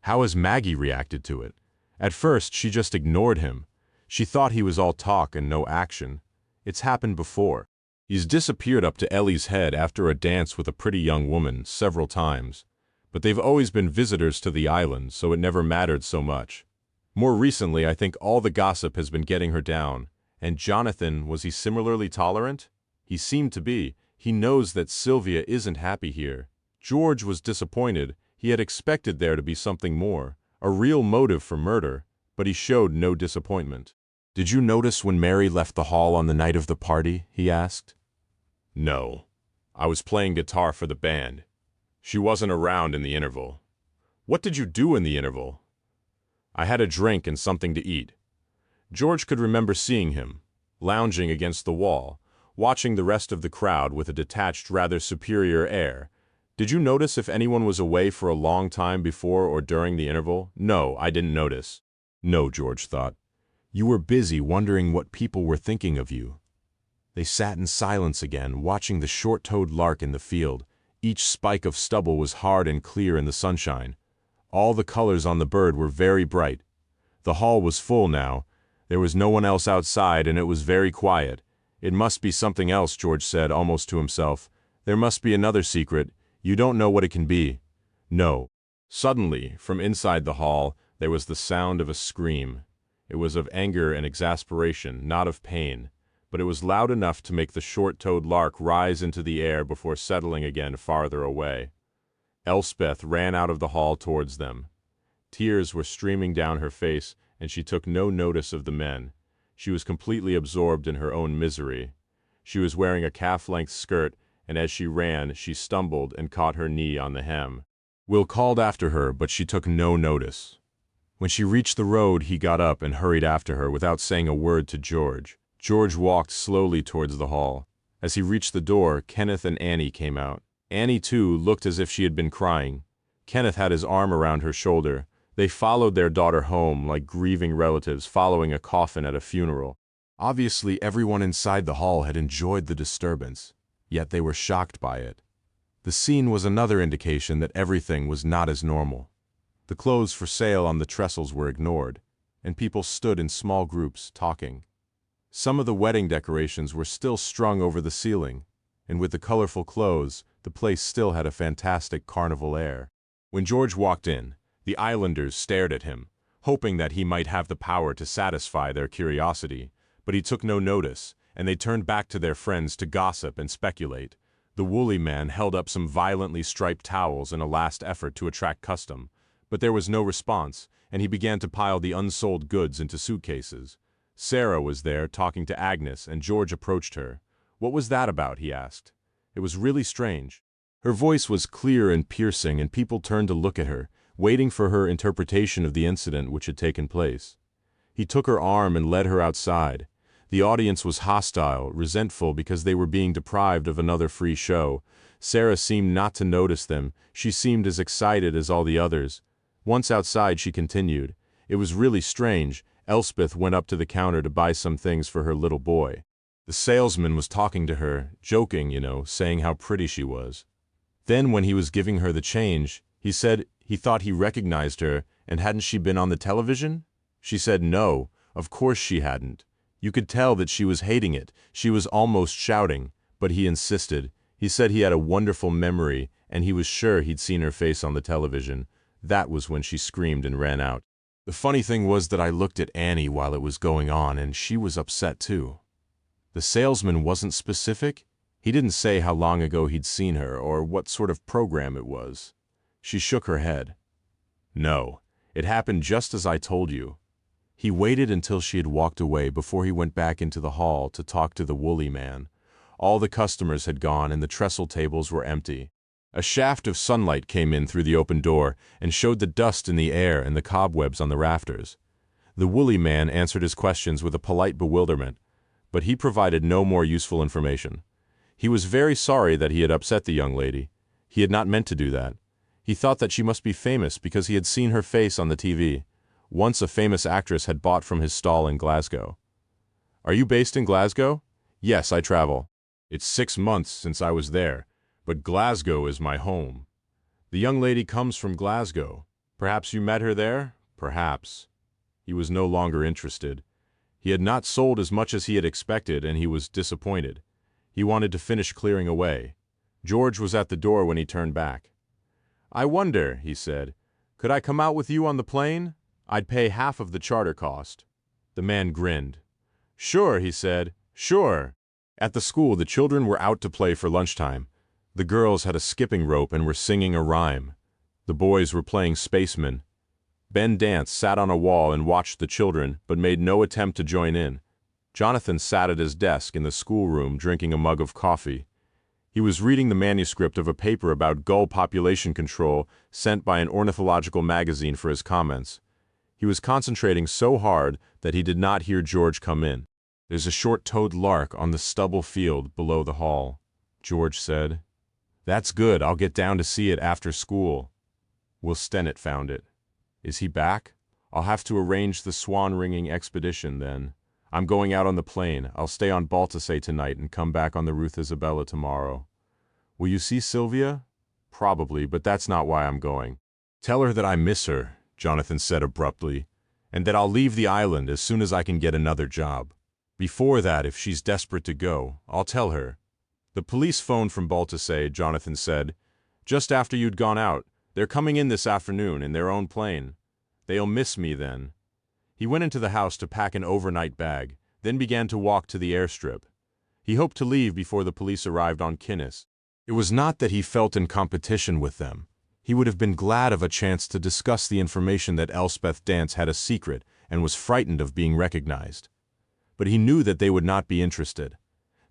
How has Maggie reacted to it? At first, she just ignored him. She thought he was all talk and no action. It's happened before. He's disappeared up to Ellie's head after a dance with a pretty young woman several times. But they've always been visitors to the island, so it never mattered so much. More recently, I think all the gossip has been getting her down. And Jonathan, was he similarly tolerant? He seemed to be. He knows that Sylvia isn't happy here. George was disappointed. He had expected there to be something more, a real motive for murder, but he showed no disappointment. Did you notice when Mary left the hall on the night of the party? He asked. No. I was playing guitar for the band. She wasn't around in the interval. What did you do in the interval? I had a drink and something to eat. George could remember seeing him, lounging against the wall, watching the rest of the crowd with a detached, rather superior air. Did you notice if anyone was away for a long time before or during the interval? No, I didn't notice. No, George thought. You were busy wondering what people were thinking of you. They sat in silence again, watching the short-toed lark in the field. Each spike of stubble was hard and clear in the sunshine. All the colors on the bird were very bright. The hall was full now. There was no one else outside, and it was very quiet. It must be something else, George said, almost to himself. There must be another secret. You don't know what it can be. No. Suddenly, from inside the hall, there was the sound of a scream. It was of anger and exasperation, not of pain, but it was loud enough to make the short-toed lark rise into the air before settling again farther away. Elspeth ran out of the hall towards them. Tears were streaming down her face, and she took no notice of the men. She was completely absorbed in her own misery. She was wearing a calf-length skirt, and as she ran, she stumbled and caught her knee on the hem. Will called after her, but she took no notice. When she reached the road, he got up and hurried after her without saying a word to George. George walked slowly towards the hall. As he reached the door, Kenneth and Annie came out. Annie, too, looked as if she had been crying. Kenneth had his arm around her shoulder. They followed their daughter home like grieving relatives following a coffin at a funeral. Obviously, everyone inside the hall had enjoyed the disturbance, yet they were shocked by it. The scene was another indication that everything was not as normal. The clothes for sale on the trestles were ignored, and people stood in small groups, talking. Some of the wedding decorations were still strung over the ceiling, and with the colorful clothes, the place still had a fantastic carnival air. When George walked in, the islanders stared at him, hoping that he might have the power to satisfy their curiosity, but he took no notice, and they turned back to their friends to gossip and speculate. The woolly man held up some violently striped towels in a last effort to attract custom, but there was no response, and he began to pile the unsold goods into suitcases. Sarah was there, talking to Agnes, and George approached her. What was that about? He asked. It was really strange. Her voice was clear and piercing, and people turned to look at her, waiting for her interpretation of the incident which had taken place. He took her arm and led her outside. The audience was hostile, resentful because they were being deprived of another free show. Sarah seemed not to notice them. She seemed as excited as all the others. Once outside, she continued. It was really strange. Elspeth went up to the counter to buy some things for her little boy. The salesman was talking to her, joking, saying how pretty she was. Then when he was giving her the change, he said he thought he recognized her, and hadn't she been on the television? She said no, of course she hadn't. You could tell that she was hating it. She was almost shouting, but he insisted. He said he had a wonderful memory, and he was sure he'd seen her face on the television. That was when she screamed and ran out. The funny thing was that I looked at Annie while it was going on, and she was upset too. The salesman wasn't specific. He didn't say how long ago he'd seen her or what sort of program it was. She shook her head. No, it happened just as I told you. He waited until she had walked away before he went back into the hall to talk to the woolly man. All the customers had gone and the trestle tables were empty. A shaft of sunlight came in through the open door and showed the dust in the air and the cobwebs on the rafters. The woolly man answered his questions with a polite bewilderment, but he provided no more useful information. He was very sorry that he had upset the young lady. He had not meant to do that. He thought that she must be famous because he had seen her face on the TV. Once a famous actress had bought from his stall in Glasgow. Are you based in Glasgow? Yes, I travel. It's 6 months since I was there, but Glasgow is my home. The young lady comes from Glasgow. Perhaps you met her there? Perhaps. He was no longer interested. He had not sold as much as he had expected, and he was disappointed. He wanted to finish clearing away. George was at the door when he turned back. I wonder, he said, could I come out with you on the plane? I'd pay half of the charter cost. The man grinned. Sure, he said, sure. At the school, the children were out to play for lunchtime. The girls had a skipping rope and were singing a rhyme. The boys were playing spacemen. Ben Dance sat on a wall and watched the children, but made no attempt to join in. Jonathan sat at his desk in the schoolroom drinking a mug of coffee. He was reading the manuscript of a paper about gull population control sent by an ornithological magazine for his comments. He was concentrating so hard that he did not hear George come in. There's a short-toed lark on the stubble field below the hall, George said. That's good, I'll get down to see it after school. Will Stennett found it. Is he back? I'll have to arrange the swan-ringing expedition then. I'm going out on the plane. I'll stay on Baltusay tonight and come back on the Ruth Isabella tomorrow. Will you see Sylvia? Probably, but that's not why I'm going. Tell her that I miss her, Jonathan said abruptly, and that I'll leave the island as soon as I can get another job. Before that, if she's desperate to go, I'll tell her. The police phoned from Baltusay, Jonathan said. Just after you'd gone out. They're coming in this afternoon in their own plane. They'll miss me then. He went into the house to pack an overnight bag, then began to walk to the airstrip. He hoped to leave before the police arrived on Kinnis. It was not that he felt in competition with them. He would have been glad of a chance to discuss the information that Elspeth Dance had a secret and was frightened of being recognized. But he knew that they would not be interested.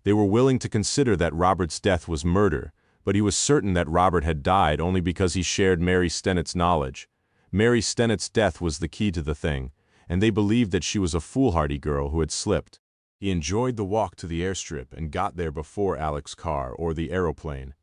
They were willing to consider that Robert's death was murder, but he was certain that Robert had died only because he shared Mary Stennett's knowledge. Mary Stennett's death was the key to the thing, and they believed that she was a foolhardy girl who had slipped. He enjoyed the walk to the airstrip and got there before Alec's car or the aeroplane.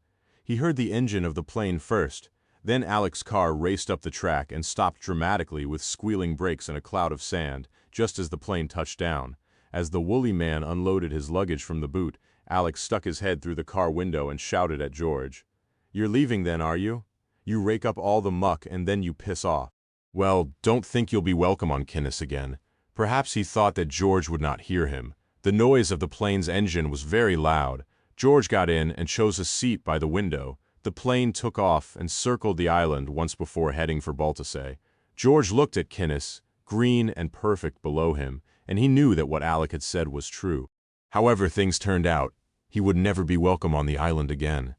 He heard the engine of the plane first, then Alec's car raced up the track and stopped dramatically with squealing brakes in a cloud of sand, just as the plane touched down. As the woolly man unloaded his luggage from the boot, Alec stuck his head through the car window and shouted at George. You're leaving then, are you? You rake up all the muck and then you piss off. Well, don't think you'll be welcome on Kinnis again. Perhaps he thought that George would not hear him. The noise of the plane's engine was very loud. George got in and chose a seat by the window. The plane took off and circled the island once before heading for Baltusay. George looked at Kinnis, green and perfect below him, and he knew that what Alec had said was true. However things turned out, he would never be welcome on the island again.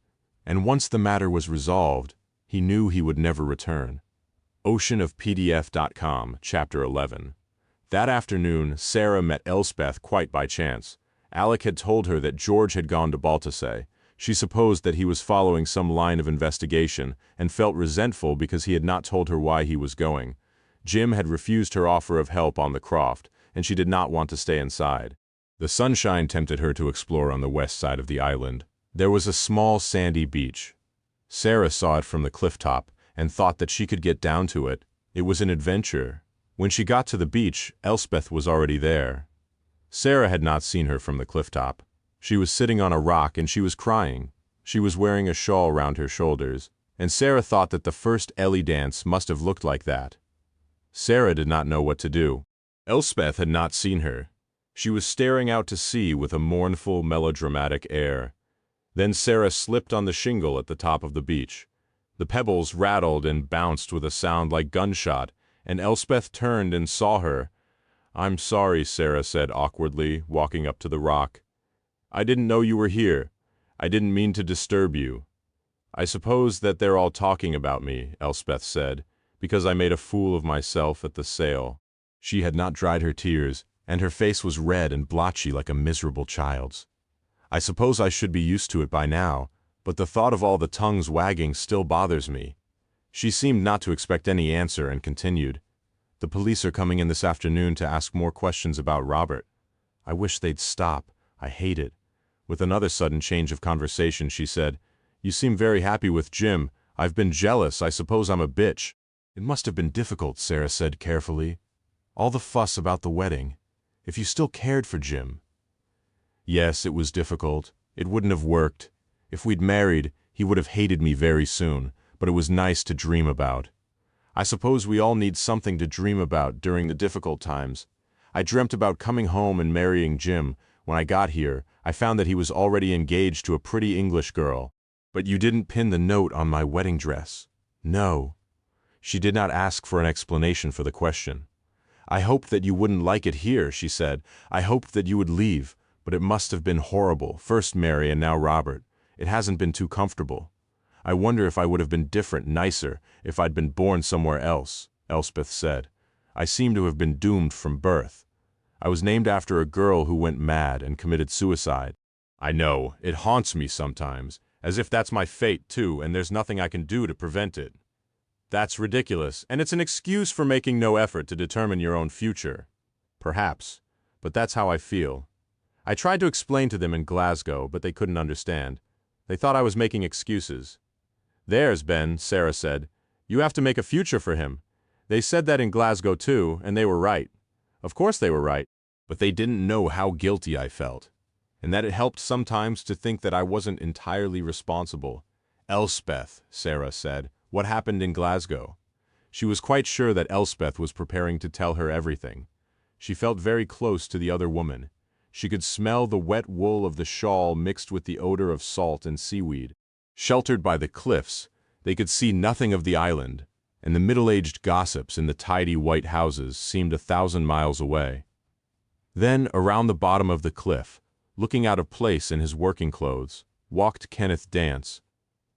And once the matter was resolved, he knew he would never return. Oceanofpdf.com, Chapter 11. That afternoon, Sarah met Elspeth quite by chance. Alec had told her that George had gone to Baltusay. She supposed that he was following some line of investigation and felt resentful because he had not told her why he was going. Jim had refused her offer of help on the croft, and she did not want to stay inside. The sunshine tempted her to explore on the west side of the island. There was a small sandy beach. Sarah saw it from the cliff top and thought that she could get down to it. It was an adventure. When she got to the beach, Elspeth was already there. Sarah had not seen her from the cliff top. She was sitting on a rock and she was crying. She was wearing a shawl round her shoulders, and Sarah thought that the first Ellie dance must have looked like that. Sarah did not know what to do. Elspeth had not seen her. She was staring out to sea with a mournful, melodramatic air. Then Sarah slipped on the shingle at the top of the beach. The pebbles rattled and bounced with a sound like gunshot, and Elspeth turned and saw her. "I'm sorry," Sarah said awkwardly, walking up to the rock. "I didn't know you were here. I didn't mean to disturb you. I suppose that they're all talking about me, Elspeth said, because I made a fool of myself at the sale. She had not dried her tears, and her face was red and blotchy like a miserable child's. I suppose I should be used to it by now, but the thought of all the tongues wagging still bothers me. She seemed not to expect any answer and continued, "The police are coming in this afternoon to ask more questions about Robert. I wish they'd stop. I hate it." With another sudden change of conversation, she said, "You seem very happy with Jim. I've been jealous. I suppose I'm a bitch." "It must have been difficult," Sarah said carefully. "All the fuss about the wedding. If you still cared for Jim." "Yes, it was difficult. It wouldn't have worked. If we'd married, he would have hated me very soon, but it was nice to dream about. I suppose we all need something to dream about during the difficult times. I dreamt about coming home and marrying Jim. When I got here, I found that he was already engaged to a pretty English girl. But you didn't pin the note on my wedding dress." "No." She did not ask for an explanation for the question. "I hoped that you wouldn't like it here," she said. "I hoped that you would leave, but it must have been horrible, first Mary and now Robert. It hasn't been too comfortable. I wonder if I would have been different, nicer, if I'd been born somewhere else," Elspeth said. "I seem to have been doomed from birth. I was named after a girl who went mad and committed suicide. I know, it haunts me sometimes, as if that's my fate too, and there's nothing I can do to prevent it. That's ridiculous, and it's an excuse for making no effort to determine your own future. Perhaps, but that's how I feel. I tried to explain to them in Glasgow, but they couldn't understand. They thought I was making excuses. "There's Ben," Sarah said. "You have to make a future for him. They said that in Glasgow too, and they were right. Of course they were right, but they didn't know how guilty I felt, and that it helped sometimes to think that I wasn't entirely responsible." "Elspeth," Sarah said, "what happened in Glasgow?" She was quite sure that Elspeth was preparing to tell her everything. She felt very close to the other woman. She could smell the wet wool of the shawl mixed with the odor of salt and seaweed. Sheltered by the cliffs, they could see nothing of the island, and the middle-aged gossips in the tidy white houses seemed 1,000 miles away. Then, around the bottom of the cliff, looking out of place in his working clothes, walked Kenneth Dance.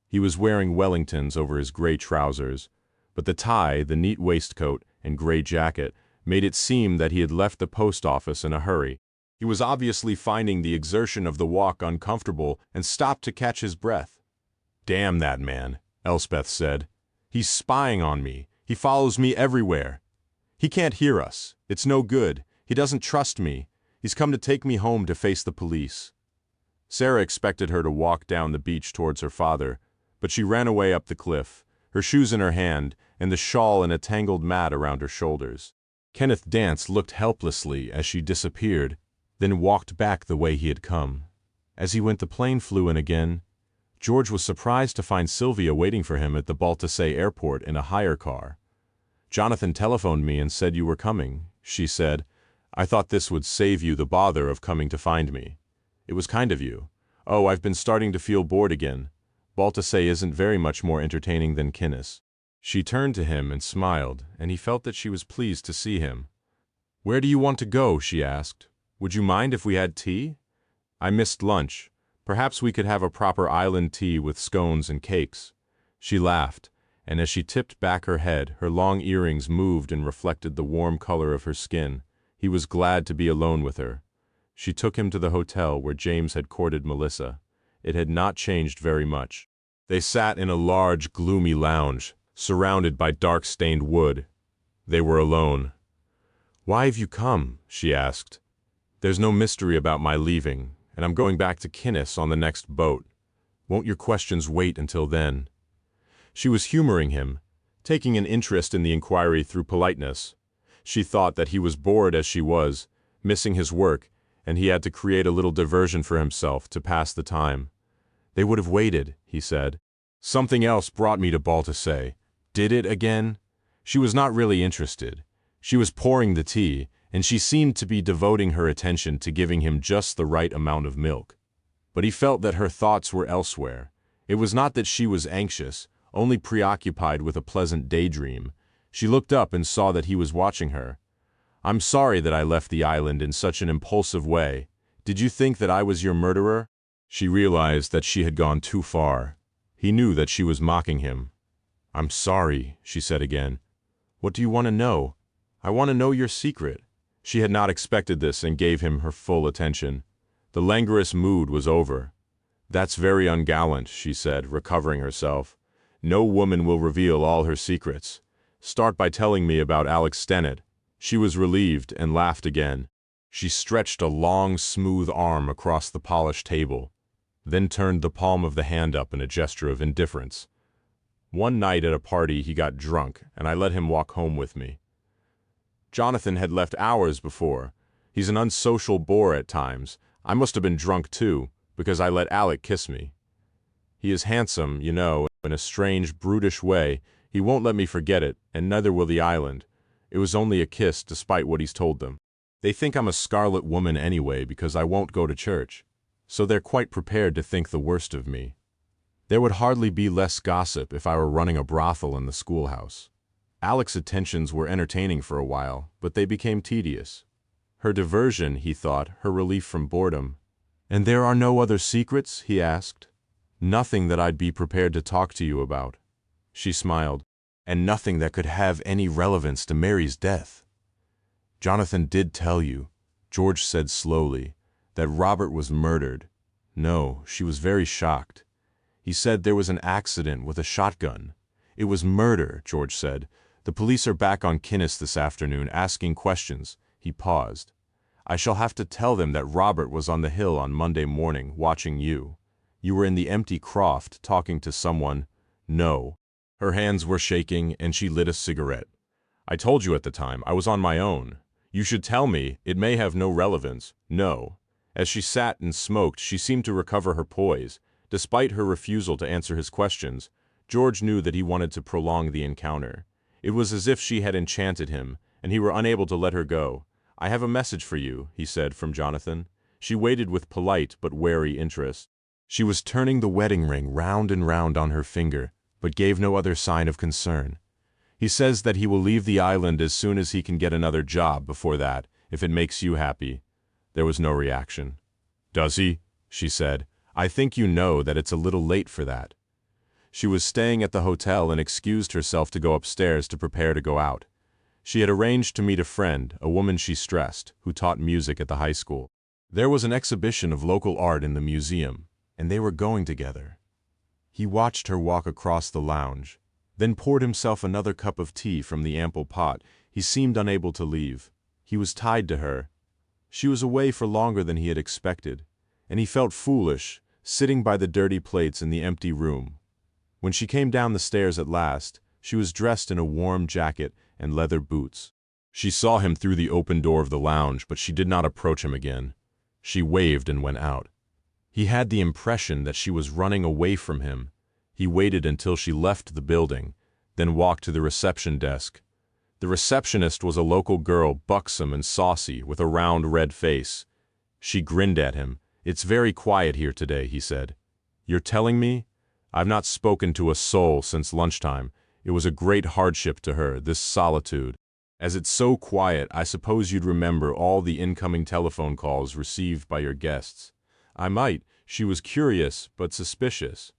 He was wearing Wellingtons over his gray trousers, but the tie, the neat waistcoat, and gray jacket made it seem that he had left the post office in a hurry. He was obviously finding the exertion of the walk uncomfortable and stopped to catch his breath. "Damn that man," Elspeth said. "He's spying on me. He follows me everywhere. He can't hear us. It's no good. He doesn't trust me. He's come to take me home to face the police." Sarah expected her to walk down the beach towards her father, but she ran away up the cliff, her shoes in her hand and the shawl in a tangled mat around her shoulders. Kenneth Dance looked helplessly as she disappeared, then walked back the way he had come. As he went, the plane flew in again. George was surprised to find Sylvia waiting for him at the Baltasay airport in a hire car. "Jonathan telephoned me and said you were coming," she said. "I thought this would save you the bother of coming to find me. It was kind of you. Oh, I've been starting to feel bored again. Baltasay isn't very much more entertaining than Kinnis." She turned to him and smiled, and he felt that she was pleased to see him. "Where do you want to go?" she asked. "Would you mind if we had tea? I missed lunch. Perhaps we could have a proper island tea with scones and cakes." She laughed, and as she tipped back her head, her long earrings moved and reflected the warm color of her skin. He was glad to be alone with her. She took him to the hotel where James had courted Melissa. It had not changed very much. They sat in a large, gloomy lounge, surrounded by dark-stained wood. They were alone. "Why have you come?" she asked. "There's no mystery about my leaving, and I'm going back to Kinnis on the next boat. Won't your questions wait until then?" She was humoring him, taking an interest in the inquiry through politeness. She thought that he was bored as she was, missing his work, and he had to create a little diversion for himself to pass the time. "They would have waited," he said. "Something else brought me to Baltasay." "Did it again?" She was not really interested. She was pouring the tea, and she seemed to be devoting her attention to giving him just the right amount of milk. But he felt that her thoughts were elsewhere. It was not that she was anxious, only preoccupied with a pleasant daydream. She looked up and saw that he was watching her. "I'm sorry that I left the island in such an impulsive way. Did you think that I was your murderer?" She realized that she had gone too far. He knew that she was mocking him. "I'm sorry," she said again. "What do you want to know?" "I want to know your secret." She had not expected this and gave him her full attention. The languorous mood was over. "That's very ungallant," she said, recovering herself. "No woman will reveal all her secrets. Start by telling me about Alex Stennett." She was relieved and laughed again. She stretched a long, smooth arm across the polished table, then turned the palm of the hand up in a gesture of indifference. "One night at a party he got drunk, and I let him walk home with me. Jonathan had left hours before. He's an unsocial bore at times. I must have been drunk too, because I let Alec kiss me. He is handsome, you know, in a strange, brutish way. He won't let me forget it, and neither will the island. It was only a kiss, despite what he's told them. They think I'm a scarlet woman anyway because I won't go to church, so they're quite prepared to think the worst of me. There would hardly be less gossip if I were running a brothel in the schoolhouse." Alec's attentions were entertaining for a while, but they became tedious. Her diversion, he thought, her relief from boredom. "And there are no other secrets?" he asked. "Nothing that I'd be prepared to talk to you about." She smiled. "And nothing that could have any relevance to Mary's death?" "Jonathan did tell you," George said slowly, "that Robert was murdered." "No," she was very shocked. "He said there was an accident with a shotgun." "It was murder," George said. "The police are back on Kinnis this afternoon asking questions." He paused. "I shall have to tell them that Robert was on the hill on Monday morning, watching you. You were in the empty croft, talking to someone." "No." Her hands were shaking, and she lit a cigarette. "I told you at the time, I was on my own. You should tell me, it may have no relevance." "No." As she sat and smoked, she seemed to recover her poise. Despite her refusal to answer his questions, George knew that he wanted to prolong the encounter. It was as if she had enchanted him, and he were unable to let her go. "I have a message for you," he said, "from Jonathan." She waited with polite but wary interest. She was turning the wedding ring round and round on her finger, but gave no other sign of concern. "He says that he will leave the island as soon as he can get another job before that, if it makes you happy." There was no reaction. "Does he?" she said. "I think you know that it's a little late for that." She was staying at the hotel and excused herself to go upstairs to prepare to go out. She had arranged to meet a friend, a woman she stressed, who taught music at the high school. There was an exhibition of local art in the museum, and they were going together. He watched her walk across the lounge, then poured himself another cup of tea from the ample pot. He seemed unable to leave. He was tied to her. She was away for longer than he had expected, and he felt foolish, sitting by the dirty plates in the empty room. When she came down the stairs at last, she was dressed in a warm jacket and leather boots. She saw him through the open door of the lounge, but she did not approach him again. She waved and went out. He had the impression that she was running away from him. He waited until she left the building, then walked to the reception desk. The receptionist was a local girl, buxom and saucy, with a round red face. She grinned at him. "It's very quiet here today," he said. "You're telling me?" "I've not spoken to a soul since lunchtime." It was a great hardship to her, this solitude. "As it's so quiet, I suppose you'd remember all the incoming telephone calls received by your guests." "I might." She was curious, but suspicious.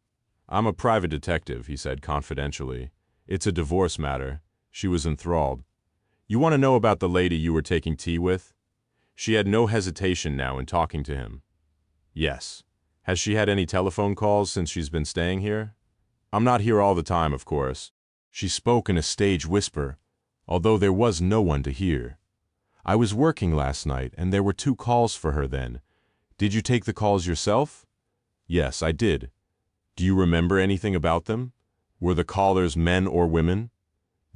"I'm a private detective," he said confidentially. "It's a divorce matter." She was enthralled. "You want to know about the lady you were taking tea with?" She had no hesitation now in talking to him. "Yes." "Has she had any telephone calls since she's been staying here?" "I'm not here all the time, of course." She spoke in a stage whisper, although there was no one to hear. "I was working last night, and there were 2 calls for her then." "Did you take the calls yourself?" "Yes, I did." "Do you remember anything about them? Were the callers men or women?"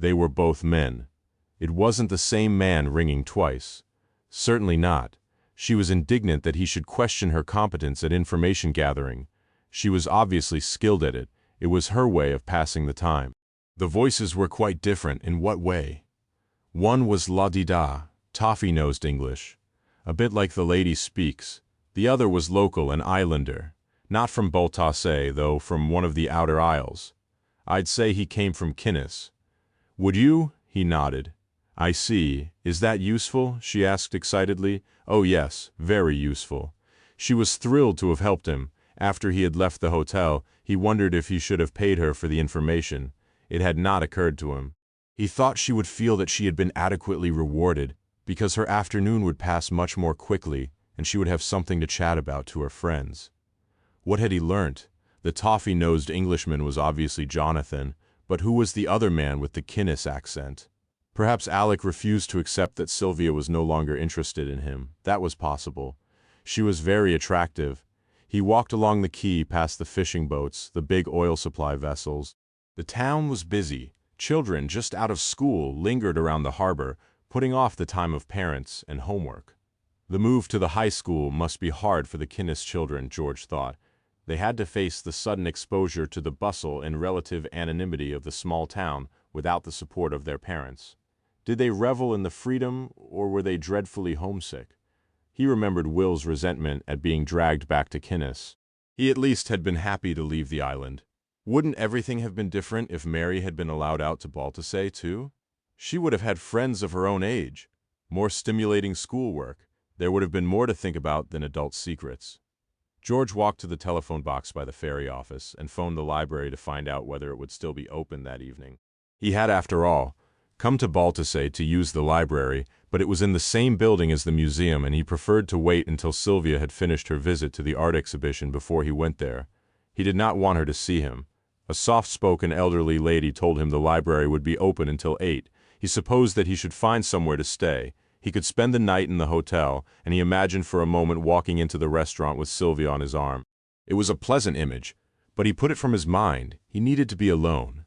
"They were both men." "It wasn't the same man ringing twice." "Certainly not." She was indignant that he should question her competence at information gathering. She was obviously skilled at it. It was her way of passing the time. The voices were quite different. In what way? One was la-di-da, toffee-nosed English, a bit like the lady speaks. The other was local and islander, not from Baltasse, though from one of the outer isles. I'd say he came from Kinnis. "Would you?" He nodded. "I see. Is that useful?" she asked excitedly. "Oh yes, very useful." She was thrilled to have helped him, After he had left the hotel, he wondered if he should have paid her for the information. It had not occurred to him. He thought she would feel that she had been adequately rewarded, because her afternoon would pass much more quickly, and she would have something to chat about to her friends. What had he learnt? The toffee-nosed Englishman was obviously Jonathan, but who was the other man with the Kinnis accent? Perhaps Alec refused to accept that Sylvia was no longer interested in him. That was possible. She was very attractive. He walked along the quay past the fishing boats, the big oil supply vessels. The town was busy. Children just out of school lingered around the harbor, putting off the time of parents and homework. The move to the high school must be hard for the Kinnis children, George thought. They had to face the sudden exposure to the bustle and relative anonymity of the small town without the support of their parents. Did they revel in the freedom, or were they dreadfully homesick? He remembered Will's resentment at being dragged back to Kinnis. He at least had been happy to leave the island. Wouldn't everything have been different if Mary had been allowed out to Baltusay, too? She would have had friends of her own age, more stimulating schoolwork. There would have been more to think about than adult secrets. George walked to the telephone box by the ferry office and phoned the library to find out whether it would still be open that evening. He had, after all, come to Baltusay to use the library, but it was in the same building as the museum, and he preferred to wait until Sylvia had finished her visit to the art exhibition before he went there. He did not want her to see him. A soft-spoken elderly lady told him the library would be open until 8. He supposed that he should find somewhere to stay. He could spend the night in the hotel, and he imagined for a moment walking into the restaurant with Sylvia on his arm. It was a pleasant image, but he put it from his mind. He needed to be alone.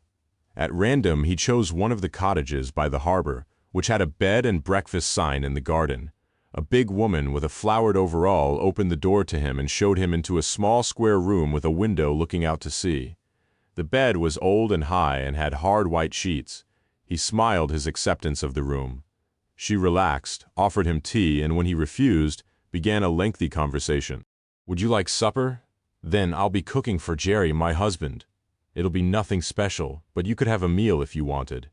At random, he chose one of the cottages by the harbor, which had a bed and breakfast sign in the garden. A big woman with a flowered overall opened the door to him and showed him into a small square room with a window looking out to sea. The bed was old and high and had hard white sheets. He smiled his acceptance of the room. She relaxed, offered him tea, and when he refused, began a lengthy conversation. "Would you like supper? Then I'll be cooking for Jerry, my husband. It'll be nothing special, but you could have a meal if you wanted."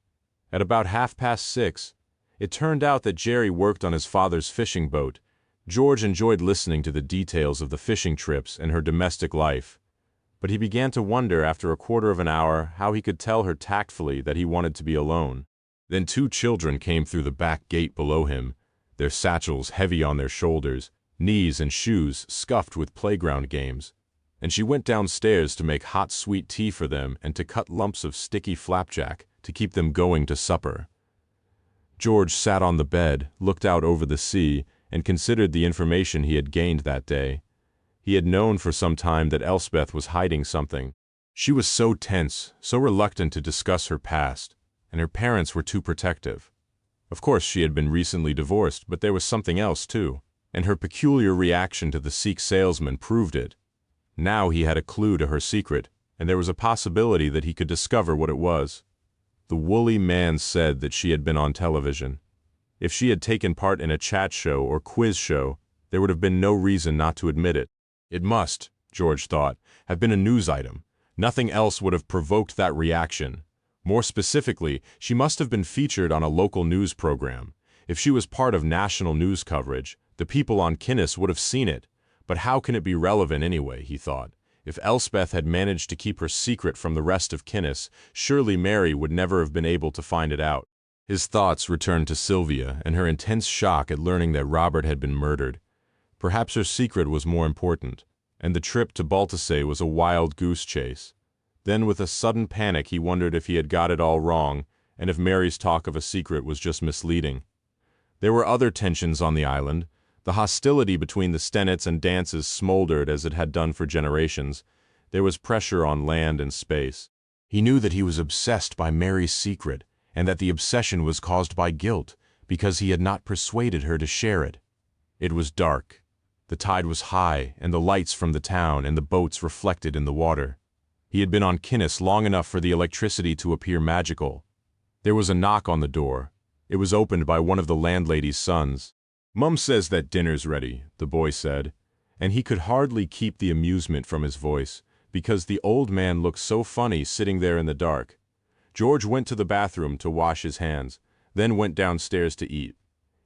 At about 6:30, it turned out that Jerry worked on his father's fishing boat. George enjoyed listening to the details of the fishing trips and her domestic life. But he began to wonder after a quarter of an hour how he could tell her tactfully that he wanted to be alone. Then 2 children came through the back gate below him, their satchels heavy on their shoulders, knees and shoes scuffed with playground games. And she went downstairs to make hot sweet tea for them and to cut lumps of sticky flapjack to keep them going to supper. George sat on the bed, looked out over the sea, and considered the information he had gained that day. He had known for some time that Elspeth was hiding something. She was so tense, so reluctant to discuss her past, and her parents were too protective. Of course, she had been recently divorced, but there was something else too, and her peculiar reaction to the Sikh salesman proved it. Now he had a clue to her secret, and there was a possibility that he could discover what it was. The woolly man said that she had been on television. If she had taken part in a chat show or quiz show, there would have been no reason not to admit it. It must, George thought, have been a news item. Nothing else would have provoked that reaction. More specifically, she must have been featured on a local news program. If she was part of national news coverage, the people on Kinnis would have seen it. But how can it be relevant anyway, he thought. If Elspeth had managed to keep her secret from the rest of Kinnis, surely Mary would never have been able to find it out. His thoughts returned to Sylvia and her intense shock at learning that Robert had been murdered. Perhaps her secret was more important, and the trip to Baltusay was a wild goose chase. Then with a sudden panic he wondered if he had got it all wrong, and if Mary's talk of a secret was just misleading. There were other tensions on the island. The hostility between the Stennets and Dances smoldered as it had done for generations. There was pressure on land and space. He knew that he was obsessed by Mary's secret, and that the obsession was caused by guilt, because he had not persuaded her to share it. It was dark. The tide was high, and the lights from the town and the boats reflected in the water. He had been on Kinnis long enough for the electricity to appear magical. There was a knock on the door. It was opened by one of the landlady's sons. "Mum says that dinner's ready," the boy said, and he could hardly keep the amusement from his voice, because the old man looked so funny sitting there in the dark. George went to the bathroom to wash his hands, then went downstairs to eat.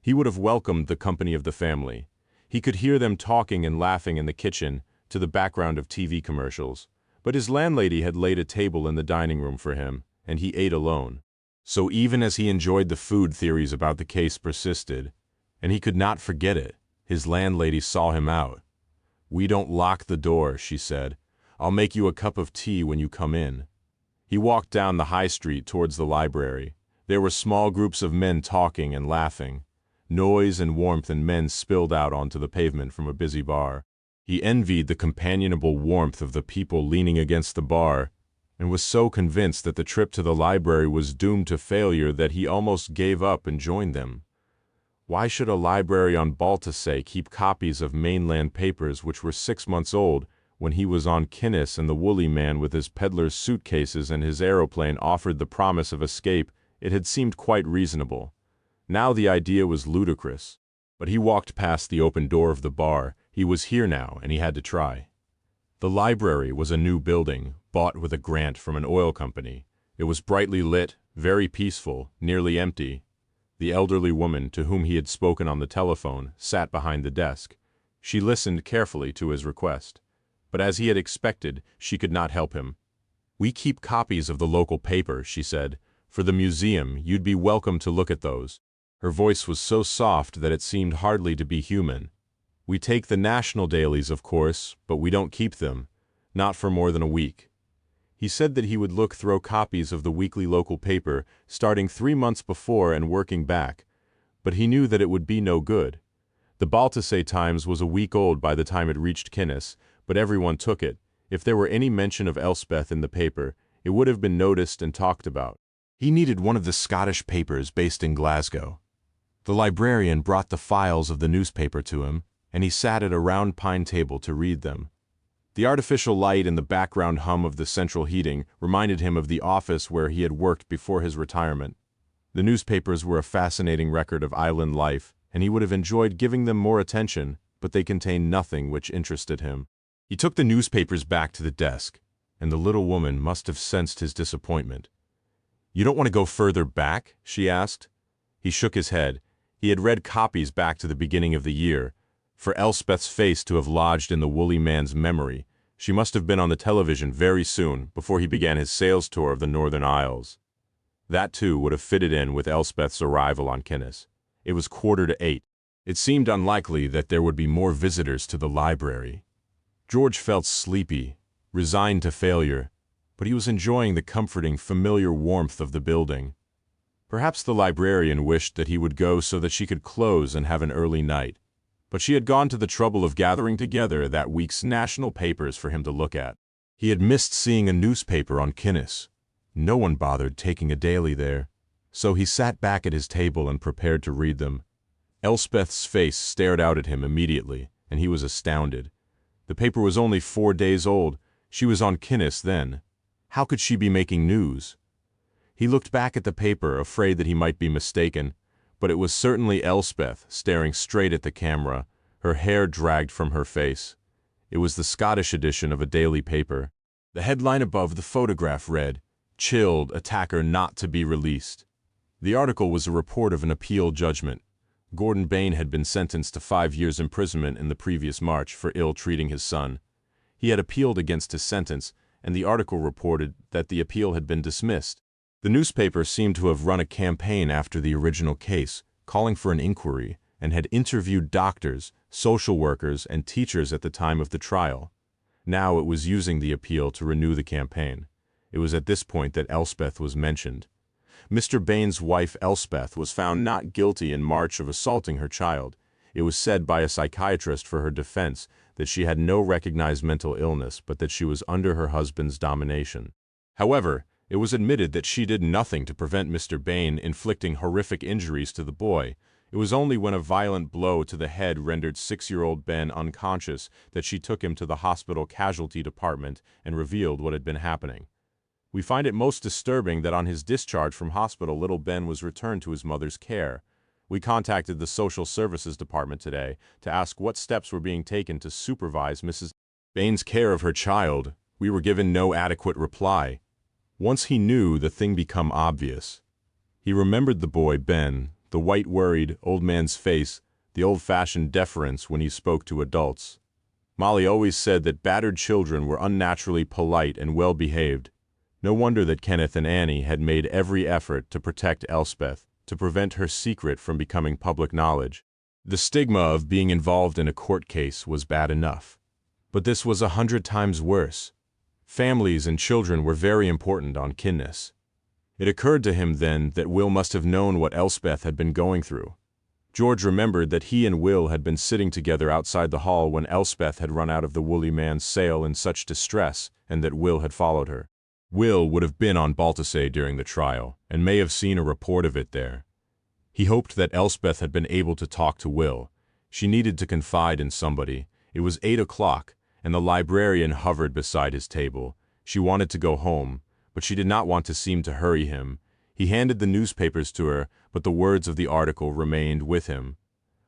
He would have welcomed the company of the family. He could hear them talking and laughing in the kitchen, to the background of TV commercials. But his landlady had laid a table in the dining room for him, and he ate alone. So even as he enjoyed the food, theories about the case persisted, and he could not forget it. His landlady saw him out. "We don't lock the door," she said. "I'll make you a cup of tea when you come in." He walked down the high street towards the library. There were small groups of men talking and laughing. Noise and warmth and men spilled out onto the pavement from a busy bar. He envied the companionable warmth of the people leaning against the bar, and was so convinced that the trip to the library was doomed to failure that he almost gave up and joined them. Why should a library on Baltusay keep copies of mainland papers which were 6 months old when he was on Kinnis and the woolly man with his peddler's suitcases and his aeroplane offered the promise of escape? It had seemed quite reasonable. Now the idea was ludicrous. But he walked past the open door of the bar. He was here now, and he had to try. The library was a new building, bought with a grant from an oil company. It was brightly lit, very peaceful, nearly empty. The elderly woman, to whom he had spoken on the telephone, sat behind the desk. She listened carefully to his request. But as he had expected, she could not help him. "We keep copies of the local paper," she said. "For the museum, you'd be welcome to look at those." Her voice was so soft that it seemed hardly to be human. "We take the national dailies, of course, but we don't keep them. Not for more than a week." He said that he would look through copies of the weekly local paper, starting 3 months before and working back. But he knew that it would be no good. The Baltusay Times was a week old by the time it reached Kinnis, but everyone took it. If there were any mention of Elspeth in the paper, it would have been noticed and talked about. He needed one of the Scottish papers based in Glasgow. The librarian brought the files of the newspaper to him, and he sat at a round pine table to read them. The artificial light and the background hum of the central heating reminded him of the office where he had worked before his retirement. The newspapers were a fascinating record of island life, and he would have enjoyed giving them more attention, but they contained nothing which interested him. He took the newspapers back to the desk, and the little woman must have sensed his disappointment. "You don't want to go further back?" she asked. He shook his head. He had read copies back to the beginning of the year. For Elspeth's face to have lodged in the woolly man's memory, she must have been on the television very soon before he began his sales tour of the Northern Isles. That, too, would have fitted in with Elspeth's arrival on Kinnis. It was 7:45. It seemed unlikely that there would be more visitors to the library. George felt sleepy, resigned to failure, but he was enjoying the comforting, familiar warmth of the building. Perhaps the librarian wished that he would go so that she could close and have an early night. But she had gone to the trouble of gathering together that week's national papers for him to look at. He had missed seeing a newspaper on Kinnis. No one bothered taking a daily there. So he sat back at his table and prepared to read them. Elspeth's face stared out at him immediately, and he was astounded. The paper was only 4 days old. She was on Kinnis then. How could she be making news? He looked back at the paper, afraid that he might be mistaken, but it was certainly Elspeth, staring straight at the camera, her hair dragged from her face. It was the Scottish edition of a daily paper. The headline above the photograph read, "Chilled, attacker not to be released." The article was a report of an appeal judgment. Gordon Bain had been sentenced to 5 years' imprisonment in the previous March for ill-treating his son. He had appealed against his sentence, and the article reported that the appeal had been dismissed. The newspaper seemed to have run a campaign after the original case, calling for an inquiry, and had interviewed doctors, social workers, and teachers at the time of the trial. Now it was using the appeal to renew the campaign. It was at this point that Elspeth was mentioned. Mr. Bain's wife Elspeth was found not guilty in March of assaulting her child. It was said by a psychiatrist for her defense that she had no recognized mental illness, but that she was under her husband's domination. However, it was admitted that she did nothing to prevent Mr. Bain inflicting horrific injuries to the boy. It was only when a violent blow to the head rendered 6-year-old Ben unconscious that she took him to the hospital casualty department and revealed what had been happening. We find it most disturbing that on his discharge from hospital, little Ben was returned to his mother's care. We contacted the social services department today to ask what steps were being taken to supervise Mrs. Bain's care of her child. We were given no adequate reply. Once he knew, the thing became obvious. He remembered the boy, Ben, the white worried, old man's face, the old-fashioned deference when he spoke to adults. Molly always said that battered children were unnaturally polite and well-behaved. No wonder that Kenneth and Annie had made every effort to protect Elspeth, to prevent her secret from becoming public knowledge. The stigma of being involved in a court case was bad enough. But this was 100 times worse. Families and children were very important on Kinnes. It occurred to him then that Will must have known what Elspeth had been going through. George remembered that he and Will had been sitting together outside the hall when Elspeth had run out of the woolly man's sale in such distress, and that Will had followed her. Will would have been on Baltusay during the trial, and may have seen a report of it there. He hoped that Elspeth had been able to talk to Will. She needed to confide in somebody. It was 8 o'clock, and the librarian hovered beside his table. She wanted to go home, but she did not want to seem to hurry him. He handed the newspapers to her, but the words of the article remained with him.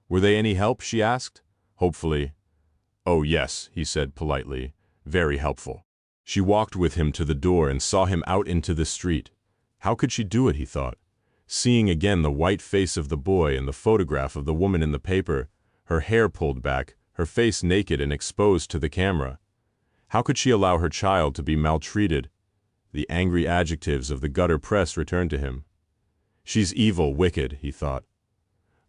Were they any help, she asked. Hopefully. Oh yes, he said politely. Very helpful. She walked with him to the door and saw him out into the street. How could she do it, he thought. Seeing again the white face of the boy and the photograph of the woman in the paper, her hair pulled back, her face naked and exposed to the camera. How could she allow her child to be maltreated? The angry adjectives of the gutter press returned to him. She's evil, wicked, he thought.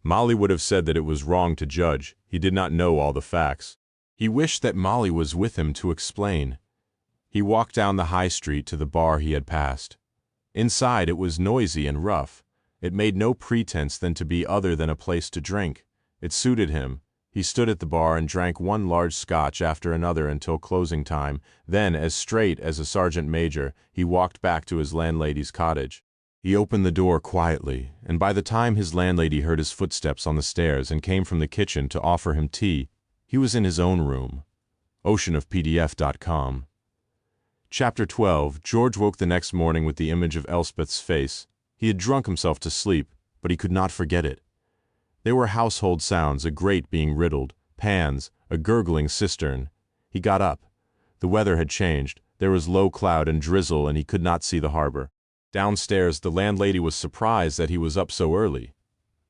Molly would have said that it was wrong to judge. He did not know all the facts. He wished that Molly was with him to explain. He walked down the high street to the bar he had passed. Inside it was noisy and rough. It made no pretense than to be other than a place to drink. It suited him. He stood at the bar and drank one large scotch after another until closing time. Then, as straight as a sergeant major, he walked back to his landlady's cottage. He opened the door quietly, and by the time his landlady heard his footsteps on the stairs and came from the kitchen to offer him tea, he was in his own room. oceanofpdf.com. Chapter 12. George woke the next morning with the image of Elspeth's face. He had drunk himself to sleep, but he could not forget it. There were household sounds, a grate being riddled, pans, a gurgling cistern. He got up. The weather had changed. There was low cloud and drizzle, and he could not see the harbor. Downstairs, the landlady was surprised that he was up so early.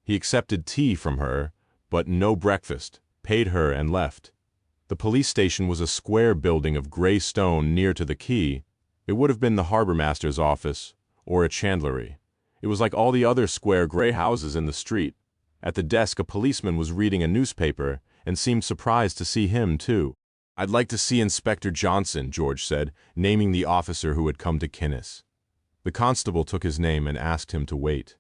He accepted tea from her, but no breakfast, paid her and left. The police station was a square building of gray stone near to the quay. It would have been the harbormaster's office, or a chandlery. It was like all the other square gray houses in the street. At the desk, a policeman was reading a newspaper and seemed surprised to see him, too. I'd like to see Inspector Johnson, George said, naming the officer who had come to Kinnes. The constable took his name and asked him to wait.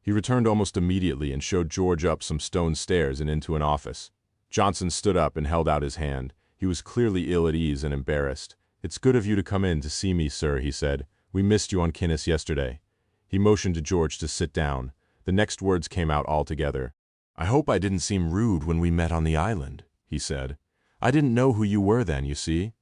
He returned almost immediately and showed George up some stone stairs and into an office. Johnson stood up and held out his hand. He was clearly ill at ease and embarrassed. It's good of you to come in to see me, sir, he said. We missed you on Kinnes yesterday. He motioned to George to sit down. The next words came out altogether. I hope I didn't seem rude when we met on the island, he said. I didn't know who you were then, you see.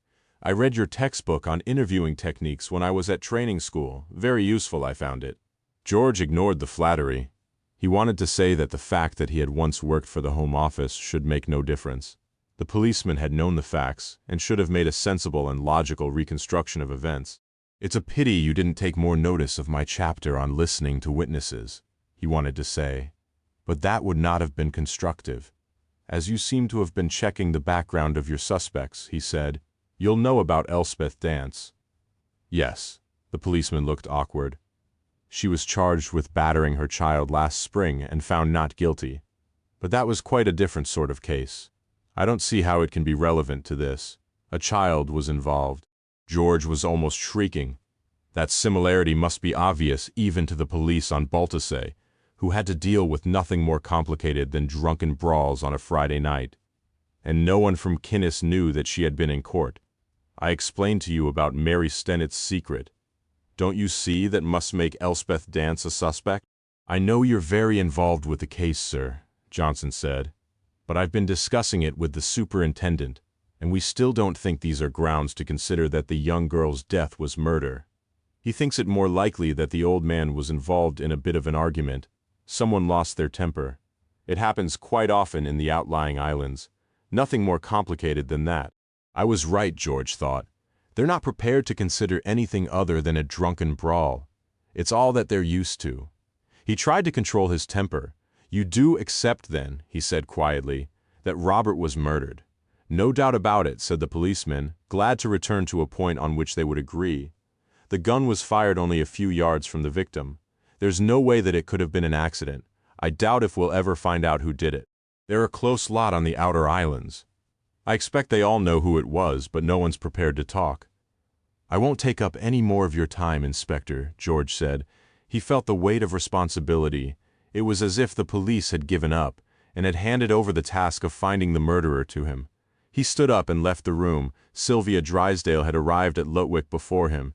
I read your textbook on interviewing techniques when I was at training school. Very useful, I found it. George ignored the flattery. He wanted to say that the fact that he had once worked for the Home Office should make no difference. The policeman had known the facts and should have made a sensible and logical reconstruction of events. It's a pity you didn't take more notice of my chapter on listening to witnesses, he wanted to say. But that would not have been constructive. As you seem to have been checking the background of your suspects, he said, you'll know about Elspeth Dance. Yes. The policeman looked awkward. She was charged with battering her child last spring and found not guilty. But that was quite a different sort of case. I don't see how it can be relevant to this. A child was involved. George was almost shrieking. That similarity must be obvious even to the police on Baltusay, who had to deal with nothing more complicated than drunken brawls on a Friday night. And no one from Kinnes knew that she had been in court. I explained to you about Mary Stennett's secret. Don't you see that must make Elspeth Dance a suspect? I know you're very involved with the case, sir, Johnson said, but I've been discussing it with the superintendent, and we still don't think these are grounds to consider that the young girl's death was murder. He thinks it more likely that the old man was involved in a bit of an argument. Someone lost their temper. It happens quite often in the outlying islands. Nothing more complicated than that. I was right, George thought. They're not prepared to consider anything other than a drunken brawl. It's all that they're used to. He tried to control his temper. You do accept, then, he said quietly, that Robert was murdered. "No doubt about it," said the policeman, glad to return to a point on which they would agree. "The gun was fired only a few yards from the victim. There's no way that it could have been an accident. I doubt if we'll ever find out who did it. They're a close lot on the outer islands. I expect they all know who it was, but no one's prepared to talk." "I won't take up any more of your time, Inspector," George said. He felt the weight of responsibility. It was as if the police had given up and had handed over the task of finding the murderer to him. He stood up and left the room. Sylvia Drysdale had arrived at Lutwyck before him.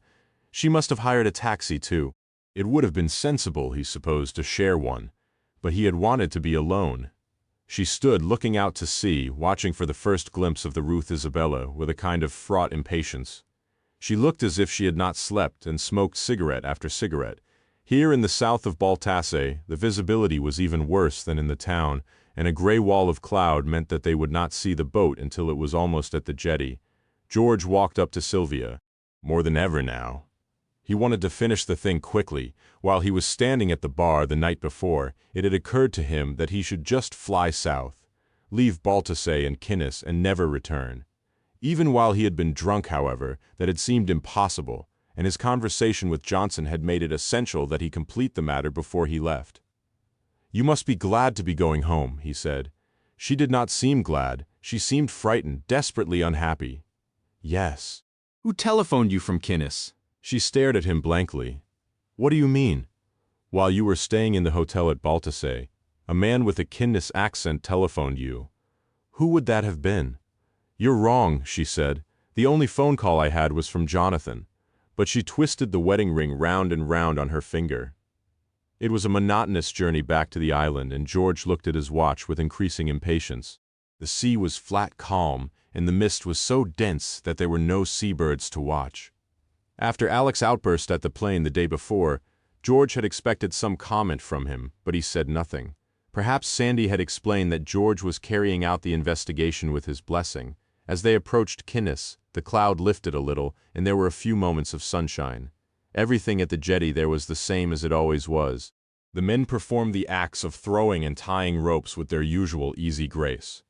She must have hired a taxi, too. It would have been sensible, he supposed, to share one, but he had wanted to be alone. She stood looking out to sea, watching for the first glimpse of the Ruth Isabella with a kind of fraught impatience. She looked as if she had not slept and smoked cigarette after cigarette. Here in the south of Baltasse, the visibility was even worse than in the town, and a gray wall of cloud meant that they would not see the boat until it was almost at the jetty. George walked up to Sylvia. More than ever now. He wanted to finish the thing quickly. While he was standing at the bar the night before, it had occurred to him that he should just fly south, leave Baltasse and Kinnis and never return. Even while he had been drunk, however, that had seemed impossible, and his conversation with Johnson had made it essential that he complete the matter before he left. "You must be glad to be going home," he said. She did not seem glad. She seemed frightened, desperately unhappy. "Yes." "Who telephoned you from Kinnis?" She stared at him blankly. "What do you mean?" "While you were staying in the hotel at Baltasse, a man with a Kinnis accent telephoned you." "Who would that have been?" "You're wrong," she said. "The only phone call I had was from Jonathan." But she twisted the wedding ring round and round on her finger. It was a monotonous journey back to the island, and George looked at his watch with increasing impatience. The sea was flat calm, and the mist was so dense that there were no seabirds to watch. After Alex's outburst at the plane the day before, George had expected some comment from him, but he said nothing. Perhaps Sandy had explained that George was carrying out the investigation with his blessing. As they approached Kinnis, the cloud lifted a little, and there were a few moments of sunshine. Everything at the jetty there was the same as it always was. The men performed the acts of throwing and tying ropes with their usual easy grace.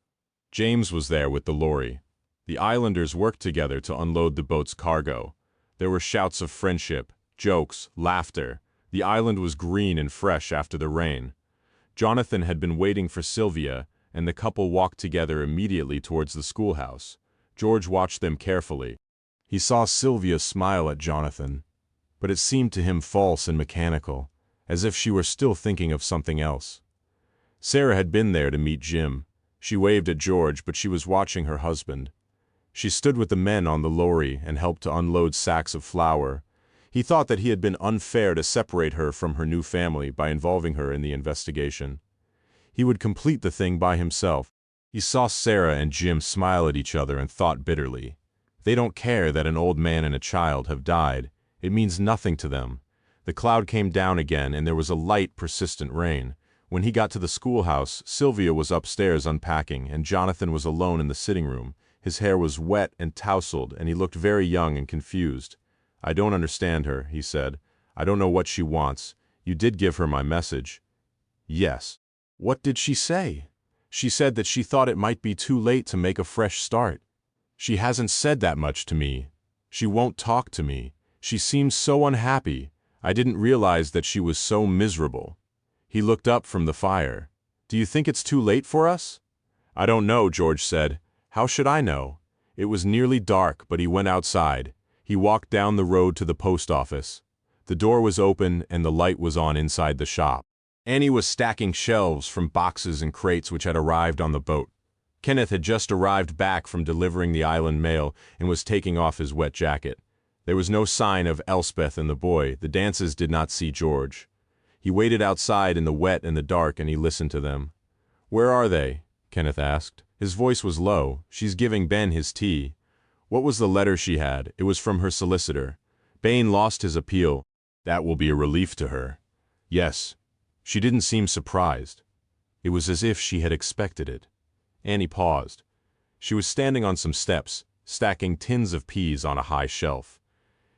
James was there with the lorry. The islanders worked together to unload the boat's cargo. There were shouts of friendship, jokes, laughter. The island was green and fresh after the rain. Jonathan had been waiting for Sylvia, and the couple walked together immediately towards the schoolhouse. George watched them carefully. He saw Sylvia smile at Jonathan, but it seemed to him false and mechanical, as if she were still thinking of something else. Sarah had been there to meet Jim. She waved at George, but she was watching her husband. She stood with the men on the lorry and helped to unload sacks of flour. He thought that he had been unfair to separate her from her new family by involving her in the investigation. He would complete the thing by himself. He saw Sarah and Jim smile at each other and thought bitterly. They don't care that an old man and a child have died. It means nothing to them. The cloud came down again, and there was a light, persistent rain. When he got to the schoolhouse, Sylvia was upstairs unpacking, and Jonathan was alone in the sitting room. His hair was wet and tousled, and he looked very young and confused. "I don't understand her," he said. "I don't know what she wants. You did give her my message." "Yes." "What did she say?" "She said that she thought it might be too late to make a fresh start." "She hasn't said that much to me. She won't talk to me. She seems so unhappy. I didn't realize that she was so miserable." He looked up from the fire. "Do you think it's too late for us?" "I don't know," George said. "How should I know?" It was nearly dark, but he went outside. He walked down the road to the post office. The door was open, and the light was on inside the shop. Annie was stacking shelves from boxes and crates which had arrived on the boat. Kenneth had just arrived back from delivering the island mail and was taking off his wet jacket. There was no sign of Elspeth and the boy. The Dances did not see George. He waited outside in the wet and the dark, and he listened to them. "Where are they?" Kenneth asked. His voice was low. "She's giving Ben his tea." "What was the letter she had?" "It was from her solicitor." Bain lost his appeal. "That will be a relief to her." "Yes." She didn't seem surprised. It was as if she had expected it. Annie paused. She was standing on some steps, stacking tins of peas on a high shelf.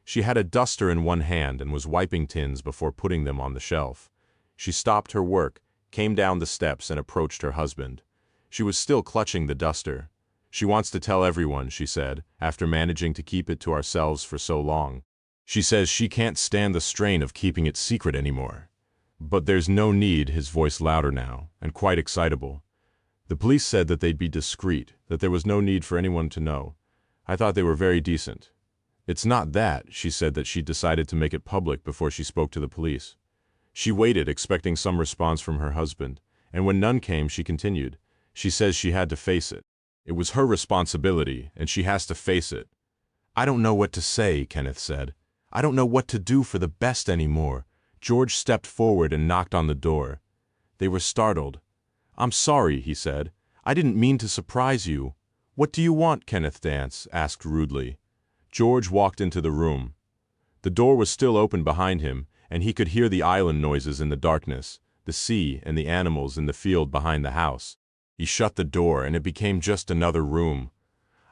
She had a duster in one hand and was wiping tins before putting them on the shelf. She stopped her work, came down the steps, and approached her husband. She was still clutching the duster. She wants to tell everyone, she said, after managing to keep it to ourselves for so long. She says she can't stand the strain of keeping it secret anymore. But there's no need, his voice louder now, and quite excitable. The police said that they'd be discreet, that there was no need for anyone to know. I thought they were very decent. It's not that, she said that she'd decided to make it public before she spoke to the police. She waited, expecting some response from her husband, and when none came, she continued. She says she had to face it. It was her responsibility, and she has to face it. I don't know what to say, Kenneth said. I don't know what to do for the best anymore. George stepped forward and knocked on the door. They were startled. I'm sorry, he said. I didn't mean to surprise you. What do you want, Kenneth Dance asked rudely. George walked into the room. The door was still open behind him, and he could hear the island noises in the darkness, the sea and the animals in the field behind the house. He shut the door, and it became just another room.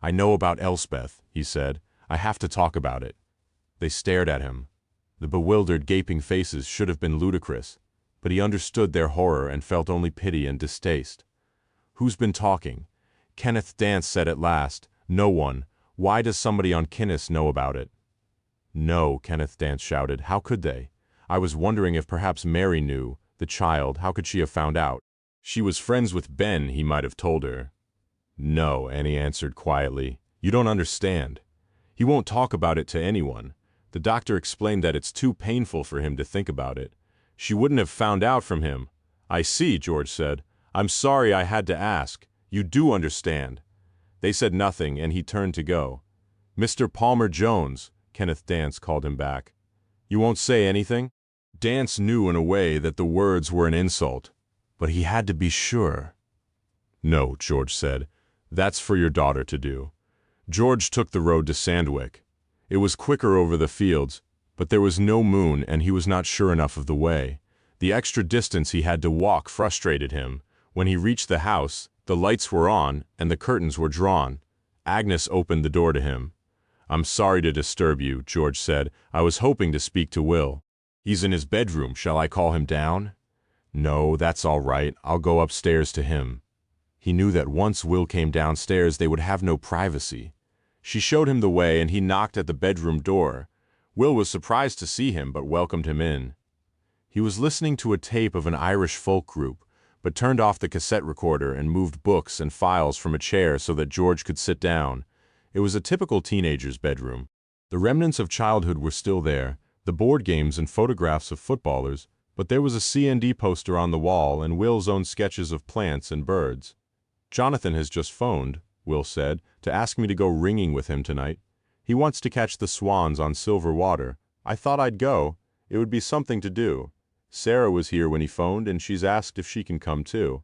I know about Elspeth, he said. I have to talk about it. They stared at him. The bewildered, gaping faces should have been ludicrous, but he understood their horror and felt only pity and distaste. Who's been talking? Kenneth Dance said at last. No one. Why does somebody on Kinnis know about it? No, Kenneth Dance shouted. How could they? I was wondering if perhaps Mary knew. The child, how could she have found out? She was friends with Ben, he might have told her. No, Annie answered quietly. You don't understand. He won't talk about it to anyone. The doctor explained that it's too painful for him to think about it. She wouldn't have found out from him. I see, George said. I'm sorry I had to ask. You do understand. They said nothing, and he turned to go. Mr. Palmer Jones, Kenneth Dance called him back. You won't say anything? Dance knew in a way that the words were an insult, but he had to be sure. No, George said. That's for your daughter to do. George took the road to Sandwick. It was quicker over the fields, but there was no moon and he was not sure enough of the way. The extra distance he had to walk frustrated him. When he reached the house, the lights were on and the curtains were drawn. Agnes opened the door to him. I'm sorry to disturb you, George said. I was hoping to speak to Will. He's in his bedroom. Shall I call him down? No, that's all right. I'll go upstairs to him. He knew that once Will came downstairs, they would have no privacy. She showed him the way, and he knocked at the bedroom door. Will was surprised to see him, but welcomed him in. He was listening to a tape of an Irish folk group, but turned off the cassette recorder and moved books and files from a chair so that George could sit down. It was a typical teenager's bedroom. The remnants of childhood were still there, the board games and photographs of footballers, but there was a C&D poster on the wall and Will's own sketches of plants and birds. Jonathan has just phoned, Will said, to ask me to go ringing with him tonight. He wants to catch the swans on silver water. I thought I'd go. It would be something to do. Sarah was here when he phoned, and she's asked if she can come too.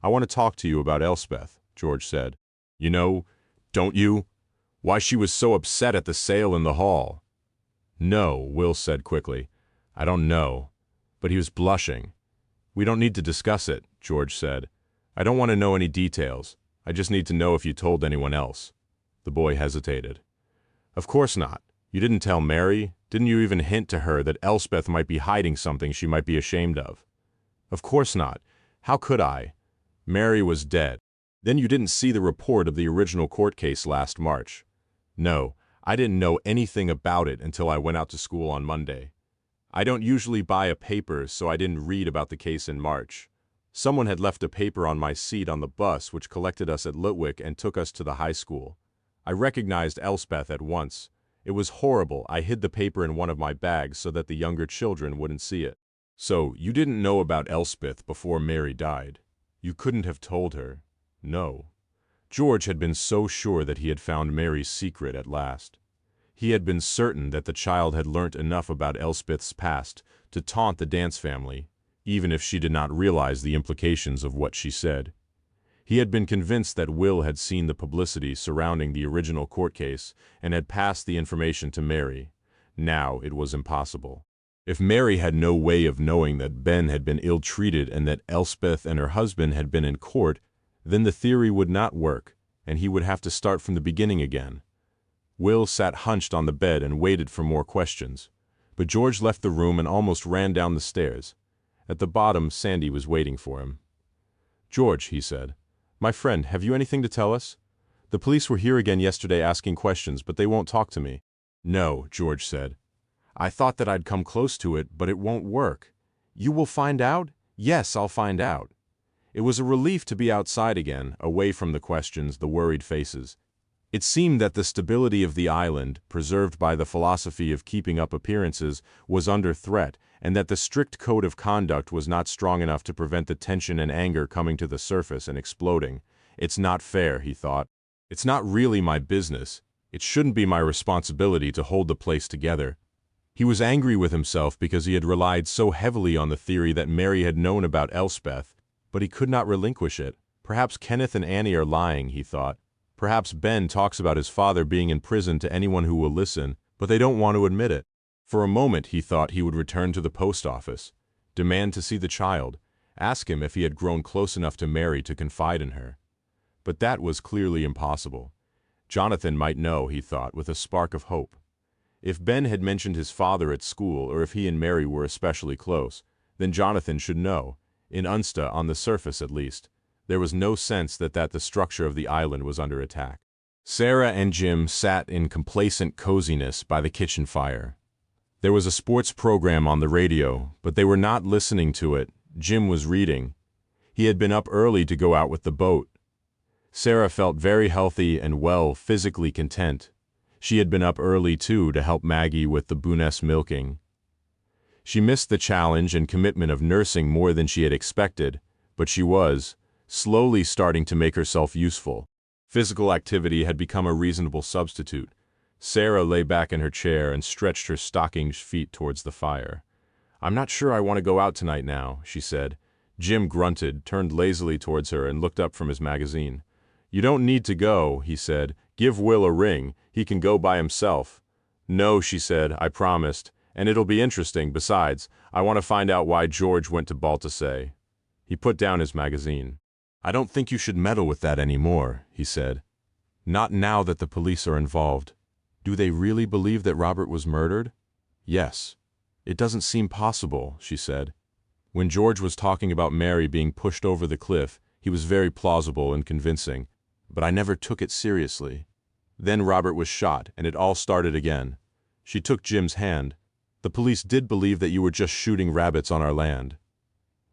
I want to talk to you about Elspeth, George said. You know, don't you? Why she was so upset at the sale in the hall. No, Will said quickly. I don't know. But he was blushing. We don't need to discuss it, George said. I don't want to know any details. I just need to know if you told anyone else. The boy hesitated. Of course not. You didn't tell Mary? Didn't you even hint to her that Elspeth might be hiding something she might be ashamed of? Of course not. How could I? Mary was dead. Then you didn't see the report of the original court case last March. No, I didn't know anything about it until I went out to school on Monday. I don't usually buy a paper, so I didn't read about the case in March. Someone had left a paper on my seat on the bus which collected us at Lutwick and took us to the high school. I recognized Elspeth at once. It was horrible. I hid the paper in one of my bags so that the younger children wouldn't see it. So, you didn't know about Elspeth before Mary died. You couldn't have told her. No. George had been so sure that he had found Mary's secret at last. He had been certain that the child had learnt enough about Elspeth's past to taunt the Dance family, even if she did not realize the implications of what she said. He had been convinced that Will had seen the publicity surrounding the original court case and had passed the information to Mary. Now it was impossible. If Mary had no way of knowing that Ben had been ill-treated and that Elspeth and her husband had been in court, then the theory would not work, and he would have to start from the beginning again. Will sat hunched on the bed and waited for more questions, but George left the room and almost ran down the stairs. At the bottom, Sandy was waiting for him. George, he said, my friend, have you anything to tell us? The police were here again yesterday asking questions, but they won't talk to me. No, George said. I thought that I'd come close to it, but it won't work. You will find out? Yes, I'll find out. It was a relief to be outside again, away from the questions, the worried faces. It seemed that the stability of the island, preserved by the philosophy of keeping up appearances, was under threat, and that the strict code of conduct was not strong enough to prevent the tension and anger coming to the surface and exploding. It's not fair, he thought. It's not really my business. It shouldn't be my responsibility to hold the place together. He was angry with himself because he had relied so heavily on the theory that Mary had known about Elspeth, but he could not relinquish it. Perhaps Kenneth and Annie are lying, he thought. Perhaps Ben talks about his father being in prison to anyone who will listen, but they don't want to admit it. For a moment he thought he would return to the post office, demand to see the child, ask him if he had grown close enough to Mary to confide in her. But that was clearly impossible. Jonathan might know, he thought, with a spark of hope. If Ben had mentioned his father at school, or if he and Mary were especially close, then Jonathan should know, in Unsta, on the surface at least. There was no sense that the structure of the island was under attack. Sarah and Jim sat in complacent coziness by the kitchen fire. There was a sports program on the radio, but they were not listening to it. Jim was reading. He had been up early to go out with the boat. Sarah felt very healthy and well, physically content. She had been up early, too, to help Maggie with the Booness milking. She missed the challenge and commitment of nursing more than she had expected, but she was, slowly starting to make herself useful. Physical activity had become a reasonable substitute. Sarah lay back in her chair and stretched her stockinged feet towards the fire. I'm not sure I want to go out tonight now, she said. Jim grunted, turned lazily towards her, and looked up from his magazine. You don't need to go, he said. Give Will a ring. He can go by himself. No, she said, I promised. And it'll be interesting. Besides, I want to find out why George went to Baltusay. He put down his magazine. I don't think you should meddle with that anymore, he said. Not now that the police are involved. Do they really believe that Robert was murdered? Yes. It doesn't seem possible, she said. When George was talking about Mary being pushed over the cliff, he was very plausible and convincing, but I never took it seriously. Then Robert was shot, and it all started again. She took Jim's hand. The police did believe that you were just shooting rabbits on our land.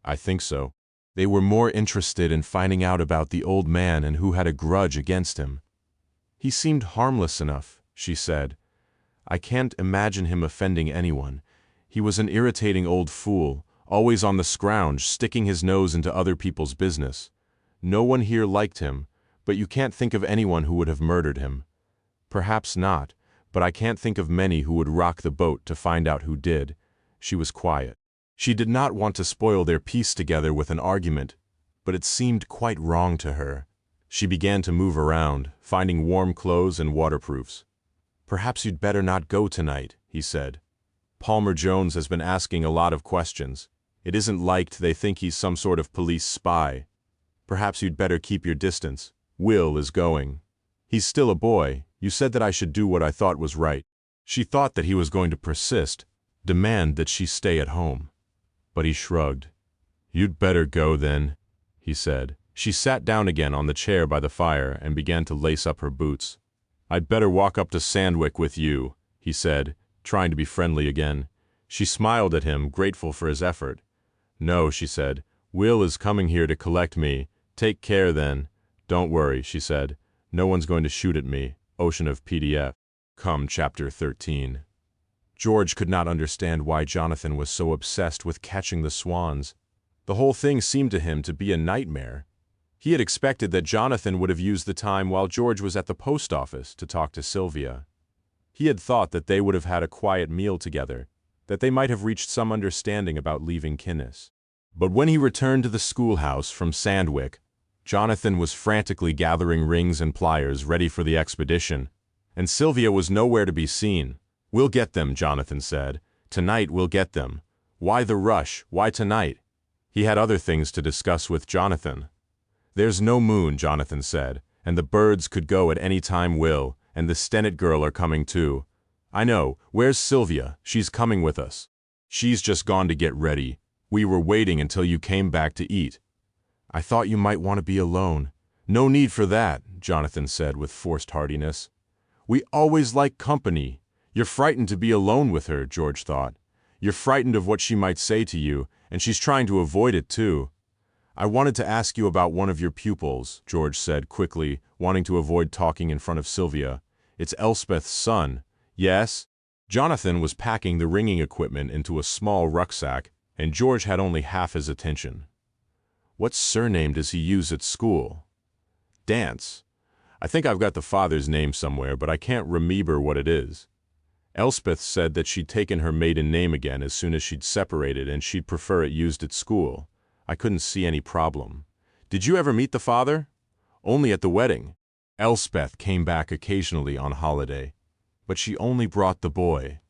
I think so. They were more interested in finding out about the old man and who had a grudge against him. He seemed harmless enough, she said. I can't imagine him offending anyone. He was an irritating old fool, always on the scrounge, sticking his nose into other people's business. No one here liked him, but you can't think of anyone who would have murdered him. Perhaps not, but I can't think of many who would rock the boat to find out who did. She was quiet. She did not want to spoil their peace together with an argument, but it seemed quite wrong to her. She began to move around, finding warm clothes and waterproofs. Perhaps you'd better not go tonight, he said. Palmer Jones has been asking a lot of questions. It isn't liked they think he's some sort of police spy. Perhaps you'd better keep your distance. Will is going. He's still a boy. You said that I should do what I thought was right. She thought that he was going to persist, demand that she stay at home. But he shrugged. You'd better go then, he said. She sat down again on the chair by the fire and began to lace up her boots. I'd better walk up to Sandwick with you, he said, trying to be friendly again. She smiled at him, grateful for his effort. No, she said. Will is coming here to collect me. Take care then. Don't worry, she said. No one's going to shoot at me. Ocean of PDF. Come, Chapter 13. George could not understand why Jonathan was so obsessed with catching the swans. The whole thing seemed to him to be a nightmare. He had expected that Jonathan would have used the time while George was at the post office to talk to Sylvia. He had thought that they would have had a quiet meal together, that they might have reached some understanding about leaving Kinnis. But when he returned to the schoolhouse from Sandwick, Jonathan was frantically gathering rings and pliers ready for the expedition, and Sylvia was nowhere to be seen. We'll get them, Jonathan said. Tonight we'll get them. Why the rush? Why tonight? He had other things to discuss with Jonathan. There's no moon, Jonathan said, and the birds could go at any time. Will, and the Stennett girl are coming too. I know. Where's Sylvia? She's coming with us. She's just gone to get ready. We were waiting until you came back to eat. I thought you might want to be alone. No need for that. Jonathan said with forced heartiness. "We always like company. You're frightened to be alone with her," George thought. "You're frightened of what she might say to you, and she's trying to avoid it too." "I wanted to ask you about one of your pupils," George said quickly, wanting to avoid talking in front of Sylvia. "It's Elspeth's son." "Yes?" Jonathan was packing the ringing equipment into a small rucksack, and George had only half his attention. "What surname does he use at school?" "Dance. I think I've got the father's name somewhere, but I can't remember what it is. Elspeth said that she'd taken her maiden name again as soon as she'd separated and she'd prefer it used at school. I couldn't see any problem." "Did you ever meet the father?" "Only at the wedding. Elspeth came back occasionally on holiday, but she only brought the boy."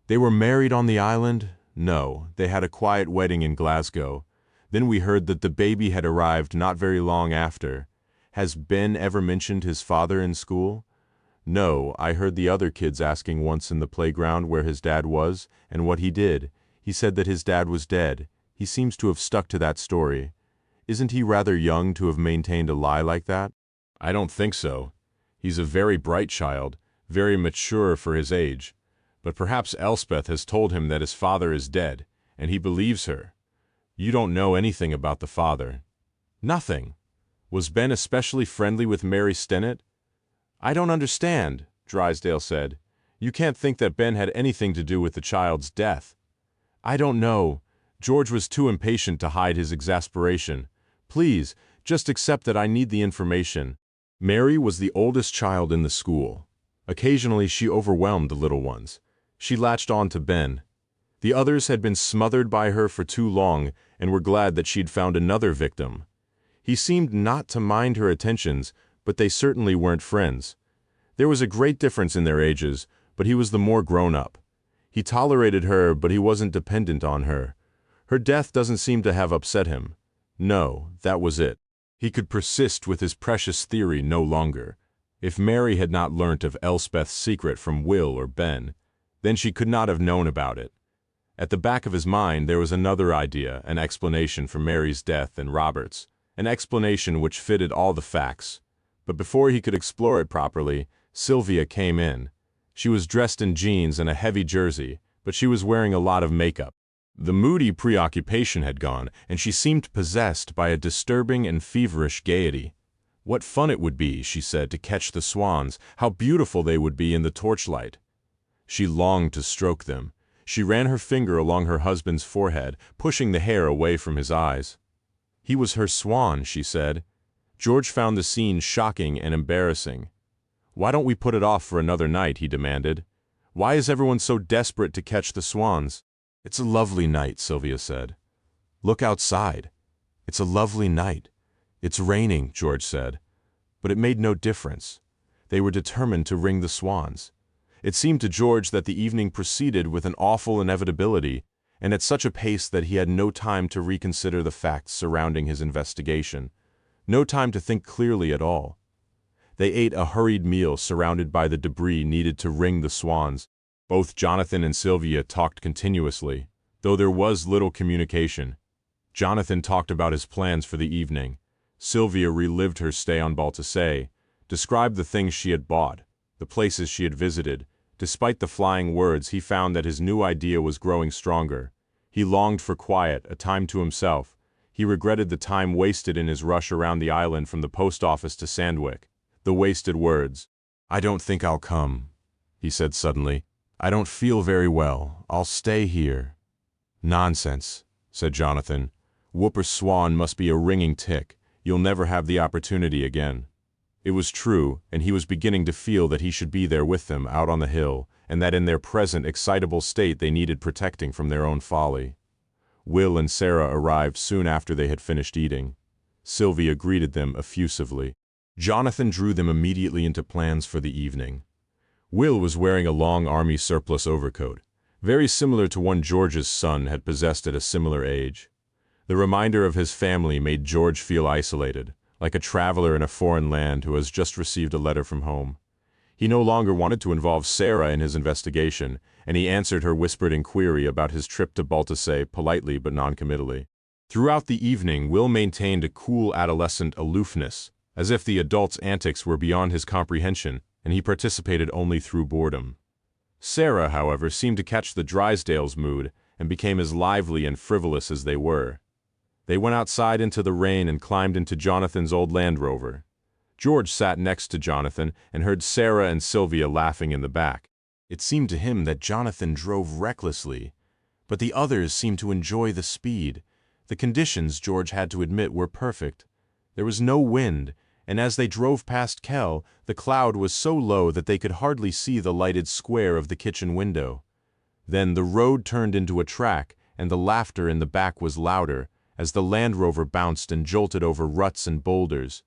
"They were married on the island?" "No, they had a quiet wedding in Glasgow. Then we heard that the baby had arrived not very long after. Has Ben ever mentioned his father in school?" "No, I heard the other kids asking once in the playground where his dad was and what he did. He said that his dad was dead. He seems to have stuck to that story. Isn't he rather young to have maintained a lie like that?" "I don't think so. He's a very bright child, very mature for his age. But perhaps Elspeth has told him that his father is dead, and he believes her. You don't know anything about the father." "Nothing. Was Ben especially friendly with Mary Stennett?" "I don't understand," Drysdale said. "You can't think that Ben had anything to do with the child's death." "I don't know." George was too impatient to hide his exasperation. "Please, just accept that I need the information." Mary was the oldest child in the school. Occasionally she overwhelmed the little ones. She latched on to Ben. The others had been smothered by her for too long and were glad that she'd found another victim. He seemed not to mind her attentions, but they certainly weren't friends. There was a great difference in their ages, but he was the more grown-up. He tolerated her, but he wasn't dependent on her. Her death doesn't seem to have upset him. No, that was it. He could persist with his precious theory no longer. If Mary had not learnt of Elspeth's secret from Will or Ben, then she could not have known about it. At the back of his mind there was another idea, an explanation for Mary's death and Robert's, an explanation which fitted all the facts. But before he could explore it properly, Sylvia came in. She was dressed in jeans and a heavy jersey, but she was wearing a lot of makeup. The moody preoccupation had gone, and she seemed possessed by a disturbing and feverish gaiety. "What fun it would be," she said, "to catch the swans. How beautiful they would be in the torchlight." She longed to stroke them. She ran her finger along her husband's forehead, pushing the hair away from his eyes. He was her swan, she said. George found the scene shocking and embarrassing. "Why don't we put it off for another night?" he demanded. "Why is everyone so desperate to catch the swans?" "It's a lovely night," Sylvia said. "Look outside. It's a lovely night." "It's raining," George said. But it made no difference. They were determined to ring the swans. It seemed to George that the evening proceeded with an awful inevitability, and at such a pace that he had no time to reconsider the facts surrounding his investigation, no time to think clearly at all. They ate a hurried meal surrounded by the debris needed to ring the swans. Both Jonathan and Sylvia talked continuously, though there was little communication. Jonathan talked about his plans for the evening. Sylvia relived her stay on Baltusay, described the things she had bought, the places she had visited. Despite the flying words, he found that his new idea was growing stronger. He longed for quiet, a time to himself. He regretted the time wasted in his rush around the island from the post office to Sandwich. The wasted words. "I don't think I'll come," he said suddenly. "I don't feel very well. I'll stay here." "Nonsense," said Jonathan. "Whooper Swan must be a ringing tick. You'll never have the opportunity again." It was true, and he was beginning to feel that he should be there with them out on the hill, and that in their present excitable state they needed protecting from their own folly. Will and Sarah arrived soon after they had finished eating. Sylvia greeted them effusively. Jonathan drew them immediately into plans for the evening. Will was wearing a long army surplus overcoat, very similar to one George's son had possessed at a similar age. The reminder of his family made George feel isolated, like a traveler in a foreign land who has just received a letter from home. He no longer wanted to involve Sarah in his investigation, and he answered her whispered inquiry about his trip to Baltusay politely but noncommittally. Throughout the evening, Will maintained a cool adolescent aloofness, as if the adult's antics were beyond his comprehension and he participated only through boredom. Sarah, however, seemed to catch the Drysdales' mood and became as lively and frivolous as they were. They went outside into the rain and climbed into Jonathan's old Land Rover. George sat next to Jonathan and heard Sarah and Sylvia laughing in the back. It seemed to him that Jonathan drove recklessly, but the others seemed to enjoy the speed. The conditions, George had to admit, were perfect. There was no wind, and as they drove past Kell, the cloud was so low that they could hardly see the lighted square of the kitchen window. Then the road turned into a track, and the laughter in the back was louder, as the Land Rover bounced and jolted over ruts and boulders.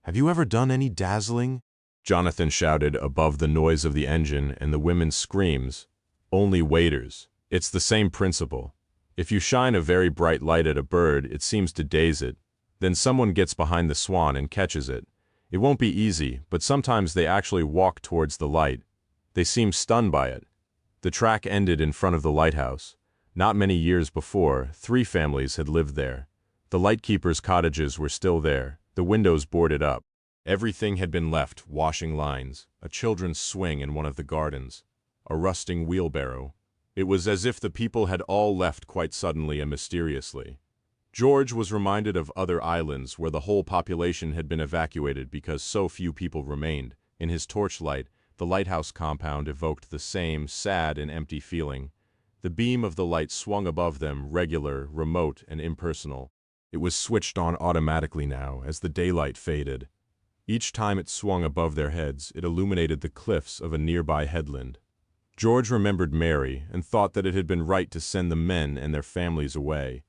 "Have you ever done any dazzling?" Jonathan shouted above the noise of the engine and the women's screams. "Only waiters. It's the same principle. If you shine a very bright light at a bird, it seems to daze it. Then someone gets behind the swan and catches it. It won't be easy, but sometimes they actually walk towards the light. They seem stunned by it." The track ended in front of the lighthouse. Not many years before, 3 families had lived there. The lightkeepers' cottages were still there, the windows boarded up. Everything had been left: washing lines, a children's swing in one of the gardens, a rusting wheelbarrow. It was as if the people had all left quite suddenly and mysteriously. George was reminded of other islands where the whole population had been evacuated because so few people remained. In his torchlight, the lighthouse compound evoked the same sad and empty feeling. The beam of the light swung above them, regular, remote, and impersonal. It was switched on automatically now as the daylight faded. Each time it swung above their heads, it illuminated the cliffs of a nearby headland. George remembered Mary and thought that it had been right to send the men and their families away.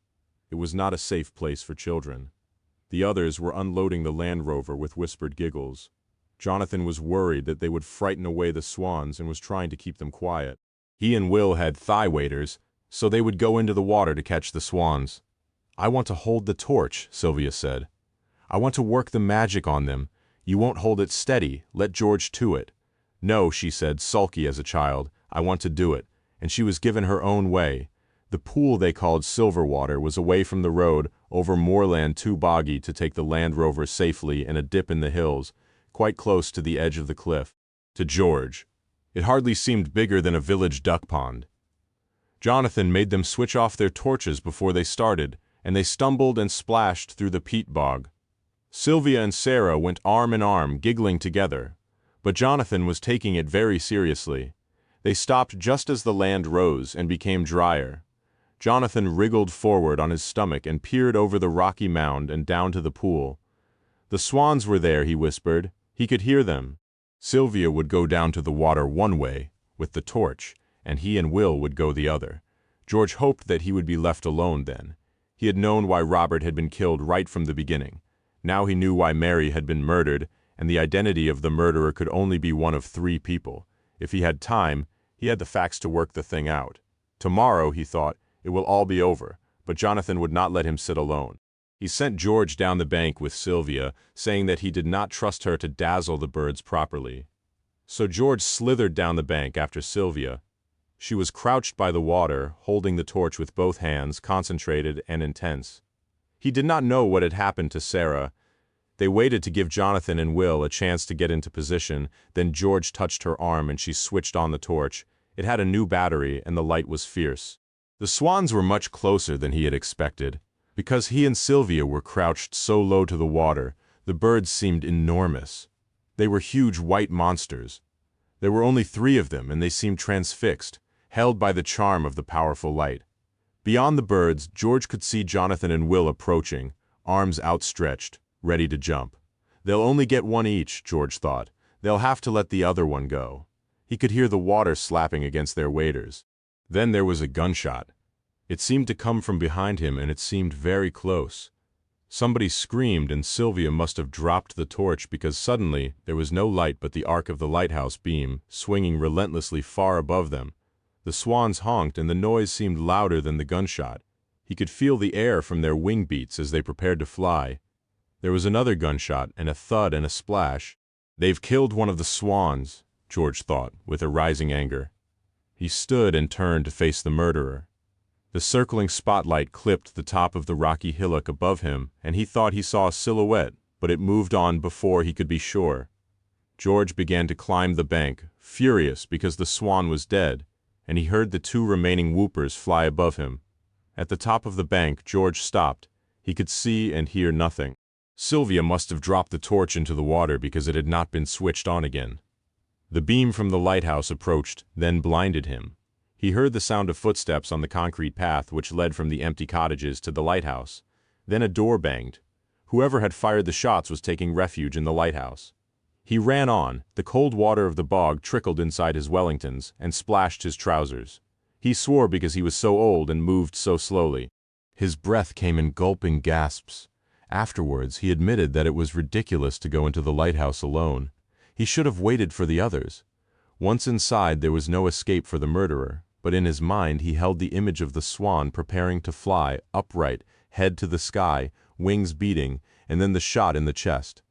It was not a safe place for children. The others were unloading the Land Rover with whispered giggles. Jonathan was worried that they would frighten away the swans and was trying to keep them quiet. He and Will had thigh waders, so they would go into the water to catch the swans. "I want to hold the torch," Sylvia said. "I want to work the magic on them. You won't hold it steady. Let George to it." "No," she said, sulky as a child. "I want to do it." And she was given her own way. The pool they called Silverwater was away from the road, over moorland too boggy to take the Land Rover safely, and a dip in the hills, quite close to the edge of the cliff. To George, it hardly seemed bigger than a village duck pond. Jonathan made them switch off their torches before they started, and they stumbled and splashed through the peat bog. Sylvia and Sarah went arm in arm, giggling together, but Jonathan was taking it very seriously. They stopped just as the land rose and became drier. Jonathan wriggled forward on his stomach and peered over the rocky mound and down to the pool. The swans were there, he whispered. He could hear them. Sylvia would go down to the water one way, with the torch, and he and Will would go the other. George hoped that he would be left alone then. He had known why Robert had been killed right from the beginning. Now he knew why Mary had been murdered, and the identity of the murderer could only be one of 3 people. If he had time, he had the facts to work the thing out. Tomorrow, he thought, it will all be over, but Jonathan would not let him sit alone. He sent George down the bank with Sylvia, saying that he did not trust her to dazzle the birds properly. So George slithered down the bank after Sylvia. She was crouched by the water, holding the torch with both hands, concentrated and intense. He did not know what had happened to Sarah. They waited to give Jonathan and Will a chance to get into position, then George touched her arm and she switched on the torch. It had a new battery and the light was fierce. The swans were much closer than he had expected. Because he and Sylvia were crouched so low to the water, the birds seemed enormous. They were huge white monsters. There were only 3 of them, and they seemed transfixed, held by the charm of the powerful light. Beyond the birds, George could see Jonathan and Will approaching, arms outstretched, ready to jump. They'll only get one each, George thought. They'll have to let the other one go. He could hear the water slapping against their waders. Then there was a gunshot. It seemed to come from behind him, and it seemed very close. Somebody screamed, and Sylvia must have dropped the torch because suddenly there was no light but the arc of the lighthouse beam, swinging relentlessly far above them. The swans honked, and the noise seemed louder than the gunshot. He could feel the air from their wing beats as they prepared to fly. There was another gunshot, and a thud and a splash. "They've killed one of the swans," George thought, with a rising anger. He stood and turned to face the murderer. The circling spotlight clipped the top of the rocky hillock above him, and he thought he saw a silhouette, but it moved on before he could be sure. George began to climb the bank, furious because the swan was dead, and he heard the 2 remaining whoopers fly above him. At the top of the bank, George stopped. He could see and hear nothing. Sylvia must have dropped the torch into the water because it had not been switched on again. The beam from the lighthouse approached, then blinded him. He heard the sound of footsteps on the concrete path which led from the empty cottages to the lighthouse. Then a door banged. Whoever had fired the shots was taking refuge in the lighthouse. He ran on. The cold water of the bog trickled inside his Wellingtons and splashed his trousers. He swore because he was so old and moved so slowly. His breath came in gulping gasps. Afterwards, he admitted that it was ridiculous to go into the lighthouse alone. He should have waited for the others. Once inside, there was no escape for the murderer, but in his mind he held the image of the swan preparing to fly, upright, head to the sky, wings beating, and then the shot in the chest.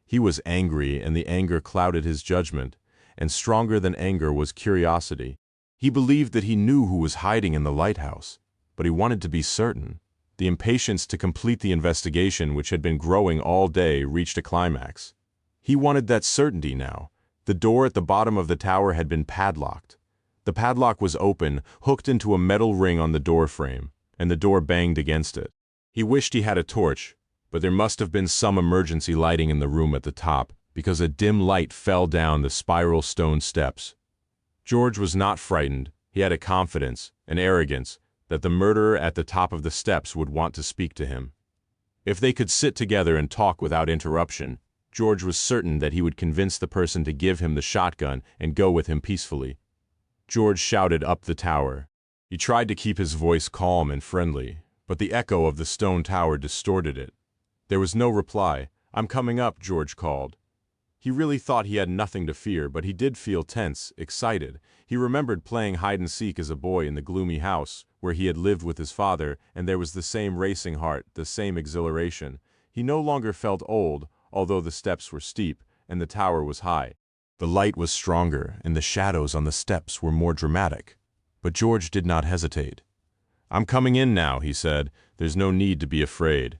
He was angry, and the anger clouded his judgment, and stronger than anger was curiosity. He believed that he knew who was hiding in the lighthouse, but he wanted to be certain. The impatience to complete the investigation, which had been growing all day, reached a climax. He wanted that certainty now. The door at the bottom of the tower had been padlocked. The padlock was open, hooked into a metal ring on the door frame, and the door banged against it. He wished he had a torch, but there must have been some emergency lighting in the room at the top, because a dim light fell down the spiral stone steps. George was not frightened. He had a confidence, an arrogance, that the murderer at the top of the steps would want to speak to him. If they could sit together and talk without interruption, George was certain that he would convince the person to give him the shotgun and go with him peacefully. George shouted up the tower. He tried to keep his voice calm and friendly, but the echo of the stone tower distorted it. There was no reply. "I'm coming up," George called. He really thought he had nothing to fear, but he did feel tense, excited. He remembered playing hide-and-seek as a boy in the gloomy house where he had lived with his father, and there was the same racing heart, the same exhilaration. He no longer felt old, although the steps were steep and the tower was high. The light was stronger, and the shadows on the steps were more dramatic. But George did not hesitate. "I'm coming in now," he said. "There's no need to be afraid."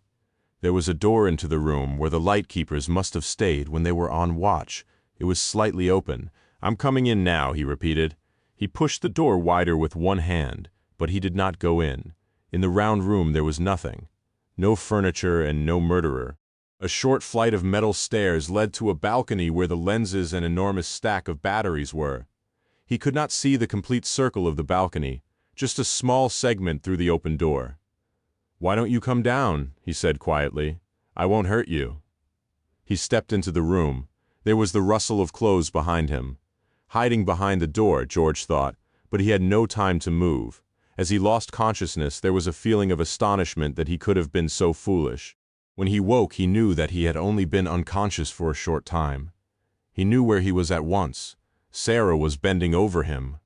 There was a door into the room where the light-keepers must have stayed when they were on watch. It was slightly open. "I'm coming in now," he repeated. He pushed the door wider with one hand, but he did not go in. In the round room there was nothing. No furniture and no murderer. A short flight of metal stairs led to a balcony where the lenses and enormous stack of batteries were. He could not see the complete circle of the balcony, just a small segment through the open door. "Why don't you come down?" he said quietly. "I won't hurt you." He stepped into the room. There was the rustle of clothes behind him. Hiding behind the door, George thought, but he had no time to move. As he lost consciousness, there was a feeling of astonishment that he could have been so foolish. When he woke, he knew that he had only been unconscious for a short time. He knew where he was at once. Sarah was bending over him.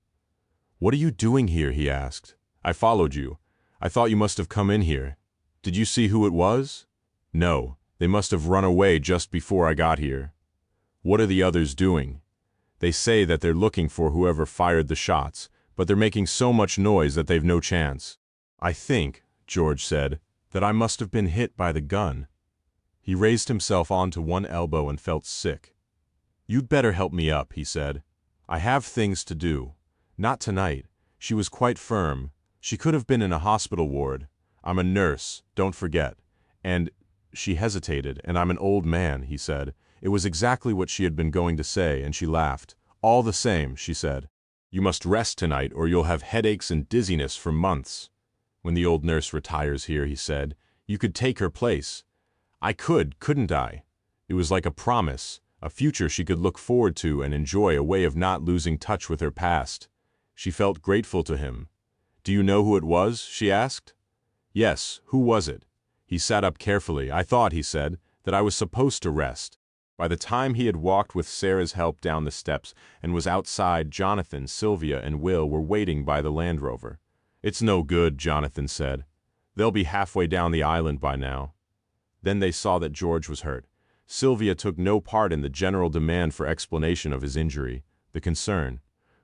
"What are you doing here?" he asked. "I followed you. I thought you must have come in here. Did you see who it was?" "No, they must have run away just before I got here." "What are the others doing?" "They say that they're looking for whoever fired the shots, but they're making so much noise that they've no chance." "I think," George said, "that I must have been hit by the gun." He raised himself onto one elbow and felt sick. "You'd better help me up," he said. "I have things to do. Not tonight." She was quite firm. She could have been in a hospital ward. "I'm a nurse, don't forget. And—" She hesitated. "And I'm an old man," he said. It was exactly what she had been going to say, and she laughed. "All the same," she said, "you must rest tonight or you'll have headaches and dizziness for months." "When the old nurse retires here," he said, "you could take her place." "I could, couldn't I?" It was like a promise, a future she could look forward to and enjoy, a way of not losing touch with her past. She felt grateful to him. "Do you know who it was?" she asked. "Yes, who was it?" He sat up carefully. "I thought," he said, "that I was supposed to rest." By the time he had walked with Sarah's help down the steps and was outside, Jonathan, Sylvia, and Will were waiting by the Land Rover. "It's no good," Jonathan said. "They'll be halfway down the island by now." Then they saw that George was hurt. Sylvia took no part in the general demand for explanation of his injury, the concern.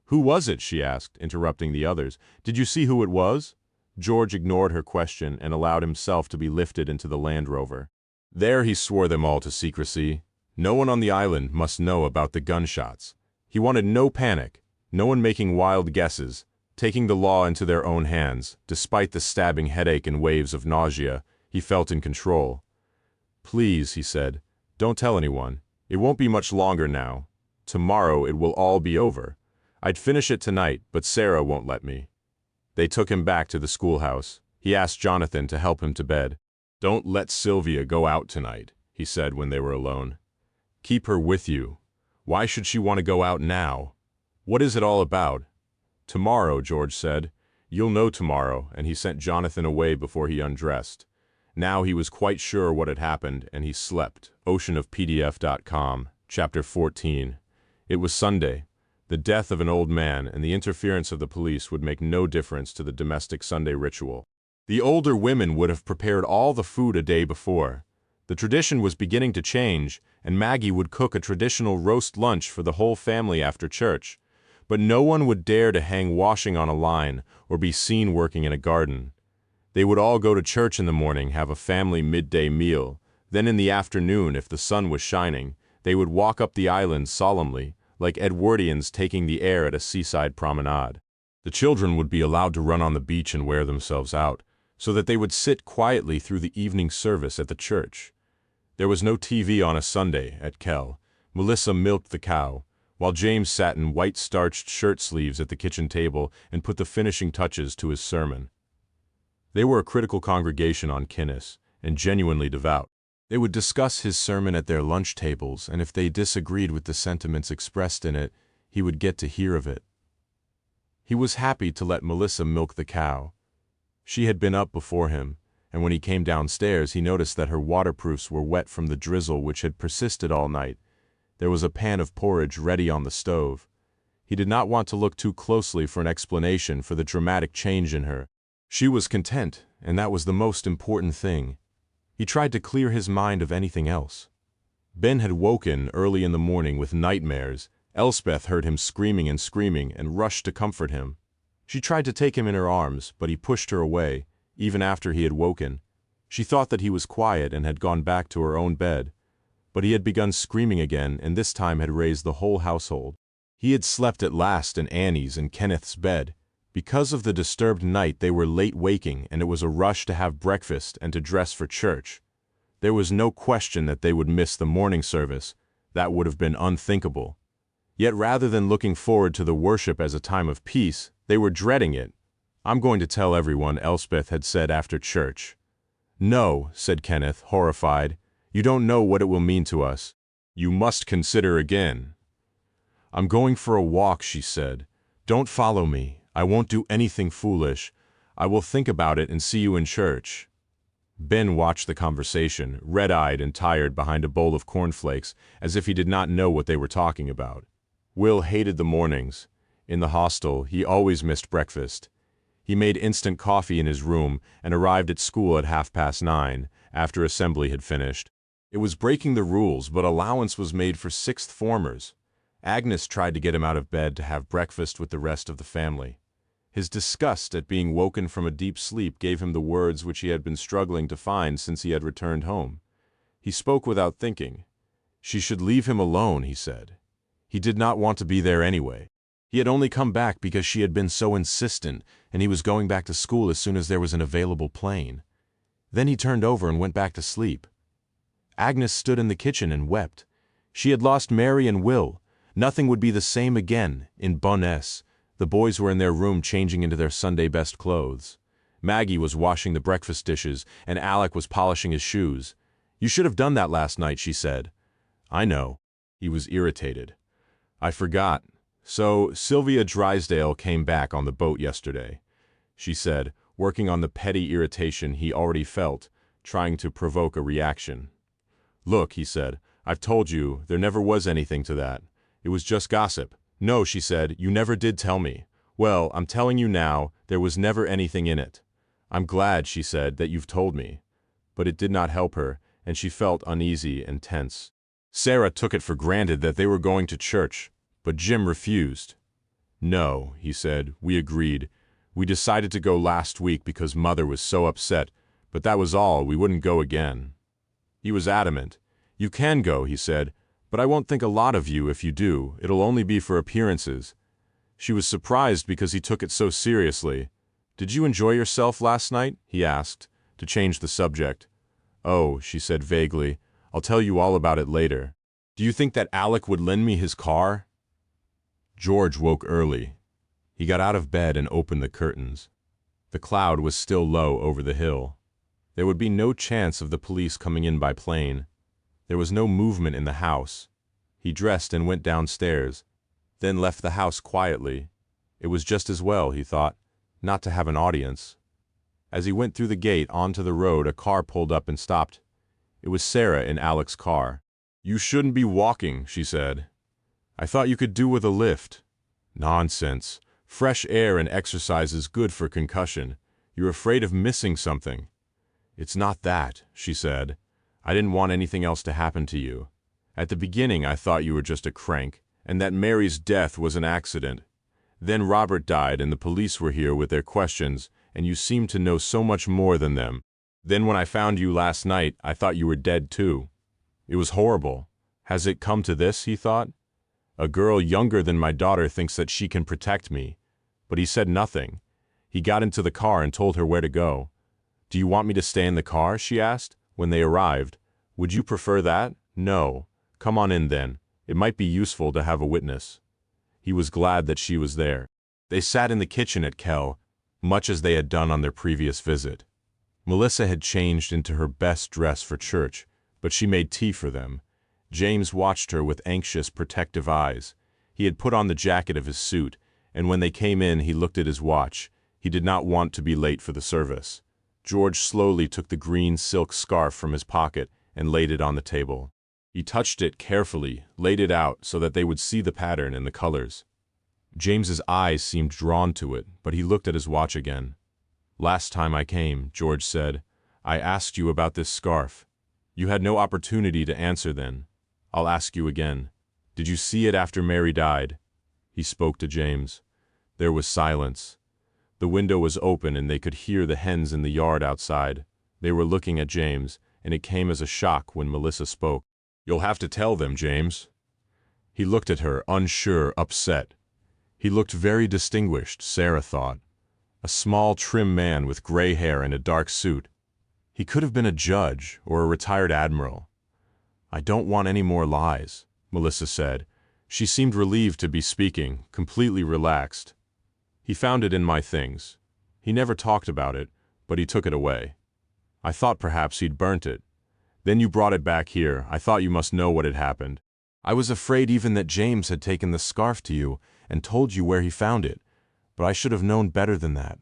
"Who was it?" she asked, interrupting the others. "Did you see who it was?" George ignored her question and allowed himself to be lifted into the Land Rover. There he swore them all to secrecy. No one on the island must know about the gunshots. He wanted no panic, no one making wild guesses, taking the law into their own hands. Despite the stabbing headache and waves of nausea, he felt in control. "Please," he said, "don't tell anyone. It won't be much longer now. Tomorrow it will all be over. I'd finish it tonight, but Sarah won't let me." They took him back to the schoolhouse. He asked Jonathan to help him to bed. "Don't let Sylvia go out tonight," he said when they were alone. "Keep her with you. Why should she want to go out now? What is it all about?" "Tomorrow," George said. "You'll know tomorrow," and he sent Jonathan away before he undressed. Now he was quite sure what had happened, and he slept. Oceanofpdf.com, Chapter 14. It was Sunday. The death of an old man and the interference of the police would make no difference to the domestic Sunday ritual. The older women would have prepared all the food a day before. The tradition was beginning to change, and Maggie would cook a traditional roast lunch for the whole family after church. But no one would dare to hang washing on a line or be seen working in a garden. They would all go to church in the morning, have a family midday meal. Then in the afternoon, if the sun was shining, they would walk up the island solemnly, like Edwardians taking the air at a seaside promenade. The children would be allowed to run on the beach and wear themselves out, so that they would sit quietly through the evening service at the church. There was no TV on a Sunday at Kell. Melissa milked the cow, while James sat in white starched shirt sleeves at the kitchen table and put the finishing touches to his sermon. They were a critical congregation on Kinnis, and genuinely devout. They would discuss his sermon at their lunch tables, and if they disagreed with the sentiments expressed in it, he would get to hear of it. He was happy to let Melissa milk the cow. She had been up before him, and when he came downstairs he noticed that her waterproofs were wet from the drizzle which had persisted all night. There was a pan of porridge ready on the stove. He did not want to look too closely for an explanation for the dramatic change in her. She was content, and that was the most important thing. He tried to clear his mind of anything else. Ben had woken early in the morning with nightmares. Elspeth heard him screaming and rushed to comfort him. She tried to take him in her arms, but he pushed her away, even after he had woken. She thought that he was quiet and had gone back to her own bed. But he had begun screaming again, and this time had raised the whole household. He had slept at last in Annie's and Kenneth's bed. Because of the disturbed night they were late waking, and it was a rush to have breakfast and to dress for church. There was no question that they would miss the morning service. That would have been unthinkable. Yet rather than looking forward to the worship as a time of peace, they were dreading it. "I'm going to tell everyone," Elspeth had said after church. "No," said Kenneth, horrified. "You don't know what it will mean to us. You must consider again." "I'm going for a walk," she said. "Don't follow me. I won't do anything foolish. I will think about it and see you in church." Ben watched the conversation, red-eyed and tired behind a bowl of cornflakes, as if he did not know what they were talking about. Will hated the mornings. In the hostel, he always missed breakfast. He made instant coffee in his room and arrived at school at 9:30, after assembly had finished. It was breaking the rules, but allowance was made for sixth formers. Agnes tried to get him out of bed to have breakfast with the rest of the family. His disgust at being woken from a deep sleep gave him the words which he had been struggling to find since he had returned home. He spoke without thinking. She should leave him alone, he said. He did not want to be there anyway. He had only come back because she had been so insistent, and he was going back to school as soon as there was an available plane. Then he turned over and went back to sleep. Agnes stood in the kitchen and wept. She had lost Mary and Will. Nothing would be the same again in Bonnes. The boys were in their room changing into their Sunday best clothes. Maggie was washing the breakfast dishes, and Alec was polishing his shoes. "You should have done that last night," she said. "I know." He was irritated. "I forgot. So Sylvia Drysdale came back on the boat yesterday," she said, working on the petty irritation he already felt, trying to provoke a reaction. "Look," he said, "I've told you, there never was anything to that. It was just gossip." "No," she said, "you never did tell me." "Well, I'm telling you now, there was never anything in it." "I'm glad," she said, "that you've told me." But it did not help her, and she felt uneasy and tense. Sarah took it for granted that they were going to church, but Jim refused. "No," he said, "we agreed. We decided to go last week because Mother was so upset, but that was all, we wouldn't go again." He was adamant. "You can go," he said, "but I won't think a lot of you if you do. It'll only be for appearances." She was surprised because he took it so seriously. "Did you enjoy yourself last night?" he asked, to change the subject. "Oh," she said vaguely, "I'll tell you all about it later. Do you think that Alec would lend me his car?" George woke early. He got out of bed and opened the curtains. The cloud was still low over the hill. There would be no chance of the police coming in by plane. There was no movement in the house. He dressed and went downstairs, then left the house quietly. It was just as well, he thought, not to have an audience. As he went through the gate onto the road, a car pulled up and stopped. It was Sarah in Alec's car. "You shouldn't be walking," she said. "I thought you could do with a lift." "Nonsense. Fresh air and exercise is good for concussion. You're afraid of missing something." "It's not that," she said. "I didn't want anything else to happen to you. At the beginning I thought you were just a crank, and that Mary's death was an accident. Then Robert died and the police were here with their questions, and you seemed to know so much more than them. Then when I found you last night, I thought you were dead too. It was horrible. Has it come to this?" he thought. "A girl younger than my daughter thinks that she can protect me." But he said nothing. He got into the car and told her where to go. "Do you want me to stay in the car?" she asked, when they arrived. "Would you prefer that?" "No. Come on in then. It might be useful to have a witness." He was glad that she was there. They sat in the kitchen at Kell, much as they had done on their previous visit. Melissa had changed into her best dress for church, but she made tea for them. James watched her with anxious, protective eyes. He had put on the jacket of his suit, and when they came in he looked at his watch. He did not want to be late for the service. George slowly took the green silk scarf from his pocket and laid it on the table. He touched it carefully, laid it out so that they would see the pattern and the colors. James's eyes seemed drawn to it, but he looked at his watch again. "Last time I came," George said, "I asked you about this scarf. You had no opportunity to answer then. I'll ask you again. Did you see it after Mary died?" He spoke to James. There was silence. The window was open and they could hear the hens in the yard outside. They were looking at James, and it came as a shock when Melissa spoke. "You'll have to tell them, James." He looked at her, unsure, upset. He looked very distinguished, Sarah thought. A small, trim man with gray hair and a dark suit. He could have been a judge or a retired admiral. "I don't want any more lies," Melissa said. She seemed relieved to be speaking, completely relaxed. "He found it in my things. He never talked about it, but he took it away. I thought perhaps he'd burnt it. Then you brought it back here. I thought you must know what had happened. I was afraid even that James had taken the scarf to you and told you where he found it, but I should have known better than that.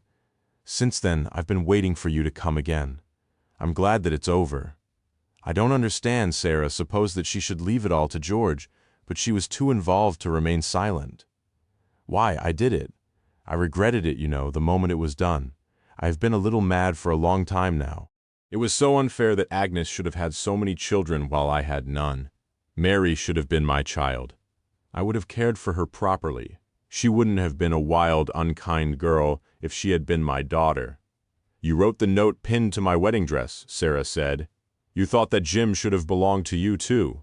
Since then, I've been waiting for you to come again. I'm glad that it's over. I don't understand, Sarah supposed that she should leave it all to George, but she was too involved to remain silent. Why, I did it. I regretted it, you know, the moment it was done. I have been a little mad for a long time now. It was so unfair that Agnes should have had so many children while I had none. Mary should have been my child. I would have cared for her properly. She wouldn't have been a wild, unkind girl if she had been my daughter. You wrote the note pinned to my wedding dress, Sarah said. You thought that Jim should have belonged to you too.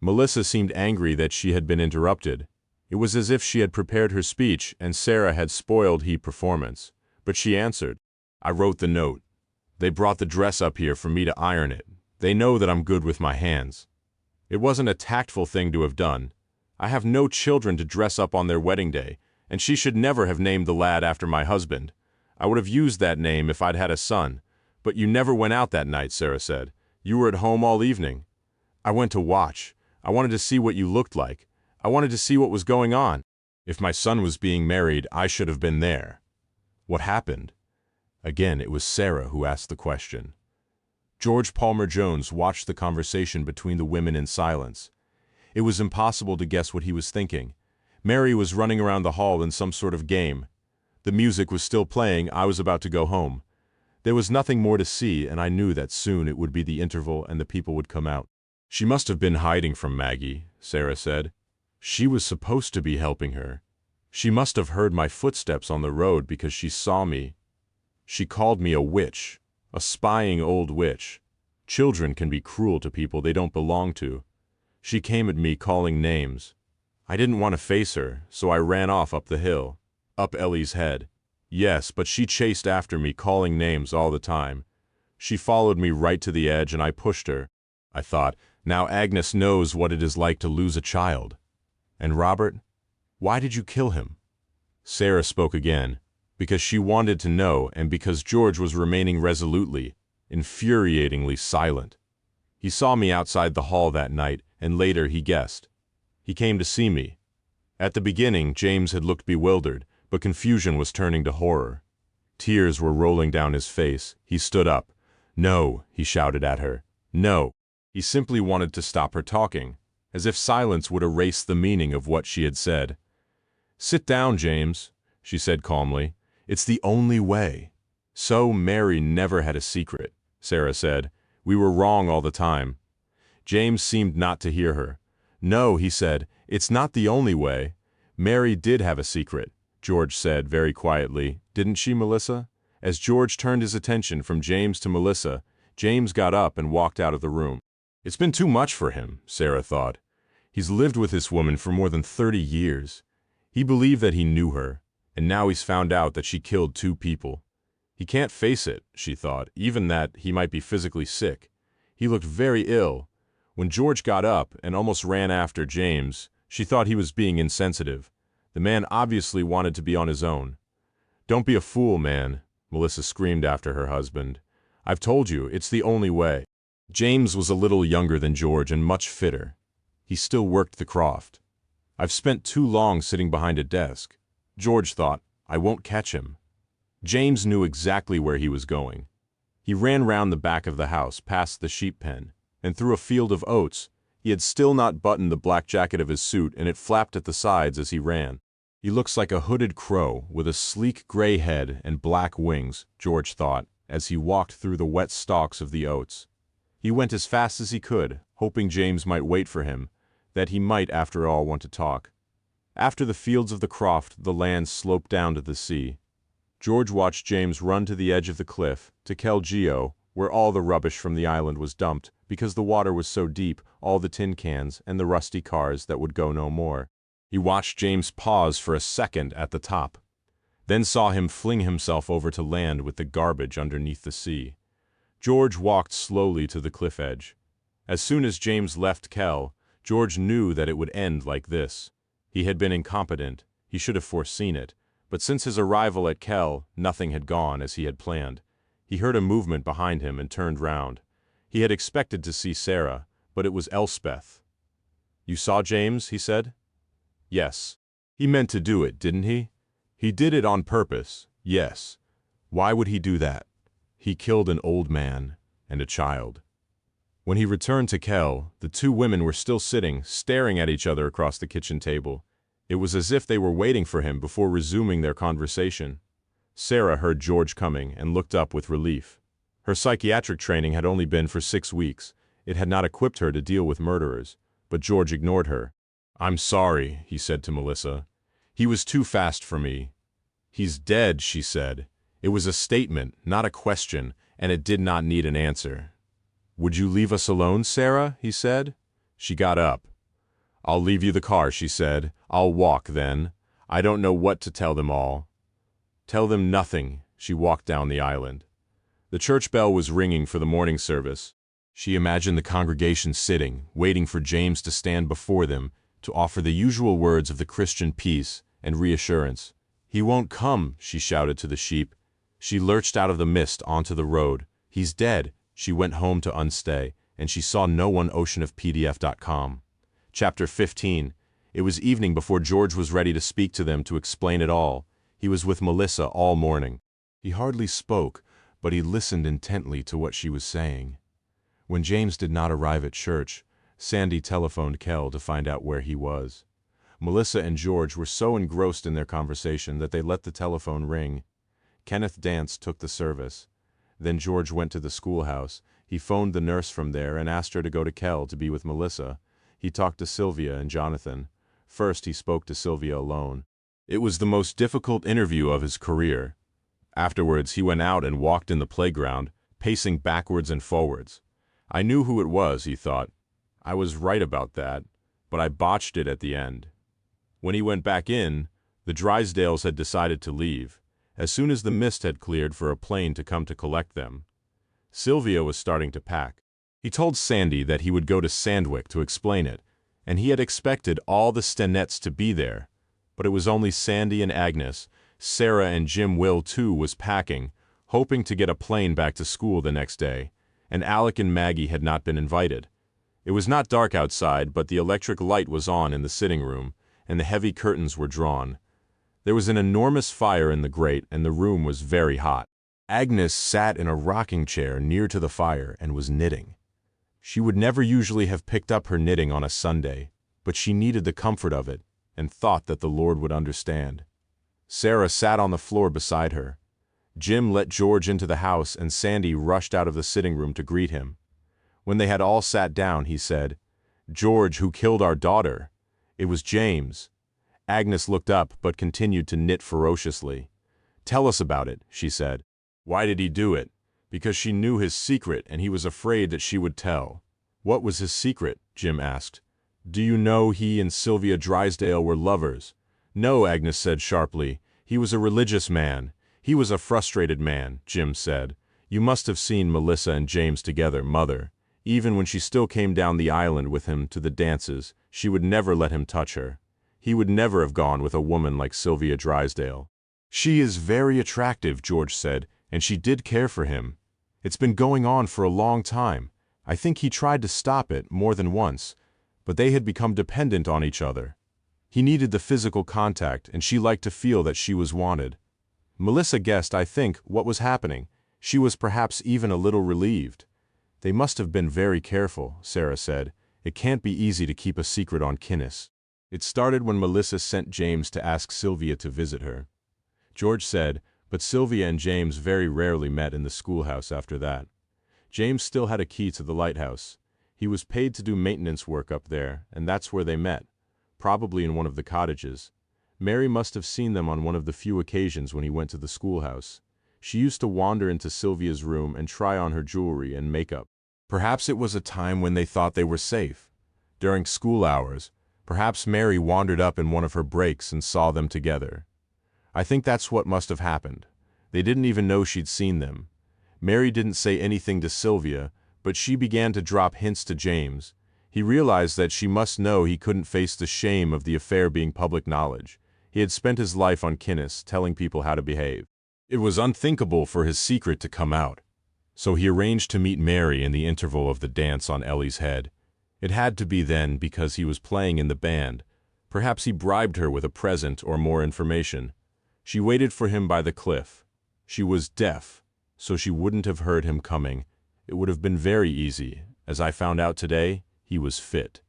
Melissa seemed angry that she had been interrupted. It was as if she had prepared her speech and Sarah had spoiled her performance. But she answered, I wrote the note. They brought the dress up here for me to iron it. They know that I'm good with my hands. It wasn't a tactful thing to have done. I have no children to dress up on their wedding day, and she should never have named the lad after my husband. I would have used that name if I'd had a son. But you never went out that night, Sarah said. You were at home all evening. I went to watch. I wanted to see what you looked like. I wanted to see what was going on. If my son was being married, I should have been there. What happened? Again, it was Sarah who asked the question. George Palmer Jones watched the conversation between the women in silence. It was impossible to guess what he was thinking. Mary was running around the hall in some sort of game. The music was still playing. I was about to go home. There was nothing more to see, and I knew that soon it would be the interval and the people would come out. She must have been hiding from Maggie, Sarah said. She was supposed to be helping her. She must have heard my footsteps on the road because she saw me. She called me a witch, a spying old witch. Children can be cruel to people they don't belong to. She came at me calling names. I didn't want to face her, so I ran off up the hill. Up Ellie's head. Yes, but she chased after me calling names all the time. She followed me right to the edge and I pushed her. I thought, now Agnes knows what it is like to lose a child. And Robert? Why did you kill him? Sarah spoke again, because she wanted to know and because George was remaining resolutely, infuriatingly silent. He saw me outside the hall that night, and later he guessed. He came to see me. At the beginning, James had looked bewildered, but confusion was turning to horror. Tears were rolling down his face. He stood up. No, he shouted at her. No. He simply wanted to stop her talking, as if silence would erase the meaning of what she had said. Sit down, James, she said calmly. It's the only way. So Mary never had a secret, Sarah said. We were wrong all the time. James seemed not to hear her. No, he said, it's not the only way. Mary did have a secret, George said very quietly. Didn't she, Melissa? As George turned his attention from James to Melissa, James got up and walked out of the room. It's been too much for him, Sarah thought. He's lived with this woman for more than 30 years. He believed that he knew her, and now he's found out that she killed 2 people. He can't face it, she thought, even that he might be physically sick. He looked very ill. When George got up and almost ran after James, she thought he was being insensitive. The man obviously wanted to be on his own. Don't be a fool, man, Melissa screamed after her husband. I've told you, it's the only way. James was a little younger than George and much fitter. He still worked the croft. I've spent too long sitting behind a desk. George thought, I won't catch him. James knew exactly where he was going. He ran round the back of the house, past the sheep pen, and through a field of oats. He had still not buttoned the black jacket of his suit, and it flapped at the sides as he ran. He looks like a hooded crow with a sleek gray head and black wings, George thought, as he walked through the wet stalks of the oats. He went as fast as he could, hoping James might wait for him, that he might after all want to talk. After the fields of the croft, the land sloped down to the sea. George watched James run to the edge of the cliff, to Kelgeo, where all the rubbish from the island was dumped, because the water was so deep, all the tin cans and the rusty cars that would go no more. He watched James pause for a second at the top, then saw him fling himself over to land with the garbage underneath the sea. George walked slowly to the cliff edge. As soon as James left Kel, George knew that it would end like this. He had been incompetent, he should have foreseen it, but since his arrival at Kel, nothing had gone as he had planned. He heard a movement behind him and turned round. He had expected to see Sarah, but it was Elspeth. You saw James, he said. Yes. He meant to do it, didn't he? He did it on purpose, yes. Why would he do that? He killed an old man and a child. When he returned to Kel, the 2 women were still sitting, staring at each other across the kitchen table. It was as if they were waiting for him before resuming their conversation. Sarah heard George coming and looked up with relief. Her psychiatric training had only been for 6 weeks. It had not equipped her to deal with murderers, but George ignored her. I'm sorry, he said to Melissa. He was too fast for me. He's dead, she said. It was a statement, not a question, and it did not need an answer. Would you leave us alone, Sarah? He said. She got up. I'll leave you the car, she said. I'll walk, then. I don't know what to tell them all. Tell them nothing. She walked down the island. The church bell was ringing for the morning service. She imagined the congregation sitting, waiting for James to stand before them, to offer the usual words of the Christian peace and reassurance. He won't come, she shouted to the sheep. She lurched out of the mist onto the road. He's dead. She went home to unstay, and she saw no one oceanofpdf.com. Chapter 15. It was evening before George was ready to speak to them to explain it all. He was with Melissa all morning. He hardly spoke, but he listened intently to what she was saying. When James did not arrive at church, Sandy telephoned Kel to find out where he was. Melissa and George were so engrossed in their conversation that they let the telephone ring. Kenneth Dance took the service. Then George went to the schoolhouse. He phoned the nurse from there and asked her to go to Kel to be with Melissa. He talked to Sylvia and Jonathan. First, he spoke to Sylvia alone. It was the most difficult interview of his career. Afterwards, he went out and walked in the playground, pacing backwards and forwards. I knew who it was, he thought. I was right about that, but I botched it at the end. When he went back in, the Drysdales had decided to leave, as soon as the mist had cleared for a plane to come to collect them. Sylvia was starting to pack. He told Sandy that he would go to Sandwick to explain it, and he had expected all the Stennetts to be there, but it was only Sandy and Agnes. Sarah and Jim Will, too, was packing, hoping to get a plane back to school the next day, and Alec and Maggie had not been invited. It was not dark outside, but the electric light was on in the sitting room, and the heavy curtains were drawn. There was an enormous fire in the grate, and the room was very hot. Agnes sat in a rocking chair near to the fire and was knitting. She would never usually have picked up her knitting on a Sunday, but she needed the comfort of it and thought that the Lord would understand. Sarah sat on the floor beside her. Jim let George into the house, and Sandy rushed out of the sitting room to greet him. When they had all sat down, he said, "George, who killed our daughter? It was James." Agnes looked up but continued to knit ferociously. "Tell us about it," she said. Why did he do it? Because she knew his secret and he was afraid that she would tell. What was his secret? Jim asked. Do you know he and Sylvia Drysdale were lovers? No, Agnes said sharply. He was a religious man. He was a frustrated man, Jim said. You must have seen Melissa and James together, Mother. Even when she still came down the island with him to the dances, she would never let him touch her. He would never have gone with a woman like Sylvia Drysdale. She is very attractive, George said, and she did care for him. It's been going on for a long time. I think he tried to stop it more than once, but they had become dependent on each other. He needed the physical contact, and she liked to feel that she was wanted. Melissa guessed, I think, what was happening. She was perhaps even a little relieved. They must have been very careful, Sarah said. It can't be easy to keep a secret on Kinnis. It started when Melissa sent James to ask Sylvia to visit her. George said, but Sylvia and James very rarely met in the schoolhouse after that. James still had a key to the lighthouse. He was paid to do maintenance work up there, and that's where they met, probably in one of the cottages. Mary must have seen them on one of the few occasions when he went to the schoolhouse. She used to wander into Sylvia's room and try on her jewelry and makeup. Perhaps it was a time when they thought they were safe. During school hours, perhaps Mary wandered up in one of her breaks and saw them together. I think that's what must have happened. They didn't even know she'd seen them. Mary didn't say anything to Sylvia, but she began to drop hints to James. He realized that she must know he couldn't face the shame of the affair being public knowledge. He had spent his life on Kinnis, telling people how to behave. It was unthinkable for his secret to come out. So he arranged to meet Mary in the interval of the dance on Ellie's head. It had to be then because he was playing in the band. Perhaps he bribed her with a present or more information. She waited for him by the cliff. She was deaf, so she wouldn't have heard him coming. It would have been very easy. As I found out today, he was fit.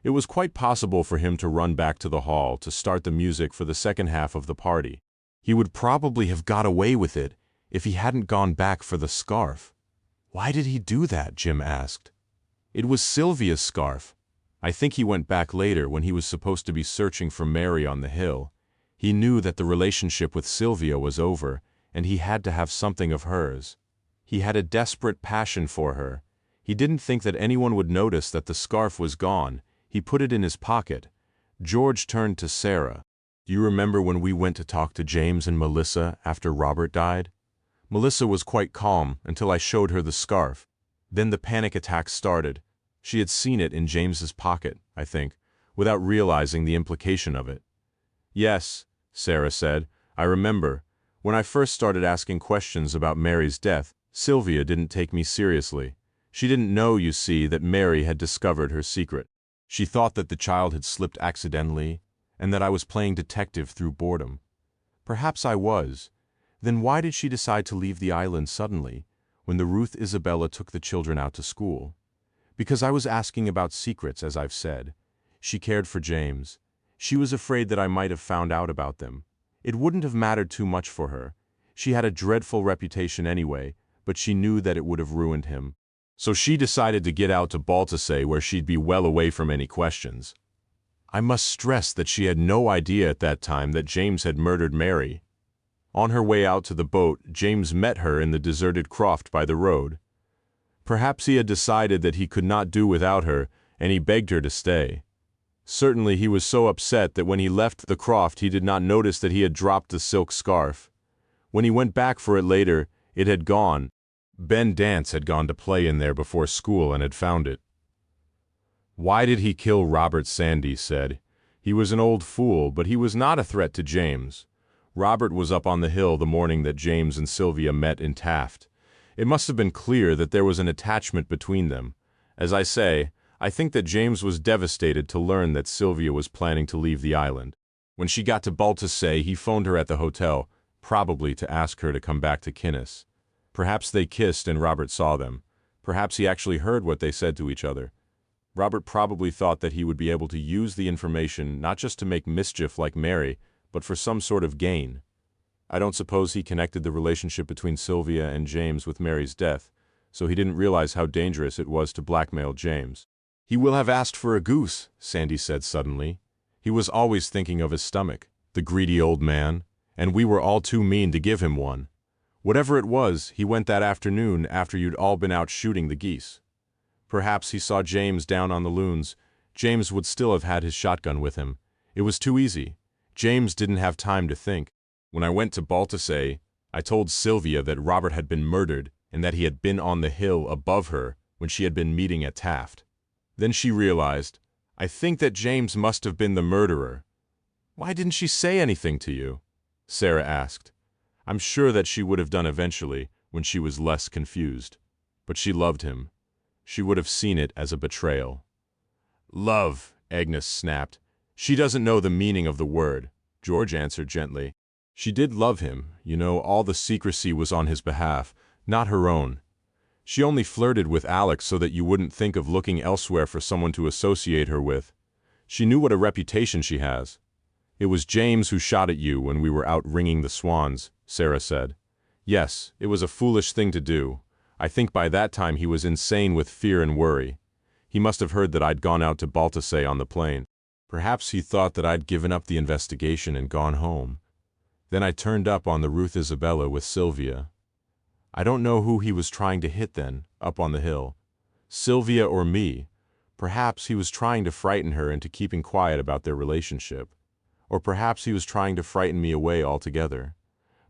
It was quite possible for him to run back to the hall to start the music for the second half of the party. He would probably have got away with it if he hadn't gone back for the scarf. Why did he do that? Jim asked. It was Sylvia's scarf. I think he went back later when he was supposed to be searching for Mary on the hill. He knew that the relationship with Sylvia was over, and he had to have something of hers. He had a desperate passion for her. He didn't think that anyone would notice that the scarf was gone. He put it in his pocket. George turned to Sarah. Do you remember when we went to talk to James and Melissa after Robert died? Melissa was quite calm until I showed her the scarf. Then the panic attack started. She had seen it in James's pocket, I think, without realizing the implication of it. Yes, Sarah said, I remember. When I first started asking questions about Mary's death, Sylvia didn't take me seriously. She didn't know, you see, that Mary had discovered her secret. She thought that the child had slipped accidentally, and that I was playing detective through boredom. Perhaps I was. Then why did she decide to leave the island suddenly, when the Ruth Isabella took the children out to school? Because I was asking about secrets, as I've said. She cared for James. She was afraid that I might have found out about them. It wouldn't have mattered too much for her. She had a dreadful reputation anyway, but she knew that it would have ruined him. So she decided to get out to Baltusay where she'd be well away from any questions. I must stress that she had no idea at that time that James had murdered Mary. On her way out to the boat, James met her in the deserted croft by the road. Perhaps he had decided that he could not do without her, and he begged her to stay. Certainly he was so upset that when he left the croft he did not notice that he had dropped the silk scarf. When he went back for it later, it had gone. Ben Dance had gone to play in there before school and had found it. Why did he kill Robert? Sandy said. He was an old fool, but he was not a threat to James. Robert was up on the hill the morning that James and Sylvia met in Taft. It must have been clear that there was an attachment between them. As I say, I think that James was devastated to learn that Sylvia was planning to leave the island. When she got to Baltusay, he phoned her at the hotel, probably to ask her to come back to Kinnis. Perhaps they kissed and Robert saw them. Perhaps he actually heard what they said to each other. Robert probably thought that he would be able to use the information not just to make mischief like Mary, but for some sort of gain. I don't suppose he connected the relationship between Sylvia and James with Mary's death, so he didn't realize how dangerous it was to blackmail James. He will have asked for a goose, Sandy said suddenly. He was always thinking of his stomach, the greedy old man, and we were all too mean to give him one. Whatever it was, he went that afternoon after you'd all been out shooting the geese. Perhaps he saw James down on the loons. James would still have had his shotgun with him. It was too easy. James didn't have time to think. When I went to Baltusay, I told Sylvia that Robert had been murdered and that he had been on the hill above her when she had been meeting at Taft. Then she realized, I think that James must have been the murderer. Why didn't she say anything to you? Sarah asked. I'm sure that she would have done eventually when she was less confused. But she loved him. She would have seen it as a betrayal. Love, Agnes snapped. She doesn't know the meaning of the word, George answered gently. She did love him, you know, all the secrecy was on his behalf, not her own. She only flirted with Alex so that you wouldn't think of looking elsewhere for someone to associate her with. She knew what a reputation she has. It was James who shot at you when we were out ringing the swans, Sarah said. Yes, it was a foolish thing to do. I think by that time he was insane with fear and worry. He must have heard that I'd gone out to Baltusay on the plane. Perhaps he thought that I'd given up the investigation and gone home. Then I turned up on the Ruth Isabella with Sylvia. I don't know who he was trying to hit then, up on the hill. Sylvia or me. Perhaps he was trying to frighten her into keeping quiet about their relationship. Or perhaps he was trying to frighten me away altogether.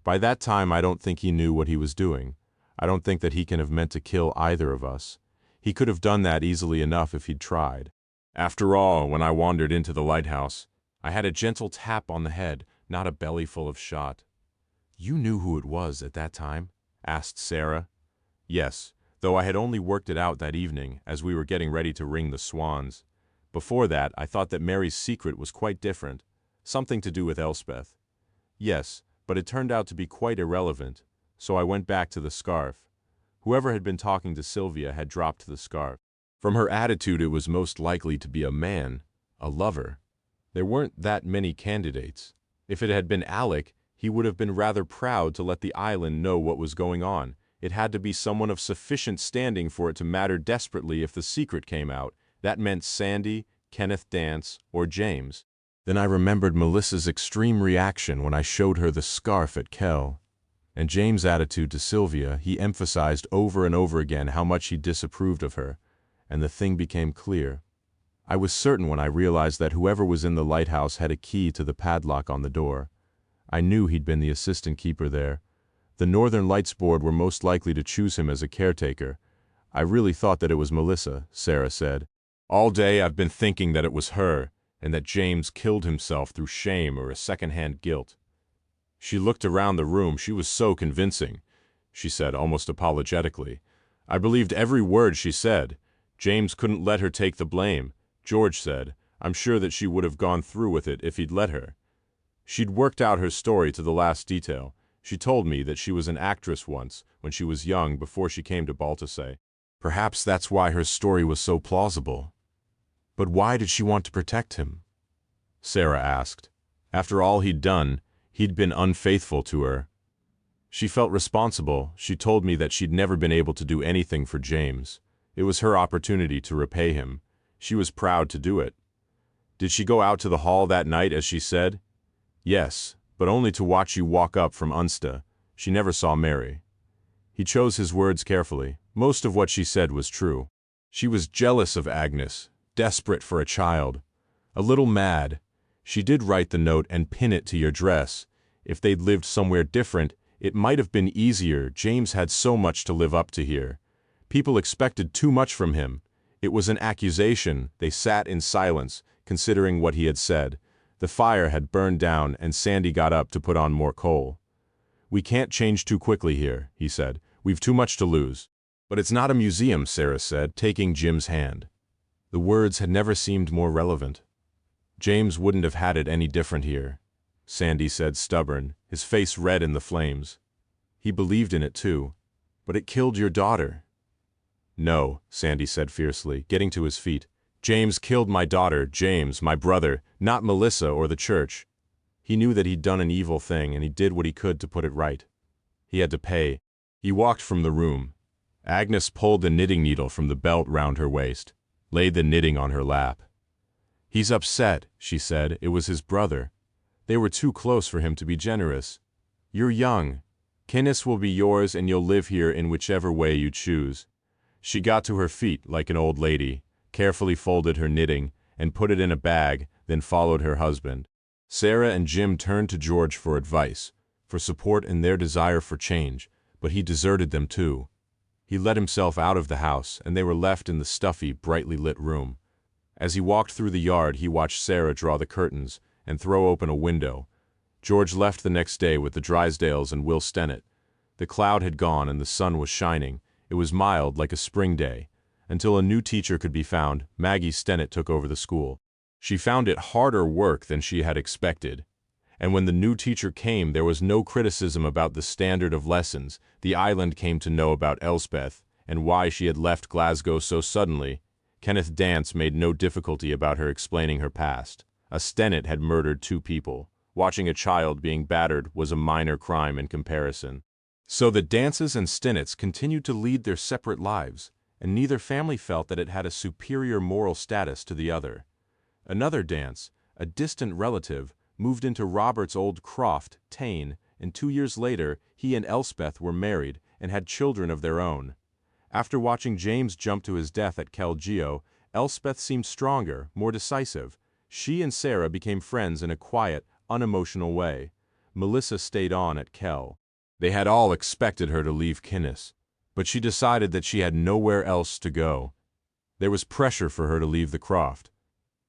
By that time I don't think he knew what he was doing. I don't think that he can have meant to kill either of us. He could have done that easily enough if he'd tried. After all, when I wandered into the lighthouse, I had a gentle tap on the head, not a belly full of shot. You knew who it was at that time? Asked Sarah. Yes, though I had only worked it out that evening as we were getting ready to ring the swans. Before that, I thought that Mary's secret was quite different, something to do with Elspeth. Yes, but it turned out to be quite irrelevant, so I went back to the scarf. Whoever had been talking to Sylvia had dropped the scarf. From her attitude, it was most likely to be a man, a lover. There weren't that many candidates. If it had been Alec, he would have been rather proud to let the island know what was going on. It had to be someone of sufficient standing for it to matter desperately if the secret came out. That meant Sandy, Kenneth Dance, or James. Then I remembered Melissa's extreme reaction when I showed her the scarf at Kell. And James' attitude to Sylvia, he emphasized over and over again how much he disapproved of her, and the thing became clear. I was certain when I realized that whoever was in the lighthouse had a key to the padlock on the door. I knew he'd been the assistant keeper there. The Northern Lights Board were most likely to choose him as a caretaker. I really thought that it was Melissa, Sarah said. All day I've been thinking that it was her, and that James killed himself through shame or a second-hand guilt. She looked around the room. She was so convincing, she said almost apologetically. I believed every word she said. James couldn't let her take the blame. George said, I'm sure that she would have gone through with it if he'd let her. She'd worked out her story to the last detail. She told me that she was an actress once, when she was young, before she came to Baltusay. Perhaps that's why her story was so plausible. But why did she want to protect him? Sarah asked. After all he'd done, he'd been unfaithful to her. She felt responsible. She told me that she'd never been able to do anything for James. It was her opportunity to repay him. She was proud to do it. Did she go out to the hall that night, as she said? Yes, but only to watch you walk up from Unsta. She never saw Mary. He chose his words carefully. Most of what she said was true. She was jealous of Agnes, desperate for a child, a little mad. She did write the note and pin it to your dress. If they'd lived somewhere different, it might have been easier. James had so much to live up to here. People expected too much from him. It was an accusation. They sat in silence, considering what he had said. The fire had burned down, and Sandy got up to put on more coal. "We can't change too quickly here," he said. "We've too much to lose." "But it's not a museum," Sarah said, taking Jim's hand. The words had never seemed more relevant. "James wouldn't have had it any different here," Sandy said, stubborn, his face red in the flames. "He believed in it too. But it killed your daughter." "No," Sandy said fiercely, getting to his feet. "James killed my daughter, James, my brother, not Melissa or the church. He knew that he'd done an evil thing, and he did what he could to put it right. He had to pay." He walked from the room. Agnes pulled the knitting needle from the belt round her waist, laid the knitting on her lap. "He's upset," she said. "It was his brother. They were too close for him to be generous. You're young. Kynnes will be yours, and you'll live here in whichever way you choose." She got to her feet like an old lady, carefully folded her knitting, and put it in a bag, then followed her husband. Sarah and Jim turned to George for advice, for support in their desire for change, but he deserted them too. He let himself out of the house, and they were left in the stuffy, brightly lit room. As he walked through the yard, he watched Sarah draw the curtains and throw open a window. George left the next day with the Drysdales and Will Stennett. The cloud had gone and the sun was shining. It was mild like a spring day. Until a new teacher could be found, Maggie Stennett took over the school. She found it harder work than she had expected. And when the new teacher came, there was no criticism about the standard of lessons. The island came to know about Elspeth, and why she had left Glasgow so suddenly. Kenneth Dance made no difficulty about her explaining her past. A Stennett had murdered 2 people. Watching a child being battered was a minor crime in comparison. So the Dances and Stennetts continued to lead their separate lives, and neither family felt that it had a superior moral status to the other. Another Dance, a distant relative, moved into Robert's old croft, Tain, and 2 years later he and Elspeth were married and had children of their own. After watching James jump to his death at Kelgeo, Elspeth seemed stronger, more decisive. She and Sarah became friends in a quiet, unemotional way. Melissa stayed on at Kell. They had all expected her to leave Kynnes, but she decided that she had nowhere else to go. There was pressure for her to leave the croft.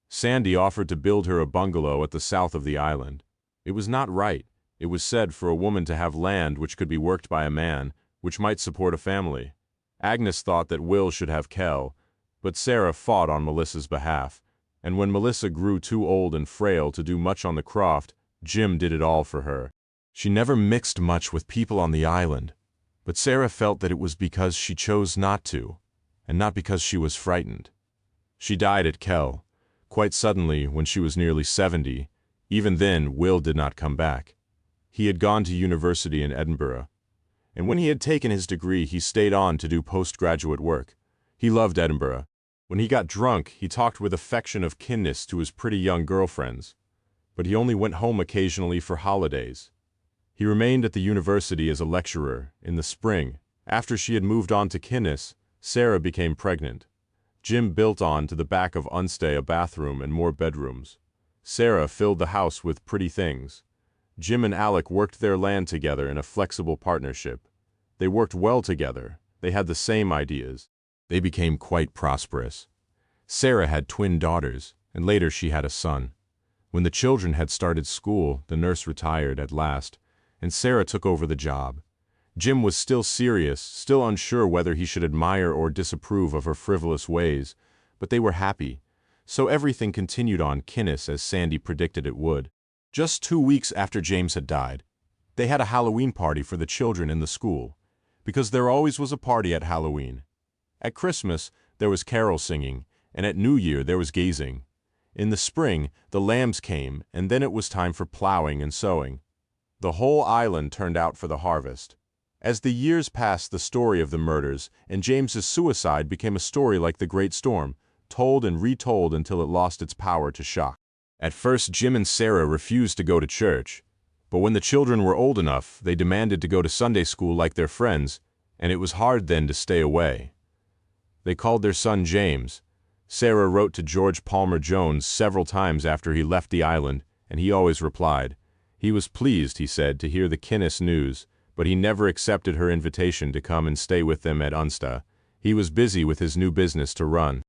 Sandy offered to build her a bungalow at the south of the island. It was not right, it was said, for a woman to have land which could be worked by a man, which might support a family. Agnes thought that Will should have Kell, but Sarah fought on Melissa's behalf, and when Melissa grew too old and frail to do much on the croft, Jim did it all for her. She never mixed much with people on the island, but Sarah felt that it was because she chose not to, and not because she was frightened. She died at Kell, quite suddenly when she was nearly 70. Even then, Will did not come back. He had gone to university in Edinburgh, and when he had taken his degree, he stayed on to do postgraduate work. He loved Edinburgh. When he got drunk, he talked with affection of Kynnes to his pretty young girlfriends, but he only went home occasionally for holidays. He remained at the university as a lecturer. In the spring, after she had moved on to Kynnes, Sarah became pregnant. Jim built on to the back of Unstay a bathroom and more bedrooms. Sarah filled the house with pretty things. Jim and Alec worked their land together in a flexible partnership. They worked well together. They had the same ideas. They became quite prosperous. Sarah had twin daughters, and later she had a son. When the children had started school, the nurse retired at last, and Sarah took over the job. Jim was still serious, still unsure whether he should admire or disapprove of her frivolous ways, but they were happy. So everything continued on Kynnes as Sandy predicted it would. Just 2 weeks after James had died, they had a Halloween party for the children in the school, because there always was a party at Halloween. At Christmas, there was carol singing, and at New Year there was gazing. In the spring, the lambs came, and then it was time for plowing and sowing. The whole island turned out for the harvest. As the years passed, the story of the murders and James's suicide became a story like the Great Storm, told and retold until it lost its power to shock. At first, Jim and Sarah refused to go to church, but when the children were old enough, they demanded to go to Sunday school like their friends. and it was hard then to stay away. They called their son James. Sarah wrote to George Palmer Jones several times after he left the island, and he always replied. He was pleased, he said, to hear the Kynnes news, but he never accepted her invitation to come and stay with them at Unsta. He was busy with his new business to run.